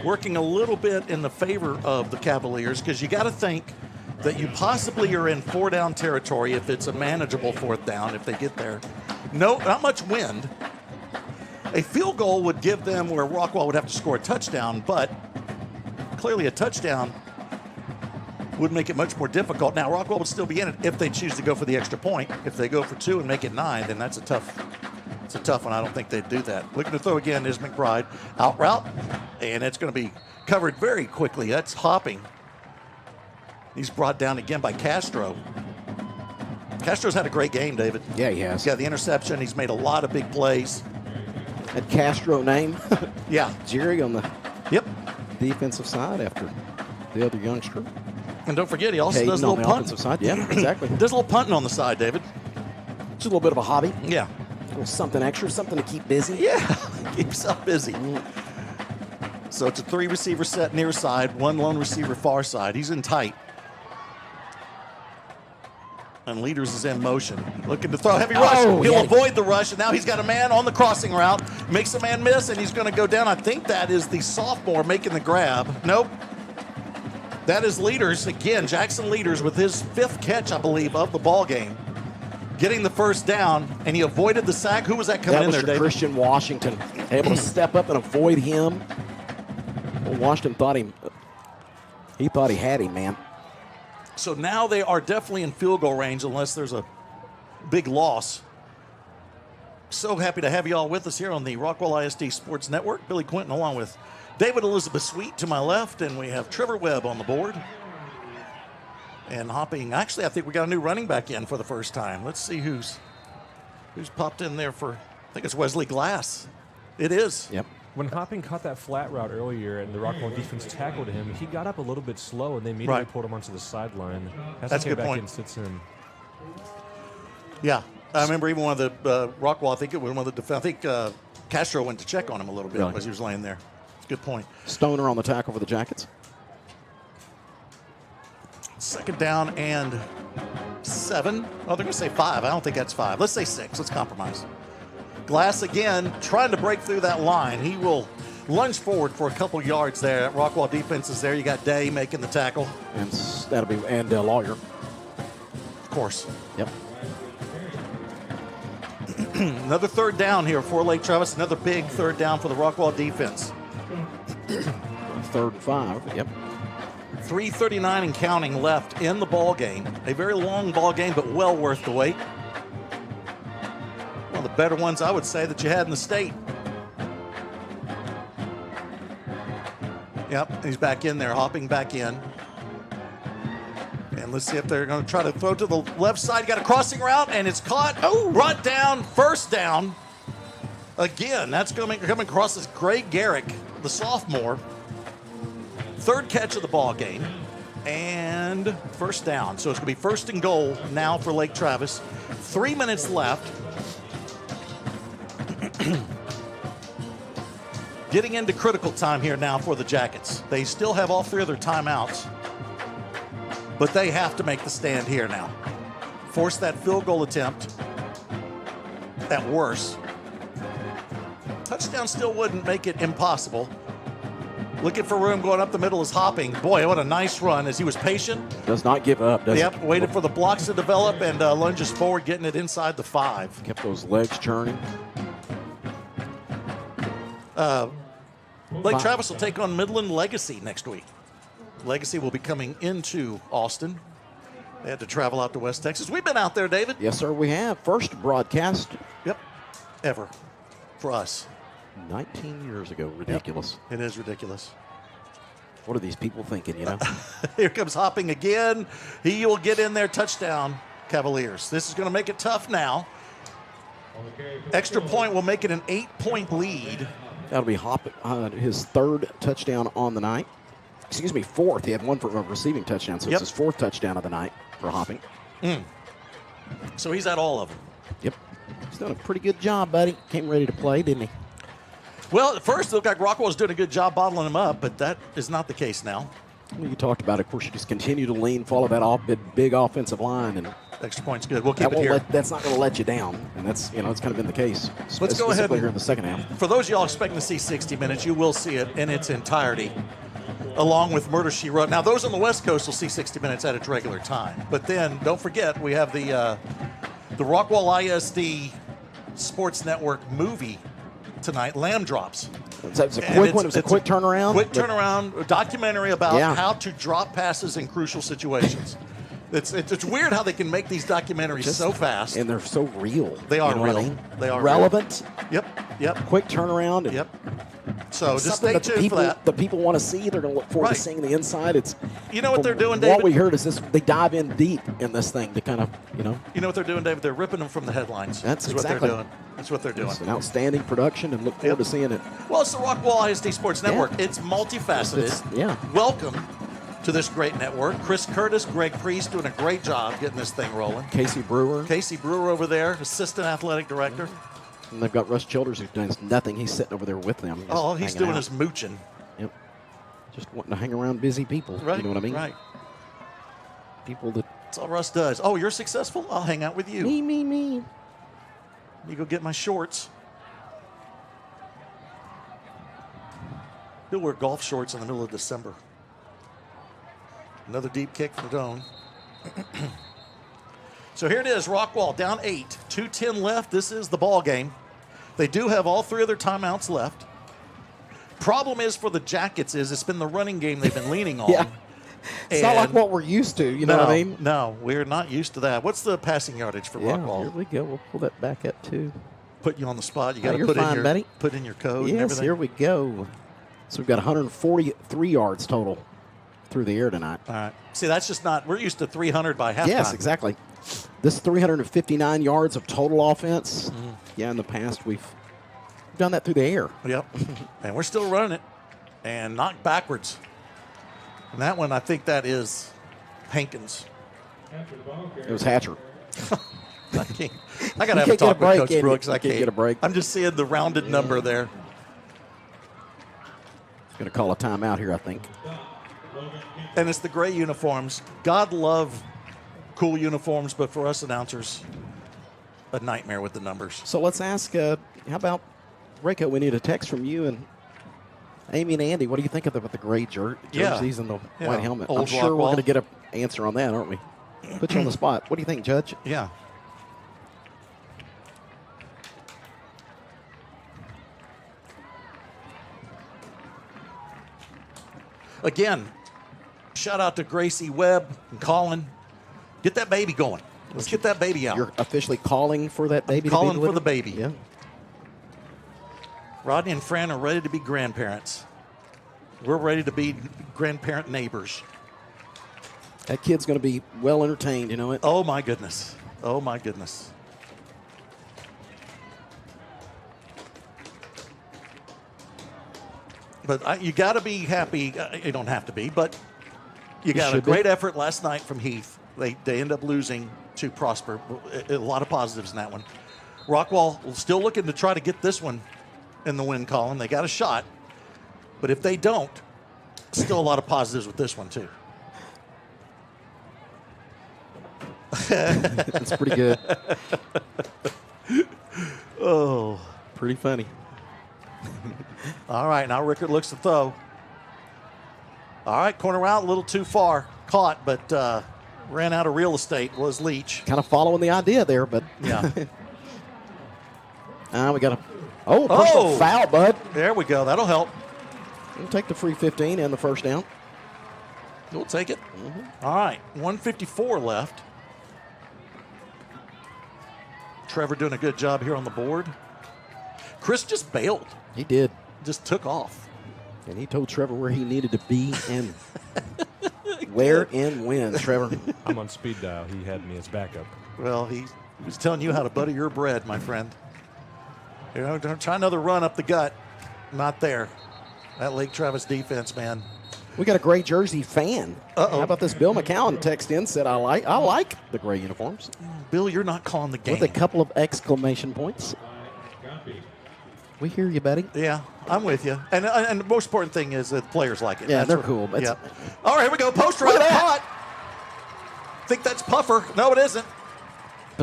working a little bit in the favor of the Cavaliers, because you got to think that you possibly are in 4-down territory if it's a manageable 4th down, if they get there. No, not much wind. A field goal would give them where Rockwall would have to score a touchdown, but clearly a touchdown would make it much more difficult. Now, Rockwall would still be in it if they choose to go for the extra point. If they go for 2 and make it 9, then that's a tough one. I don't think they'd do that. Looking to throw again is McBride. Out route, and it's going to be covered very quickly. That's Hopping. He's brought down again by Castro. Castro's had a great game, David. Yeah, he has. He's got the interception. He's made a lot of big plays. That Castro name. Yeah. Jerry on the defensive side after the other youngster. And don't forget, he also Hayden does a little on the punt. offensive side. Yeah, exactly. Does a little punting on the side, David. Just a little bit of a hobby. Yeah. A little something extra, something to keep busy. Yeah, keep yourself busy. So it's a 3-receiver set near side, 1 lone receiver far side. He's in tight. And Leaders is in motion. Looking to throw heavy rush. He'll avoid the rush, and now he's got a man on the crossing route. Makes a man miss, and he's going to go down. I think that is the sophomore making the grab. Nope. That is Leaders. Again, Jackson Leaders with his 5th catch, I believe, of the ball game. Getting the first down, and he avoided the sack. Who was that coming in there, David? Christian Washington, able to step up and avoid him. Well, Washington thought he had him, man. So now they are definitely in field goal range unless there's a big loss. So happy to have you all with us here on the Rockwall ISD Sports Network. Billy Quinton along with David Elizabeth Sweet to my left, and we have Trevor Webb on the board. And Hopping, actually, I think we got a new running back in for the first time. Let's see who's popped in there for, I think it's Wesley Glass. It is. Yep. When Hopping caught that flat route earlier and the Rockwall defense tackled him, he got up a little bit slow, and they immediately pulled him onto the sideline. That's a good point. And sits in. Yeah. I remember even one of the Rockwall, I think it was one of the defense. I think Castro went to check on him a little bit as he was laying there. Good point. Stoner on the tackle for the Jackets. 2nd down and 7. Oh, they're going to say 5. I don't think that's 5. Let's say 6. Let's compromise. Glass again trying to break through that line. He will lunge forward for a couple yards there. Rockwall defense is there. You got Day making the tackle. And that'll be Lawyer. Of course. Yep. Another 3rd down here for Lake Travis. Another big 3rd down for the Rockwall defense. 3rd and 5. Yep. 3:39 and counting left in the ball game. A very long ball game, but well worth the wait. One of the better ones, I would say, that you had in the state. Yep, he's back in there, Hopping back in. And let's see if they're going to try to throw to the left side. Got a crossing route, and it's caught. Brought down, 1st down. Again, that's coming across as Greg Garrick, the sophomore. 3rd catch of the ball game, and 1st down. So it's going to be 1st and goal now for Lake Travis. 3 minutes left. Getting into critical time here now for the Jackets. They still have all 3 of their timeouts, but they have to make the stand here now. Force that field goal attempt at worst. Touchdown still wouldn't make it impossible. Looking for room going up the middle is Hopping. Boy, what a nice run as he was patient. Does not give up, does he? Waited for the blocks to develop and lunges forward, getting it inside the 5. Kept those legs churning. Lake Travis will take on Midland Legacy next week. Legacy will be coming into Austin. They had to travel out to West Texas. We've been out there, David. Yes, sir, we have. First broadcast. Yep, ever for us. 19 years ago. Ridiculous. Yep. It is ridiculous. What are these people thinking, you know? Here comes Hopping again. He will get in there. Touchdown, Cavaliers. This is going to make it tough now. Extra point will make it an 8-point lead. That'll be Hopping, his 3rd touchdown on the night. Excuse me, 4th. He had 1 for a receiving touchdown, so it's his 4th touchdown of the night for Hopping. So he's at all of them. Yep. He's done a pretty good job, buddy. Came ready to play, didn't he? Well, at first, it looked like Rockwall was doing a good job bottling him up, but that is not the case now. Well, you talked about it. Of course, you just continue to lean, follow that big offensive line, and Extra point's good. We'll keep it here. That's not going to let you down, and that's it's kind of been the case. Let's go ahead here in the second half. For those of y'all expecting to see 60 minutes, you will see it in its entirety, along with Murder, She Wrote. Now, those on the West Coast will see 60 minutes at its regular time. But then, don't forget, we have the Rockwall ISD Sports Network movie tonight, Lamb Drops. It's a quick one. It was a quick turnaround. Quick turnaround, a documentary about how to drop passes in crucial situations. It's weird how they can make these documentaries so fast. And they're so real. They are real. What I mean? They are relevant. Real. Yep. Quick turnaround. And So just stay tuned for that. The people want to see. They're going to look forward to seeing the inside. It's you know what they're doing, David? What we heard is this: they dive in deep in this thing to kind of You know what they're doing, David? They're ripping them from the headlines. That's what they're doing. That's what they're doing. It's an outstanding production, and look forward to seeing it. Well, it's the Rockwall ISD Sports Network. It's multifaceted. Welcome to this great network. Chris Curtis, Greg Priest doing a great job getting this thing rolling. Casey Brewer over there, assistant athletic director. And they've got Russ Childers who's doing nothing. He's sitting over there with them. Oh, he's doing his mooching. Yep. Just wanting to hang around busy people. Right. You know what I mean? Right. People that. That's all Russ does. Oh, you're successful? I'll hang out with you. Me. Let me go get my shorts. He'll wear golf shorts in the middle of December. Another deep kick from Doan. So here it is, Rockwall down 8, 2:10 left. This is the ball game. They do have all 3 of their timeouts left. Problem is for the Jackets is it's been the running game they've been leaning on. It's not like what we're used to. You know what I mean? No, we're not used to that. What's the passing yardage for Rockwall? Here we go. We'll pull that back up too. Put you on the spot. You got to buddy. Put in your code. Yes, and everything. Here we go. So we've got 143 yards total through the air tonight. All right. See, that's just not. We're used to 300 by halftime. Yes, exactly. This 359 yards of total offense. Yeah, in the past we've done that through the air. Yep. And we're still running it and knocked backwards. And that one, I think that is Hankins. It was Hatcher. I got to have a talk with Coach Brooks. I can't get a break. I'm just seeing the rounded number there. Going to call a timeout here, I think. And it's the gray uniforms. God love cool uniforms, but for us announcers, a nightmare with the numbers. So let's ask, how about, Rico, we need a text from you and Amy and Andy. What do you think of the gray jerseys and the white helmet? I'm sure we're going to get an answer on that, aren't we? Put you on the spot. What do you think, Judge? Yeah. Again, shout out to Gracie Webb and Colin. Get that baby going. Let's get that baby out. You're officially calling for that baby? Calling for the baby. Yeah. Rodney and Fran are ready to be grandparents. We're ready to be grandparent neighbors. That kid's going to be well entertained, you know it? Oh, my goodness. Oh, my goodness. But you got to be happy. You don't have to be, but you got a great effort last night from Heath. They end up losing to Prosper. A lot of positives in that one. Rockwall still looking to try to get this one in the win column. They got a shot. But if they don't, still a lot of positives with this one, too. That's pretty good. Oh. Pretty funny. All right, now Rickard looks to throw. All right, corner out, a little too far. Caught, but ran out of real estate was Leach. Kind of following the idea there, but. Yeah. Now we got a. Personal foul, bud. There we go. That'll help. We'll take the free 15 and the first down. We'll take it. All right, 1:54 left. Trevor doing a good job here on the board. Chris just bailed. He did. Just took off. And he told Trevor where he needed to be and where and when, Trevor. I'm on speed dial. He had me as backup. Well, he was telling you how to butter your bread, my friend. You know, don't try another run up the gut. Not there. That Lake Travis defense, man. We got a gray jersey fan. How about this? Bill McCowan text in, said, I like the gray uniforms. Bill, you're not calling the game. With a couple of exclamation points. We hear you, buddy. Yeah, I'm with you. And the most important thing is that players like it. Yeah, they're cool. Yeah. All right, here we go. Post route caught. Think that's Puffer. No, it isn't.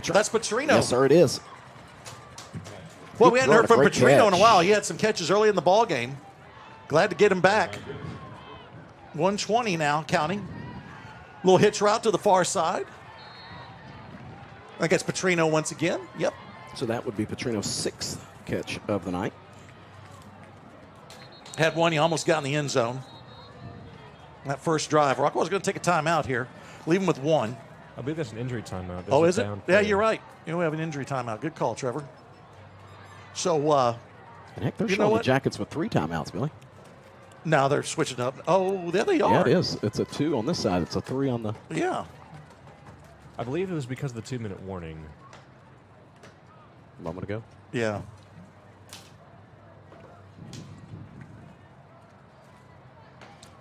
That's Petrino. Yes, sir, it is. Well, we hadn't heard from Great Petrino in a catch. while. He had some catches early in the ball game. Glad to get him back. 120 now, counting. Little hitch route to the far side. I guess Petrino once again. Yep. So that would be Petrino's 6th catch of the night. Had one, he almost got in the end zone. That first drive. Rockwall's going to take a timeout here. Leave him with 1. I believe that's an injury timeout. Oh, is it? Yeah, you're right. We have an injury timeout. Good call, Trevor. So, and heck, they're you know showing the what? Jackets with 3 timeouts, Billy. Now they're switching up. Oh, there they are. Yeah, it is. It's a 2 on this side. It's a 3 on the. Yeah. I believe it was because of the 2-minute warning. A moment ago. Yeah.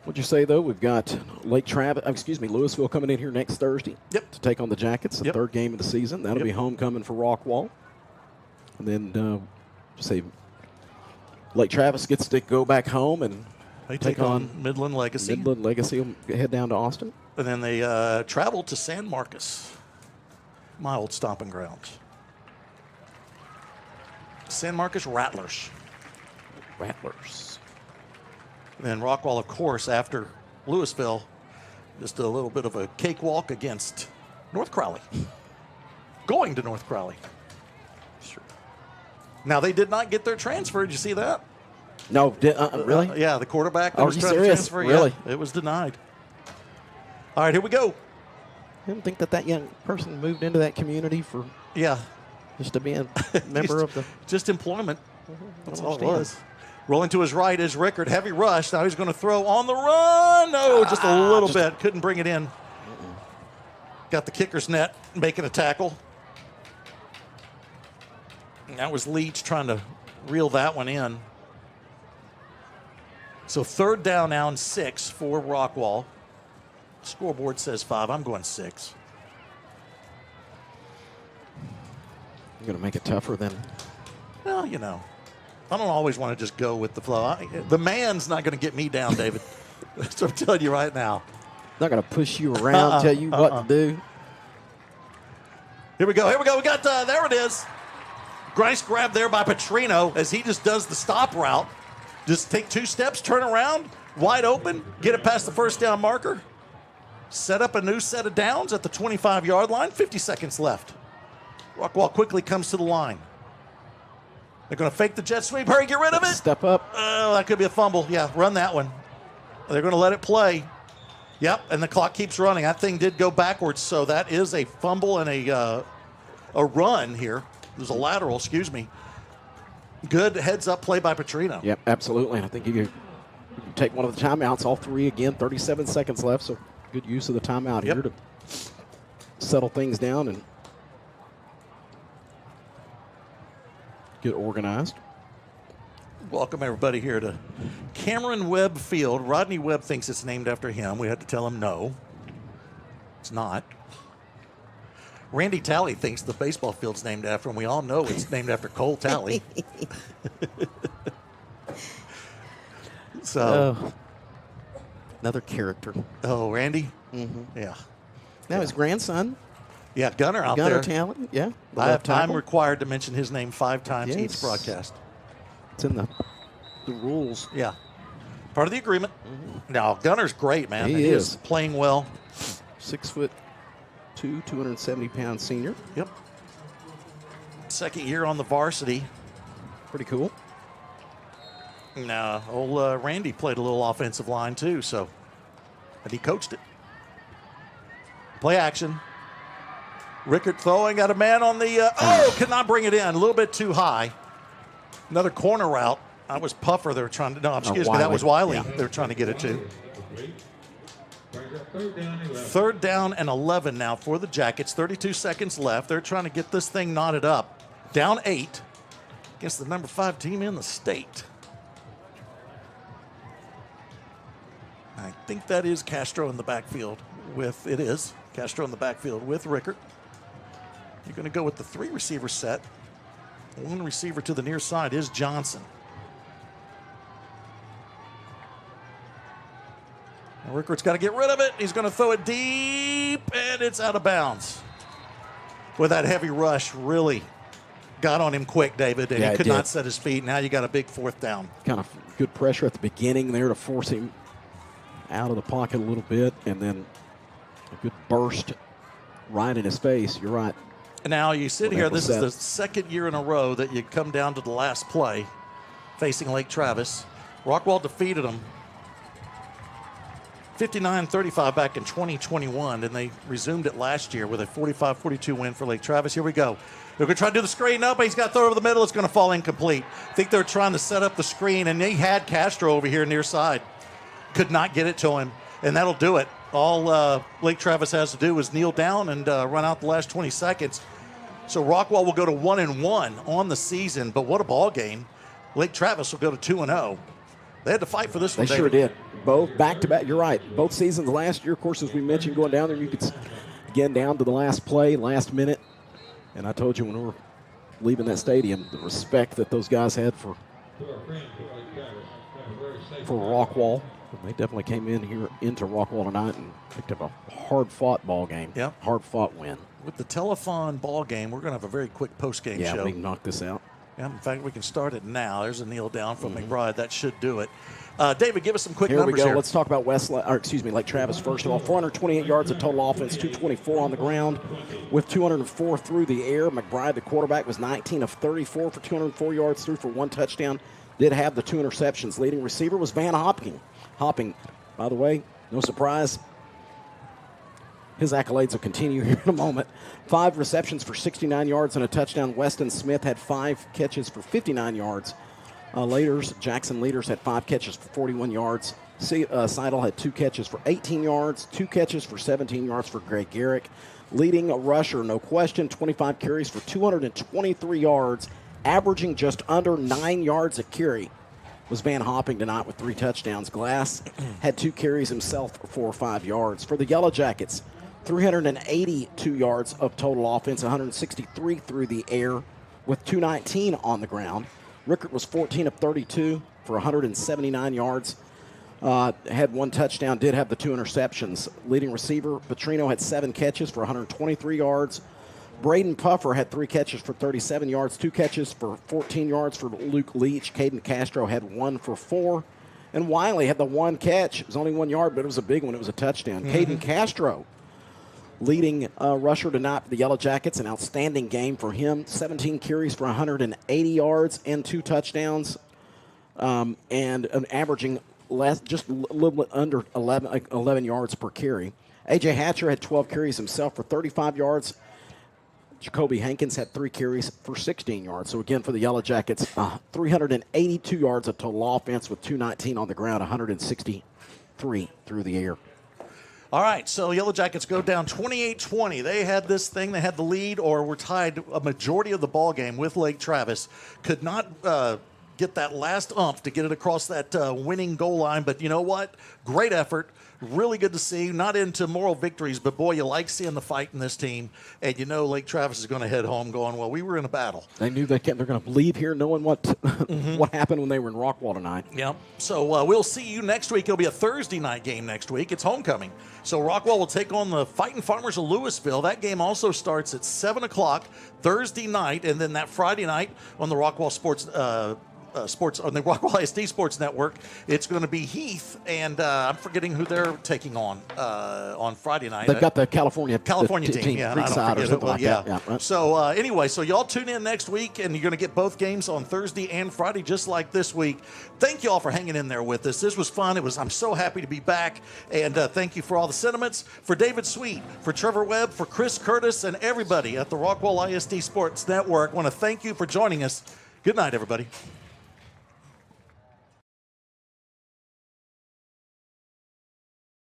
What'd you say, though? We've got Louisville coming in here next Thursday. Yep. To take on the Jackets, the 3rd game of the season. That'll be homecoming for Rockwall. And then, Lake Travis gets to go back home and They take on Midland Legacy. Midland Legacy will head down to Austin. And then they travel to San Marcos, my old stomping grounds. San Marcos Rattlers. Rattlers. Then Rockwall, of course, after Louisville, just a little bit of a cakewalk against North Crowley. Going to North Crowley. Sure. Now, they did not get their transfer. Did you see that? No, really? Yeah, the quarterback that Are was you trying to serious? transfer. Really? Yeah, it was denied. All right, here we go. I didn't think that young person moved into that community for just to be a member of the. Just employment. That's all it understand. was. Rolling to his right is Rickard. Heavy rush. Now he's going to throw on the run. No, just a little bit. Couldn't bring it in. Got the kicker's net, making a tackle. And that was Leach trying to reel that one in. So 3rd down now and 6 for Rockwall. Scoreboard says 5. I'm going 6. You're going to make it tougher than. Well, you know, I don't always want to just go with the flow. The man's not going to get me down, David. That's what I'm telling you right now. Not going to push you around, tell you what to do. Here we go. Here we go. We got, there it is. Grice grab there by Petrino as he just does the stop route. Just take 2 steps, turn around, wide open, get it past the first down marker. Set up a new set of downs at the 25-yard line. 50 seconds left. Rockwall quickly comes to the line. They're going to fake the jet sweep. Hurry, get rid of it. Step up. Oh, that could be a fumble. Yeah, run that one. They're going to let it play. Yep, and the clock keeps running. That thing did go backwards, so that is a fumble and a run here. There's a lateral, excuse me. Good heads-up play by Petrino. Yep, absolutely. And I think you take one of the timeouts, all 3 again, 37 seconds left, so good use of the timeout here to settle things down and get organized. Welcome, everybody, here to Cameron Webb Field. Rodney Webb thinks it's named after him. We had to tell him no. It's not. Randy Talley thinks the baseball field's named after him. We all know it's named after Cole Talley. So, another character. Oh, Randy? Mm-hmm. Yeah. Now his grandson. Yeah, Gunner out Gunner there. talent, yeah. I'm required to mention his name 5 times each broadcast. It's in the rules. Yeah. Part of the agreement. No, Gunner's great, man. He is playing well. 6'2", 270-pound senior. Yep. Second year on the varsity. Pretty cool. Now, old Randy played a little offensive line too, so, and he coached it. Play action. Rickard throwing, got a man on the, could not bring it in. A little bit too high. Another corner route. That was Puffer they were trying to, no, excuse me, that was Wiley they were trying to get it to. 3rd down and 11 now for the Jackets. 32 seconds left. They're trying to get this thing knotted up. Down 8 against the number 5 team in the state. I think that is Castro in the backfield with, it is Castro in the backfield with Rickard. You're going to go with the 3 receiver set. 1 receiver to the near side is Johnson. And Rickard's got to get rid of it. He's going to throw it deep, and it's out of bounds. with that heavy rush really got on him quick, David, and he could not set his feet. Now you got a big 4th down. Kind of good pressure at the beginning there to force him out of the pocket a little bit, and then a good burst right in his face. You're right. Now you sit here, this is the 2nd year in a row that you come down to the last play facing Lake Travis. Rockwall defeated them 59-35 back in 2021, and they resumed it last year with a 45-42 win for Lake Travis. Here we go. They're going to try to do the screen. No, but he's got to throw over the middle. It's going to fall incomplete. I think they're trying to set up the screen, and they had Castro over here near side. Could not get it to him, and that'll do it. All Lake Travis has to do is kneel down and run out the last 20 seconds. So Rockwall will go to 1-1 on the season, but what a ball game. Lake Travis will go to 2-0. They had to fight for this one, They sure did. Both back-to-back. You're right. Both seasons last year, of course, as we mentioned, going down there, you could again down to the last play, last minute. And I told you when we were leaving that stadium, the respect that those guys had for Rockwall. They definitely came in here into Rockwall tonight and picked up a hard-fought ball game. Yep. Hard-fought win. With the telethon ball game, we're going to have a very quick post-game show. Yeah, we can knock this out. Yeah, in fact, we can start it now. There's a kneel down from McBride. That should do it. David, give us some quick numbers here. here. Let's talk about Lake Travis first of all. 428 yards of total offense, 224 on the ground with 204 through the air. McBride, the quarterback, was 19 of 34 for 204 yards, threw for 1 touchdown. Did have the 2 interceptions. Leading receiver was Van Hopping. By the way, no surprise. His accolades will continue here in a moment. 5 receptions for 69 yards and a touchdown. Weston Smith had 5 catches for 59 yards. Jackson Leaders had 5 catches for 41 yards. Seidel had 2 catches for 18 yards, 2 catches for 17 yards for Greg Garrick. Leading rusher, no question, 25 carries for 223 yards, averaging just under 9 yards a carry, was Van Hopping tonight with 3 touchdowns. Glass had 2 carries himself for 5 yards. For the Yellowjackets, 382 yards of total offense, 163 through the air with 219 on the ground. Rickert was 14 of 32 for 179 yards. Had 1 touchdown, did have the 2 interceptions. Leading receiver, Petrino had 7 catches for 123 yards. Braden Puffer had 3 catches for 37 yards, 2 catches for 14 yards for Luke Leach. Caden Castro had 1 for 4. And Wiley had the 1 catch. It was only 1 yard, but it was a big one. It was a touchdown. Caden Castro, leading rusher tonight for the Yellowjackets, an outstanding game for him. 17 carries for 180 yards and 2 touchdowns, and an averaging just a little bit under 11 yards per carry. A.J. Hatcher had 12 carries himself for 35 yards. Jacoby Hankins had 3 carries for 16 yards. So again, for the Yellowjackets, 382 yards of total offense with 219 on the ground, 163 through the air. All right, so Yellowjackets go down 28-20. They had this thing. They had the lead or were tied a majority of the ball game with Lake Travis. Could not get that last umph to get it across that winning goal line. But you know what? Great effort. Really good to see. Not into moral victories, but boy, you like seeing the fight in this team. And you know Lake Travis is going to head home going, well, we were in a battle. They knew they're going to leave here knowing what what happened when they were in Rockwall tonight. Yep. So we'll see you next week. It'll be a Thursday night game next week. It's homecoming. So Rockwall will take on the Fighting Farmers of Louisville. That game also starts at 7 o'clock Thursday night. And then that Friday night on the Rockwall Sports on the Rockwall ISD Sports Network, it's going to be Heath, and I'm forgetting who they're taking on Friday night. They've got the California team. Yeah, I don't forget it. Well, yeah. Yeah, right. So anyway, so y'all tune in next week, and you're going to get both games on Thursday and Friday, just like this week. Thank you all for hanging in there with us. This was fun. I'm so happy to be back, and thank you for all the sentiments. For David Sweet, for Trevor Webb, for Chris Curtis, and everybody at the Rockwall ISD Sports Network, I want to thank you for joining us. Good night, everybody.